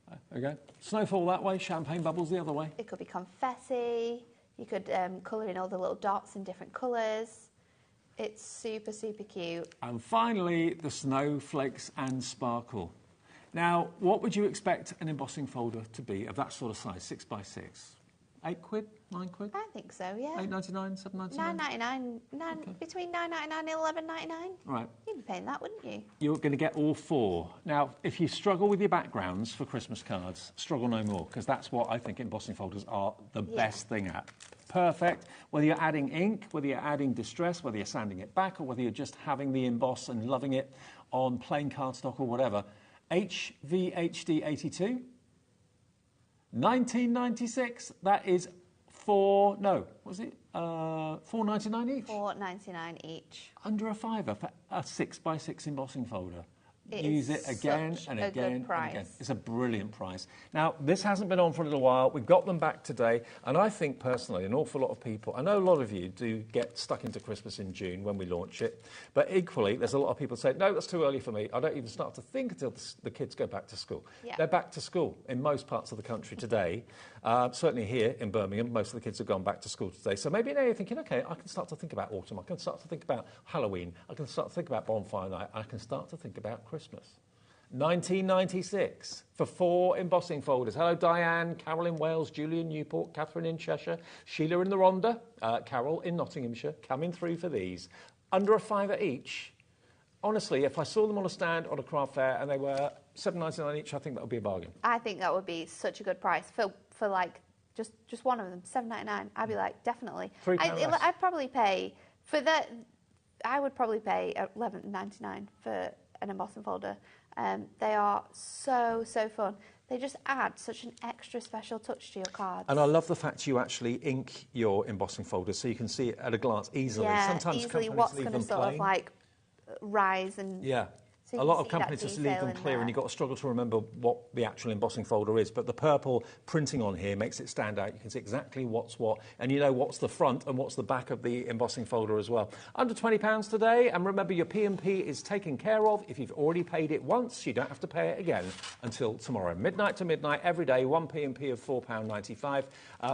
There you go. Snowfall that way, champagne bubbles the other way. It could be confetti. You could colour in all the little dots in different colours. It's super, super cute. And finally, the snowflakes and sparkle. Now, what would you expect an embossing folder to be of that sort of size, 6 by 6? £8, £9? I think so, yeah. £8.99, £7.99? $9.99, between $9.99 and $11.99. Right. You'd be paying that, wouldn't you? You're going to get all 4. Now, if you struggle with your backgrounds for Christmas cards, struggle no more, because that's what I think embossing folders are the best thing at. Perfect. Whether you're adding ink, whether you're adding distress, whether you're sanding it back, or whether you're just having the emboss and loving it on plain cardstock or whatever. HVHD82, 1996. That is $4.99 each? $4.99 each. Under a £5 for a 6 by 6 embossing folder. It Use is it again such and a again good and price. again. It's a brilliant price. Now, this hasn't been on for a little while. We've got them back today. And I think, personally, an awful lot of people, I know a lot of you do get stuck into Christmas in June when we launch it. But equally, there's a lot of people say, no, that's too early for me. I don't even start to think until the kids go back to school. Yeah. They're back to school in most parts of the country today. Certainly here in Birmingham, most of the kids have gone back to school today. So maybe now you're thinking, OK, I can start to think about autumn. I can start to think about Halloween. I can start to think about bonfire night. I can start to think about Christmas. 1996 for 4 embossing folders. Hello, Diane, Carol in Wales, Julie in Newport, Catherine in Cheshire, Sheila in the Rhondda, Carol in Nottinghamshire, coming through for these. Under a £5 each. Honestly, if I saw them on a stand on a craft fair and they were $7.99 each, I think that would be a bargain. I think that would be such a good price for like just one of them, $7.99. I'd be like, definitely. £3 less. I'd probably pay for that. I would probably pay $11.99 for an embossing folder. They are so fun. They just add such an extra special touch to your cards. And I love the fact you actually ink your embossing folders so you can see it at a glance easily. Yeah, Sometimes easily companies what's leave going them to sort plain. of like rise and... Yeah. So you a can lot of see that companies just leave detail them in clear there. and you've got to struggle to remember what the actual embossing folder is. But the purple printing on here makes it stand out. You can see exactly what's what. And you know what's the front and what's the back of the embossing folder as well. Under £20 today. And remember, your P&P is taken care of. If you've already paid it once, you don't have to pay it again until tomorrow. Midnight to midnight, every day, one P&P of £4.95.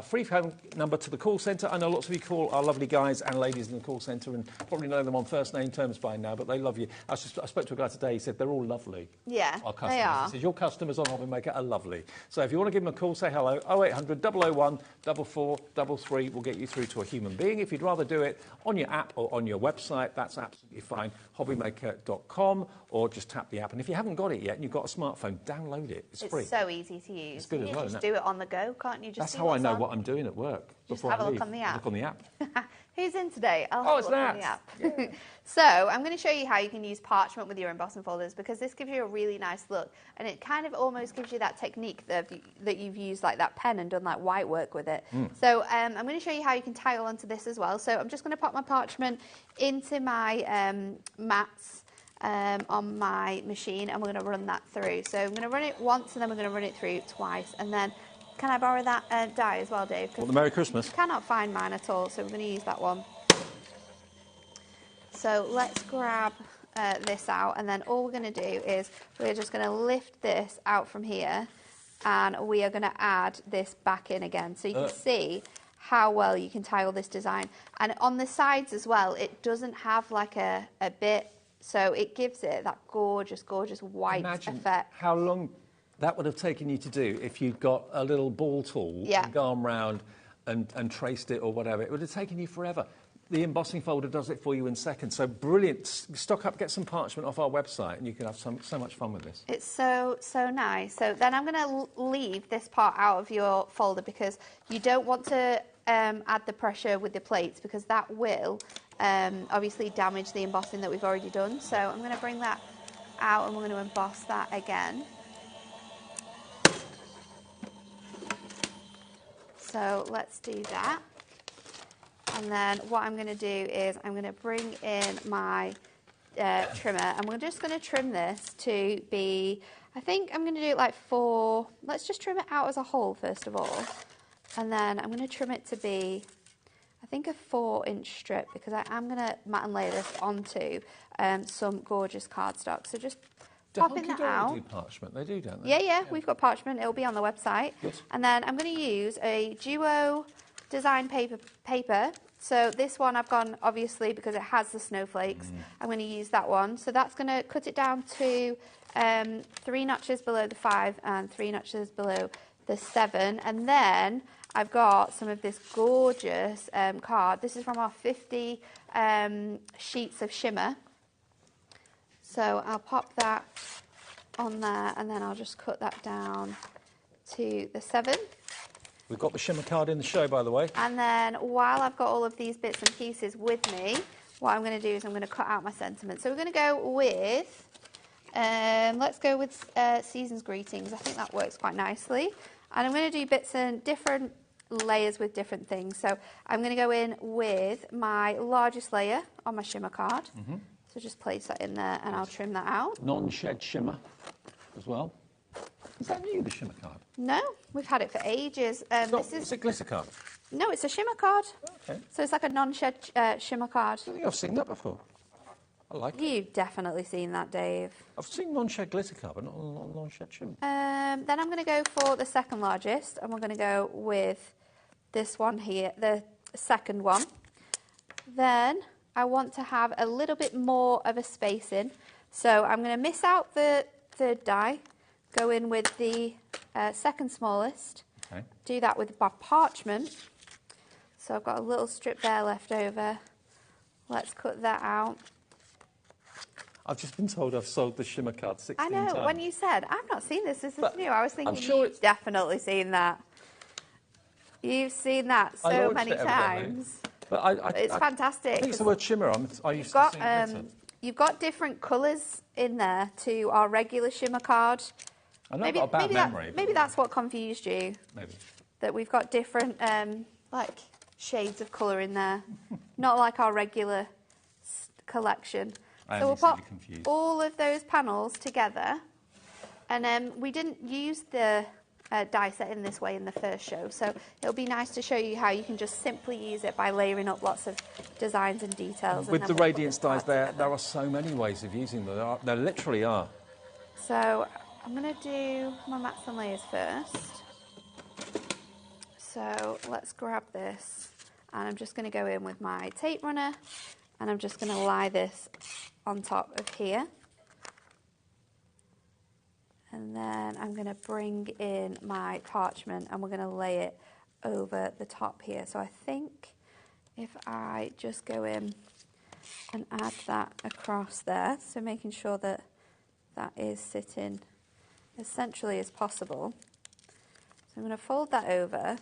Free phone number to the call centre. I know lots of you call our lovely guys and ladies in the call centre and probably know them on first name terms by now, but they love you. I spoke to a guy today, he said they're all lovely. Yeah, Our customers. they are. He said, your customers on HobbyMaker are lovely. So if you want to give them a call, say hello. 0800 001 4433 will get you through to a human being. If you'd rather do it on your app or on your website, that's absolutely fine. HobbyMaker.com, or just tap the app. And if you haven't got it yet and you've got a smartphone, download it. It's free. It's so easy to use. It's good as you well, just isn't it? do it on the go, can't you? Just That's see how I what's know on. what I'm doing at work. Just before have I a look leave. on the I app. look on the app. Who's in today? I'll Oh, have it's a look on the Nat. app. So I'm going to show you how you can use parchment with your embossing folders, because this gives you a really nice look, and it kind of almost gives you that technique that you've used like that pen and done like white work with it. So I'm going to show you how you can tile onto this as well. So I'm just going to pop my parchment into my mats on my machine, and we're going to run that through. So I'm going to run it once, and then we're going to run it through twice, and then can I borrow that die as well, Dave? Well, the Merry Christmas. I cannot find mine at all, so we're going to use that one. So let's grab this out, and then all we're going to do is we're just going to lift this out from here, and we are going to add this back in again. So you can see how well you can tile this design. And on the sides as well, it doesn't have like a bit, so it gives it that gorgeous, gorgeous white effect. How long that would have taken you to do if you'd got a little ball tool and gone round and traced it or whatever. It would have taken you forever. The embossing folder does it for you in seconds. So brilliant. Stock up, get some parchment off our website, and you can have so much fun with this. It's so nice. So then I'm going to leave this part out of your folder, because you don't want to add the pressure with the plates, because that will obviously damage the embossing that we've already done. So I'm going to bring that out, and we're going to emboss that again. So let's do that. And then what I'm going to do is I'm going to bring in my trimmer, and we're just going to trim this to be, I think I'm going to do it like 4, let's just trim it out as a whole first of all. And then I'm going to trim it to be, I think, a 4-inch strip, because I am going to mat and layer this onto some gorgeous cardstock. So just popping that out. Do parchment? They do, don't they? Yeah, we've got parchment. It'll be on the website. Good. And then I'm going to use a duo design paper. So this one I've gone, obviously, because it has the snowflakes, I'm going to use that one. So that's going to cut it down to 3 notches below the 5 and 3 notches below the 7. And then I've got some of this gorgeous card. This is from our 50 sheets of Shimmer. So I'll pop that on there, and then I'll just cut that down to the 7. We've got the Shimmer card in the show, by the way. And then while I've got all of these bits and pieces with me, what I'm going to do is I'm going to cut out my sentiment. So we're going to go with, let's go with Season's Greetings. I think that works quite nicely. And I'm going to do bits and different layers with different things. So I'm going to go in with my largest layer on my Shimmer card. So just place that in there, and I'll trim that out. Non-shed Shimmer as well. Is that new, the Shimmer card? No, we've had it for ages. It's a glitter card. No, it's a Shimmer card. Okay. So it's like a non-shed Shimmer card. I think I've seen that before. I like it. You've definitely seen that, Dave. I've seen non-shed glitter card, but not non-shed Shimmer. Then I'm going to go for the second largest, and we're going to go with this one here, the second one. Then I want to have a little bit more of a spacing. So I'm going to miss out the third die, go in with the second smallest, do that with my parchment. So I've got a little strip there left over. Let's cut that out. I've just been told I've sold the Shimmer card 16 times. I know, when you said, I've not seen this is new, I was thinking, I'm sure you've definitely seen that. You've seen that so many times. But It's fantastic. I think it's the word Shimmer. I used to see glitter. You've got different colours in there to our regular Shimmer card. I know I've got a bad memory. Maybe that's what confused you. Maybe. That we've got different like shades of colour in there. Not like our regular collection. So we'll pop all of those panels together. And we didn't use the die set in this way in the first show, so it'll be nice to show you how you can just simply use it by layering up lots of designs and details. With the Radiance dies, there are so many ways of using them. There literally are. So I'm going to do my mats and layers first. So let's grab this, and I'm just going to go in with my tape runner, and I'm just going to lie this on top of here. And then I'm going to bring in my parchment, and we're going to lay it over the top here. So I think if I just go in and add that across there, so making sure that that is sitting as centrally as possible. So I'm going to fold that over,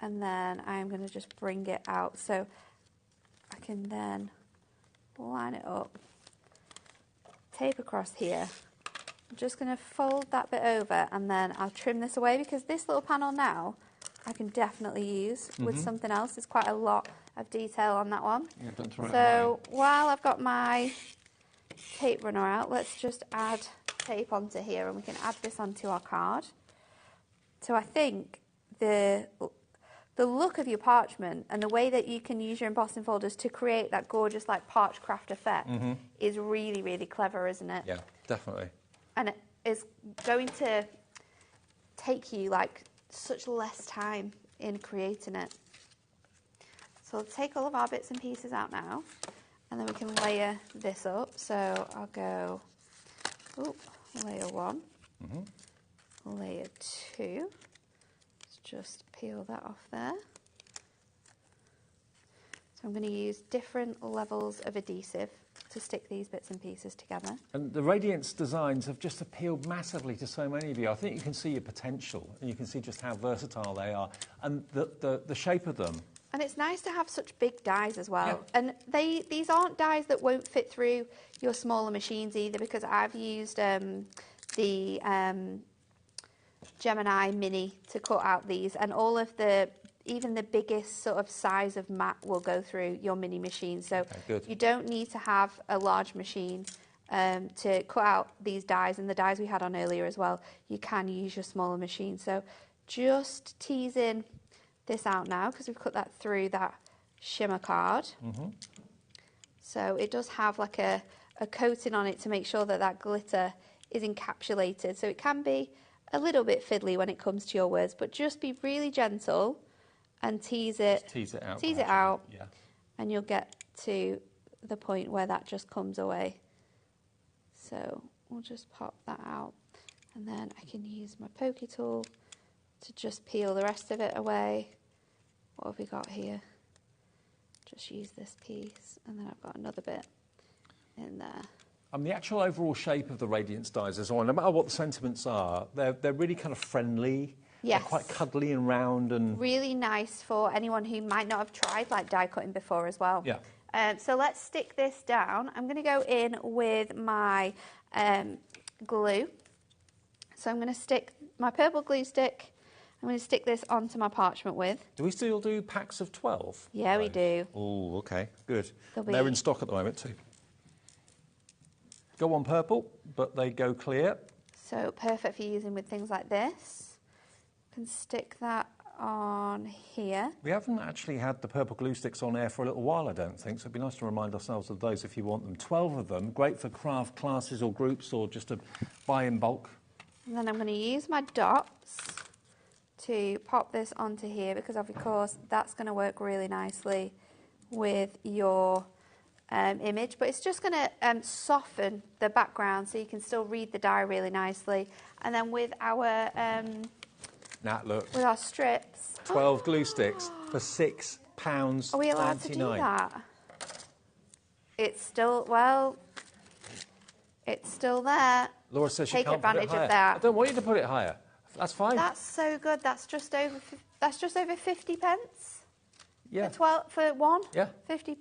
and then I'm going to just bring it out so I can then line it up, tape across here. I'm just going to fold that bit over, and then I'll trim this away, because this little panel now I can definitely use with something else. There's quite a lot of detail on that one. Yeah, don't throw it so while I've got my tape runner out, let's just add tape onto here, and we can add this onto our card. So I think the look of your parchment and the way that you can use your embossing folders to create that gorgeous like parch craft effect is really, really clever, isn't it? Yeah, definitely. And it is going to take you like such less time in creating it. So I'll take all of our bits and pieces out now, and then we can layer this up. So I'll go, layer 1, layer 2. Let's just peel that off there. So I'm going to use different levels of adhesive to stick these bits and pieces together. And the Radiance designs have just appealed massively to so many of you. I think you can see your potential, and you can see just how versatile they are, and the shape of them. And it's nice to have such big dies as well. Yeah. And these aren't dies that won't fit through your smaller machines either, because I've used the Gemini Mini to cut out these, and all of the even the biggest sort of size of mat will go through your mini machine. So good. you don't need to have a large machine to cut out these dies, and the dies we had on earlier as well. You can use your smaller machine. So just teasing this out now because we've cut that through that shimmer card. So it does have like a coating on it to make sure that that glitter is encapsulated. So it can be a little bit fiddly when it comes to your words, but just be really gentle and tease it. Just tease it out. Tease it out, and you'll get to the point where that just comes away. So we'll just pop that out, and then I can use my pokey tool to just peel the rest of it away. What have we got here? Just use this piece, and then I've got another bit in there. The actual overall shape of the Radiance dies as well, no matter what the sentiments are, they're really kind of friendly. Yes. They're quite cuddly and round and... Really nice for anyone who might not have tried like die cutting before as well. Yeah. So let's stick this down. I'm going to go in with my glue. So I'm going to stick my purple glue stick. I'm going to stick this onto my parchment with. Do we still do packs of 12? Yeah, we do. Oh, okay, good. There'll be- They're in stock at the moment too. Go on purple, but they go clear. So perfect for using with things like this. Can stick that on here. We haven't actually had the purple glue sticks on air for a little while, I don't think, so it'd be nice to remind ourselves of those if you want them. 12 of them, great for craft classes or groups or just to buy in bulk. And then I'm going to use my dots to pop this onto here because, of course, that's going to work really nicely with your image. But it's just going to soften the background so you can still read the die really nicely. And then with our Nat, look. with our strips, 12 glue sticks for £6.99. are we allowed to do that? It's still, well, it's still there. Laura says she Take can't put it advantage higher. of that. I don't want you to put it higher. That's fine. That's so good. That's just over 50 pence. Yeah. For one. Yeah. 50.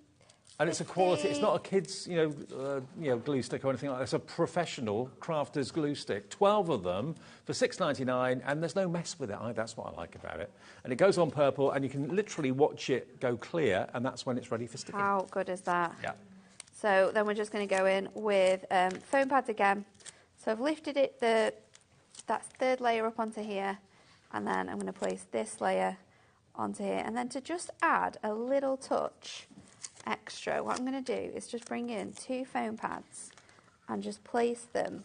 And it's a quality. It's not a kid's, glue stick or anything like that. It's a professional crafter's glue stick. 12 of them for £6.99, and there's no mess with it. That's what I like about it. And it goes on purple, and you can literally watch it go clear, and that's when it's ready for sticking. How good is that? Yeah. So then we're just going to go in with foam pads again. So I've lifted it that third layer up onto here, and then I'm going to place this layer onto here, and then to just add a little touch extra, what I'm going to do is just bring in 2 foam pads and just place them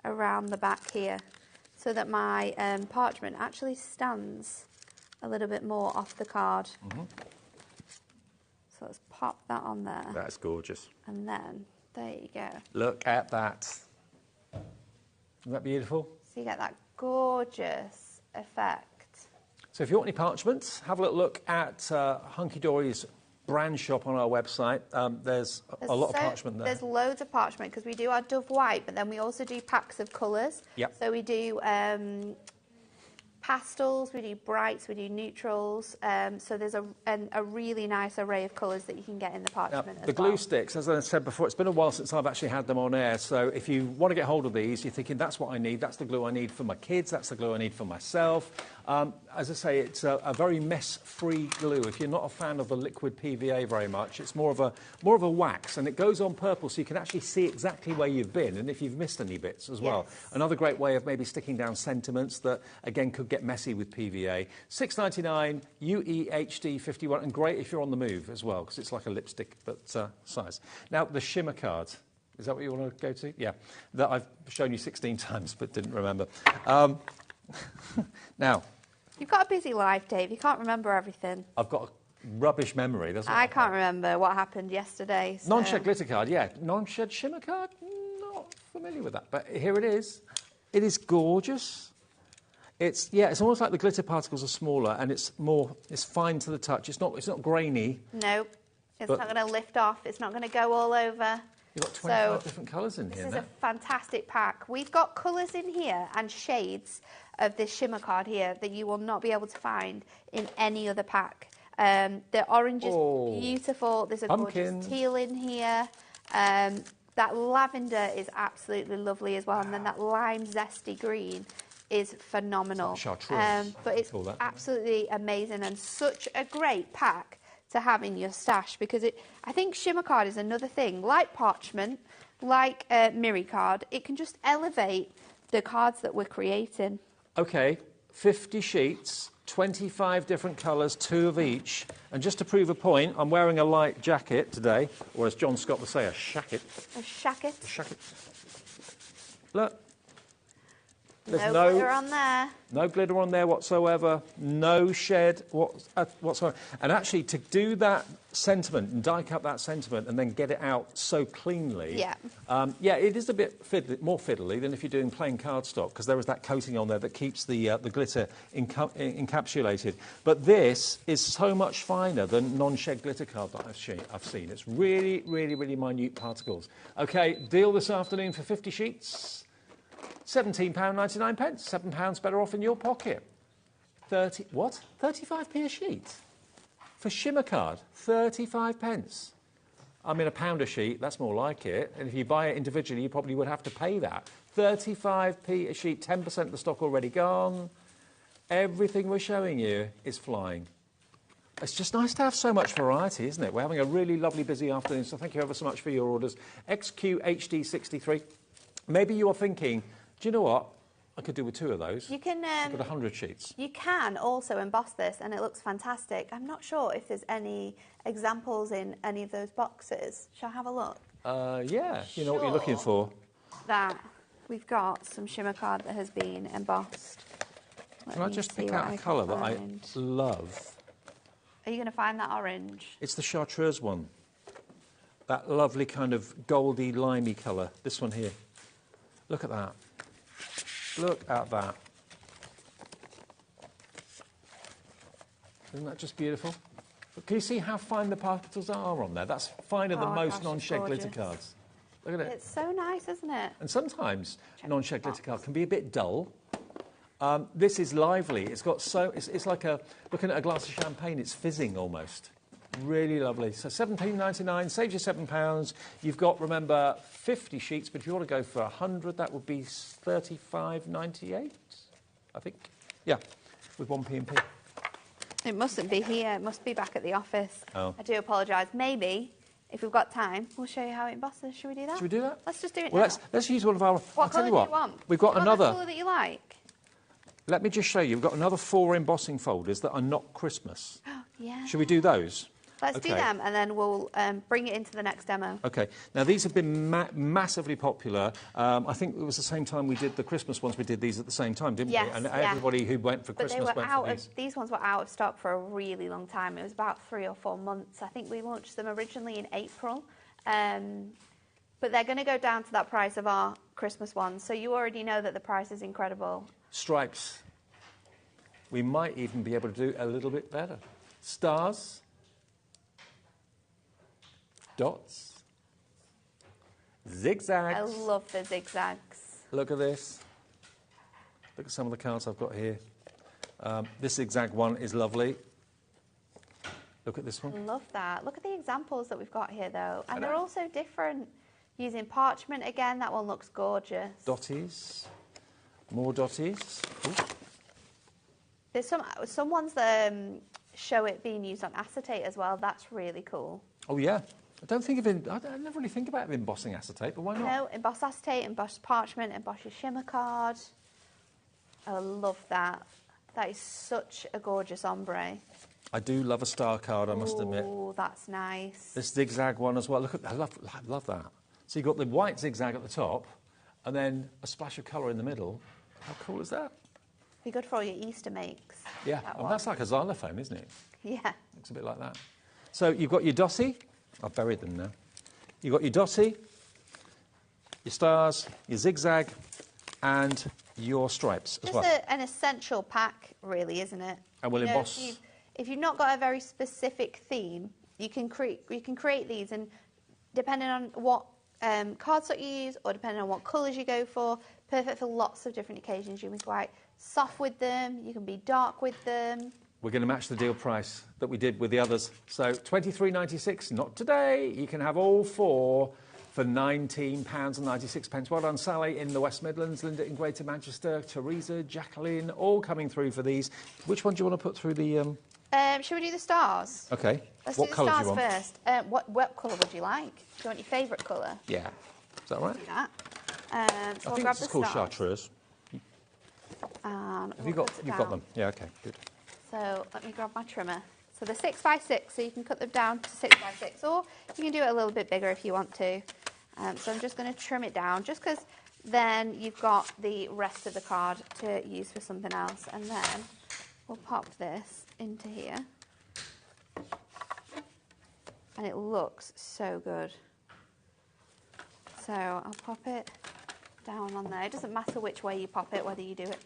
around the back here so that my parchment actually stands a little bit more off the card. So let's pop that on there. That's gorgeous. And then, there you go. Look at that. Isn't that beautiful? So you get that gorgeous effect. So if you want any parchments, have a little look at Hunky Dory's brand shop on our website. There's a lot of parchment there. There's loads of parchment because we do our Dove White, but then we also do packs of colours. Yep. So we do pastels, we do brights, we do neutrals. So there's a really nice array of colours that you can get in the parchment as well. The glue sticks, as I said before, it's been a while since I've actually had them on air. So if you want to get hold of these, you're thinking, that's what I need. That's the glue I need for my kids. That's the glue I need for myself. As I say, it's a very mess-free glue. If you're not a fan of the liquid PVA very much, it's more of a wax, and it goes on purple so you can actually see exactly where you've been and if you've missed any bits as well. Another great way of maybe sticking down sentiments that, again, could get messy with PVA. £6.99, UEHD 51, and great if you're on the move as well, because it's like a lipstick, but size. Now, the Shimmer card. Is that what you want to go to? Yeah. That I've shown you 16 times, but didn't remember. Now... You've got a busy life, Dave. You can't remember everything. I've got a rubbish memory. I can't remember what happened yesterday. So. Non-shed glitter card, yeah. Non-shed shimmer card, not familiar with that. But here it is. It is gorgeous. It's almost like the glitter particles are smaller and it's fine to the touch. It's not grainy. No, it's not going to lift off. It's not going to go all over. You've got 25 different colours in here. This is a fantastic pack. We've got colours in here and shades of this shimmer card here that you will not be able to find in any other pack. The orange is beautiful. There's a gorgeous teal in here. That lavender is absolutely lovely as well. And then that lime zesty green is phenomenal. Chartreuse. But it's absolutely amazing and such a great pack to have in your stash, because I think Shimmer card is another thing. Like parchment, like Miri card, it can just elevate the cards that we're creating. Okay, 50 sheets, 25 different colours, 2 of each. And just to prove a point, I'm wearing a light jacket today, or as John Scott would say, a shacket. A shacket. A shacket. Look. There's no glitter on there. No glitter on there whatsoever. No shed whatsoever. And actually, to do that sentiment and die cut that sentiment and then get it out so cleanly, yeah, it is a bit more fiddly than if you're doing plain cardstock, because there is that coating on there that keeps the glitter encapsulated. But this is so much finer than non-shed glitter card that I've seen. It's really, really, really minute particles. Okay, deal this afternoon for 50 sheets. £17.99. £7 better off in your pocket. 35p a sheet for Shimmer card. 35p. I mean, £1 a sheet. That's more like it. And if you buy it individually, you probably would have to pay that. 35p a sheet. 10% of the stock already gone. Everything we're showing you is flying. It's just nice to have so much variety, isn't it? We're having a really lovely busy afternoon. So thank you ever so much for your orders. XQHD63. Maybe you are thinking, do you know what? I could do with 2 of those. You can. I've got 100 sheets. You can also emboss this, and it looks fantastic. I'm not sure if there's any examples in any of those boxes. Shall I have a look? Yeah. You know what you're looking for. That we've got some Shimmer card that has been embossed. Can I just pick out a colour that I love? Are you going to find that orange? It's the chartreuse one. That lovely kind of goldy, limey colour. This one here. Look at that. Look at that. Isn't that just beautiful? But can you see how fine the particles are on there? That's finer than most non-shed glitter cards. Look at it. It's so nice, isn't it? And sometimes non-shed glitter card can be a bit dull. This is lively. It's got it's like looking at a glass of champagne. It's fizzing almost. Really lovely. So £17.99 saves you £7. You've got, remember, 50 sheets, but if you want to go for 100, that would be £35.98, I think. Yeah, with 1p and p. It mustn't be here. It must be back at the office. Oh. I do apologise. Maybe, if we've got time, we'll show you how it embosses. Should we do that? Should we do that? Let's just do it now. Let's use one of our... What colour do you want? We've got another... The colour that you like? Let me just show you. We've got another 4 embossing folders that are not Christmas. Yeah. Should we do those? Let's do them, and then we'll bring it into the next demo. OK. Now, these have been massively popular. I think it was the same time we did the Christmas ones. We did these at the same time, didn't we? And everybody who went for Christmas went for these. These ones were out of stock for a really long time. It was about 3 or 4 months. I think we launched them originally in April. But they're going to go down to that price of our Christmas ones. So you already know that the price is incredible. Stripes. We might even be able to do a little bit better. Stars. Dots. Zigzags. I love the zigzags. Look at this. Look at some of the cards I've got here. This zigzag one is lovely. Look at this one. Love that. Look at the examples that we've got here, though. And they're all so different. Using parchment again, that one looks gorgeous. Dotties. More dotties. Ooh. There's some ones that show it being used on acetate as well. That's really cool. Oh, yeah. I never really think about embossing acetate, but why not? No, emboss acetate, emboss parchment, emboss your Shimmer card. I love that. That is such a gorgeous ombre. I do love a star card, I must admit. Oh, that's nice. This zigzag one as well. Look at that. I love that. So you've got the white zigzag at the top, and then a splash of colour in the middle. How cool is that? Be good for all your Easter makes. Yeah, that's like a xylophone, isn't it? Yeah. Looks a bit like that. So you've got your dotty. I've buried them now. You've got your dotty, your stars, your zigzag, and your stripes as well. Just an essential pack, really, isn't it? And we'll emboss. If you've not got a very specific theme, you can create these, and depending on what cardstock you use, or depending on what colours you go for, perfect for lots of different occasions. You can be quite soft with them, you can be dark with them. We're going to match the deal price that we did with the others. So £23.96, not today. You can have all 4 for £19.96. Well done, Sally in the West Midlands, Linda in Greater Manchester, Teresa, Jacqueline, all coming through for these. Which one do you want to put through the... Shall we do the stars? OK. Let's What do the colour do stars you want? first. What colour would you like? Do you want your favourite colour? Yeah. Is that right? Do that. So I I'll think grab this is the called stars. chartreuse. And Have we'll you got? cut it You've down. got them. Yeah. OK. Good. So let me grab my trimmer. So they're 6x6, so you can cut them down to 6x6, or you can do it a little bit bigger if you want to. So I'm just going to trim it down, just because then you've got the rest of the card to use for something else. And then we'll pop this into here. And it looks so good. So I'll pop it down on there. It doesn't matter which way you pop it, whether you do it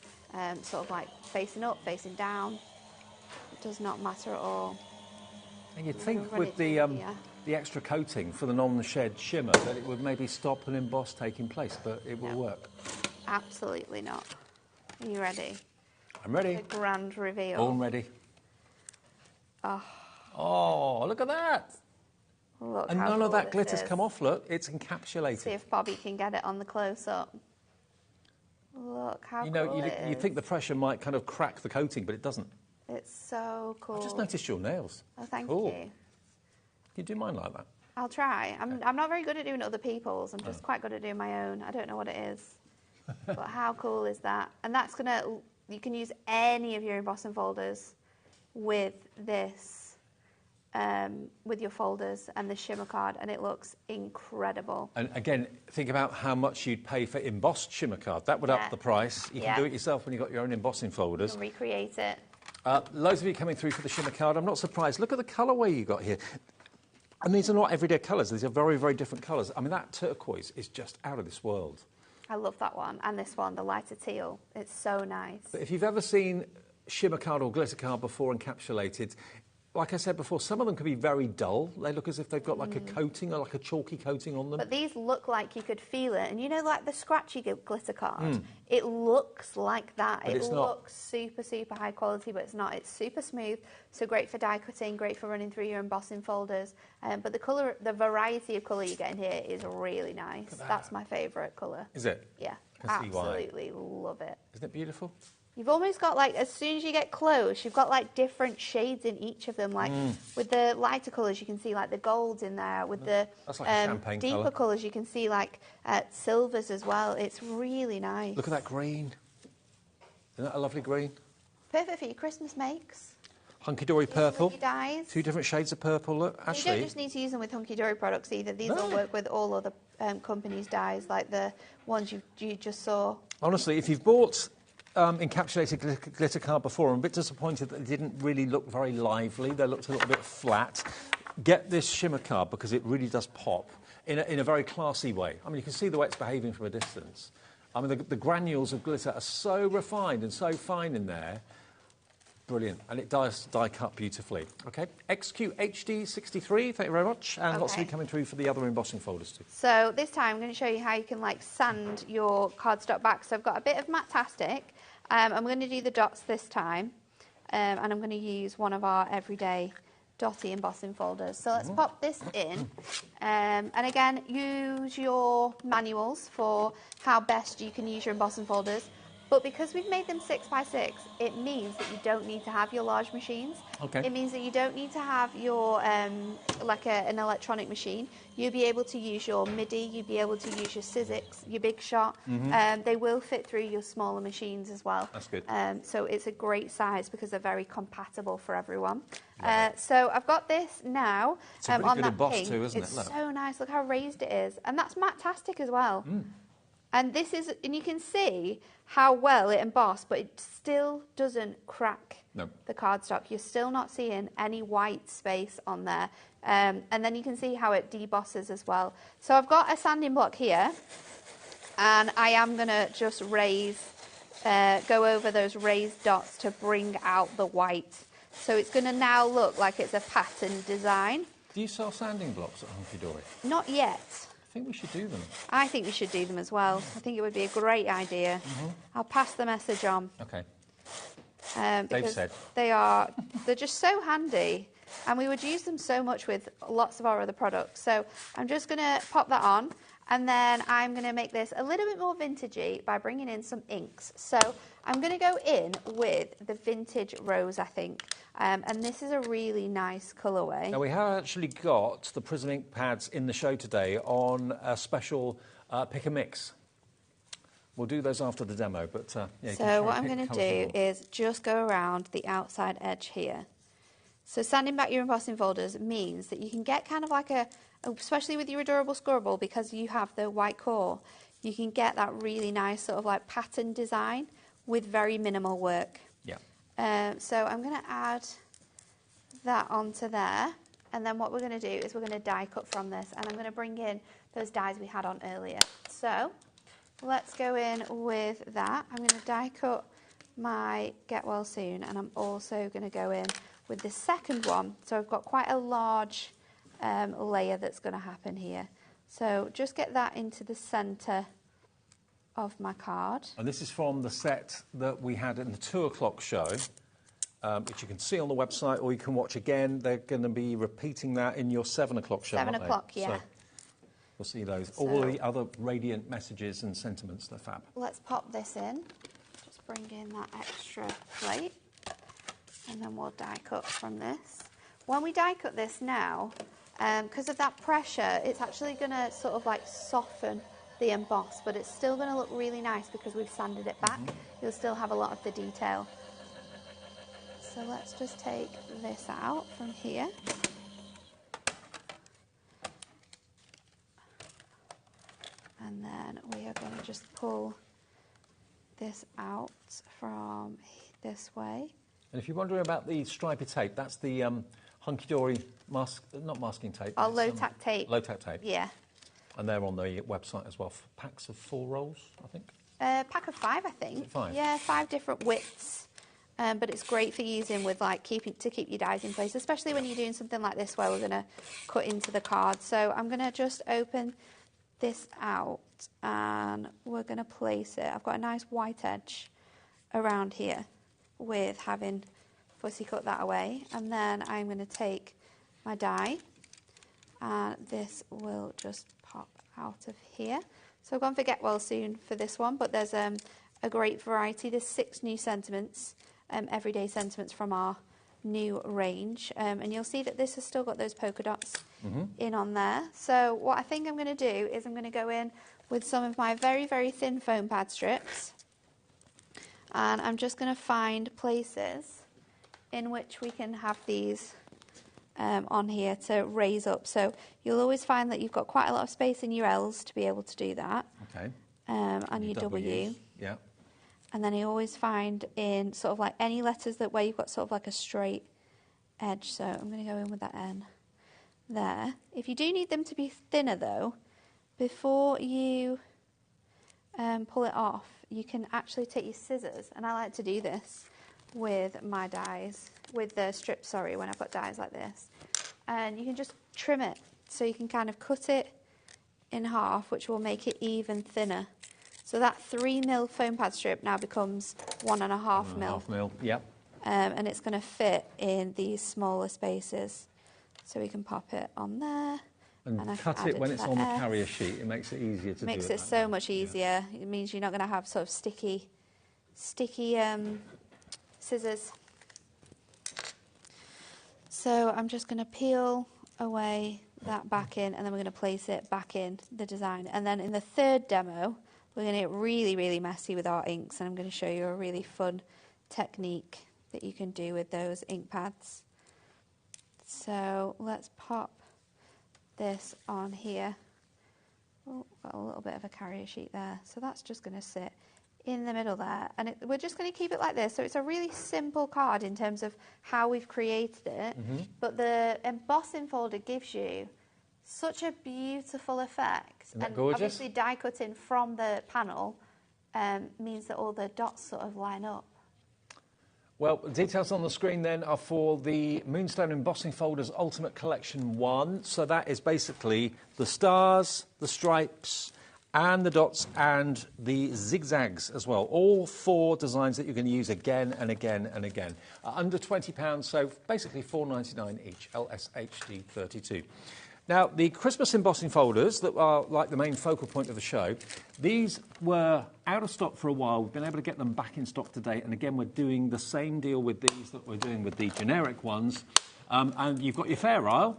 sort of like facing up, facing down. It does not matter at all. And you'd We'll think run with it the through here. extra coating for the non-shed shimmer that it would maybe stop an emboss taking place, but it will No. work. Absolutely not. Are you ready? I'm ready. The grand reveal. All ready. Oh, look at that! Look And how none of cool that this glitter's is. come off. Look, it's encapsulated. See if Bobby can get it on the close-up. Look how You know, cool it you is. think the pressure might kind of crack the coating, but it doesn't. It's so cool. I just noticed your nails. Oh, thank Cool. you. You do mine like that? I'll try. I'm not very good at doing other people's. I'm just quite good at doing my own. I don't know what it is. But how cool is that? And that's going to... You can use any of your embossing folders with this, with your folders and the shimmer card, and it looks incredible. And again, think about how much you'd pay for embossed shimmer card. That would Yeah. up the price. You Yeah. can do it yourself when you've got your own embossing You folders. can recreate it. Loads of you coming through for the shimmer card. I'm not surprised. Look at the colourway you got here. And these are not everyday colours. These are very, very different colours. I mean, that turquoise is just out of this world. I love that one. And this one, the lighter teal. It's so nice. But if you've ever seen shimmer card or glitter card before encapsulated, like I said before, some of them can be very dull. They look as if they've got like a coating or like a chalky coating on them. But these look like you could feel it. And you know, like the scratchy glitter card? It looks like that. But It it's not. looks super, super high quality, but it's not. It's super smooth, so great for die cutting, great for running through your embossing folders. But the colour, the variety of colour you get in here is really nice. That's my favourite colour. Is it? Yeah, Can see why. absolutely love it. Isn't it beautiful? You've almost got, like, as soon as you get close, you've got, like, different shades in each of them. Like, with the lighter colours, you can see, like, the golds in there. With the That's like a champagne deeper colour. colours, you can see, like, silvers as well. It's really nice. Look at that green. Isn't that a lovely green? Perfect for your Christmas makes. Hunky-dory purple. Your dyes. Two different shades of purple. Look, You don't actually, just need to use them with Hunky Dory products either. These No. will work with all other companies' dyes, like the ones you just saw. honestly, if you've bought encapsulated glitter card before, I'm a bit disappointed that they didn't really look very lively. They looked a little bit flat. Get this shimmer card because it really does pop in a very classy way. I mean, you can see the way it's behaving from a distance. I mean, the granules of glitter are so refined and so fine in there. Brilliant. And it does die cut beautifully. OK, XQHD63, thank you very much. And lots of you Okay. coming through for the other embossing folders too. So this time I'm going to show you how you can like sand your cardstock back. So I've got a bit of Matastic. I'm going to do the dots this time. And I'm going to use one of our everyday dotty embossing folders. So let's pop this in. And again, use your manuals for how best you can use your embossing folders. But because we've made them 6x6, it means that you don't need to have your large machines. Okay. It means that you don't need to have your like an electronic machine. You'll be able to use your MIDI. You'll be able to use your Sizzix, your Big Shot. They will fit through your smaller machines as well. That's good. So it's a great size because they're very compatible for everyone. So I've got this now It's a really on good that emboss pink. too, isn't it? It's Look. so nice. Look how raised it is, and that's Matastic as well. And this is, and you can see how well it embossed, but it still doesn't crack No. the cardstock. You're still not seeing any white space on there. And then you can see how it debosses as well. So I've got a sanding block here, and I am going to just go over those raised dots to bring out the white. So it's going to now look like it's a pattern design. Do you sell sanding blocks at Hunky Dory? Not yet. I think we should do them. I think we should do them as well. I think it would be a great idea. I'll pass the message on. OK. Because said. they're just so handy. And we would use them so much with lots of our other products. So I'm just going to pop that on. And then I'm going to make this a little bit more vintagey by bringing in some inks. So I'm going to go in with the Vintage Rose, I think. And this is a really nice colourway. Now, we have actually got the Prism ink pads in the show today on a special pick and mix. We'll do those after the demo, but yeah. So what I'm going to do is just go around the outside edge here. So sanding back your embossing folders means that you can get kind of like especially with your adorable scorable, because you have the white core, you can get that really nice sort of like pattern design with very minimal work. Yeah. So I'm going to add that onto there, and then what we're going to do is we're going to die cut from this, and I'm going to bring in those dies we had on earlier. So let's go in with that. I'm going to die cut my Get Well Soon, and I'm also going to go in with the second one. So I've got quite a large layer that's going to happen here. So just get that into the centre of my card. And this is from the set that we had in the 2 o'clock show, which you can see on the website, or you can watch again. They're going to be repeating that in your 7 o'clock show, 7 aren't o'clock, they? yeah. So we'll see those. So, all the other radiant messages and sentiments, they're fab. Let's pop this in. Just bring in that extra plate. And then we'll die cut from this. When we die cut this now, because of that pressure, it's actually going to sort of like soften the emboss, but it's still going to look really nice because we've sanded it back. You'll still have a lot of the detail. So let's just take this out from here. And then we are going to just pull this out from this way. And if you're wondering about the stripy tape, that's the hunky-dory not masking tape. Oh, low-tack tape. Low-tack tape. Yeah. And they're on the website as well, for packs of 4 rolls, I think. Pack of 5, I think. Is it 5? Yeah, 5 different widths. But it's great for using with like keep your dies in place, especially when you're doing something like this where we're going to cut into the card. So I'm going to just open this out and we're going to place it. I've got a nice white edge around here with having fussy cut that away, and then I'm going to take my die and this will just pop out of here. So I've gone for Get Well Soon for this one, but there's a great variety. There's 6 new sentiments, everyday sentiments from our new range, and you'll see that this has still got those polka dots in on there. So what I think I'm going to do is I'm going to go in with some of my very, very thin foam pad strips, and I'm just going to find places in which we can have these on here to raise up. So you'll always find that you've got quite a lot of space in your L's to be able to do that. Okay. And your W. Yeah. And then you always find in sort of like any letters that where you've got sort of like a straight edge. So I'm going to go in with that N there. If you do need them to be thinner though, before you pull it off, you can actually take your scissors, and I like to do this with my dies, with the strips, sorry, when I've got dies like this. And you can just trim it, so you can kind of cut it in half, which will make it even thinner. So that 3mm foam pad strip now becomes 1.5mm. 1.5mm, yep. And it's going to fit in these smaller spaces. So we can pop it on there. And cut it when it's on the carrier sheet. It makes it easier to do it. Makes it so much easier. Yeah. It means you're not going to have sort of sticky scissors. So I'm just going to peel away that back in, and then we're going to place it back in the design. And then in the third demo, we're going to get really, really messy with our inks, and I'm going to show you a really fun technique that you can do with those ink pads. So let's pop this on here. Oh, got a little bit of a carrier sheet there. So that's just going to sit in the middle there. And we're just going to keep it like this. So it's a really simple card in terms of how we've created it. But the embossing folder gives you such a beautiful effect. Isn't that and gorgeous? Obviously die cutting from the panel means that all the dots sort of line up. Well, the details on the screen then are for the Moonstone Embossing Folders Ultimate Collection 1. So that is basically the stars, the stripes, and the dots and the zigzags as well. All 4 designs that you're going to use again and again and again. Under £20, so basically £4.99 each, LSHD 32. Now, the Christmas embossing folders that are like the main focal point of the show, these were out of stock for a while. We've been able to get them back in stock today. And again, we're doing the same deal with these that we're doing with the generic ones. And you've got your fair aisle.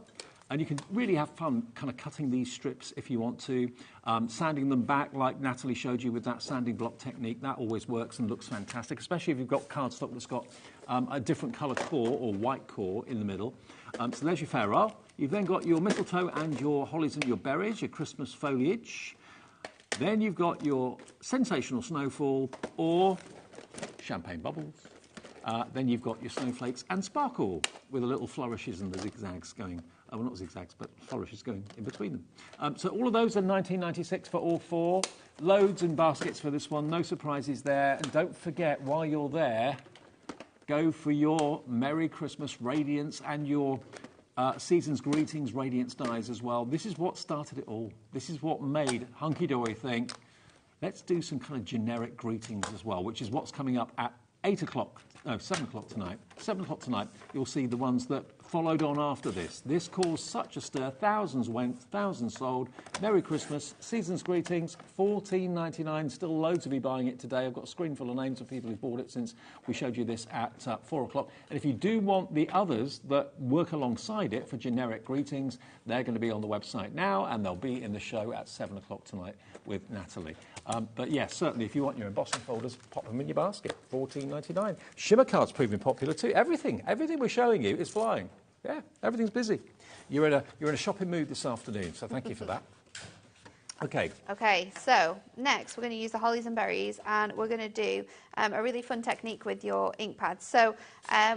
And you can really have fun kind of cutting these strips if you want to, sanding them back like Natalie showed you with that sanding block technique. That always works and looks fantastic, especially if you've got cardstock that's got a different colour core or white core in the middle. So there's your fair aisle. You've then got your mistletoe and your hollies and your berries, your Christmas foliage. Then you've got your sensational snowfall or champagne bubbles. Then you've got your snowflakes and sparkle with the little flourishes and the zigzags going. Oh, well, not zigzags, but flourishes going in between them. So all of those are £19.96 for all 4. Loads in baskets for this one. No surprises there. And don't forget, while you're there, go for your Merry Christmas Radiance and your Season's Greetings Radiance dies as well. This is what started it all. This is what made Hunky Dory think, let's do some kind of generic greetings as well, which is what's coming up at 7 o'clock tonight. 7 o'clock tonight, you'll see the ones that followed on after this. This caused such a stir. Thousands went, thousands sold. Merry Christmas, Season's Greetings, £14.99. Still loads of you buying it today. I've got a screen full of names of people who've bought it since we showed you this at 4 o'clock. And if you do want the others that work alongside it for generic greetings, they're going to be on the website now, and they'll be in the show at 7 o'clock tonight with Natalie. But yes, certainly, if you want your embossing folders, pop them in your basket. £14.99. Shimmer cards proving popular too. Everything we're showing you is flying. Yeah, everything's busy. You're in a shopping mood this afternoon, so thank you for that. Okay. Okay, so next we're going to use the hollies and berries, and we're going to do a really fun technique with your ink pads. So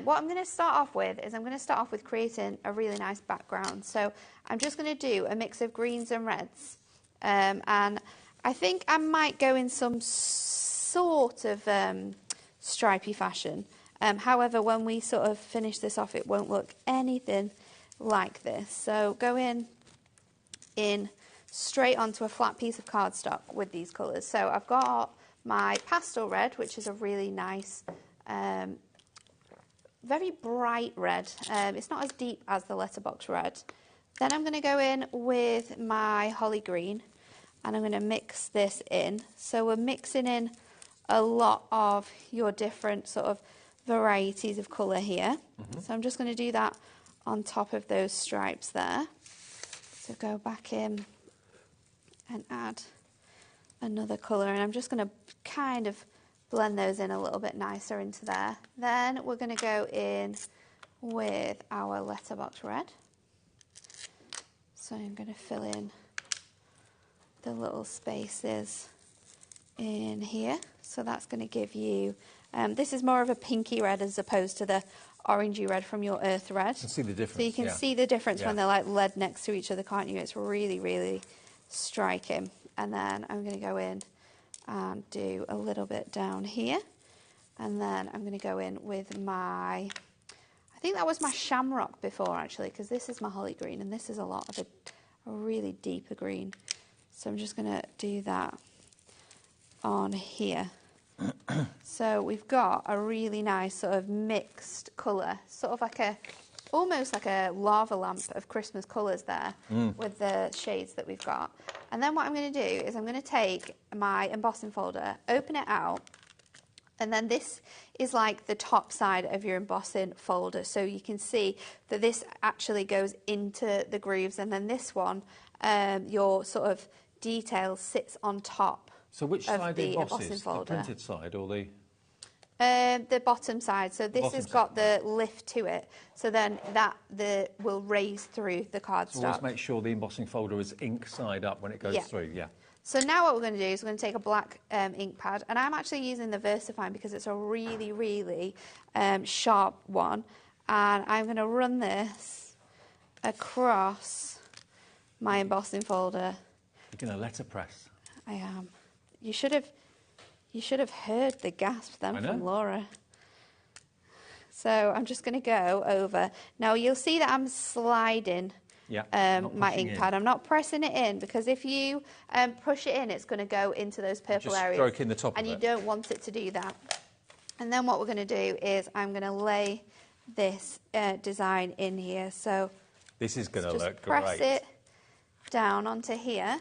what I'm going to start off with is I'm going to start off with creating a really nice background. So I'm just going to do a mix of greens and reds, and I think I might go in some sort of stripy fashion. However, when we sort of finish this off, it won't look anything like this. So go in straight onto a flat piece of cardstock with these colours. So I've got my pastel red, which is a really nice, very bright red. It's not as deep as the letterbox red. Then I'm going to go in with my holly green, and I'm going to mix this in. So we're mixing in a lot of your different sort of varieties of colour here. So I'm just going to do that on top of those stripes there. So go back in and add another colour, and I'm just going to kind of blend those in a little bit nicer into there. Then we're going to go in with our letterbox red. So I'm going to fill in the little spaces in here. So that's going to give you, this is more of a pinky red as opposed to the orangey red from your earth red. You can see the difference. So you can see the difference when they're like laid next to each other, can't you? It's really, really striking. And then I'm going to go in and do a little bit down here. And then I'm going to go in with my, I think that was my shamrock before actually, because this is my holly green and this is a lot of a really deeper green. So I'm just going to do that on here. So we've got a really nice sort of mixed colour, sort of like almost like a lava lamp of Christmas colours there with the shades that we've got. And then what I'm going to do is I'm going to take my embossing folder, open it out, and then this is like the top side of your embossing folder. So you can see that this actually goes into the grooves, and then this one, your sort of detail sits on top. So which side the embosses? folder. The printed side or the... The bottom side. So this has got the lift to it. So then that will raise through the cardstock. So always make sure the embossing folder is ink side up when it goes through, So now what we're going to do is we're going to take a black ink pad, and I'm actually using the VersaFine because it's a really, really sharp one. And I'm going to run this across my embossing folder. You're going to letterpress. I am. You should have heard the gasp then from Laura. So I'm just going to go over. Now you'll see that I'm sliding my ink pad. I'm not pressing it in because if you push it in, it's going to go into those purple just areas. stroking the top and of you it. don't want it to do that. And then what we're going to do is I'm going to lay this design in here. So this is going to look press great. it down onto here,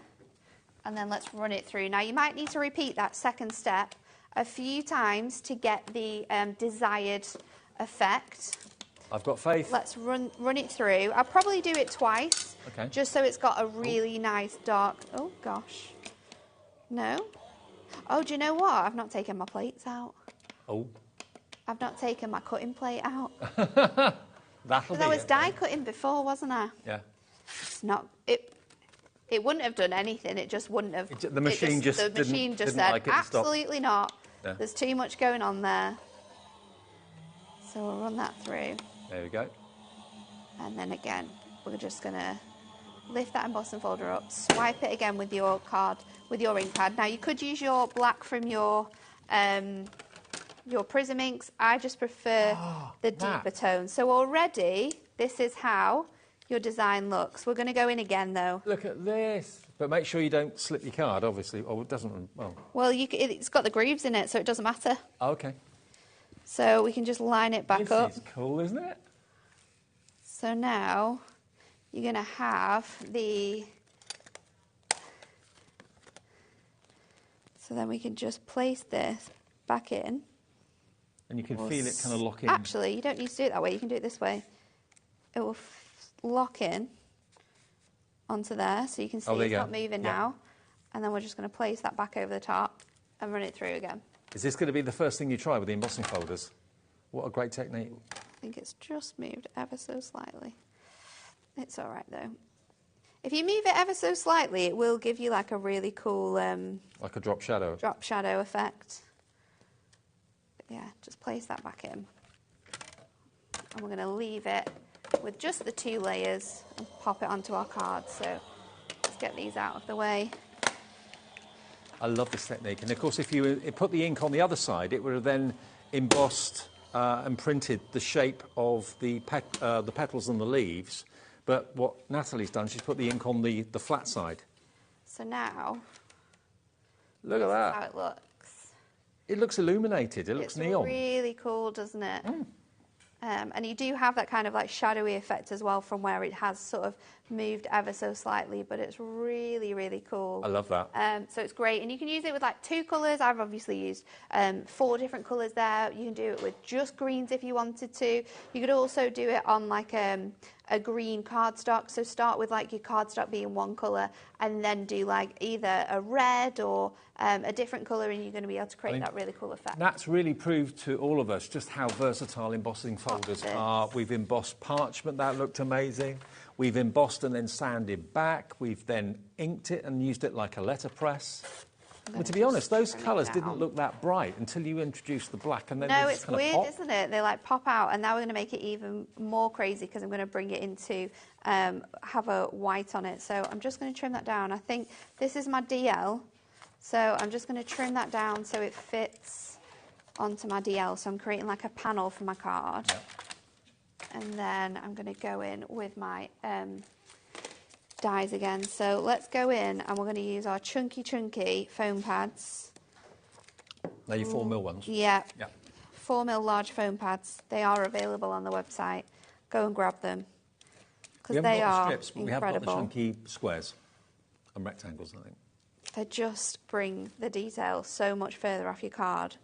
and then let's run it through. Now you might need to repeat that second step a few times to get the desired effect. I've got faith. Let's run it through. I'll probably do it twice, Okay. just so it's got a really nice dark. Oh gosh, no. Oh, do you know what? I've not taken my plates out. Oh. I've not taken my cutting plate out. That'll be I was it, die then. cutting before, wasn't I? Yeah. It's not. It wouldn't have done anything. It just wouldn't have. The machine just the didn't- machine just didn't said like it and stopped. absolutely not. Yeah. There's too much going on there. So we'll run that through, There we go. and then again we're just gonna lift that embossing folder up, swipe it again with your card, with your ink pad. Now you could use your black from your prism inks. I just prefer the deeper tone. So already this is how your design looks. We're going to go in again though. Look at this. But make sure you don't slip your card, obviously. Oh, it doesn't. Well. Well, it's got the grooves in it, so it doesn't matter. Oh, okay. So we can just line it back up. This is cool, isn't it? So now you're going to have the... So then we can just place this back in. And you can feel it kind of lock in. Actually, you don't need to do it that way. You can do it this way. It will lock in onto there, so you can see it's not moving now. And then we're just going to place that back over the top and run it through again. Is this going to be the first thing you try with the embossing folders? What a great technique. I think it's just moved ever so slightly. It's all right though. If you move it ever so slightly, it will give you like a really cool like a drop shadow. Drop shadow effect. But yeah, just place that back in. And we're going to leave it with just the 2 layers and pop it onto our card. So let's get these out of the way. I love this technique. And of course, if you put the ink on the other side, it would have then embossed and printed the shape of the petals and the leaves. But what Natalie's done, she's put the ink on the flat side. So now, look at that. How it looks. It looks illuminated. It looks neon. It's really cool, doesn't it? And you do have that kind of like shadowy effect as well from where it has sort of moved ever so slightly, but it's really, really cool. I love that. So it's great. And you can use it with like 2 colours. I've obviously used 4 different colours there. You can do it with just greens if you wanted to. You could also do it on like a green cardstock. So start with like your cardstock being 1 colour and then do like either a red or a different colour, and you're going to be able to create that really cool effect. That's really proved to all of us just how versatile embossing folders are. We've embossed parchment. That looked amazing. We've embossed and then sanded back. We've then inked it and used it like a letterpress. But to be honest, those colours didn't look that bright until you introduced the black, and then no, they it's just kind of weird, pop. isn't it? They like pop out, and now we're going to make it even more crazy because I'm going to bring it into have a white on it. So I'm just going to trim that down. I think this is my DL, so I'm just going to trim that down so it fits onto my DL. So I'm creating like a panel for my card, and then I'm going to go in with my dies again. So let's go in and we're going to use our chunky foam pads. They're your 4mm ones? Yeah. 4mm large foam pads. They are available on the website. Go and grab them because they are strips, but incredible. we have got the chunky squares and rectangles, I think. They just bring the detail so much further off your card.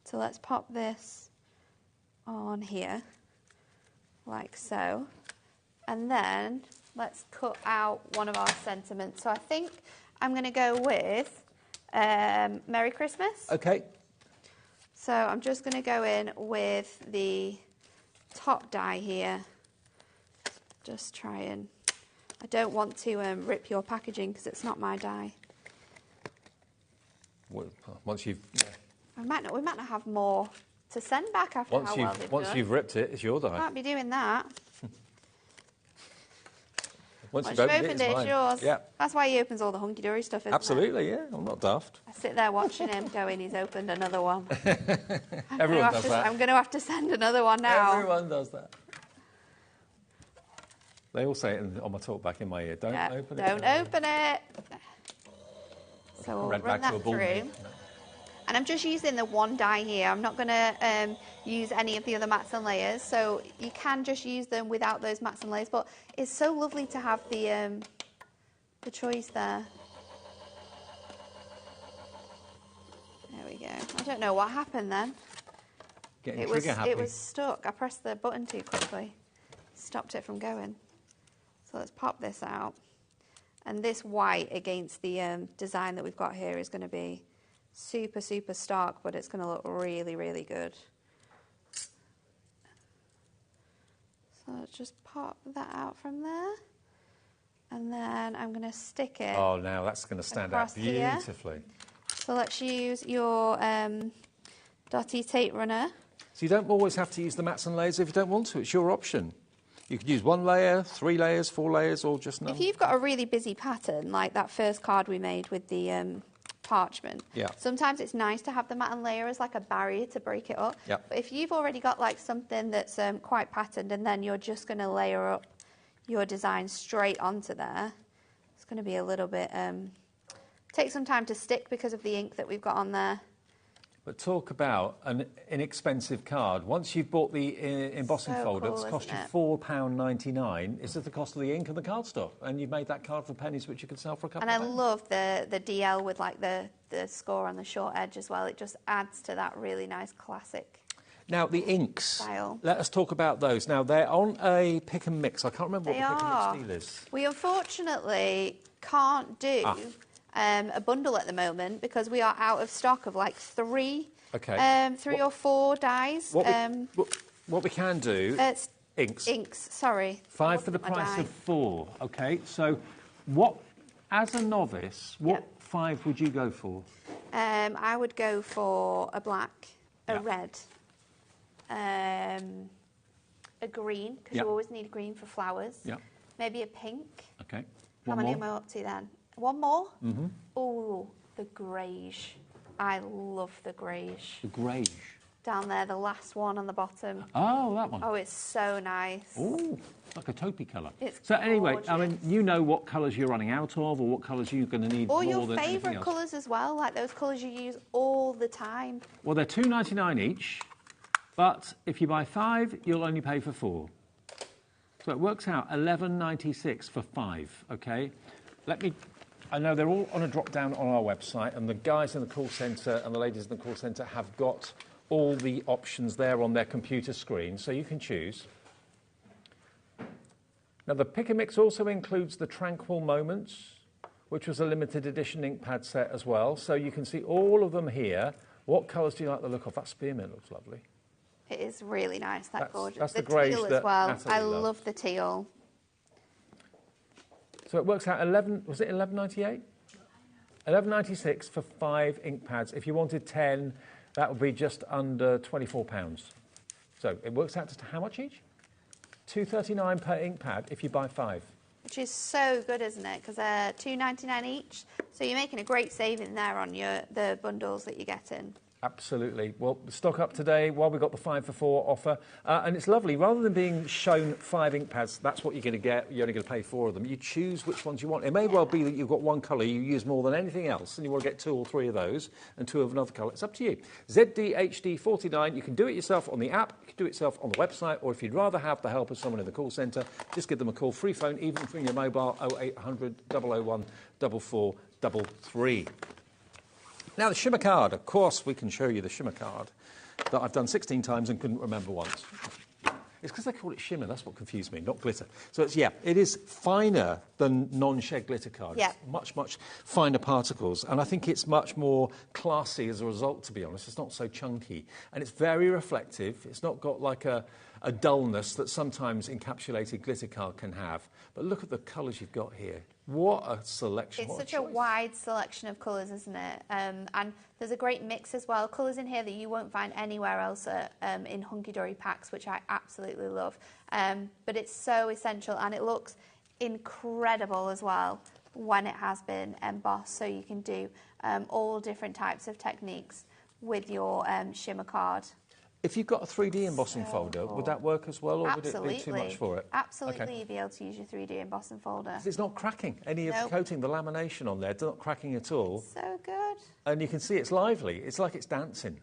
So let's pop this on here like so, and then let's cut out one of our sentiments. So I think I'm going to go with Merry Christmas. Okay. So I'm just going to go in with the top die here. Just try and... I don't want to rip your packaging because it's not my die. Once you've... We might not have more to send back after how well they've Once done. you've ripped it, it's your die. Can't be doing that. Once Once you've you've opened opened it, it's mine. yours. Yeah. That's why he opens all the hunky-dory stuff, isn't it? Absolutely, yeah. I'm not daft. I sit there watching him going, he's opened another one. Everyone does that. I'm going to have to send another one now. Everyone does that. They all say it on my talk back in my ear. Don't open it. Don't open it. So we'll Red run back to a that ball through. nib. And I'm just using the one die here. I'm not going to use any of the other mats and layers. So you can just use them without those mats and layers. But it's so lovely to have the choice there. There we go. I don't know what happened then. Getting trigger happy. It was stuck. I pressed the button too quickly. Stopped it from going. So let's pop this out. And this white against the design that we've got here is going to be super, super stark, but it's going to look really, really good. So let's just pop that out from there. And then I'm going to stick it. Oh, now that's going to stand out beautifully. Here. So let's use your dotty tape runner. So you don't always have to use the mats and layers if you don't want to. It's your option. You could use 1 layer, 3 layers, 4 layers, or just none. If you've got a really busy pattern, like that first card we made with the parchment, sometimes it's nice to have the mat and layer as like a barrier to break it up. Yep. But if you've already got like something that's quite patterned and then you're just going to layer up your design straight onto there, it's going to be a little bit... take some time to stick because of the ink that we've got on there. But talk about an inexpensive card. Once you've bought the embossing folder, it's cost you £4.99. It's just the cost of the ink and the cardstock. And you've made that card for pennies, which you can sell for a couple of pounds. And I love the DL with like the score on the short edge as well. It just adds to that really nice classic Now, the inks. style. Let us talk about those. Now, they're on a pick and mix. I can't remember what the pick and mix deal is. We unfortunately can't do... a bundle at the moment because we are out of stock of like 3 or 4 dyes. What we can do... inks. Inks, sorry. 5 for the price of 4. OK, so what, as a novice, what 5 would you go for? I would go for a black, a red, a green, because you always need green for flowers. Yeah. Maybe a pink. OK. How many am I up to then? 1 more? Mm-hmm. Oh, the greige. I love the greige. The greige? Down there, the last one on the bottom. Oh, that one. Oh, it's so nice. Oh, like a taupey colour. It's so anyway, gorgeous. I mean, you know what colours you're running out of or what colours you're going to need or more your than anything favourite else. colours as well, like those colours you use all the time. Well, they're £2.99 each, but if you buy 5, you'll only pay for 4. So it works out £11.96 for 5, OK? I know they're all on a drop-down on our website, and the guys in the call centre and the ladies in the call centre have got all the options there on their computer screen, so you can choose. Now, the Pick and Mix also includes the Tranquil Moments, which was a limited edition ink pad set as well, so you can see all of them here. What colours do you like the look of? That spearmint looks lovely. It is really nice, gorgeous. That's the greige teal that as well. Natalie I love the teal. So it works out $11.98? $11.96 for 5 ink pads. If you wanted 10, that would be just under £24. So it works out to how much each? $2.39 per ink pad if you buy 5. Which is so good, isn't it? Because they're $2.99 each. So you're making a great saving there on the bundles that you're getting. Absolutely. Well, stock up today while we've got the 5 for 4 offer. And it's lovely. Rather than being shown 5 ink pads, that's what you're going to get. You're only going to pay 4 of them. You choose which ones you want. It may well be that you've got one colour you use more than anything else, and you want to get 2 or 3 of those and 2 of another colour. It's up to you. ZDHD49. You can do it yourself on the app. You can do it yourself on the website. Or if you'd rather have the help of someone in the call centre, just give them a call. Free phone, even from your mobile, 0800 001 4433. Now, the Shimmer card. Of course, we can show you the Shimmer card that I've done 16 times and couldn't remember once. It's because they call it Shimmer. That's what confused me, not glitter. So, it is finer than non-shed glitter cards. Yeah. Much, much finer particles. And I think it's much more classy as a result, to be honest. It's not so chunky. And it's very reflective. It's not got like a dullness that sometimes encapsulated glitter card can have. But look at the colours you've got here. What a selection. It's such a wide selection of colours, isn't it? And there's a great mix as well. Colours in here that you won't find anywhere else in Hunky Dory packs, which I absolutely love. But it's so essential, and it looks incredible as well when it has been embossed. So you can do all different types of techniques with your Shimmer card. If you've got a 3D embossing folder, would that work as well, or Absolutely. would it be too much for it? Absolutely, Okay. you'd be able to use your 3D embossing folder. It's not cracking. Any of the coating, the lamination on there, it's not cracking at all. So good. And you can see it's lively. It's like it's dancing.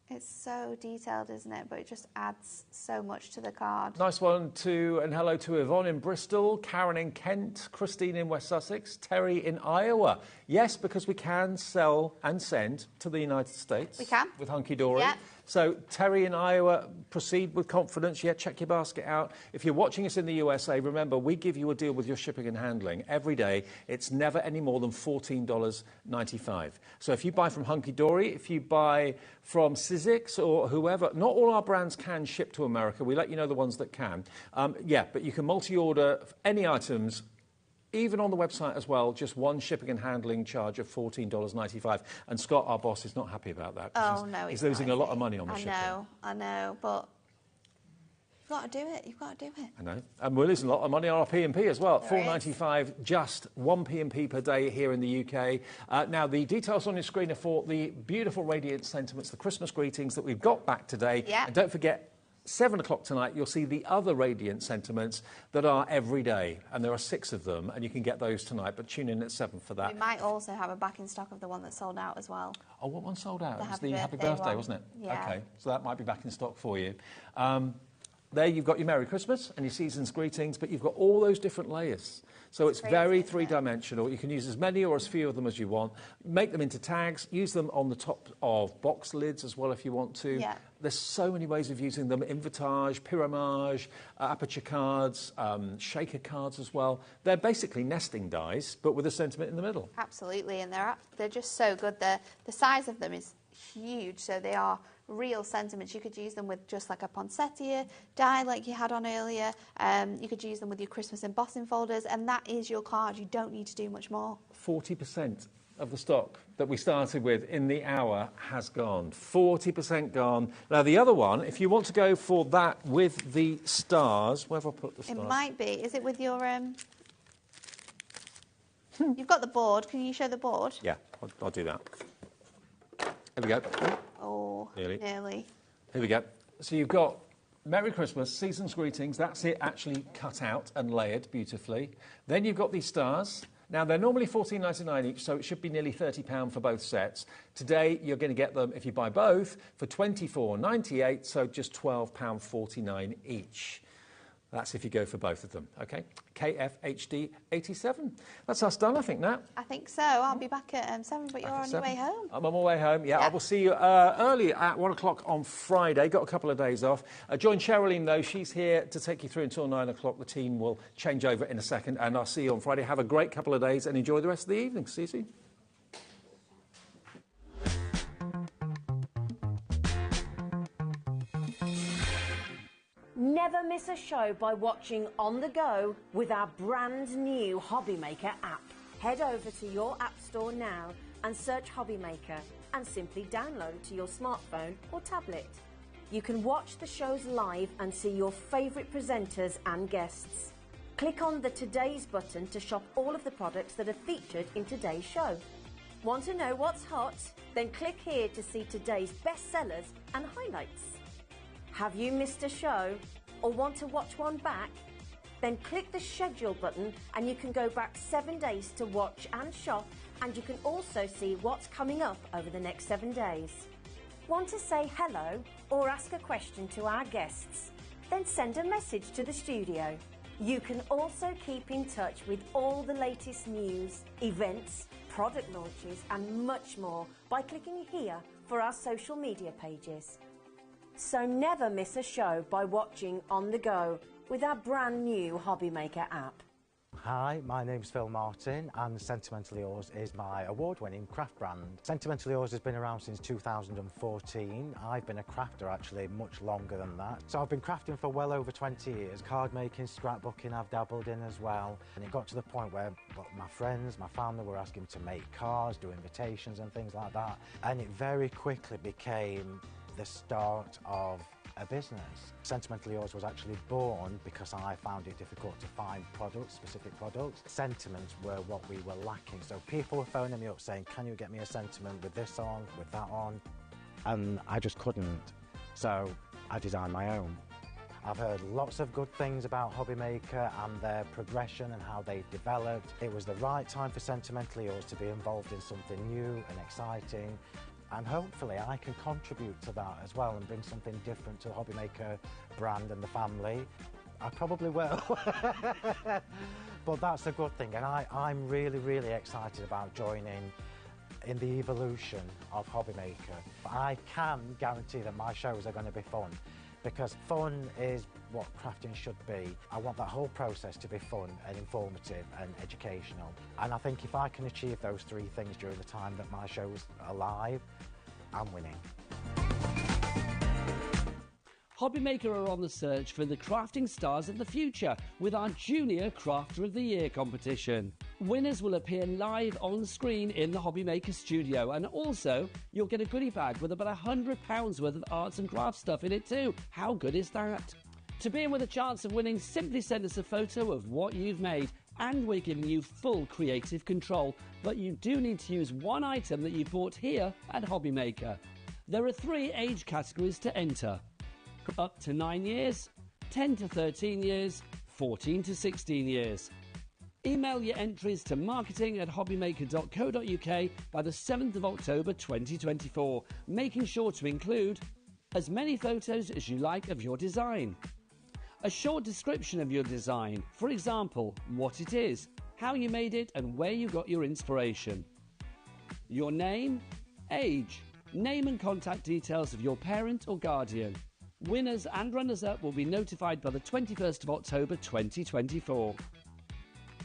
It's so detailed, isn't it? But it just adds so much to the card. Nice one and hello to Yvonne in Bristol, Karen in Kent, Christine in West Sussex, Terry in Iowa. Yes, because we can sell and send to the United States. We can. With Hunky Dory. Yeah. So Terry in Iowa, proceed with confidence. Yeah, check your basket out. If you're watching us in the USA, remember, we give you a deal with your shipping and handling every day. It's never any more than $14.95. So if you buy from Hunky Dory, if you buy from Sizzix or whoever, not all our brands can ship to America. We let you know the ones that can. Yeah, but you can multi-order any items, even on the website as well, just one shipping and handling charge of $14.95. And Scott, our boss, is not happy about that. Oh, no, he's losing a lot of money on the shipping. I know, but you've got to do it. You've got to do it. I know. And we're losing a lot of money on our P&P as well. There $4.95, just one P&P per day here in the UK. Now, the details on your screen are for the beautiful Radiance sentiments, the Christmas greetings that we've got back today. Yeah. And don't forget, 7 o'clock tonight, you'll see the other Radiant sentiments that are every day, and there are 6 of them, and you can get those tonight, but tune in at 7 for that. We might also have a back in stock of the one that sold out as well. Oh, what one sold out? The It was Happy the Happy Birthday Birthday, one. wasn't it? Yeah. Okay, so that might be back in stock for you. There you've got your Merry Christmas and your season's greetings, but you've got all those different layers. So it's crazy, very isn't it? three-dimensional. You can use as many or as few of them as you want. Make them into tags. Use them on the top of box lids as well if you want to. Yeah. There's so many ways of using them. Invitage, pyramage, aperture cards, shaker cards as well. They're basically nesting dies, but with a sentiment in the middle. Absolutely, and they're just so good. The size of them is huge, so they are real sentiments. You could use them with just like a poinsettia die like you had on earlier. You could use them with your Christmas embossing folders, and that is your card. You don't need to do much more. 40% of the stock that we started with in the hour has gone. 40% gone. Now, the other one, if you want to go for that with the stars, where have I put the stars? It might be. Is it with your... You've got the board. Can you show the board? Yeah, I'll do that. Here we go. Oh, Nearly. nearly. Here we go. So you've got Merry Christmas, season's greetings. That's it actually cut out and layered beautifully. Then you've got these stars. Now, they're normally $14.99 each, so it should be nearly £30 for both sets. Today, you're going to get them, if you buy both, for $24.98, so just £12.49 each. That's if you go for both of them, OK? KFHD 87. That's us done, I think, Nat. I think so. I'll be back at 7, but you're on your way home. I'm on my way home, yeah. I will see you early at 1 o'clock on Friday. Got a couple of days off. Join Sherilyn, though. She's here to take you through until 9 o'clock. The team will change over in a second, and I'll see you on Friday. Have a great couple of days and enjoy the rest of the evening. See you soon. Never miss a show by watching on the go with our brand new HobbyMaker app. Head over to your app store now and search HobbyMaker and simply download it to your smartphone or tablet. You can watch the shows live and see your favourite presenters and guests. Click on the Today's button to shop all of the products that are featured in today's show. Want to know what's hot? Then click here to see today's bestsellers and highlights. Have you missed a show or want to watch one back? Then click the schedule button and you can go back 7 days to watch and shop, and you can also see what's coming up over the next 7 days. Want to say hello or ask a question to our guests? Then send a message to the studio. You can also keep in touch with all the latest news, events, product launches and much more by clicking here for our social media pages. So never miss a show by watching on the go with our brand new HobbyMaker app. Hi, my name's Phil Martin and Sentimentally Yours is my award-winning craft brand. Sentimentally Yours has been around since 2014. I've been a crafter actually much longer than that. So I've been crafting for well over 20 years. Card making, scrapbooking I've dabbled in as well. And it got to the point where my friends, my family were asking me to make cards, do invitations and things like that. And it very quickly became the start of a business. Sentimentally Yours was actually born because I found it difficult to find products, specific products. Sentiments were what we were lacking. So people were phoning me up saying, can you get me a sentiment with this on, with that on? And I just couldn't. So I designed my own. I've heard lots of good things about HobbyMaker and their progression and how they've developed. It was the right time for Sentimentally Yours to be involved in something new and exciting, and hopefully I can contribute to that as well and bring something different to the HobbyMaker brand and the family. I probably will. But that's a good thing, and I'm really, really excited about joining in the evolution of HobbyMaker. I can guarantee that my shows are going to be fun, because fun is what crafting should be. I want that whole process to be fun and informative and educational. And I think if I can achieve those three things during the time that my shows are live, I'm winning. HobbyMaker are on the search for the crafting stars of the future with our Junior Crafter of the Year competition. Winners will appear live on screen in the HobbyMaker studio, and also you'll get a goodie bag with about £100 worth of arts and crafts stuff in it too. How good is that? To be in with a chance of winning, simply send us a photo of what you've made, and we're giving you full creative control, but you do need to use one item that you bought here at HobbyMaker. There are 3 age categories to enter: up to 9 years, 10 to 13 years, 14 to 16 years. Email your entries to marketing@hobbymaker.co.uk by the 7th of October 2024, making sure to include as many photos as you like of your design, a short description of your design, for example, what it is, how you made it and where you got your inspiration, your name, age, name and contact details of your parent or guardian. Winners and runners-up will be notified by the 21st of October 2024.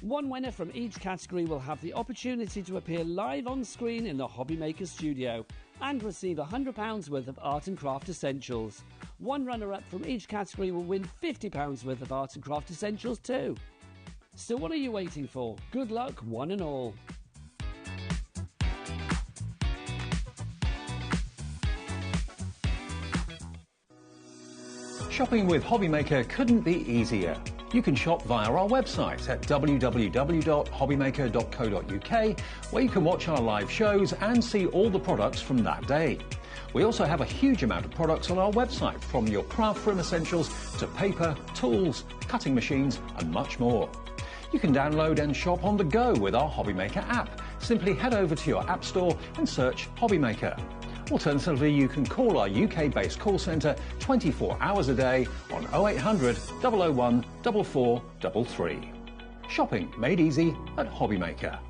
One winner from each category will have the opportunity to appear live on screen in the HobbyMaker studio and receive £100 worth of art and craft essentials. One runner-up from each category will win £50 worth of art and craft essentials too. So what are you waiting for? Good luck, one and all. Shopping with HobbyMaker couldn't be easier. You can shop via our website at www.hobbymaker.co.uk, where you can watch our live shows and see all the products from that day. We also have a huge amount of products on our website, from your craft room essentials to paper, tools, cutting machines and much more. You can download and shop on the go with our HobbyMaker app. Simply head over to your app store and search HobbyMaker. Alternatively, you can call our UK-based call centre 24 hours a day on 0800 001 4433. Shopping made easy at HobbyMaker.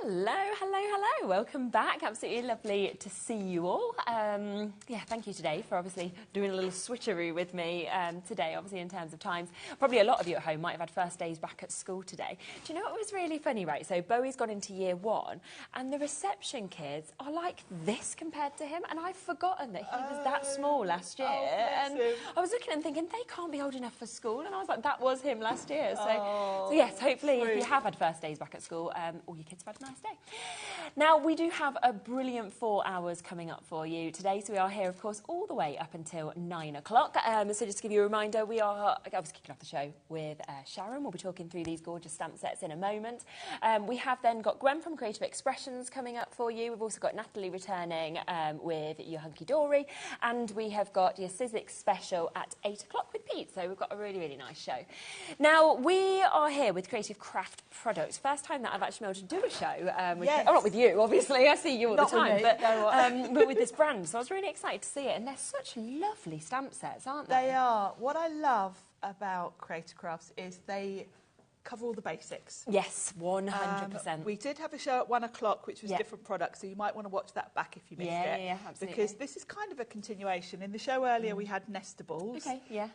Hello. Welcome back. Absolutely lovely to see you all. Thank you today for obviously doing a little switcheroo with me today, obviously in terms of times. Probably a lot of you at home might have had first days back at school today. Do you know what was really funny, right? So Bowie's gone into year 1 and the reception kids are like this compared to him, and I've forgotten that he was that small last year. And I was looking and thinking, they can't be old enough for school, and I was like, that was him last year. So yes, hopefully if you have had first days back at school, all your kids have had a nice day. Now, we do have a brilliant 4 hours coming up for you today. So we are here, of course, all the way up until 9 o'clock. So just to give you a reminder, we are obviously kicking off the show with Sharon. We'll be talking through these gorgeous stamp sets in a moment. We have then got Gwen from Creative Expressions coming up for you. We've also got Natalie returning with your Hunky Dory. And we have got your Sizzix special at 8 o'clock with Pete. So we've got a really, really nice show. Now, we are here with Creative Craft Products. First time that I've actually been able to do a show. Not with you, obviously. I see you all the time. But with this brand. So I was really excited to see it. And they're such lovely stamp sets, aren't they? They are. What I love about Creative Crafts is they cover all the basics. Yes, 100%. We did have a show at 1 o'clock, which was different products, so you might want to watch that back if you missed it. Yeah, absolutely. Because this is kind of a continuation. In the show earlier, we had nestables.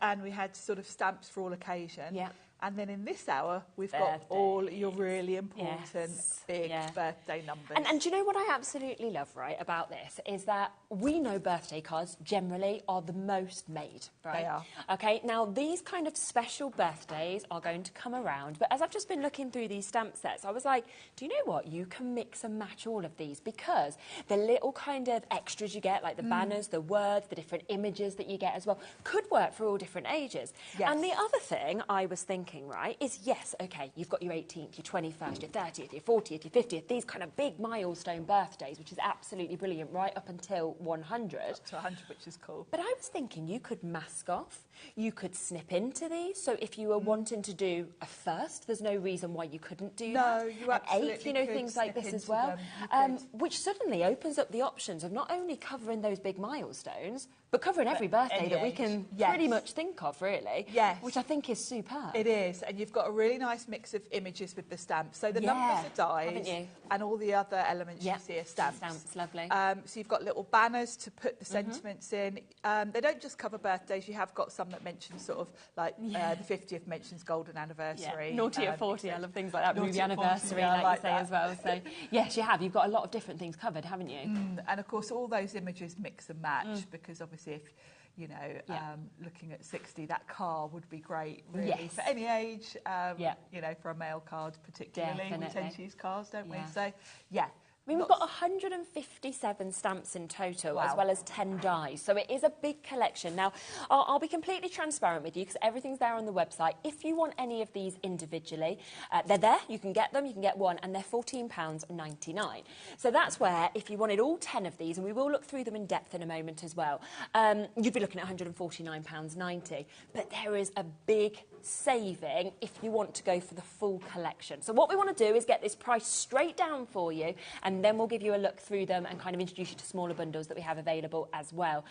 And we had sort of stamps for all occasion. Yeah. And then in this hour, we've got all your really important big birthday numbers. And do you know what I absolutely love, right, about this is that we know birthday cards generally are the most made, right? They are. Okay, now these kind of special birthdays are going to come around. But as I've just been looking through these stamp sets, I was like, do you know what? You can mix and match all of these, because the little kind of extras you get, like the banners, the words, the different images that you get as well, could work for all different ages. Yes. And the other thing I was thinking thinking, right, is yes, okay, you've got your 18th, your 21st, your 30th, your 40th, your 50th, these kind of big milestone birthdays, which is absolutely brilliant, right up until 100. Up to 100, which is cool. But I was thinking you could mask off, you could snip into these. So if you were wanting to do a first, there's no reason why you couldn't do that. No, you absolutely An eighth, you know, could things like snip this as into well, them. which suddenly opens up the options of not only covering those big milestones, but covering every birthday any that we age. can Yes. pretty much think of, really. Yes. Which I think is superb. It is, and you've got a really nice mix of images with the stamps. So the Yeah, numbers are haven't dies, you? and all the other elements Yep. you see are stamps. Stamps, lovely. So you've got little banners to put the sentiments in. They don't just cover birthdays. You have got some that mention sort of like the 50th mentions golden anniversary. Naughty at 40, I love things like that. Naughty Ruby at 40, anniversary, yeah, I like like you say that. as well. So yes, you have. You've got a lot of different things covered, haven't you? And of course, all those images mix and match because obviously, if you know, looking at 60, that car would be great, really, Yes. for any age. You know, for a male card particularly, we tend Definitely. to use cars, don't we? Yeah. So, yeah. I mean, we've got 157 stamps in total, as well as 10 dies. So it is a big collection. Now, I'll be completely transparent with you because everything's there on the website. If you want any of these individually, they're there. You can get them. You can get one, and they're £14.99. So that's where, if you wanted all 10 of these, and we will look through them in depth in a moment as well, you'd be looking at £149.90. But there is a big saving if you want to go for the full collection. So what we want to do is get this price straight down for you, and then we'll give you a look through them and kind of introduce you to smaller bundles that we have available as well.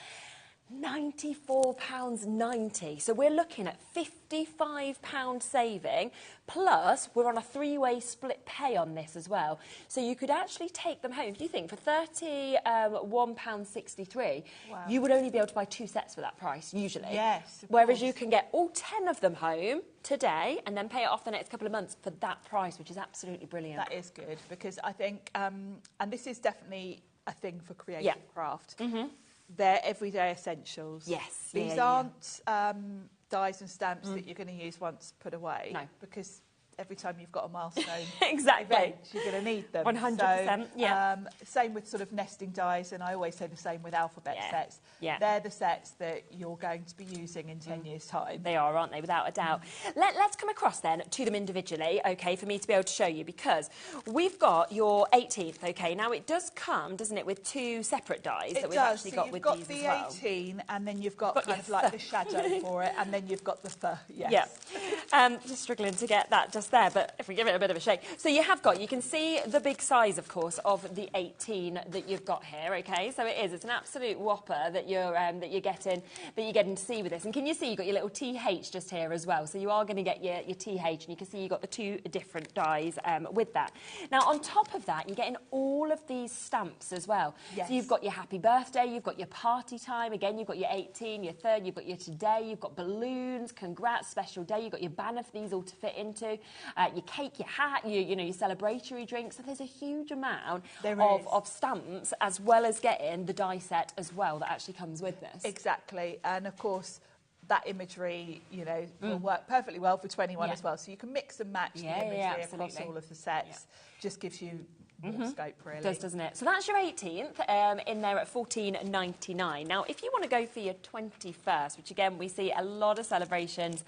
£94.90. So we're looking at £55 saving, plus we're on a three-way split pay on this as well. So you could actually take them home. If you think for £31.63, you would only be able to buy 2 sets for that price, usually. Yes, of Whereas course. you can get all 10 of them home today and then pay it off the next couple of months for that price, which is absolutely brilliant. That is good, because I think, and this is definitely a thing for creative craft, they're everyday essentials. Yes. These aren't dies and stamps that you're going to use once put away. No. Because every time you've got a milestone Exactly. event, you're going to need them. 100%, yeah. Same with sort of nesting dies, and I always say the same with alphabet sets. Yeah. They're the sets that you're going to be using in 10 years' time. They are, aren't they? Without a doubt. Let's come across then to them individually, okay, for me to be able to show you, because we've got your 18th, okay. Now, it does come, doesn't it, with 2 separate dies that we've actually got with these as well. You've got the 18, and then you've got kind of like the shadow for it, and then you've got the fur. Yes. Yeah. Just struggling to get that just there, but if we give it a bit of a shake. So you can see the big size, of course, of the 18 that you've got here, okay? So it's an absolute whopper that you're getting to see with this. And can you see you've got your little TH just here as well? So you are going to get your TH, and you can see you've got the 2 different dies with that. Now, on top of that, you're getting all of these stamps as well. Yes. So you've got your happy birthday, you've got your party time, again, you've got your 18, your 3rd, you've got your today, you've got balloons, congrats, special day, you've got your banner for these all to fit into, your cake, your hat, your celebratory drinks. So there's a huge amount of stamps, as well as getting the die set as well that actually comes with this. Exactly. And of course, that imagery, will work perfectly well for 21 as well. So you can mix and match the imagery across all of the sets. Just gives you more scope, really. Does, doesn't it? So that's your 18th in there at $14.99. Now, if you want to go for your 21st, which again we see a lot of celebrations,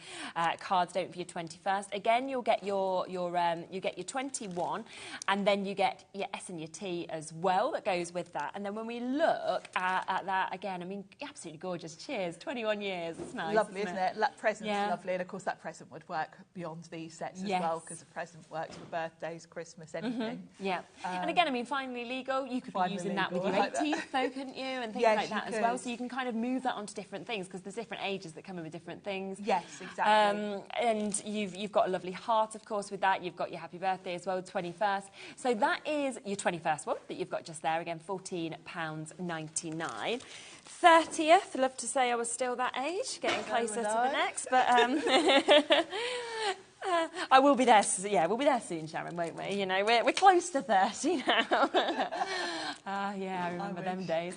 cards don't for your 21st. Again, you'll get your 21, and then you get your S and your T as well that goes with that. And then when we look at that again, I mean, absolutely gorgeous. Cheers, 21 years. It's nice. Lovely, isn't it? That present's Yeah. lovely, and of course that present would work beyond these sets as well, because a present works for birthdays, Christmas, anything. Yeah. And again, I mean, finally legal, you could be Finally using that with legal, your I like that. 18th, though, couldn't you? And things Yes, like that you as well. could. So you can kind of move that onto different things, because there's different ages that come in with different things. Yes, exactly. And you've got a lovely heart, of course, with that. You've got your happy birthday as well, 21st. So that is your 21st one that you've got just there. Again, £14.99. 30th, love to say I was still that age, getting closer to the next, but I will be there. Yeah, we'll be there soon, Sharon, won't we? We're close to 30 now. Yeah, I remember them wish. days.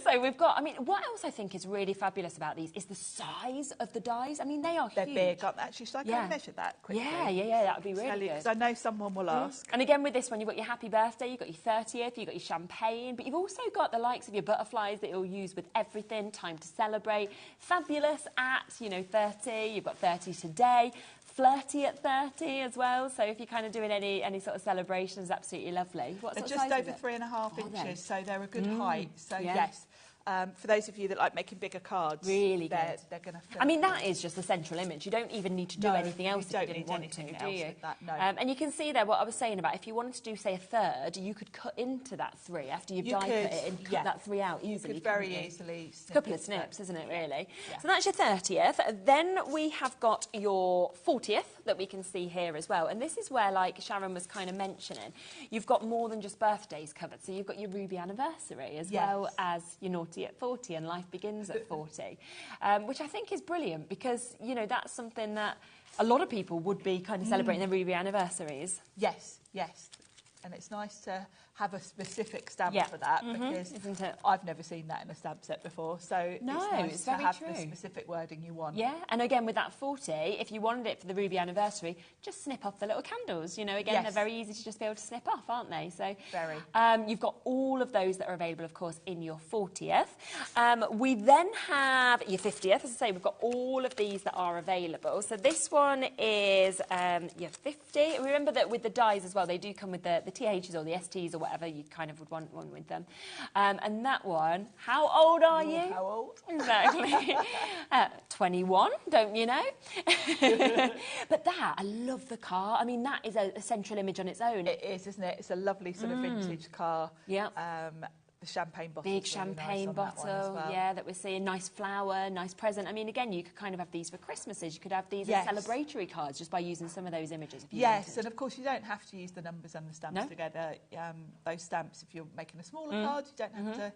So we've got, I mean, what else I think is really fabulous about these is the size of the dies. I mean, they're They're huge. big, aren't they? Actually, should I go and measure that quickly? Yeah, that would be really good. Because I know someone will ask. And again, with this one, you've got your happy birthday, you've got your 30th, you've got your champagne, but you've also got the likes of your butterflies that you'll use with everything, time to celebrate. Fabulous at, 30, you've got 30 today. Flirty at 30 as well, so if you're kind of doing any sort of celebrations, absolutely lovely. What They're sort just of size over is it? 3.5 Are they? inches, so they're a good height. So yeah. yes, for those of you that like making bigger cards, Really they're good. going to fit. I mean, that is just the central image. You don't even need to do No, anything you else if don't you didn't need want anything to, do else you? with that, no. And you can see there what I was saying about if you wanted to do, say, a third, you could cut into that 3 after you've die cut it and cut that 3 out easily. You could very couldn't you? easily It's a snip couple it, of snips, isn't it, really? Yeah. So that's your 30th. Then we have got your 40th that we can see here as well. And this is where, like Sharon was kind of mentioning, you've got more than just birthdays covered. So you've got your ruby anniversary as well as your naughty at 40 and life begins at 40, which I think is brilliant because, that's something that a lot of people would be kind of celebrating their ruby anniversaries. Yes. And it's nice to have a specific stamp Yeah. for that because Isn't it? I've never seen that in a stamp set before. So No, it's nice it's to very have true. the specific wording you want. Yeah, and again with that 40, if you wanted it for the ruby anniversary, just snip off the little candles. Again, Yes. they're very easy to just be able to snip off, aren't they? So Very. You've got all of those that are available, of course, in your 40th. We then have your 50th. As I say, we've got all of these that are available. So this one is your 50. Remember that with the dies as well, they do come with the THs or the STs or whatever you kind of would want one with them. And that one, how old are you? How old? Exactly. 21, don't you know? But that, I love the car. I mean, that is a central image on its own. It is, isn't it? It's a lovely sort of vintage car. Yeah. The champagne bottle. Big champagne bottle, that we're seeing. Nice flower, nice present. I mean, again, you could kind of have these for Christmases. You could have these as celebratory cards just by using some of those images. If you wanted. And of course you don't have to use the numbers and the stamps together. Those stamps, if you're making a smaller card, you don't have to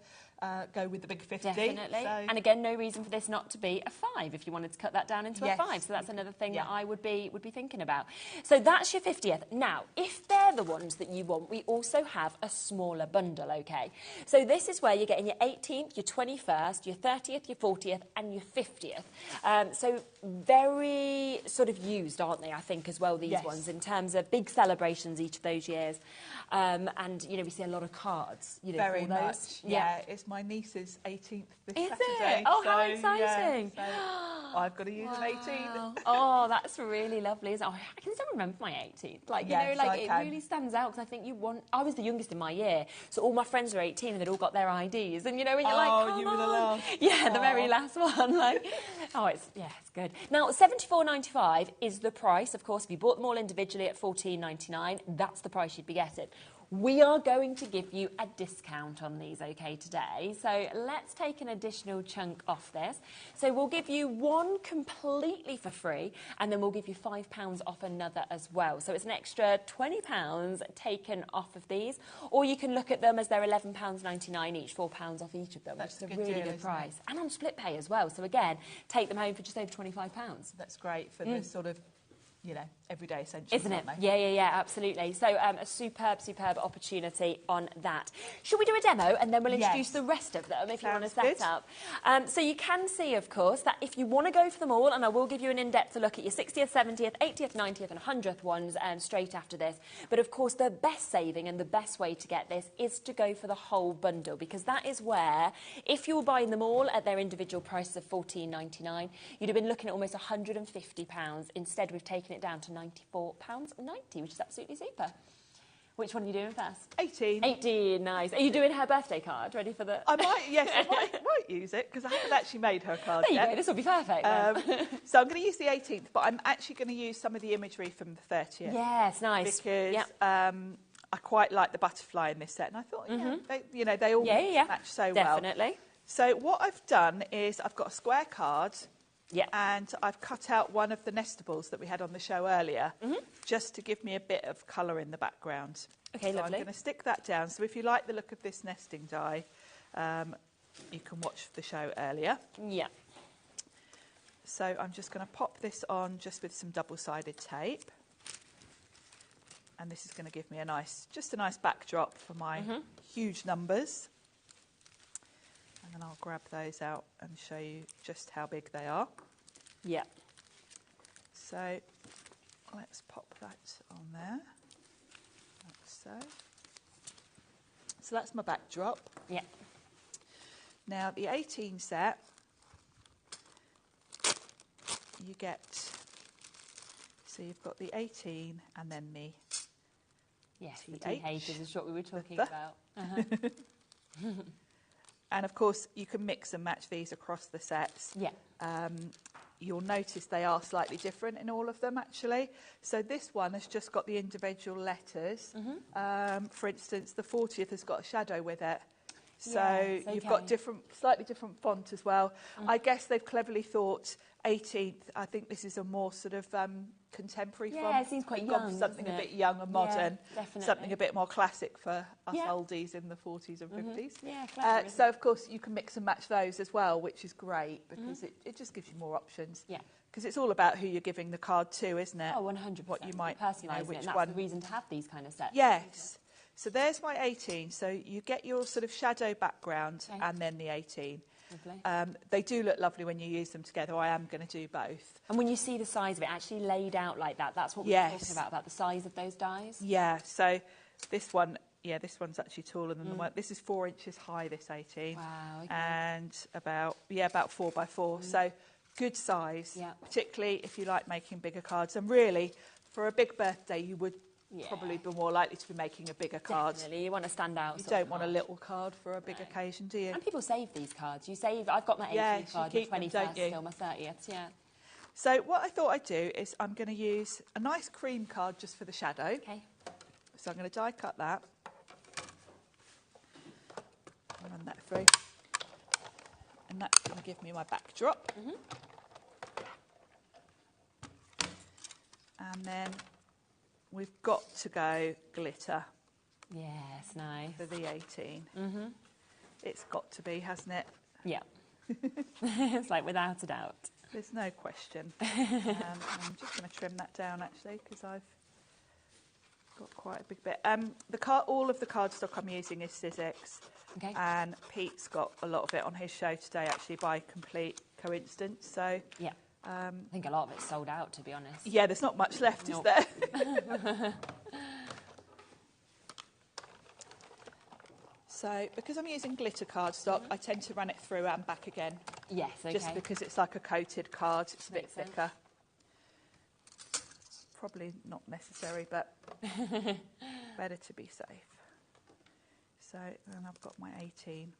go with the big 50. Definitely. So. And again, no reason for this not to be a 5 if you wanted to cut that down into a 5. So that's another thing that I would be thinking about. So that's your 50th. Now, if they're the ones that you want, we also have a smaller bundle, okay? So this is where you're getting your 18th, your 21st, your 30th, your 40th, and your 50th. So very sort of used, aren't they, I think, as well, these ones, in terms of big celebrations each of those years. And, we see a lot of cards, Very for those. much. Yeah, it's my niece's 18th this Is Saturday. it? Oh, how exciting. So I've got to use an 18th. Oh, that's really lovely. I can still remember my 18th. It really stands out because I think I was the youngest in my year, so all my friends were 18 and they'd all got their IDs. And, when you're like, come you were on. the last. Yeah, the very last one. It's good. Now, $74.95 is the price. Of course, if you bought them all individually at $14.99, that's the price you'd be getting. We are going to give you a discount on these, okay, today. So let's take an additional chunk off this. So we'll give you one completely for free, and then we'll give you £5 off another as well. So it's an extra £20 taken off of these. Or you can look at them as they're £11.99 each, £4 off each of them, That's which is a a really good deal, good isn't it? price. And on split pay as well. So again, take them home for just over £25. That's great for the sort of, everyday essentials, Isn't it? aren't they? Yeah, absolutely. So a superb opportunity on that. Should we do a demo and then we'll introduce the rest of them if you want to set up? So you can see, of course, that if you want to go for them all, and I will give you an in-depth look at your 60th, 70th, 80th, 90th and 100th ones straight after this. But of course, the best saving and the best way to get this is to go for the whole bundle, because that is where, if you were buying them all at their individual prices of $14.99, you'd have been looking at almost £150. Instead, we've taken it down to £94.90, which is absolutely super. Which one are you doing first? 18. 18, nice. Are you doing her birthday card? Ready for the... I might use it, because I haven't actually made her card There you yet. go, this will be perfect then. So I'm going to use the 18th, but I'm actually going to use some of the imagery from the 30th. Yes, nice. Because I quite like the butterfly in this set, and I thought, they all match so well. Definitely. So what I've done is I've got a square card. Yeah. And I've cut out one of the nestables that we had on the show earlier, just to give me a bit of colour in the background. Okay, so lovely. I'm going to stick that down. So if you like the look of this nesting die, you can watch the show earlier. Yeah. So I'm just going to pop this on just with some double-sided tape. And this is going to give me just a nice backdrop for my huge numbers. And then I'll grab those out and show you just how big they are. Yeah. So let's pop that on there, like so. So that's my backdrop. Yeah. Now the 18 set, you get, so you've got the 18 and then the Yes, the TH. TH is what we were talking about. And of course you can mix and match these across the sets. Yeah. You'll notice they are slightly different in all of them actually. So this one has just got the individual letters. For instance, the 40th has got a shadow with it. So Yes, you've got slightly different font as well. I guess they've cleverly thought 18th, I think this is a more sort of contemporary font. Yeah, it seems quite young, something doesn't a it? bit young and modern. Yeah, definitely. Something a bit more classic for us Yeah. oldies in the 40s and 50s. Yeah, clever, isn't So it? of course you can mix and match those as well, which is great because it just gives you more options. Yeah. Because it's all about who you're giving the card to, isn't it? Oh, 100%. What you might, personalise which it, and that's one. the reason to have these kind of sets. Yes. So there's my 18. So you get your sort of shadow background Okay. and then the 18. Lovely. They do look lovely when you use them together. I am going to do both. And when you see the size of it actually laid out like that, that's what we were Yes. talking about the size of those dies. Yeah. So this one, this one's actually taller than the one. This is 4 inches high, this 18. Wow, okay. And about 4 by 4. So good size, Yeah. particularly if you like making bigger cards. And really, for a big birthday, you would Yeah. probably be more likely to be making a bigger card. Definitely, you want to stand out. You sort of don't want a card. little card for a big occasion, do you? And people save these cards. You save. I've got my 18th Yes, you card, my keep them, 21st, don't you? still my 30th. Yeah. So what I thought I'd do is I'm going to use a nice cream card just for the shadow. Okay. So I'm going to die cut that. I'll run that through. And that's going to give me my backdrop. And then we've got to go glitter Yes, nice. for the 18. It's got to be, hasn't it? Yeah. It's like without a doubt. There's no question. I'm just going to trim that down actually because I've got quite a big bit. All of the cardstock I'm using is Sizzix. Okay. And Pete's got a lot of it on his show today actually by complete coincidence. So Yeah. I think a lot of it's sold out, to be honest. yeah, there's not much left, Nope. is there? So because I'm using glitter cardstock, I tend to run it through and back again. Yes, okay. Just because it's like a coated card, it's a bit Makes sense. thicker. Probably not necessary, but better to be safe. So then I've got my 18.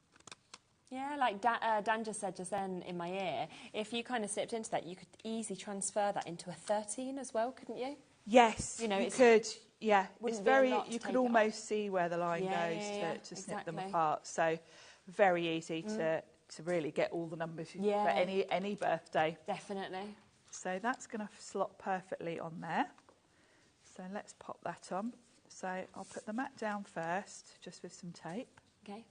Yeah, like Dan just said just then in my ear, if you kind of slipped into that, you could easily transfer that into a 13 as well, couldn't you? Yes, You know, you it's- could. Yeah, it's wouldn't be a very. lot to You take could it almost see where the line Yeah, goes yeah, to snip them exactly. apart. So very easy to really get all the numbers Yeah. for any birthday. Definitely. So that's going to slot perfectly on there. So let's pop that on. So I'll put the mat down first, just with some tape. Okay.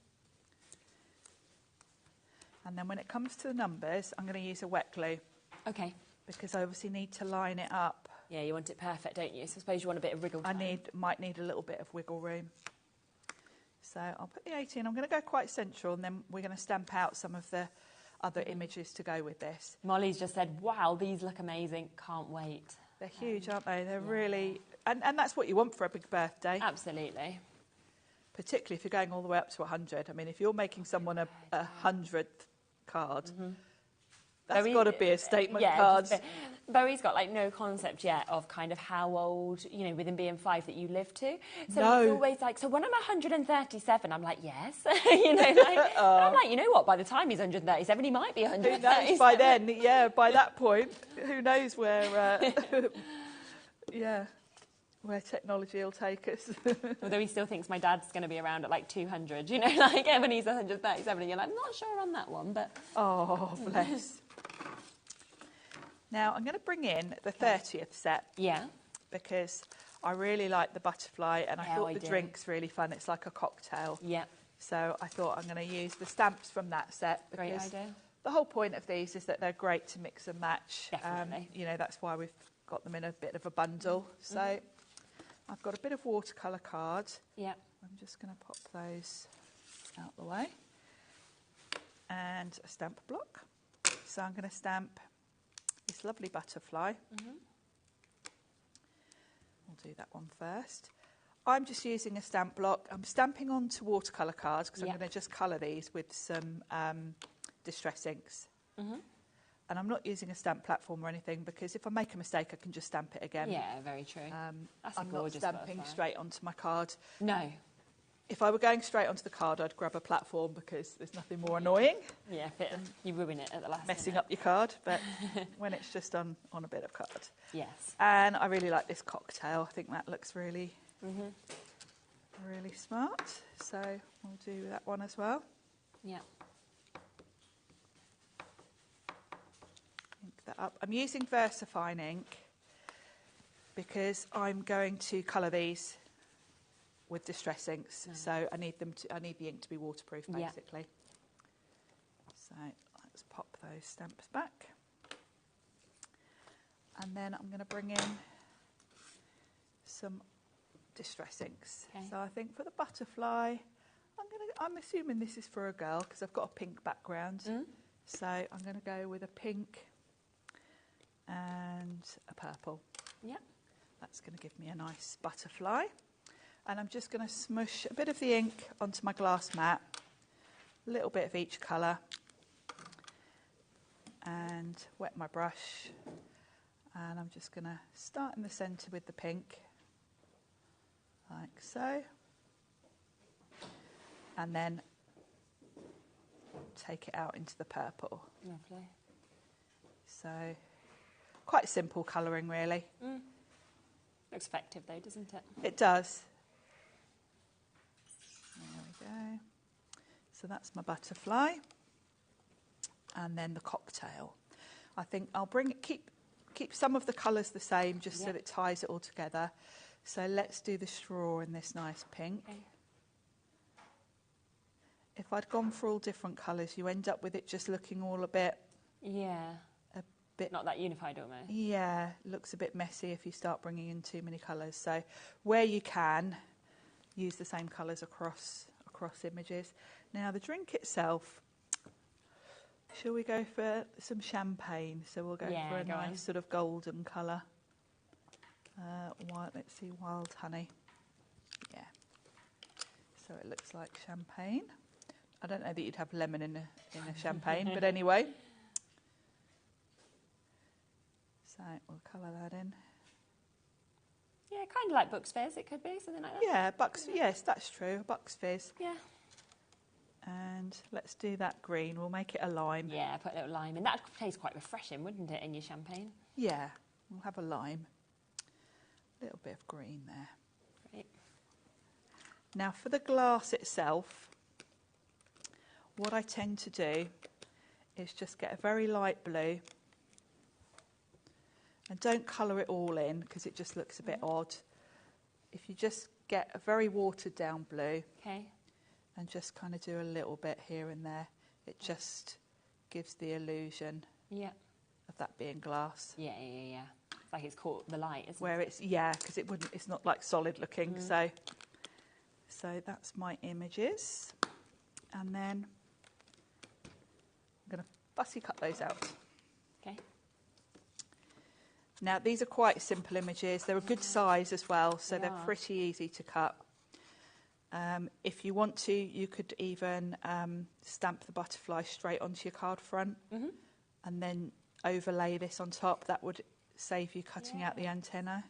And then when it comes to the numbers, I'm going to use a wet glue Okay. because I obviously need to line it up. Yeah, you want it perfect, don't you? So I suppose you want a bit of wriggle time. Might need a little bit of wiggle room. So I'll put the 18. I'm going to go quite central, and then we're going to stamp out some of the other images to go with this. Molly's just said, wow, these look amazing. Can't wait. They're huge, aren't they? They're really... And that's what you want for a big birthday, Absolutely. particularly if you're going all the way up to 100. I mean, if you're making someone a 100th card, that's Very- got to be a statement yeah, card. just a bit. Bowy's got like no concept yet of kind of how old, you know, with him being 5 that you live to. So No. he's always like, so when I'm 137, I'm like, yes. You know, like, and I'm like, you know what, by the time he's 137, he might be Who 137. knows by then? Yeah, by that point, who knows where... where technology will take us. Although he still thinks my dad's going to be around at like 200, you know, like when he's 137, and you're like, I'm not sure on that one, but... Oh, bless. Now, I'm going to bring in the 30th set Yeah. because I really like the butterfly and I Yeah, thought I the do. drink's really fun. It's like a cocktail. Yeah. So I thought I'm going to use the stamps from that set Great because idea. the whole point of these is that they're great to mix and match. Definitely. You know, that's why we've got them in a bit of a bundle. So I've got a bit of watercolour card. Yeah. I'm just going to pop those out the way. And a stamp block. So I'm going to stamp this lovely butterfly. Mm-hmm. We'll do that one first. I'm just using a stamp block. I'm stamping onto watercolour cards because I'm going to just colour these with some distress inks. Mm-hmm. And I'm not using a stamp platform or anything because if I make a mistake, I can just stamp it again. Yeah, very true. That's a I'm not gorgeous stamping butterfly. straight onto my card. No. If I were going straight onto the card, I'd grab a platform because there's nothing more annoying. Yeah, you ruin it at the last Messing minute. up your card, but when it's just on a bit of card. Yes. And I really like this cocktail. I think that looks really, really smart. So we'll do that one as well. Yeah. Ink that up. I'm using VersaFine ink because I'm going to colour these with distress inks, so I need the ink to be waterproof, basically. So let's pop those stamps back, and then I'm going to bring in some distress inks. Okay. So I think for the butterfly, I'm assuming this is for a girl because I've got a pink background. So I'm going to go with a pink and a purple. Yeah. That's going to give me a nice butterfly. And I'm just going to smush a bit of the ink onto my glass mat, a little bit of each colour, and wet my brush. And I'm just going to start in the centre with the pink, like so. And then take it out into the purple. Lovely. So, quite simple colouring, really. Looks effective, though, doesn't it? It does. There we go. So that's my butterfly. And then the cocktail. I think I'll keep some of the colours the same just so that it ties it all together. So let's do the straw in this nice pink. Okay. If I'd gone for all different colours, you end up with it just looking all a bit... Yeah. Not that unified almost. Yeah, looks a bit messy if you start bringing in too many colours. So where you can, use the same colours across images. Now the drink itself, shall we go for some champagne? So we'll go for a nice sort of golden colour. Let's see, wild honey. Yeah. So it looks like champagne. I don't know that you'd have lemon in a champagne, but anyway. So we'll colour that in. Yeah, kind of like Bucks Fizz, it could be, something like that. Yeah, yes, that's true, Bucks Fizz. Yeah. And let's do that green, we'll make it a lime. Yeah, put a little lime in. That would taste quite refreshing, wouldn't it, in your champagne? Yeah, we'll have a lime. A little bit of green there. Great. Now for the glass itself, what I tend to do is just get a very light blue. And don't colour it all in because it just looks a bit odd. If you just get a very watered down blue and just kind of do a little bit here and there, it just gives the illusion of that being glass. Yeah. It's like it's caught the light, isn't Where it? because it's not like solid looking. So that's my images. And then I'm going to fussy cut those out. Okay. Now, these are quite simple images. They're a good size as well, so they're pretty easy to cut. If you want to, you could even stamp the butterfly straight onto your card front and then overlay this on top. That would save you cutting out the antenna.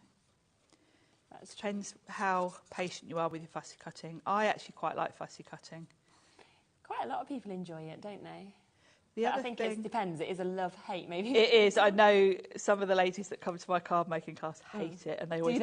That depends how patient you are with your fussy cutting. I actually quite like fussy cutting. Quite a lot of people enjoy it, don't they? I think it depends. It is a love-hate, maybe. It is. I know some of the ladies that come to my card making class hate it, and they always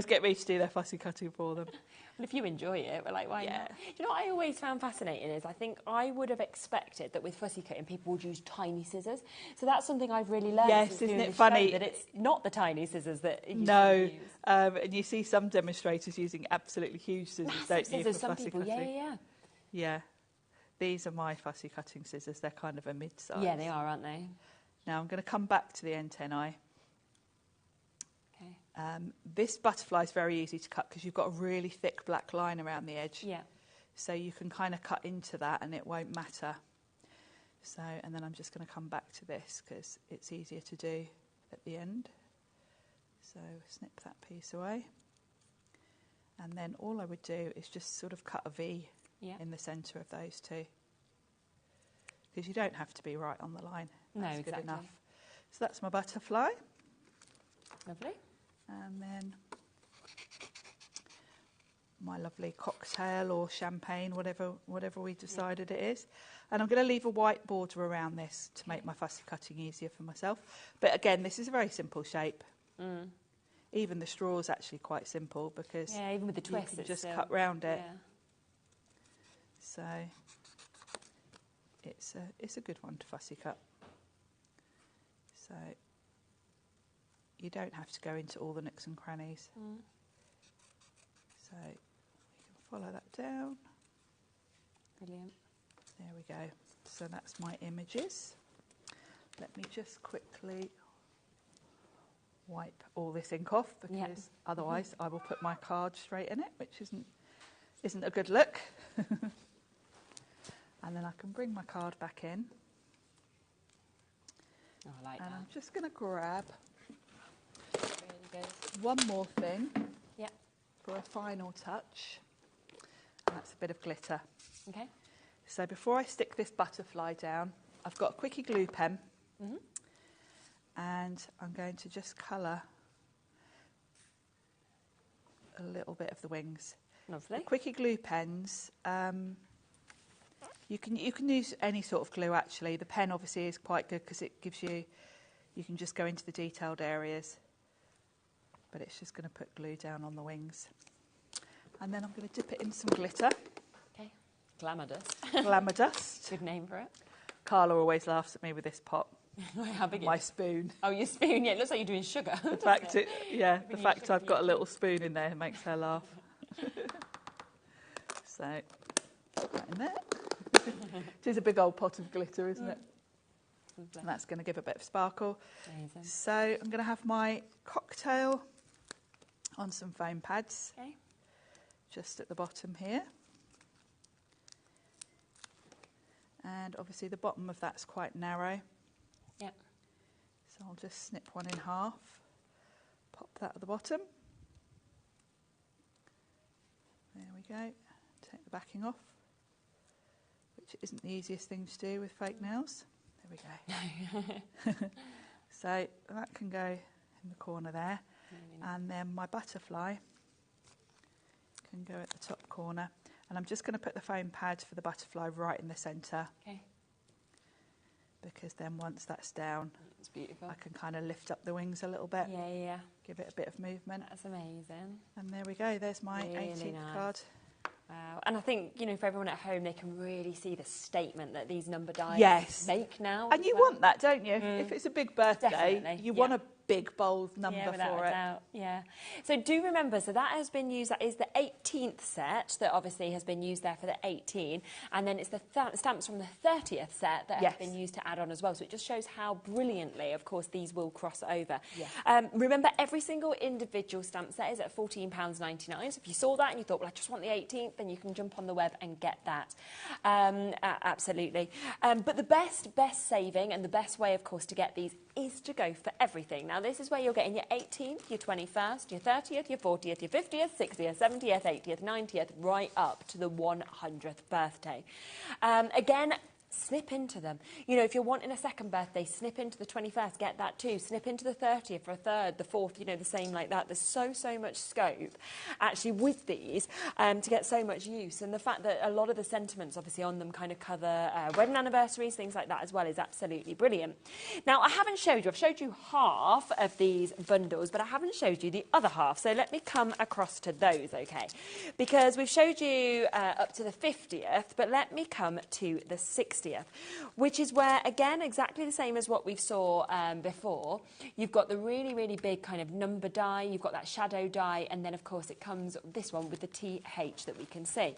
get me to do their fussy cutting for them. Well, if you enjoy it, we're like, why not? Do you know what I always found fascinating is I think I would have expected that with fussy cutting people would use tiny scissors. So that's something I've really learned. Yes, isn't it funny that it's not the tiny scissors that you use. And you see some demonstrators using absolutely huge scissors, don't you? For some fussy people, cutting. Yeah. These are my fussy cutting scissors. They're kind of a mid-size. Yeah, they are, aren't they? Now I'm going to come back to the antennae. Okay. This butterfly is very easy to cut because you've got a really thick black line around the edge. Yeah. So you can kind of cut into that and it won't matter. So, and then I'm just going to come back to this because it's easier to do at the end. So snip that piece away. And then all I would do is just sort of cut a V in the centre of those two. Because you don't have to be right on the line. That's exactly. good enough. So that's my butterfly. Lovely. And then my lovely cocktail or champagne, whatever we decided it is. And I'm going to leave a white border around this to make my fussy cutting easier for myself. But again, this is a very simple shape. Even the straw is actually quite simple because even with the twist, you can just cut round it. So it's a good one to fussy cut. So you don't have to go into all the nooks and crannies. So you can follow that down. Brilliant. There we go. So that's my images. Let me just quickly wipe all this ink off because otherwise I will put my card straight in it, which isn't a good look. And then I can bring my card back in. Oh, I like that. And I'm just going to grab Really good. one more thing Yeah. for a final touch. And that's a bit of glitter. Okay. So before I stick this butterfly down, I've got a quickie glue pen. And I'm going to just colour a little bit of the wings. Lovely. The quickie glue pens, you can use any sort of glue actually. The pen obviously is quite good because it gives you can just go into the detailed areas. But it's just going to put glue down on the wings. And then I'm going to dip it in some glitter. Okay. Glamour dust. Glamour dust. Good name for it. Carla always laughs at me with this pot. How big My is it? spoon. Oh, your spoon. Yeah, it looks like you're doing sugar. The fact I've got a little spoon in there makes her laugh. So, put that in there. It is a big old pot of glitter, isn't it? And that's going to give a bit of sparkle. Amazing. So I'm going to have my cocktail on some foam pads, Okay. just at the bottom here. And obviously the bottom of that's quite narrow. Yep. So I'll just snip one in half, pop that at the bottom. There we go. Take the backing off, which isn't the easiest thing to do with fake nails. There we go. So that can go in the corner there. And then my butterfly can go at the top corner. And I'm just going to put the foam pad for the butterfly right in the centre. Okay. Because then once that's down, It's beautiful. I can kind of lift up the wings a little bit, Yeah. give it a bit of movement. That's amazing. And there we go, there's my Really 18th nice. card. Wow. And I think, for everyone at home, they can really see the statement that these number dies Yes. make now. And as you well. want that, don't you? If it's a big birthday, Definitely, you yeah. want a big, bold number Yeah, without for a it. doubt. Yeah. So do remember, so that has been used, that is the 18th set that obviously has been used there for the 18. And then it's the stamps from the 30th set that Yes. have been used to add on as well. So it just shows how brilliantly, of course, these will cross over. Yeah. Remember, every single individual stamp set is at £14.99. So if you saw that and you thought, well, I just want the 18th, then you can jump on the web and get that. Absolutely. But the best saving and the best way, of course, to get these is to go for everything. Now, this is where you're getting your 18th, your 21st, your 30th, your 40th, your 50th, 60th, 70th, 80th, 90th, right up to the 100th birthday. Again, snip into them. If you're wanting a second birthday, snip into the 21st, get that too. Snip into the 30th for a third, the fourth, the same like that. There's so much scope actually with these to get so much use. And the fact that a lot of the sentiments obviously on them kind of cover wedding anniversaries, things like that as well, is absolutely brilliant. Now, I haven't showed you, I've showed you half of these bundles, but I haven't showed you the other half. So let me come across to those, okay? Because we've showed you up to the 50th, but let me come to the 60th. Which is where, again, exactly the same as what we saw before. You've got the really big kind of number die, you've got that shadow die, and then, of course, it comes, this one, with the TH that we can see.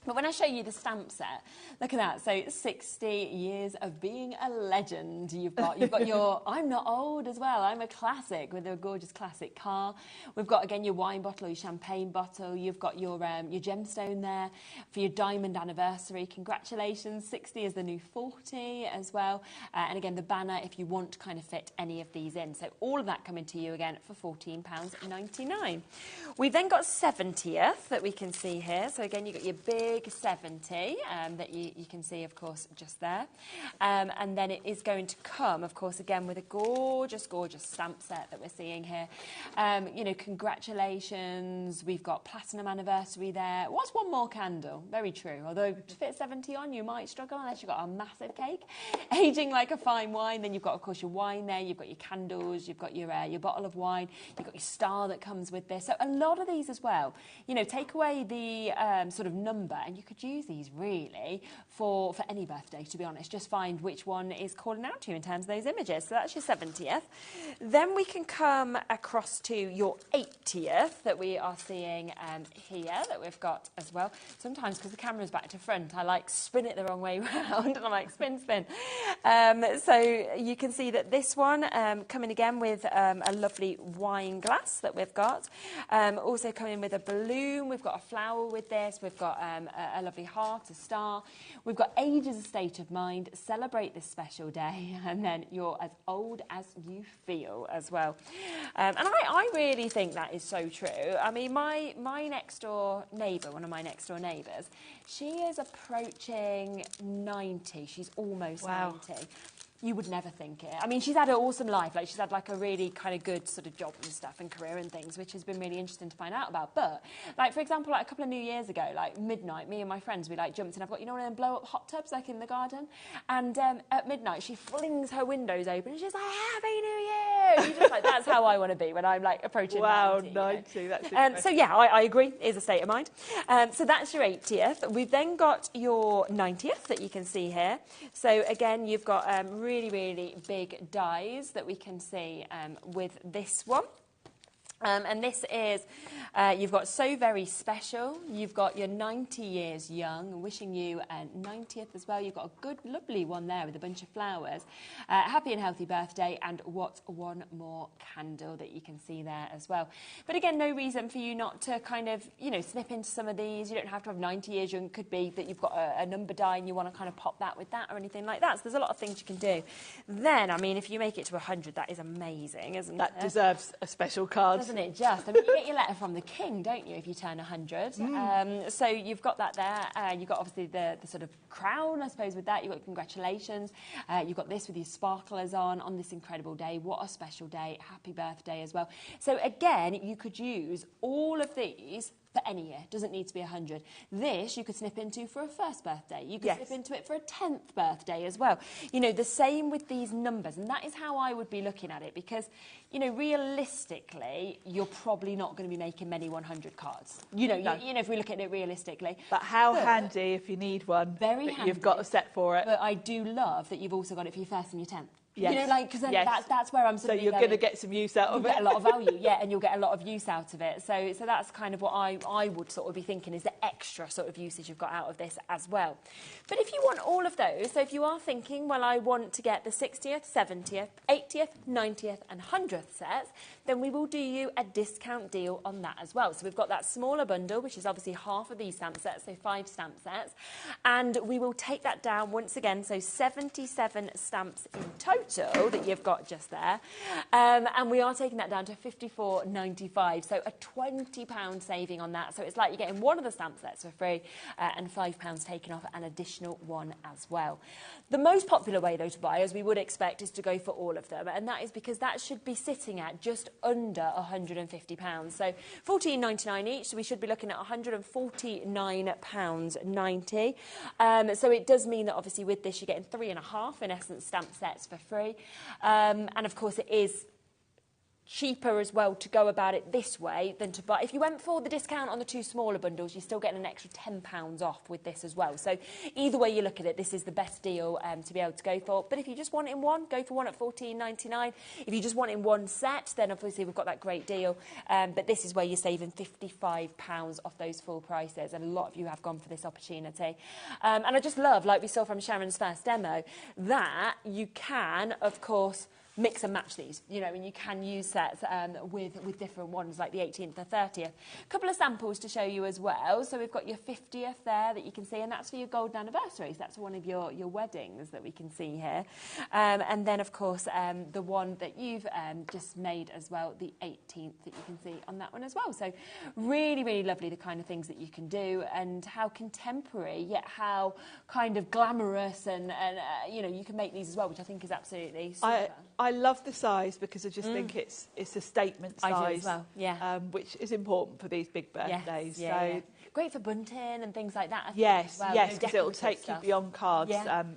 But when I show you the stamp set, look at that. So 60 years of being a legend. You've got your I'm not old as well. I'm a classic with a gorgeous classic car. We've got, again, your wine bottle or your champagne bottle. You've got your gemstone there for your diamond anniversary. Congratulations. 60 is the new 40 as well. And again, the banner if you want to kind of fit any of these in. So all of that coming to you again for £14.99. We've then got 70th that we can see here. So again, you've got your big 70 that you can see, of course, just there. And then it is going to come, of course, again, with a gorgeous, gorgeous stamp set that we're seeing here. You know, congratulations. We've got platinum anniversary there. What's one more candle? Very true. Although to fit 70 on, you might struggle unless you've got a massive cake. Aging like a fine wine. Then you've got, of course, your wine there. You've got your candles. You've got your bottle of wine. You've got your star that comes with this. So a lot of these as well. You know, take away the sort of number, and you could use these really for any birthday, to be honest. Just find which one is calling out to you in terms of those images. So that's your 70th. Then we can come across to your 80th that we are seeing here that we've got as well. Sometimes, because the camera's back to front, I like spin it the wrong way round, and I'm like, spin, spin. So you can see that this one coming again with a lovely wine glass that we've got. Also coming with a balloon. We've got a flower with this. We've got a lovely heart, a star. We've got age as a state of mind. Celebrate this special day, and then you're as old as you feel as well. And I really think that is so true. I mean, my next door neighbour, one of my next door neighbours, she is approaching 90. She's almost 90. You would never think it. I mean, she's had an awesome life. Like, she's had like a really kind of good sort of job and stuff and career and things, which has been really interesting to find out about. But, like, for example, like a couple of New Years ago, like midnight, me and my friends, we like jumped in. I've got, you know, one of them blow up hot tubs like in the garden. And at midnight, she flings her windows open and she's like, Happy New Year! You just like, that's how I want to be when I'm like approaching 90. 90, you know? That's So yeah, I agree, it is a state of mind. So that's your 80th. We've then got your 90th that you can see here. So again, you've got really, really big dies that we can see with this one. And this is, you've got So Very Special, you've got your 90 years young, wishing you a 90th as well. You've got a good, lovely one there with a bunch of flowers. Happy and healthy birthday, and What One More Candle that you can see there as well. But again, no reason for you not to kind of, you know, snip into some of these. You don't have to have 90 years young. It could be that you've got a number die and you want to kind of pop that with that or anything like that. So there's a lot of things you can do. Then, I mean, if you make it to 100, that is amazing, isn't it? That deserves a special card. Doesn't it just? I mean, you get your letter from the king, don't you, if you turn 100? So you've got that there. You've got, obviously, the sort of crown, I suppose, with that. You've got congratulations. You've got this with your sparklers on this incredible day. What a special day. Happy birthday as well. So, again, you could use all of these for any year. Doesn't need to be 100. This you could snip into for a first birthday. You could snip into it for a 10th birthday as well. You know, the same with these numbers, and that is how I would be looking at it, because, you know, realistically, you're probably not going to be making many 100 cards. You know, you know, if we look at it realistically. But how handy if you need one. Very handy. You've got a set for it. But I do love that you've also got it for your first and your 10th. Yes. You know, like, because that's where I'm sort of So you're going to get some use out of it. You'll get a lot of value, yeah, and you'll get a lot of use out of it. So that's kind of what I would sort of be thinking is the extra sort of usage you've got out of this as well. But if you want all of those, so if you are thinking, well, I want to get the 60th, 70th, 80th, 90th and 100th sets, then we will do you a discount deal on that as well. So we've got that smaller bundle, which is obviously half of these stamp sets, so 5 stamp sets, and we will take that down once again, so 77 stamps in total that you've got just there, and we are taking that down to £54.95, so a £20 saving on that. So it's like you're getting one of the stamp sets for free and £5 taken off an additional one as well. The most popular way, though, to buy, as we would expect, is to go for all of them, and that is because that should be sitting at just under £150. So £14.99 each, so we should be looking at £149.90. So it does mean that, obviously, with this, you're getting 3.5, in essence, stamp sets for free. And, of course, it is cheaper as well to go about it this way than to buy. If you went for the discount on the 2 smaller bundles, you're still getting an extra £10 off with this as well. So either way you look at it, this is the best deal to be able to go for. But if you just want in one, go for one at $14.99. If you just want in one set, then obviously we've got that great deal. But this is where you're saving £55 off those full prices, and a lot of you have gone for this opportunity. And I just love, like we saw from Sharon's first demo, that you can, of course, mix and match these, you know, and you can use sets with different ones, like the 18th and 30th. A couple of samples to show you as well. So we've got your 50th there that you can see, and that's for your golden anniversaries. That's one of your weddings that we can see here. And then, of course, the one that you've just made as well, the 18th that you can see on that one as well. So really, really lovely, the kind of things that you can do, and how contemporary, yet how kind of glamorous, and you know, you can make these as well, which I think is absolutely super. I love the size because I just think it's a statement size, I do as well, yeah. Which is important for these big birthdays. Yes, yeah. Great for bunting and things like that. I think, yes, as well. yes, because it'll take stuff. you beyond cards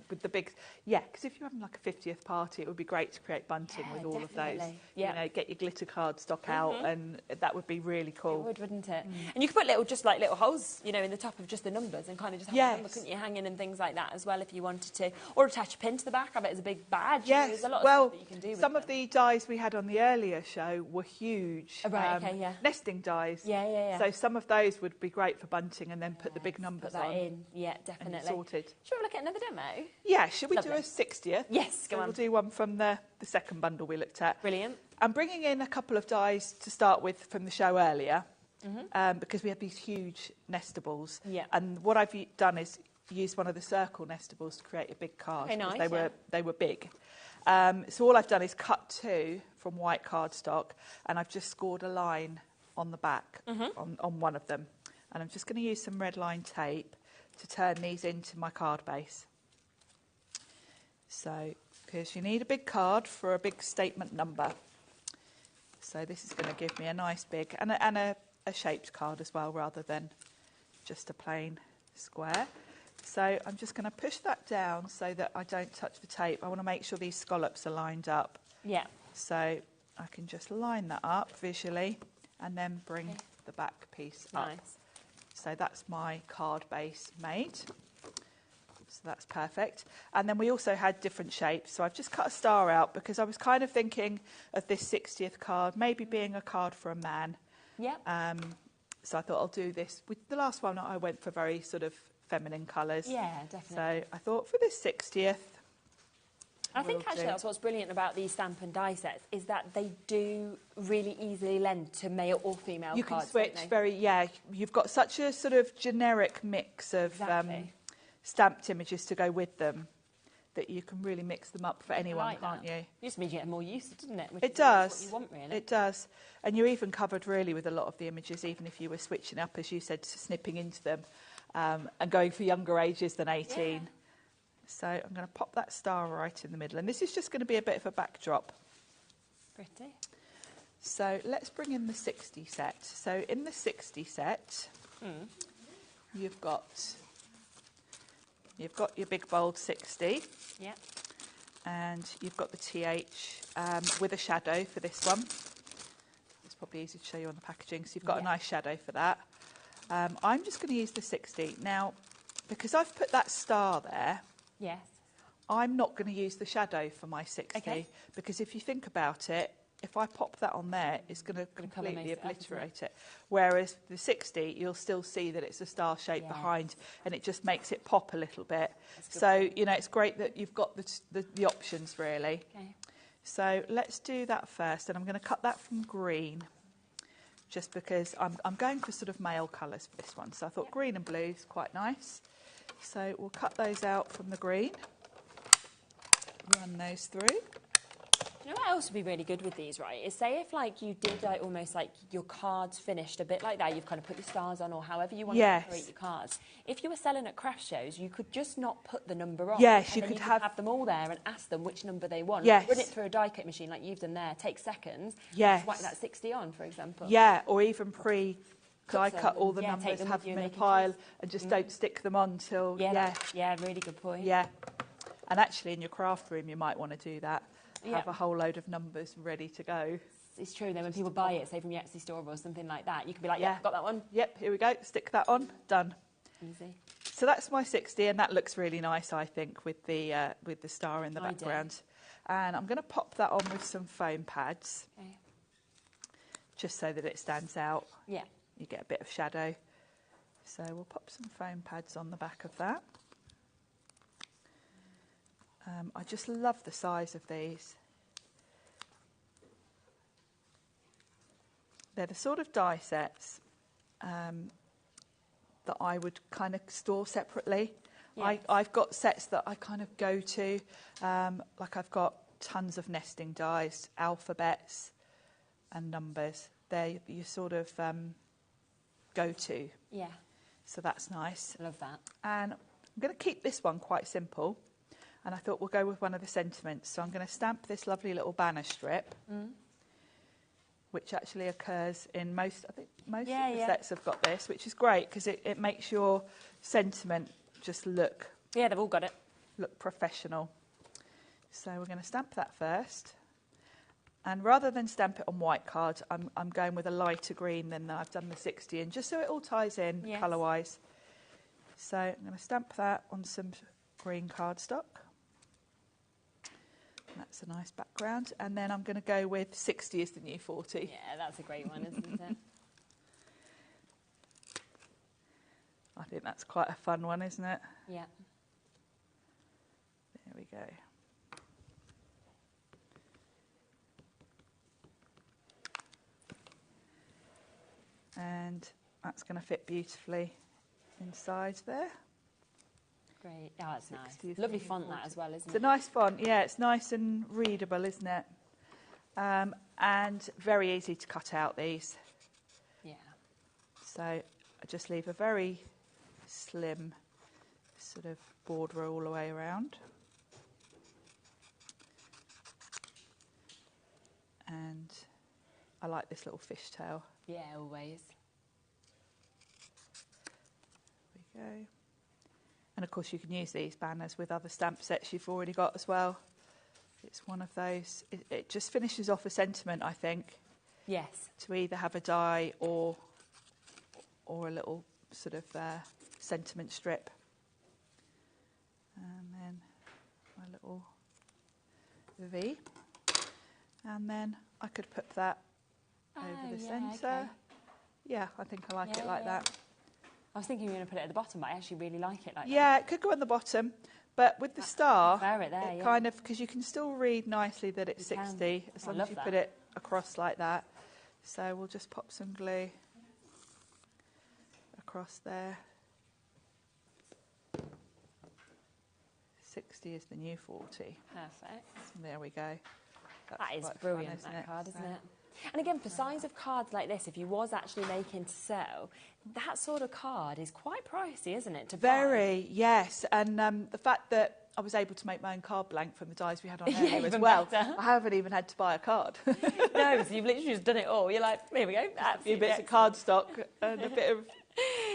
with the big. Yeah, because if you're having like a 50th party, it would be great to create bunting with all of those. Yeah. You know, get your glitter card stock out, and that would be really cool. It would, wouldn't it? And you could put just little holes, you know, in the top of just the numbers, and kind of just have a number, couldn't you, hanging and things like that as well if you wanted to, or attach a pin to the back of it as a big badge. Yes, you know, there's a lot of stuff that you can do with some them. of the dies we had on the earlier show were huge. Nesting dies. Yeah. So some of those would be great for bunting, and then put the big numbers put that on. in. Yeah, definitely. And sorted. Should we look at another demo? Yeah, should we Lovely. do a 60th? Yes, go on. We'll do one from the second bundle we looked at. Brilliant. I'm bringing in a couple of dies to start with from the show earlier, because we had these huge nestables. Yeah. And what I've done is use one of the circle nestables to create a big card. Okay, nice, they were big. So all I've done is cut 2 from white cardstock, and I've just scored a line on the back on one of them. And I'm just going to use some red line tape to turn these into my card base. So, because you need a big card for a big statement number. So this is going to give me a nice big, and a shaped card as well, rather than just a plain square. So I'm just going to push that down so that I don't touch the tape. I want to make sure these scallops are lined up. Yeah. So I can just line that up visually, and then bring the back piece up. Nice. So that's my card base made. So that's perfect. And then we also had different shapes. So I've just cut a star out because I was kind of thinking of this 60th card maybe being a card for a man. Yeah. So I thought I'll do this. With the last one, I went for very sort of feminine colours. Yeah, definitely. So I thought for this 60th, I think actually that's what's brilliant about these stamp and die sets, is that they do really easily lend to male or female you cards. can switch you've got such a sort of generic mix of stamped images to go with them that you can really mix them up for anyone, can't you? It just means you get more use, doesn't it? It does. What you want, really. It does. And you're even covered really with a lot of the images, even if you were switching up, as you said, snipping into them and going for younger ages than 18. Yeah. So I'm going to pop that star right in the middle. And this is just going to be a bit of a backdrop. Pretty. So let's bring in the 60 set. So in the 60 set, you've got your big bold 60. Yeah. And you've got the TH with a shadow for this one. It's probably easy to show you on the packaging. So you've got a nice shadow for that. I'm just going to use the 60. Now, because I've put that star there, yes, I'm not going to use the shadow for my 60 because if you think about it, if I pop that on there, it's going to completely obliterate it. Whereas the 60, you'll still see that it's a star shape behind, and it just makes it pop a little bit. So, you know, it's great that you've got the options, really. Okay. So let's do that first, and I'm going to cut that from green, just because I'm going for sort of male colours for this one. So I thought green and blue is quite nice. So we'll cut those out from the green, run those through. You know what else would be really good with these, right, is say if like you did like almost like your cards finished a bit like that, you've kind of put your stars on or however you want to decorate your cards. If you were selling at craft shows, you could just not put the number on. Yes, and you then could have them all there and ask them which number they want. Yes. Run it through a die cut machine like you've done there, take seconds, yes, whack that 60 on, for example. Yeah, or even die cut all the numbers, have them in a pile, and just don't stick them on till... Yeah, really good point. Yeah, and actually in your craft room you might want to do that. have a whole load of numbers ready to go. It's true. Then when people buy it, say from your Etsy store or something like that, you can be like, yeah, got that one. Yep, here we go. Stick that on. Done. Easy. So that's my 60, and that looks really nice, I think, with the star in the background. And I'm going to pop that on with some foam pads, just so that it stands out. Yeah. You get a bit of shadow. So we'll pop some foam pads on the back of that. I just love the size of these. They're the sort of die sets that I would kind of store separately. Yeah. I've got sets that I kind of go to, like I've got tons of nesting dies, alphabets and numbers. They're your sort of go-to. Yeah. So that's nice. I love that. And I'm going to keep this one quite simple. And I thought we'll go with one of the sentiments. So I'm going to stamp this lovely little banner strip, which actually occurs in most of the sets have got this, which is great because it makes your sentiment just look... Yeah, they've all got it. Look professional. So we're going to stamp that first. And rather than stamp it on white card, I'm going with a lighter green than I've done the 60 in, just so it all ties in colour-wise. So I'm going to stamp that on some green cardstock. That's a nice background. And then I'm going to go with 60 is the new 40. Yeah, that's a great one, isn't it? I think that's quite a fun one, isn't it? Yeah. There we go. And that's going to fit beautifully inside there. Great. Oh, that's nice. Lovely font that as well, isn't it? It's a nice font, yeah. It's nice and readable, isn't it? And very easy to cut out these. Yeah. So I just leave a very slim sort of border all the way around. And I like this little fishtail. Yeah, always. There we go. And of course you can use these banners with other stamp sets you've already got as well. It's one of those, it just finishes off a sentiment, I think. Yes. To either have a die or a little sort of sentiment strip. And then my little V. And then I could put that over the centre. Okay. Yeah, I think I like it like that. I was thinking you were going to put it at the bottom, but I actually really like it like that. Yeah, it could go on the bottom, but with the star, it there, kind of, because you can still read nicely that it's 60 as long as you put it across like that. So we'll just pop some glue across there. 60 is the new 40. Perfect. There we go. That is brilliant, that card, isn't it? And again, for size of cards like this, if you was actually making to sell, that sort of card is quite pricey, isn't it, to buy? Yes. And the fact that I was able to make my own card blank from the dies we had on earlier as well. Better. I haven't even had to buy a card. No, so you've literally just done it all. You're like, here we go. A few bits of cardstock and a bit of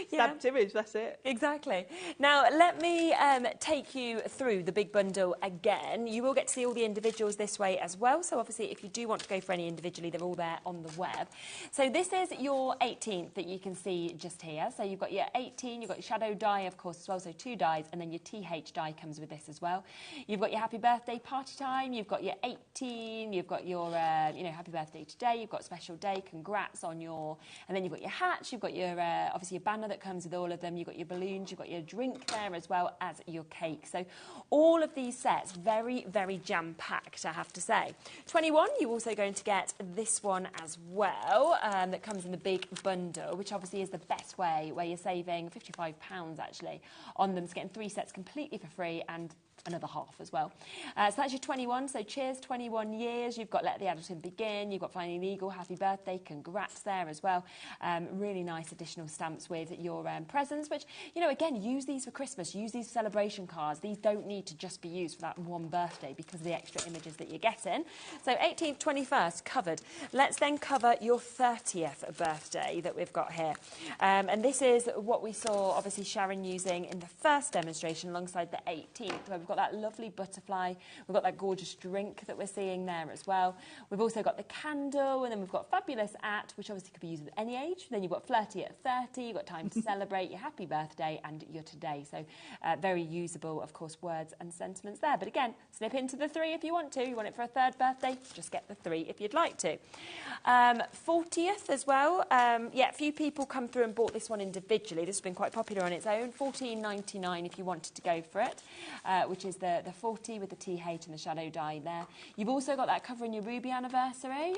stamped image, that's it. Exactly. Now, let me take you through the big bundle again. You will get to see all the individuals this way as well. So obviously, if you do want to go for any individually, they're all there on the web. So this is your 18th that you can see just here. So you've got your 18, you've got your shadow die, of course, as well. So 2 dies, and then your TH die comes with this as well. You've got your happy birthday party time. You've got your 18. You've got your, happy birthday today. You've got special day. Congrats on your, and then you've got your hats. You've got your, obviously your banner that comes with all of them. You've got your balloons, you've got your drink there as well as your cake. So all of these sets, very, very jam-packed, I have to say. 21, you're also going to get this one as well, that comes in the big bundle, which obviously is the best way, where you're saving £55 actually on them. It's getting 3 sets completely for free and another half as well. So that's your 21. So cheers, 21 years. You've got Let the Adulting Begin. You've got Finding Legal, Happy Birthday. Congrats there as well. Really nice additional stamps with your presents, which, again, use these for Christmas. Use these celebration cards. These don't need to just be used for that one birthday because of the extra images that you're getting. So 18th, 21st, covered. Let's then cover your 30th birthday that we've got here. And this is what we saw, obviously, Sharon using in the first demonstration alongside the 18th, where we've got got that lovely butterfly. We've got that gorgeous drink that we're seeing there as well. We've also got the candle, and then we've got fabulous at, which obviously could be used at any age. Then you've got flirty at 30. You've got time to celebrate your happy birthday and your today. So very usable, of course, words and sentiments there. But again, snip into the 3 if you want to. You want it for a 3rd birthday, just get the 3 if you'd like to. 40th as well. Yeah, a few people come through and bought this one individually. This has been quite popular on its own. $14.99 if you wanted to go for it, which is the 40 with the TH and the shadow die there. You've also got that covering your ruby anniversary.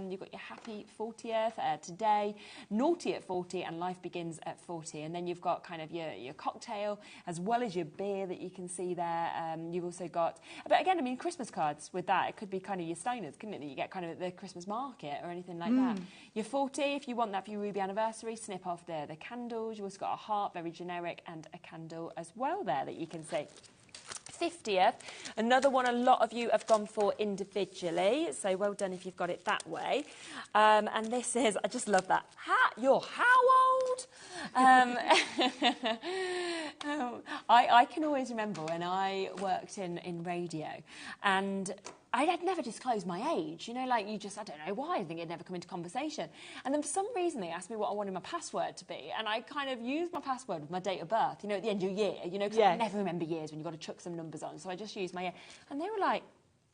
You've got your happy 40th today, naughty at 40, and life begins at 40. And then you've got kind of your cocktail as well as your beer that you can see there. You've also got, but again, I mean, Christmas cards with that. It could be kind of your Steiners, couldn't it, that you get kind of at the Christmas market or anything like that. Your 40, if you want that for your ruby anniversary, snip off the candles. You've also got a heart, very generic, and a candle as well there that you can see. 50th, another one a lot of you have gone for individually, so well done if you've got it that way. And this is, I just love that. You're how old? I can always remember when I worked in radio, and I had never disclosed my age, you know, like you just, I don't know why, I think it'd never come into conversation. And then for some reason they asked me what I wanted my password to be, and I kind of used my password with my date of birth, you know, at the end of your year, you know, because I never remember years when you've got to chuck some numbers on, so I just used my year. And they were like,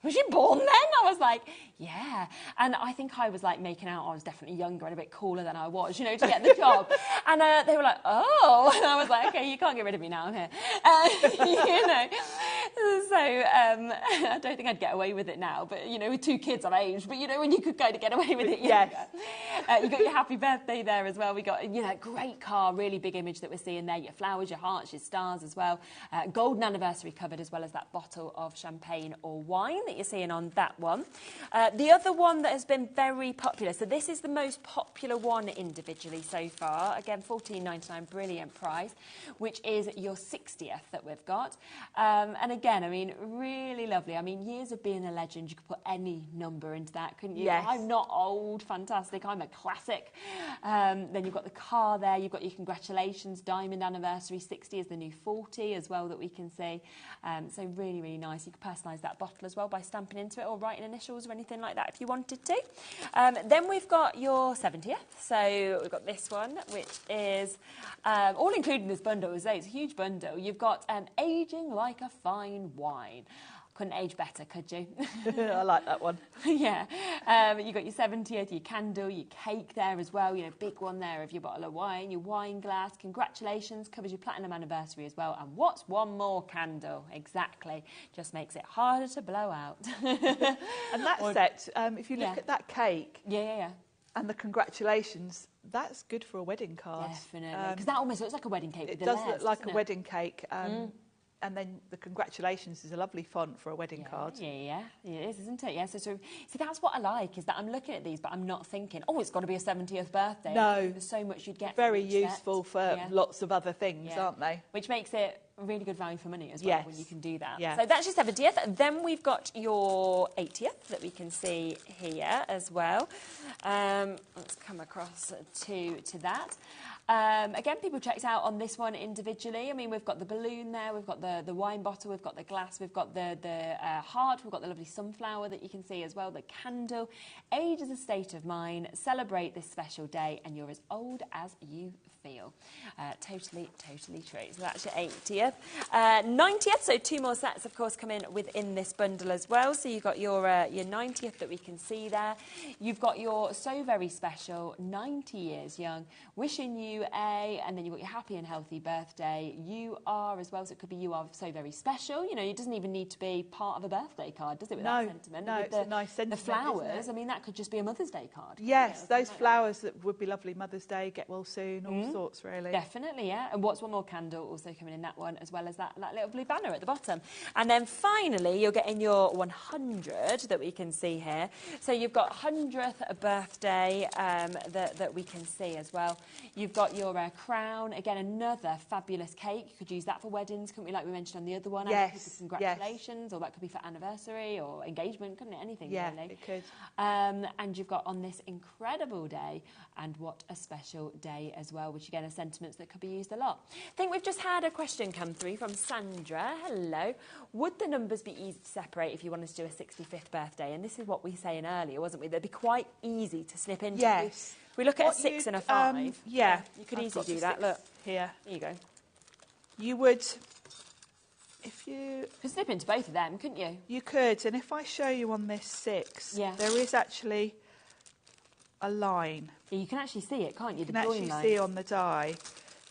was you born then? I was like, yeah. And I think I was like making out I was definitely younger and a bit cooler than I was, you know, to get the job. And they were like, oh. And I was like, okay, you can't get rid of me now, I'm here. You know. So I don't think I'd get away with it now, but, you know, with 2 kids of age, but, you know, when you could kind of get away with it, yes. You got your happy birthday there as well. We got, you know, great car, really big image that we're seeing there. Your flowers, your hearts, your stars as well. Golden anniversary covered, as well as that bottle of champagne or wine that you're seeing on that one. The other one that has been very popular, so this is the most popular one individually so far. Again, $14.99, brilliant price, which is your 60th that we've got. And again, I mean, really lovely. I mean, years of being a legend, you could put any number into that, couldn't you? Yes. I'm not old, fantastic, I'm a classic. Then you've got the car there, you've got your congratulations, diamond anniversary, 60 is the new 40 as well that we can see. So really, really nice. You can personalise that bottle as well by stamping into it or writing initials or anything like that if you wanted to. Then we've got your 70th. So we've got this one, which is all included in this bundle. It's a huge bundle. You've got aging like a fine wine. Couldn't age better, could you? I like that one. Yeah. You've got your 70th, your candle, your cake there as well, you know, big one there of your bottle of wine, your wine glass, congratulations, covers your platinum anniversary as well. And what's one more candle? Exactly. Just makes it harder to blow out. And that set, if you look at that cake and the congratulations, that's good for a wedding card. Definitely. Because that almost looks like a wedding cake with the layers, does look like a wedding cake. And then the congratulations is a lovely font for a wedding card. Yeah, it is, isn't it? Yeah, so see, that's what I like, is that I'm looking at these, but I'm not thinking, oh, it's got to be a 70th birthday. No. There's so much you'd get. Very useful for lots of other things, aren't they? Which makes it really good value for money as well when you can do that. Yeah. So that's your 70th. Then we've got your 80th that we can see here as well. Let's come across to that. Again, people checked out on this one individually. I mean, we've got the balloon there, we've got the wine bottle, we've got the glass, we've got the heart, we've got the lovely sunflower that you can see as well, the candle. Age is a state of mind. Celebrate this special day, and you're as old as you feel. Totally true. So that's your 80th. 90th, so 2 more sets, of course, come in within this bundle as well. So you've got your 90th that we can see there. You've got your so very special 90 years young, wishing you and then you've got your happy and healthy birthday. You are as well, so it could be you are so very special. You know, it doesn't even need to be part of a birthday card, does it, with that sentiment? No, it's a nice sentiment. The flowers, I mean, that could just be a Mother's Day card. Yes, those flowers that would be lovely. Mother's Day, get well soon, all sorts, really. Definitely, yeah. And what's one more candle also coming in that one, as well as that little blue banner at the bottom. And then finally, you're getting your 100 that we can see here. So you've got 100th birthday that we can see as well. You've got got your crown. Again, another fabulous cake. You could use that for weddings, couldn't we, like we mentioned on the other one? Yes, And it could be congratulations, or that could be for anniversary or engagement, couldn't it? Anything, Yeah, really. it could. And you've got on this incredible day, and what a special day as well, which again are sentiments that could be used a lot. I think we've just had a question come through from Sandra. Hello. Would the numbers be easy to separate if you wanted to do a 65th birthday? And this is what we were saying earlier, wasn't we? They'd be quite easy to snip into. Yes. We look at a What 6 and a you'd, 5. yeah, You could I've easily got do the that. 6 Look. here. There you go. You would, if you... You could snip into both of them, couldn't you? You could, and if I show you on this 6, Yeah. there is actually a line. Yeah, you can actually see it, can't you? You can actually see on the die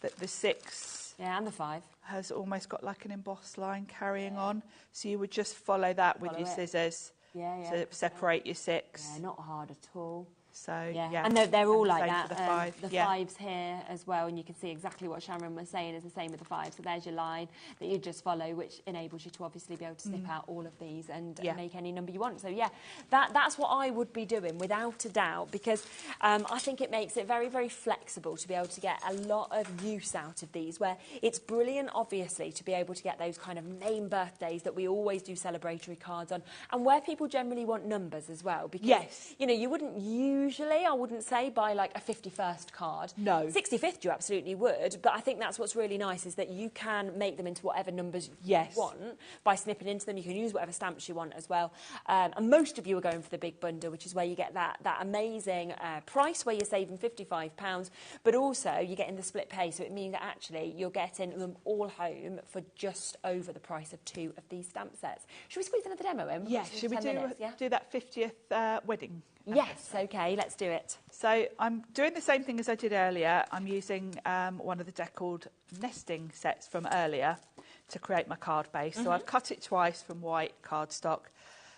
that the 6 Yeah, and the 5. has almost got like an embossed line carrying on. So you would just follow that with Follow your it. scissors Yeah. to separate your 6. Yeah, not hard at all. So, Yeah, and they're all the like same that. for the 5. The yeah. 5's here as well, and you can see exactly what Sharon was saying is the same with the 5. So there's your line that you just follow, which enables you to obviously be able to snip out all of these and make any number you want. So yeah, that's what I would be doing without a doubt, because I think it makes it very, very flexible to be able to get a lot of use out of these, where it's brilliant, obviously, to be able to get those kind of name birthdays that we always do celebratory cards on, and where people generally want numbers as well. Because, you know, you wouldn't usually, I wouldn't say, buy like a 51st card. No. 65th you absolutely would, but I think that's what's really nice, is that you can make them into whatever numbers you want by snipping into them. You can use whatever stamps you want as well. And most of you are going for the big bundle, which is where you get that amazing price where you're saving £55, but also you're getting the split pay, so it means that actually you're getting them all home for just over the price of 2 of these stamp sets. Should we squeeze another demo in? Yes, should we do that 50th wedding? Yes, okay, let's do it. So I'm doing the same thing as I did earlier. I'm using one of the deckled nesting sets from earlier to create my card base. So I've cut it twice from white cardstock,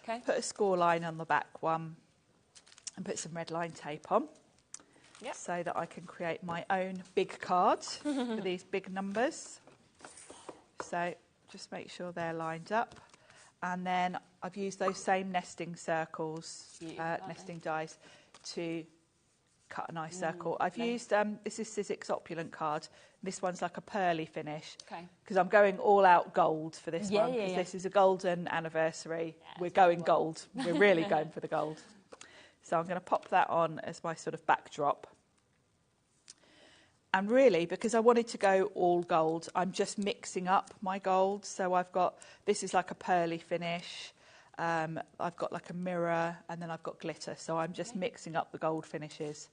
put a score line on the back one, and put some red line tape on, so that I can create my own big cards for these big numbers. So just make sure they're lined up. And then I've used those same nesting circles, nesting dies, to cut a nice circle. I've used, this is Sizzix Opulent card. This one's like a pearly finish. Because I'm going all out gold for this one. Because this is a golden anniversary. We're going gold. We're really going for the gold. So I'm going to pop that on as my sort of backdrop. And really, because I wanted to go all gold, I'm just mixing up my gold. So I've got, this is like a pearly finish. I've got like a mirror, and then I've got glitter. So I'm just mixing up the gold finishes.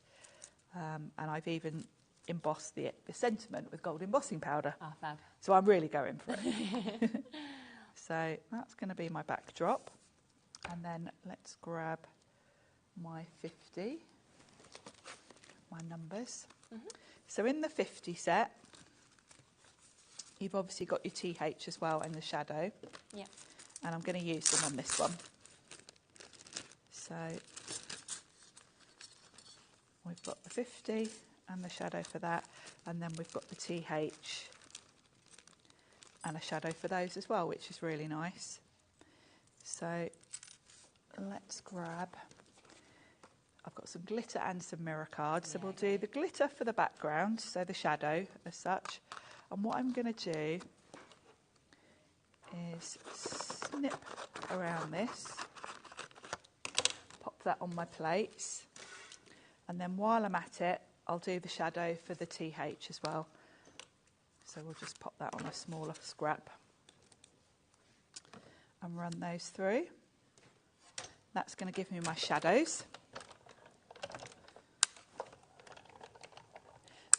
And I've even embossed the sentiment with gold embossing powder. Ah, fab. So I'm really going for it. So that's going to be my backdrop. And then let's grab my 50, my numbers. So in the 50 set, you've obviously got your TH as well and the shadow. Yeah. And I'm going to use them on this one. So we've got the 50 and the shadow for that, and then we've got the TH and a shadow for those as well, which is really nice. So let's grab, I've got some glitter and some mirror cards, so we'll do the glitter for the background, so the shadow as such. And what I'm going to do is snip around this, pop that on my plates, and then while I'm at it, I'll do the shadow for the TH as well. So we'll just pop that on a smaller scrap and run those through. That's going to give me my shadows.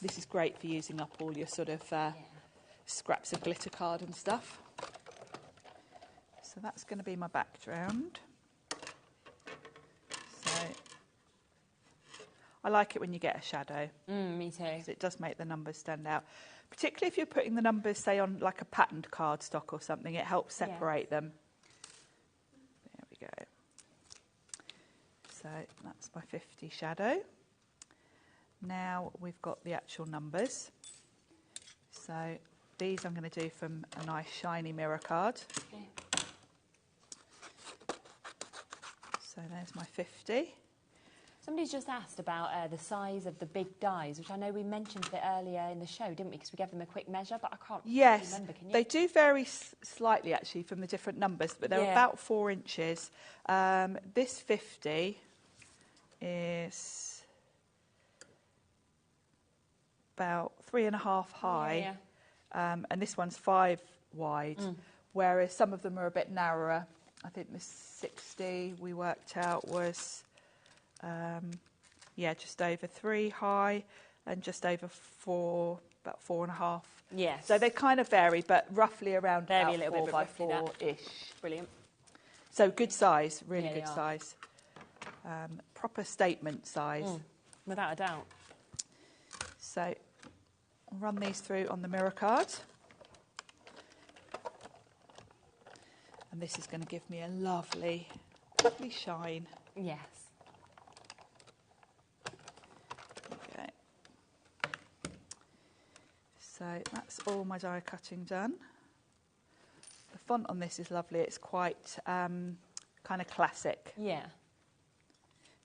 This is great for using up all your sort of scraps of glitter card and stuff. So that's going to be my background. So I like it when you get a shadow. Me too. Because it does make the numbers stand out. Particularly if you're putting the numbers, say, on like a patterned cardstock or something, it helps separate them. There we go. So that's my 50 shadow. Now we've got the actual numbers. So these I'm going to do from a nice shiny mirror card. Okay. So there's my 50. Somebody's just asked about the size of the big dies, which I know we mentioned a bit earlier in the show, didn't we? Because we gave them a quick measure, but I can't remember. Can you? They do vary slightly, actually, from the different numbers, but they're about 4 inches. This 50 is about 3.5 high, and this one's 5 wide, whereas some of them are a bit narrower. I think this 60 we worked out was... just over 3 high and just over 4, about 4.5. Yes. So they kind of vary, but roughly around Vary about a little 4 bit, by but roughly 4-ish. Brilliant. So good size, really Yeah, they good are. size. Proper statement size. Without a doubt. So I'll run these through on the mirror card. And this is going to give me a lovely, lovely shine. Yes. Okay. So that's all my die cutting done. The font on this is lovely. It's quite kind of classic. Yeah.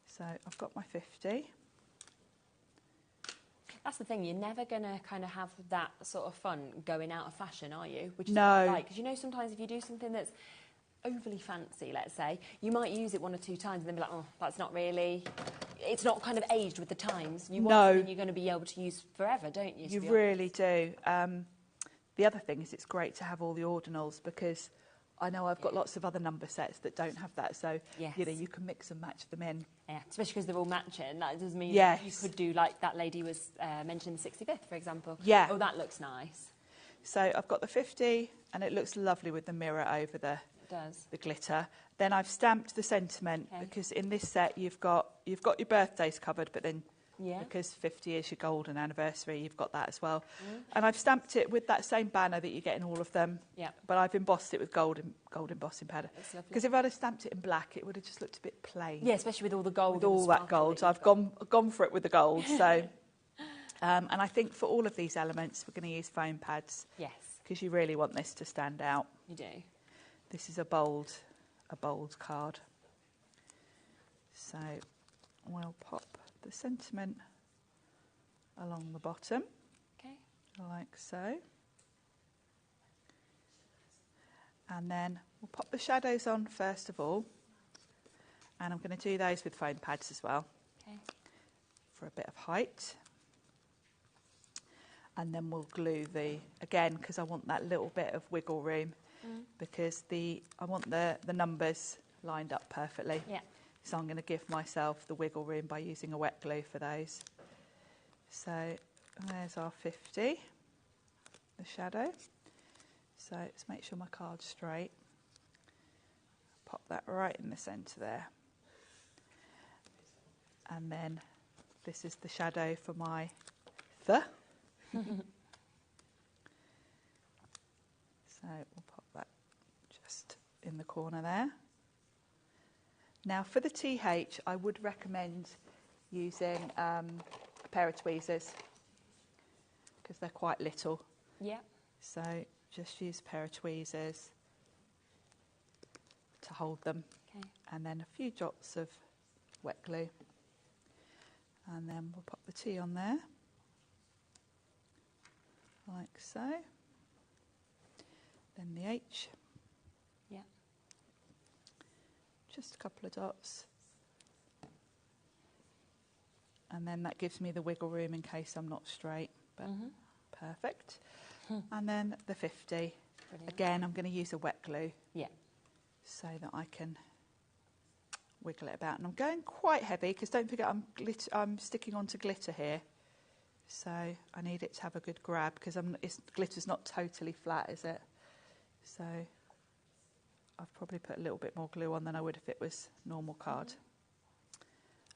So I've got my 50. That's the thing, you're never going to kind of have that sort of fun going out of fashion, are you? Which is No. what I like. Because you know sometimes if you do something that's overly fancy, let's say, you might use it 1 or 2 times and then be like, oh, that's not really... It's not kind of aged with the times. You want something you're going to be able to use forever, don't you? You really do. The other thing is it's great to have all the ordinals because I know I've got lots of other number sets that don't have that. So, you know, you can mix and match them in. Yeah, especially because they're all matching. That does mean you could do like that lady was mentioning the 65th, for example. Yeah. Oh, that looks nice. So I've got the 50 and it looks lovely with the mirror over the glitter. Then I've stamped the sentiment because in this set you've got your birthdays covered, but then because 50 is your golden anniversary, you've got that as well. And I've stamped it with that same banner that you get in all of them. Yeah. But I've embossed it with gold embossing powder. Because if I'd have stamped it in black, it would have just looked a bit plain. Yeah, especially with all the gold. With all that gold, so I've gone for it with the gold. So, and I think for all of these elements, we're going to use foam pads. Yes. Because you really want this to stand out. You do. This is a bold card. So we'll pop the sentiment along the bottom. Okay. Like so. And then we'll pop the shadows on first of all. And I'm going to do those with foam pads as well. Okay. For a bit of height. And then we'll glue again, because I want that little bit of wiggle room. Because I want the numbers lined up perfectly. Yeah. So I'm going to give myself the wiggle room by using a wet glue for those. So there's our 50, the shadow. So let's make sure my card's straight. Pop that right in the centre there. And then this is the shadow for my the. So we'll pop that just in the corner there. Now for the TH, I would recommend using a pair of tweezers because they're quite little. Yeah. So just use a pair of tweezers to hold them. Okay. And then a few dots of wet glue. And then we'll pop the T on there. Like so. Then the H. Yeah. Just a couple of dots. And then that gives me the wiggle room in case I'm not straight. But perfect. And then the 50. Brilliant. Again, I'm going to use a wet glue. Yeah. So that I can wiggle it about. And I'm going quite heavy because don't forget I'm sticking onto glitter here. So I need it to have a good grab because glitter's not totally flat, is it? So I've probably put a little bit more glue on than I would if it was normal card.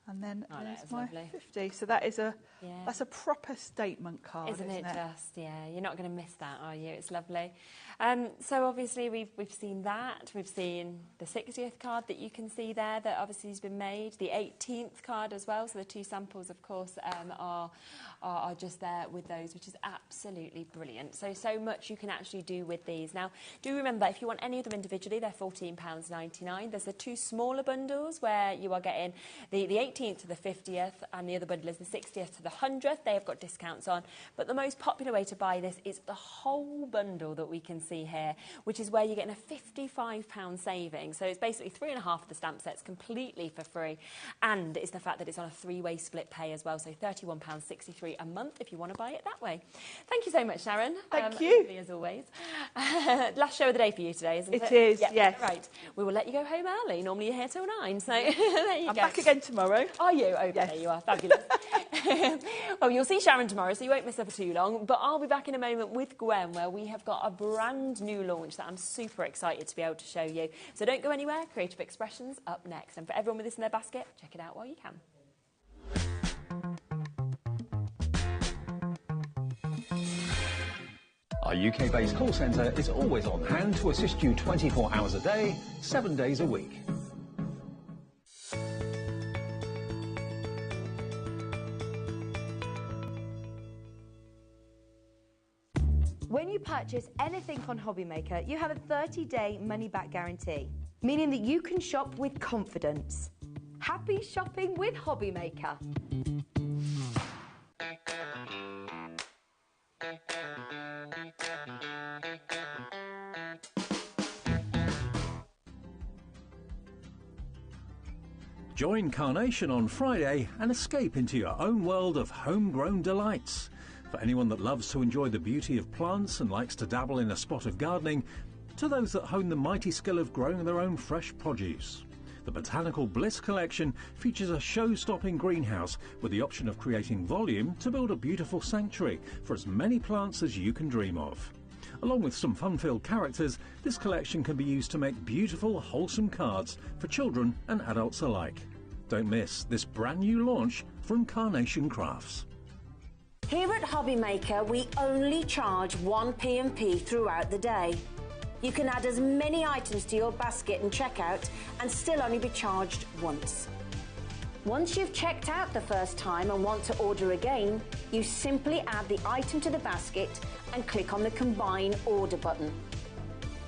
And then there's my lovely. 50. So that's a proper statement card, isn't it? Just, yeah. You're not going to miss that, are you? It's lovely. So obviously we've seen that. We've seen the 60th card that you can see there that obviously has been made. The 18th card as well. So the 2 samples, of course, are just there with those, which is absolutely brilliant. So much you can actually do with these. Now, do remember, if you want any of them individually, they're £14.99. There's the 2 smaller bundles where you are getting the 18th to the 50th, and the other bundle is the 60th to the 100th. They have got discounts on, but the most popular way to buy this is the whole bundle that we can see here, which is where you're getting a £55 saving. So it's basically 3.5 of the stamp sets completely for free, and it's the fact that it's on a 3-way split pay as well, so £31.63 a month if you want to buy it that way. Thank you so much, Sharon. Thank you. Lovely as always. Last show of the day for you today, isn't it? It is, yes. Right. We will let you go home early. Normally you're here till 9, so there you go. I'm back again tomorrow. Are you? Okay, Yes. you are. Fabulous. Well, you'll see Sharon tomorrow, so you won't miss her for too long, but I'll be back in a moment with Gwen, where we have got a brand new launch that I'm super excited to be able to show you. So don't go anywhere. Creative Expressions up next. And for everyone with this in their basket, check it out while you can. Our UK-based call centre is always on hand to assist you 24 hours a day, 7 days a week. When you purchase anything on HobbyMaker, you have a 30-day money-back guarantee, meaning that you can shop with confidence. Happy shopping with HobbyMaker. Join Carnation on Friday and escape into your own world of homegrown delights. For anyone that loves to enjoy the beauty of plants and likes to dabble in a spot of gardening, to those that hone the mighty skill of growing their own fresh produce. The Botanical Bliss collection features a show-stopping greenhouse with the option of creating volume to build a beautiful sanctuary for as many plants as you can dream of. Along with some fun-filled characters, this collection can be used to make beautiful, wholesome cards for children and adults alike. Don't miss this brand new launch from Carnation Crafts. Here at HobbyMaker, we only charge 1 P&P throughout the day. You can add as many items to your basket and checkout and still only be charged once. Once you've checked out the first time and want to order again, you simply add the item to the basket and click on the Combine Order button.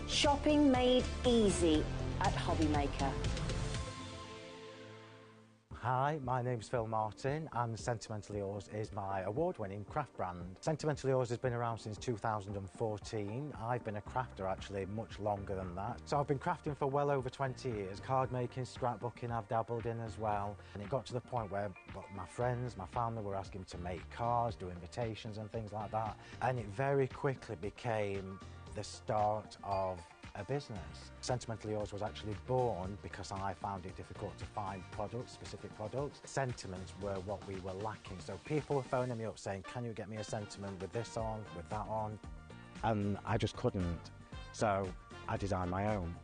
Shopping made easy at HobbyMaker. Hi, my name's Phil Martin and Sentimentally Yours is my award-winning craft brand. Sentimentally Yours has been around since 2014. I've been a crafter actually much longer than that. So I've been crafting for well over 20 years. Card making, scrapbooking I've dabbled in as well. And it got to the point where my friends, my family were asking me to make cards, do invitations and things like that. And it very quickly became the start of a business. Sentimentally Yours was actually born because I found it difficult to find products, specific products. Sentiments were what we were lacking. So people were phoning me up saying, can you get me a sentiment with this on, with that on? And I just couldn't. So I designed my own.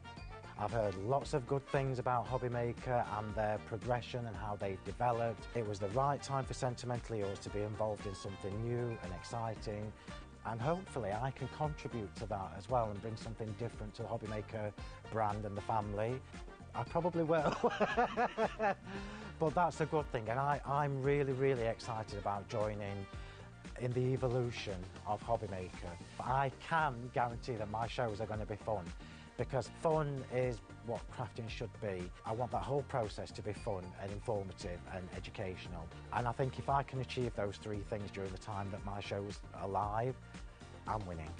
I've heard lots of good things about HobbyMaker and their progression and how they've developed. It was the right time for Sentimentally Yours to be involved in something new and exciting. And hopefully I can contribute to that as well and bring something different to the HobbyMaker brand and the family. I probably will. But that's a good thing, and I'm really, really excited about joining in the evolution of HobbyMaker. I can guarantee that my shows are going to be fun, because fun is what crafting should be. I want that whole process to be fun and informative and educational. And I think if I can achieve those three things during the time that my shows are live, I'm winning.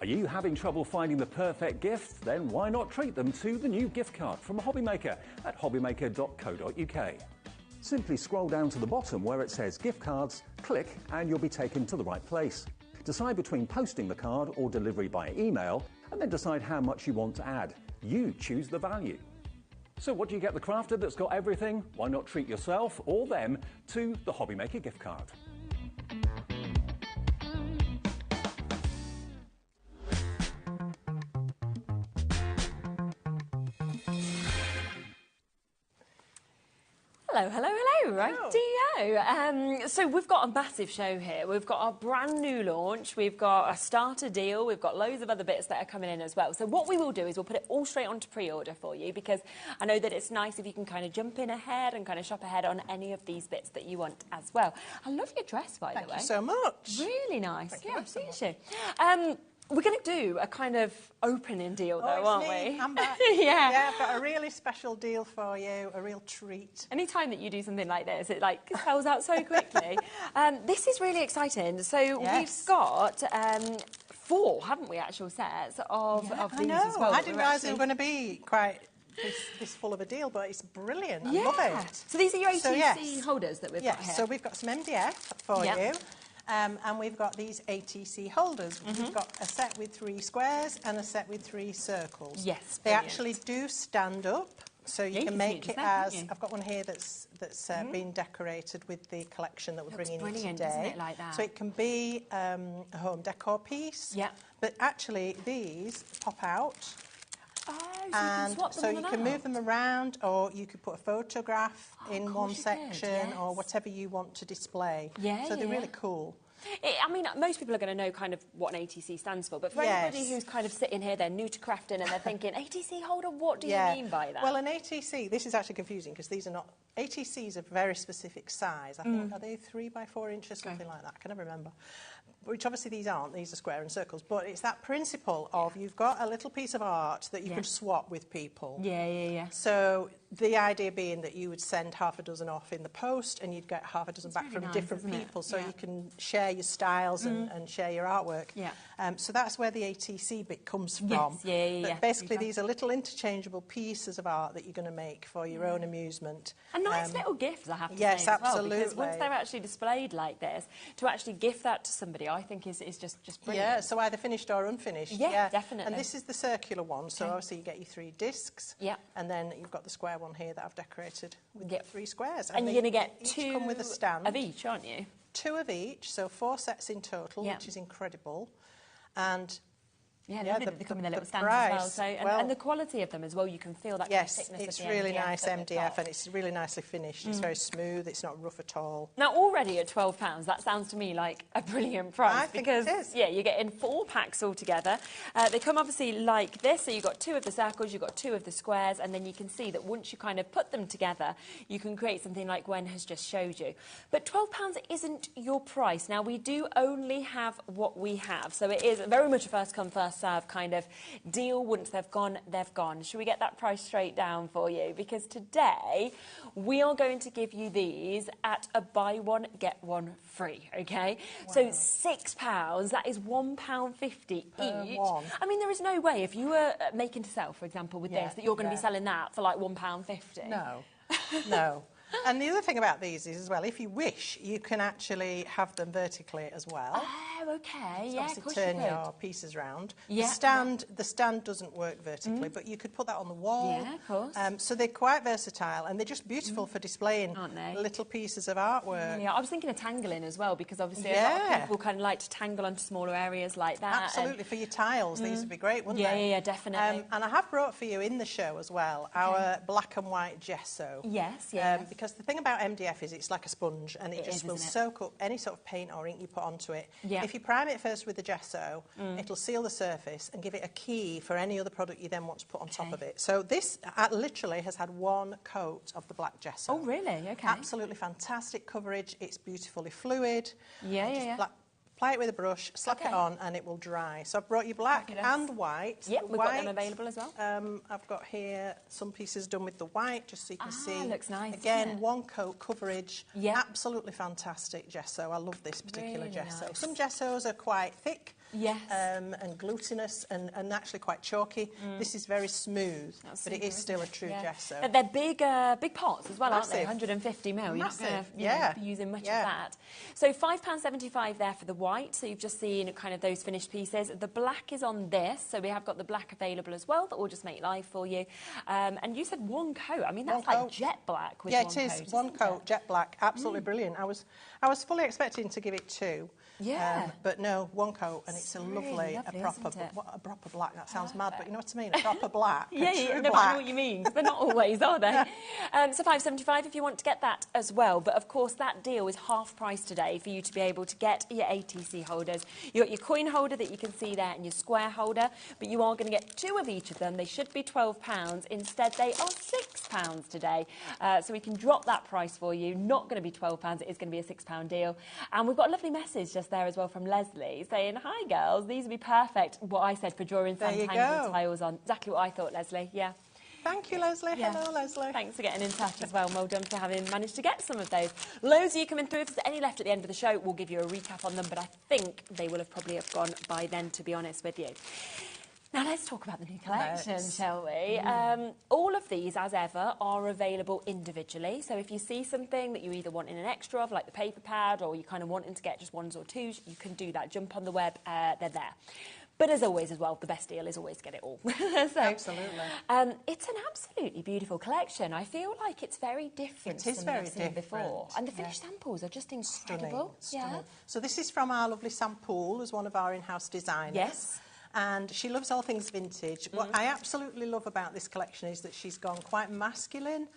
Are you having trouble finding the perfect gift? Then why not treat them to the new gift card from HobbyMaker at hobbymaker.co.uk. Simply scroll down to the bottom where it says gift cards, click and you'll be taken to the right place. Decide between posting the card or delivery by email, and then decide how much you want to add. You choose the value. So what do you get the crafter that's got everything? Why not treat yourself or them to the HobbyMaker gift card? Hello, hello, hello. Rightio. So we've got a massive show here. We've got our brand new launch. We've got a starter deal. We've got loads of other bits that are coming in as well. So what we will do is we'll put it all straight onto pre-order for you, because I know that it's nice if you can kind of jump in ahead and kind of shop ahead on any of these bits that you want as well. I love your dress, by the way. Thank you so much. Really nice. Thank you Yeah, so see you. We're going to do a kind of opening deal, though, aren't we? I'm back. Yeah. Yeah, I've got a really special deal for you, a real treat. Any time that you do something like this, it like sells out so quickly. This is really exciting. So we've got 4, haven't we, actual sets of these as well. I didn't realise they were going to be quite this full of a deal, but it's brilliant. I love it. So these are your ATC holders that we've got here. So we've got some MDF for you. And we've got these ATC holders. We've got a set with 3 squares and a set with 3 circles. Yes, they actually do stand up, so you can make it as. I've got one here that's been decorated with the collection that we're bringing in today. Isn't it, like that? So it can be a home decor piece. Yeah. But actually, these pop out. Oh, so and you can swap them so you can move them around, or you could put a photograph in one section, or whatever you want to display. So they're really cool. I mean, most people are going to know kind of what an ATC stands for, but for anybody who's kind of sitting here, they're new to crafting and they're thinking, ATC holder, what do you mean by that? Well, an ATC, this is actually confusing because these are not, ATCs are a very specific size. I think, are they 3 by 4 inches, something like that? I can never remember. Which obviously these aren't, these are square and circles, but it's that principle of you've got a little piece of art that you can swap with people. So the idea being that you would send half a dozen off in the post and you'd get half a dozen back from different people, so you can share your styles and share your artwork. So that's where the ATC bit comes from. But basically these are little interchangeable pieces of art that you're going to make for your own amusement. And nice little gifts, I have to say. Yes, absolutely. Well, because once they're actually displayed like this, to actually gift that to somebody, I think is just brilliant. Yeah, so either finished or unfinished. Yeah, definitely. And this is the circular one, so obviously you get your 3 discs. And then you've got the square one here that I've decorated with 3 squares. And you're going to get 2 come with a stand of each, aren't you? 2 of each, so 4 sets in total, which is incredible. And they come in their little stands as well. So, and the quality of them as well, you can feel that kind of thickness it's of the really MDF nice at the MDF top. and it's really nicely finished. It's very smooth, it's not rough at all. Now, already at £12, that sounds to me like a brilliant price. I think it is. Yeah, you're getting 4 packs altogether. They come obviously like this, so you've got 2 of the circles, you've got 2 of the squares, and then you can see that once you kind of put them together, you can create something like Gwen has just showed you. But £12 isn't your price. Now, we do only have what we have, so it is very much a first come, first serve kind of deal. Once they've gone, they've gone. Should we get that price straight down for you? Because today we are going to give you these at a buy one, get one free, okay? Wow. So £6, that is £1.50 each. I mean, there is no way if you were making to sell, for example, with this, that you're going to be selling that for like £1.50. No, no. And the other thing about these is as well, if you wish, you can actually have them vertically as well. Oh, okay. So obviously turn your pieces round. The stand doesn't work vertically, but you could put that on the wall. Yeah, of course. So they're quite versatile and they're just beautiful for displaying little pieces of artwork. Yeah, I was thinking of tangling as well, because obviously a lot of people kind of like to tangle onto smaller areas like that. Absolutely, for your tiles, these would be great, wouldn't they? Yeah, definitely. And I have brought for you in the show as well our black and white gesso. Yes, because the thing about MDF is it's like a sponge and it just will soak up any sort of paint or ink you put onto it. If you prime it first with the gesso, it'll seal the surface and give it a key for any other product you then want to put on top of it. So this literally has had 1 coat of the black gesso. Oh, really? Okay. Absolutely fantastic coverage. It's beautifully fluid. Apply it with a brush, slap it on, and it will dry. So I've brought you black and white. Yep, we've got them available as well. I've got here some pieces done with the white, just so you can see. Looks nice. Again, 1 coat coverage. Absolutely fantastic gesso. I love this particular gesso. Nice. Some gessos are quite thick. And glutinous and actually quite chalky. This is very smooth, but it is still a true gesso. They're big pots as well, aren't they? 150 ml. You're not going to be using much of that. So £5.75 there for the white. So you've just seen kind of those finished pieces. The black is on this, so we have got the black available as well that we'll just make live for you. And you said 1 coat. I mean, that's like jet black with 1 coat. Yeah, it is 1 coat, jet black. Absolutely brilliant. I was fully expecting to give it 2. Yeah. But no, one coat, and it's a really lovely, lovely, a proper, isn't it? what, a proper black. That sounds mad, but you know what I mean? A proper black. Yeah, a true no, but I black. know what you mean, 'cause they're not always, are they? So $5.75 if you want to get that as well. But of course, that deal is half price today for you to be able to get your ATC holders. You got your coin holder that you can see there and your square holder, but you are going to get 2 of each of them. They should be £12. Instead, they are £6 today. So we can drop that price for you. Not going to be £12. It is going to be a £6 deal. And we've got a lovely message just there as well from Leslie saying, "Hi girls, these would be perfect." What I said for drawing There you Sanntangle go. tiles on. Exactly what I thought, Leslie. Yeah. Thank you, Leslie. Yeah. Hello, Leslie. Thanks for getting in touch as well. Well done for having managed to get some of those. Loads of you coming through. If there's any left at the end of the show, we'll give you a recap on them, but I think they will have probably have gone by then, to be honest with you. Now let's talk about the new collection, shall we? All of these, as ever, are available individually. So if you see something that you either want in an extra of, like the paper pad, or you kind of wanting to get just 1s or 2s, you can do that. Jump on the web, they're there. But as always as well, the best deal is always get it all. So, absolutely. It's an absolutely beautiful collection. I feel like it's very different It is than very I've seen before. different, And the finished samples are just incredible. Stunning. Yeah. So this is from our lovely Sam Poole, who's one of our in-house designers. Yes. And she loves all things vintage. What I absolutely love about this collection is that she's gone quite masculine.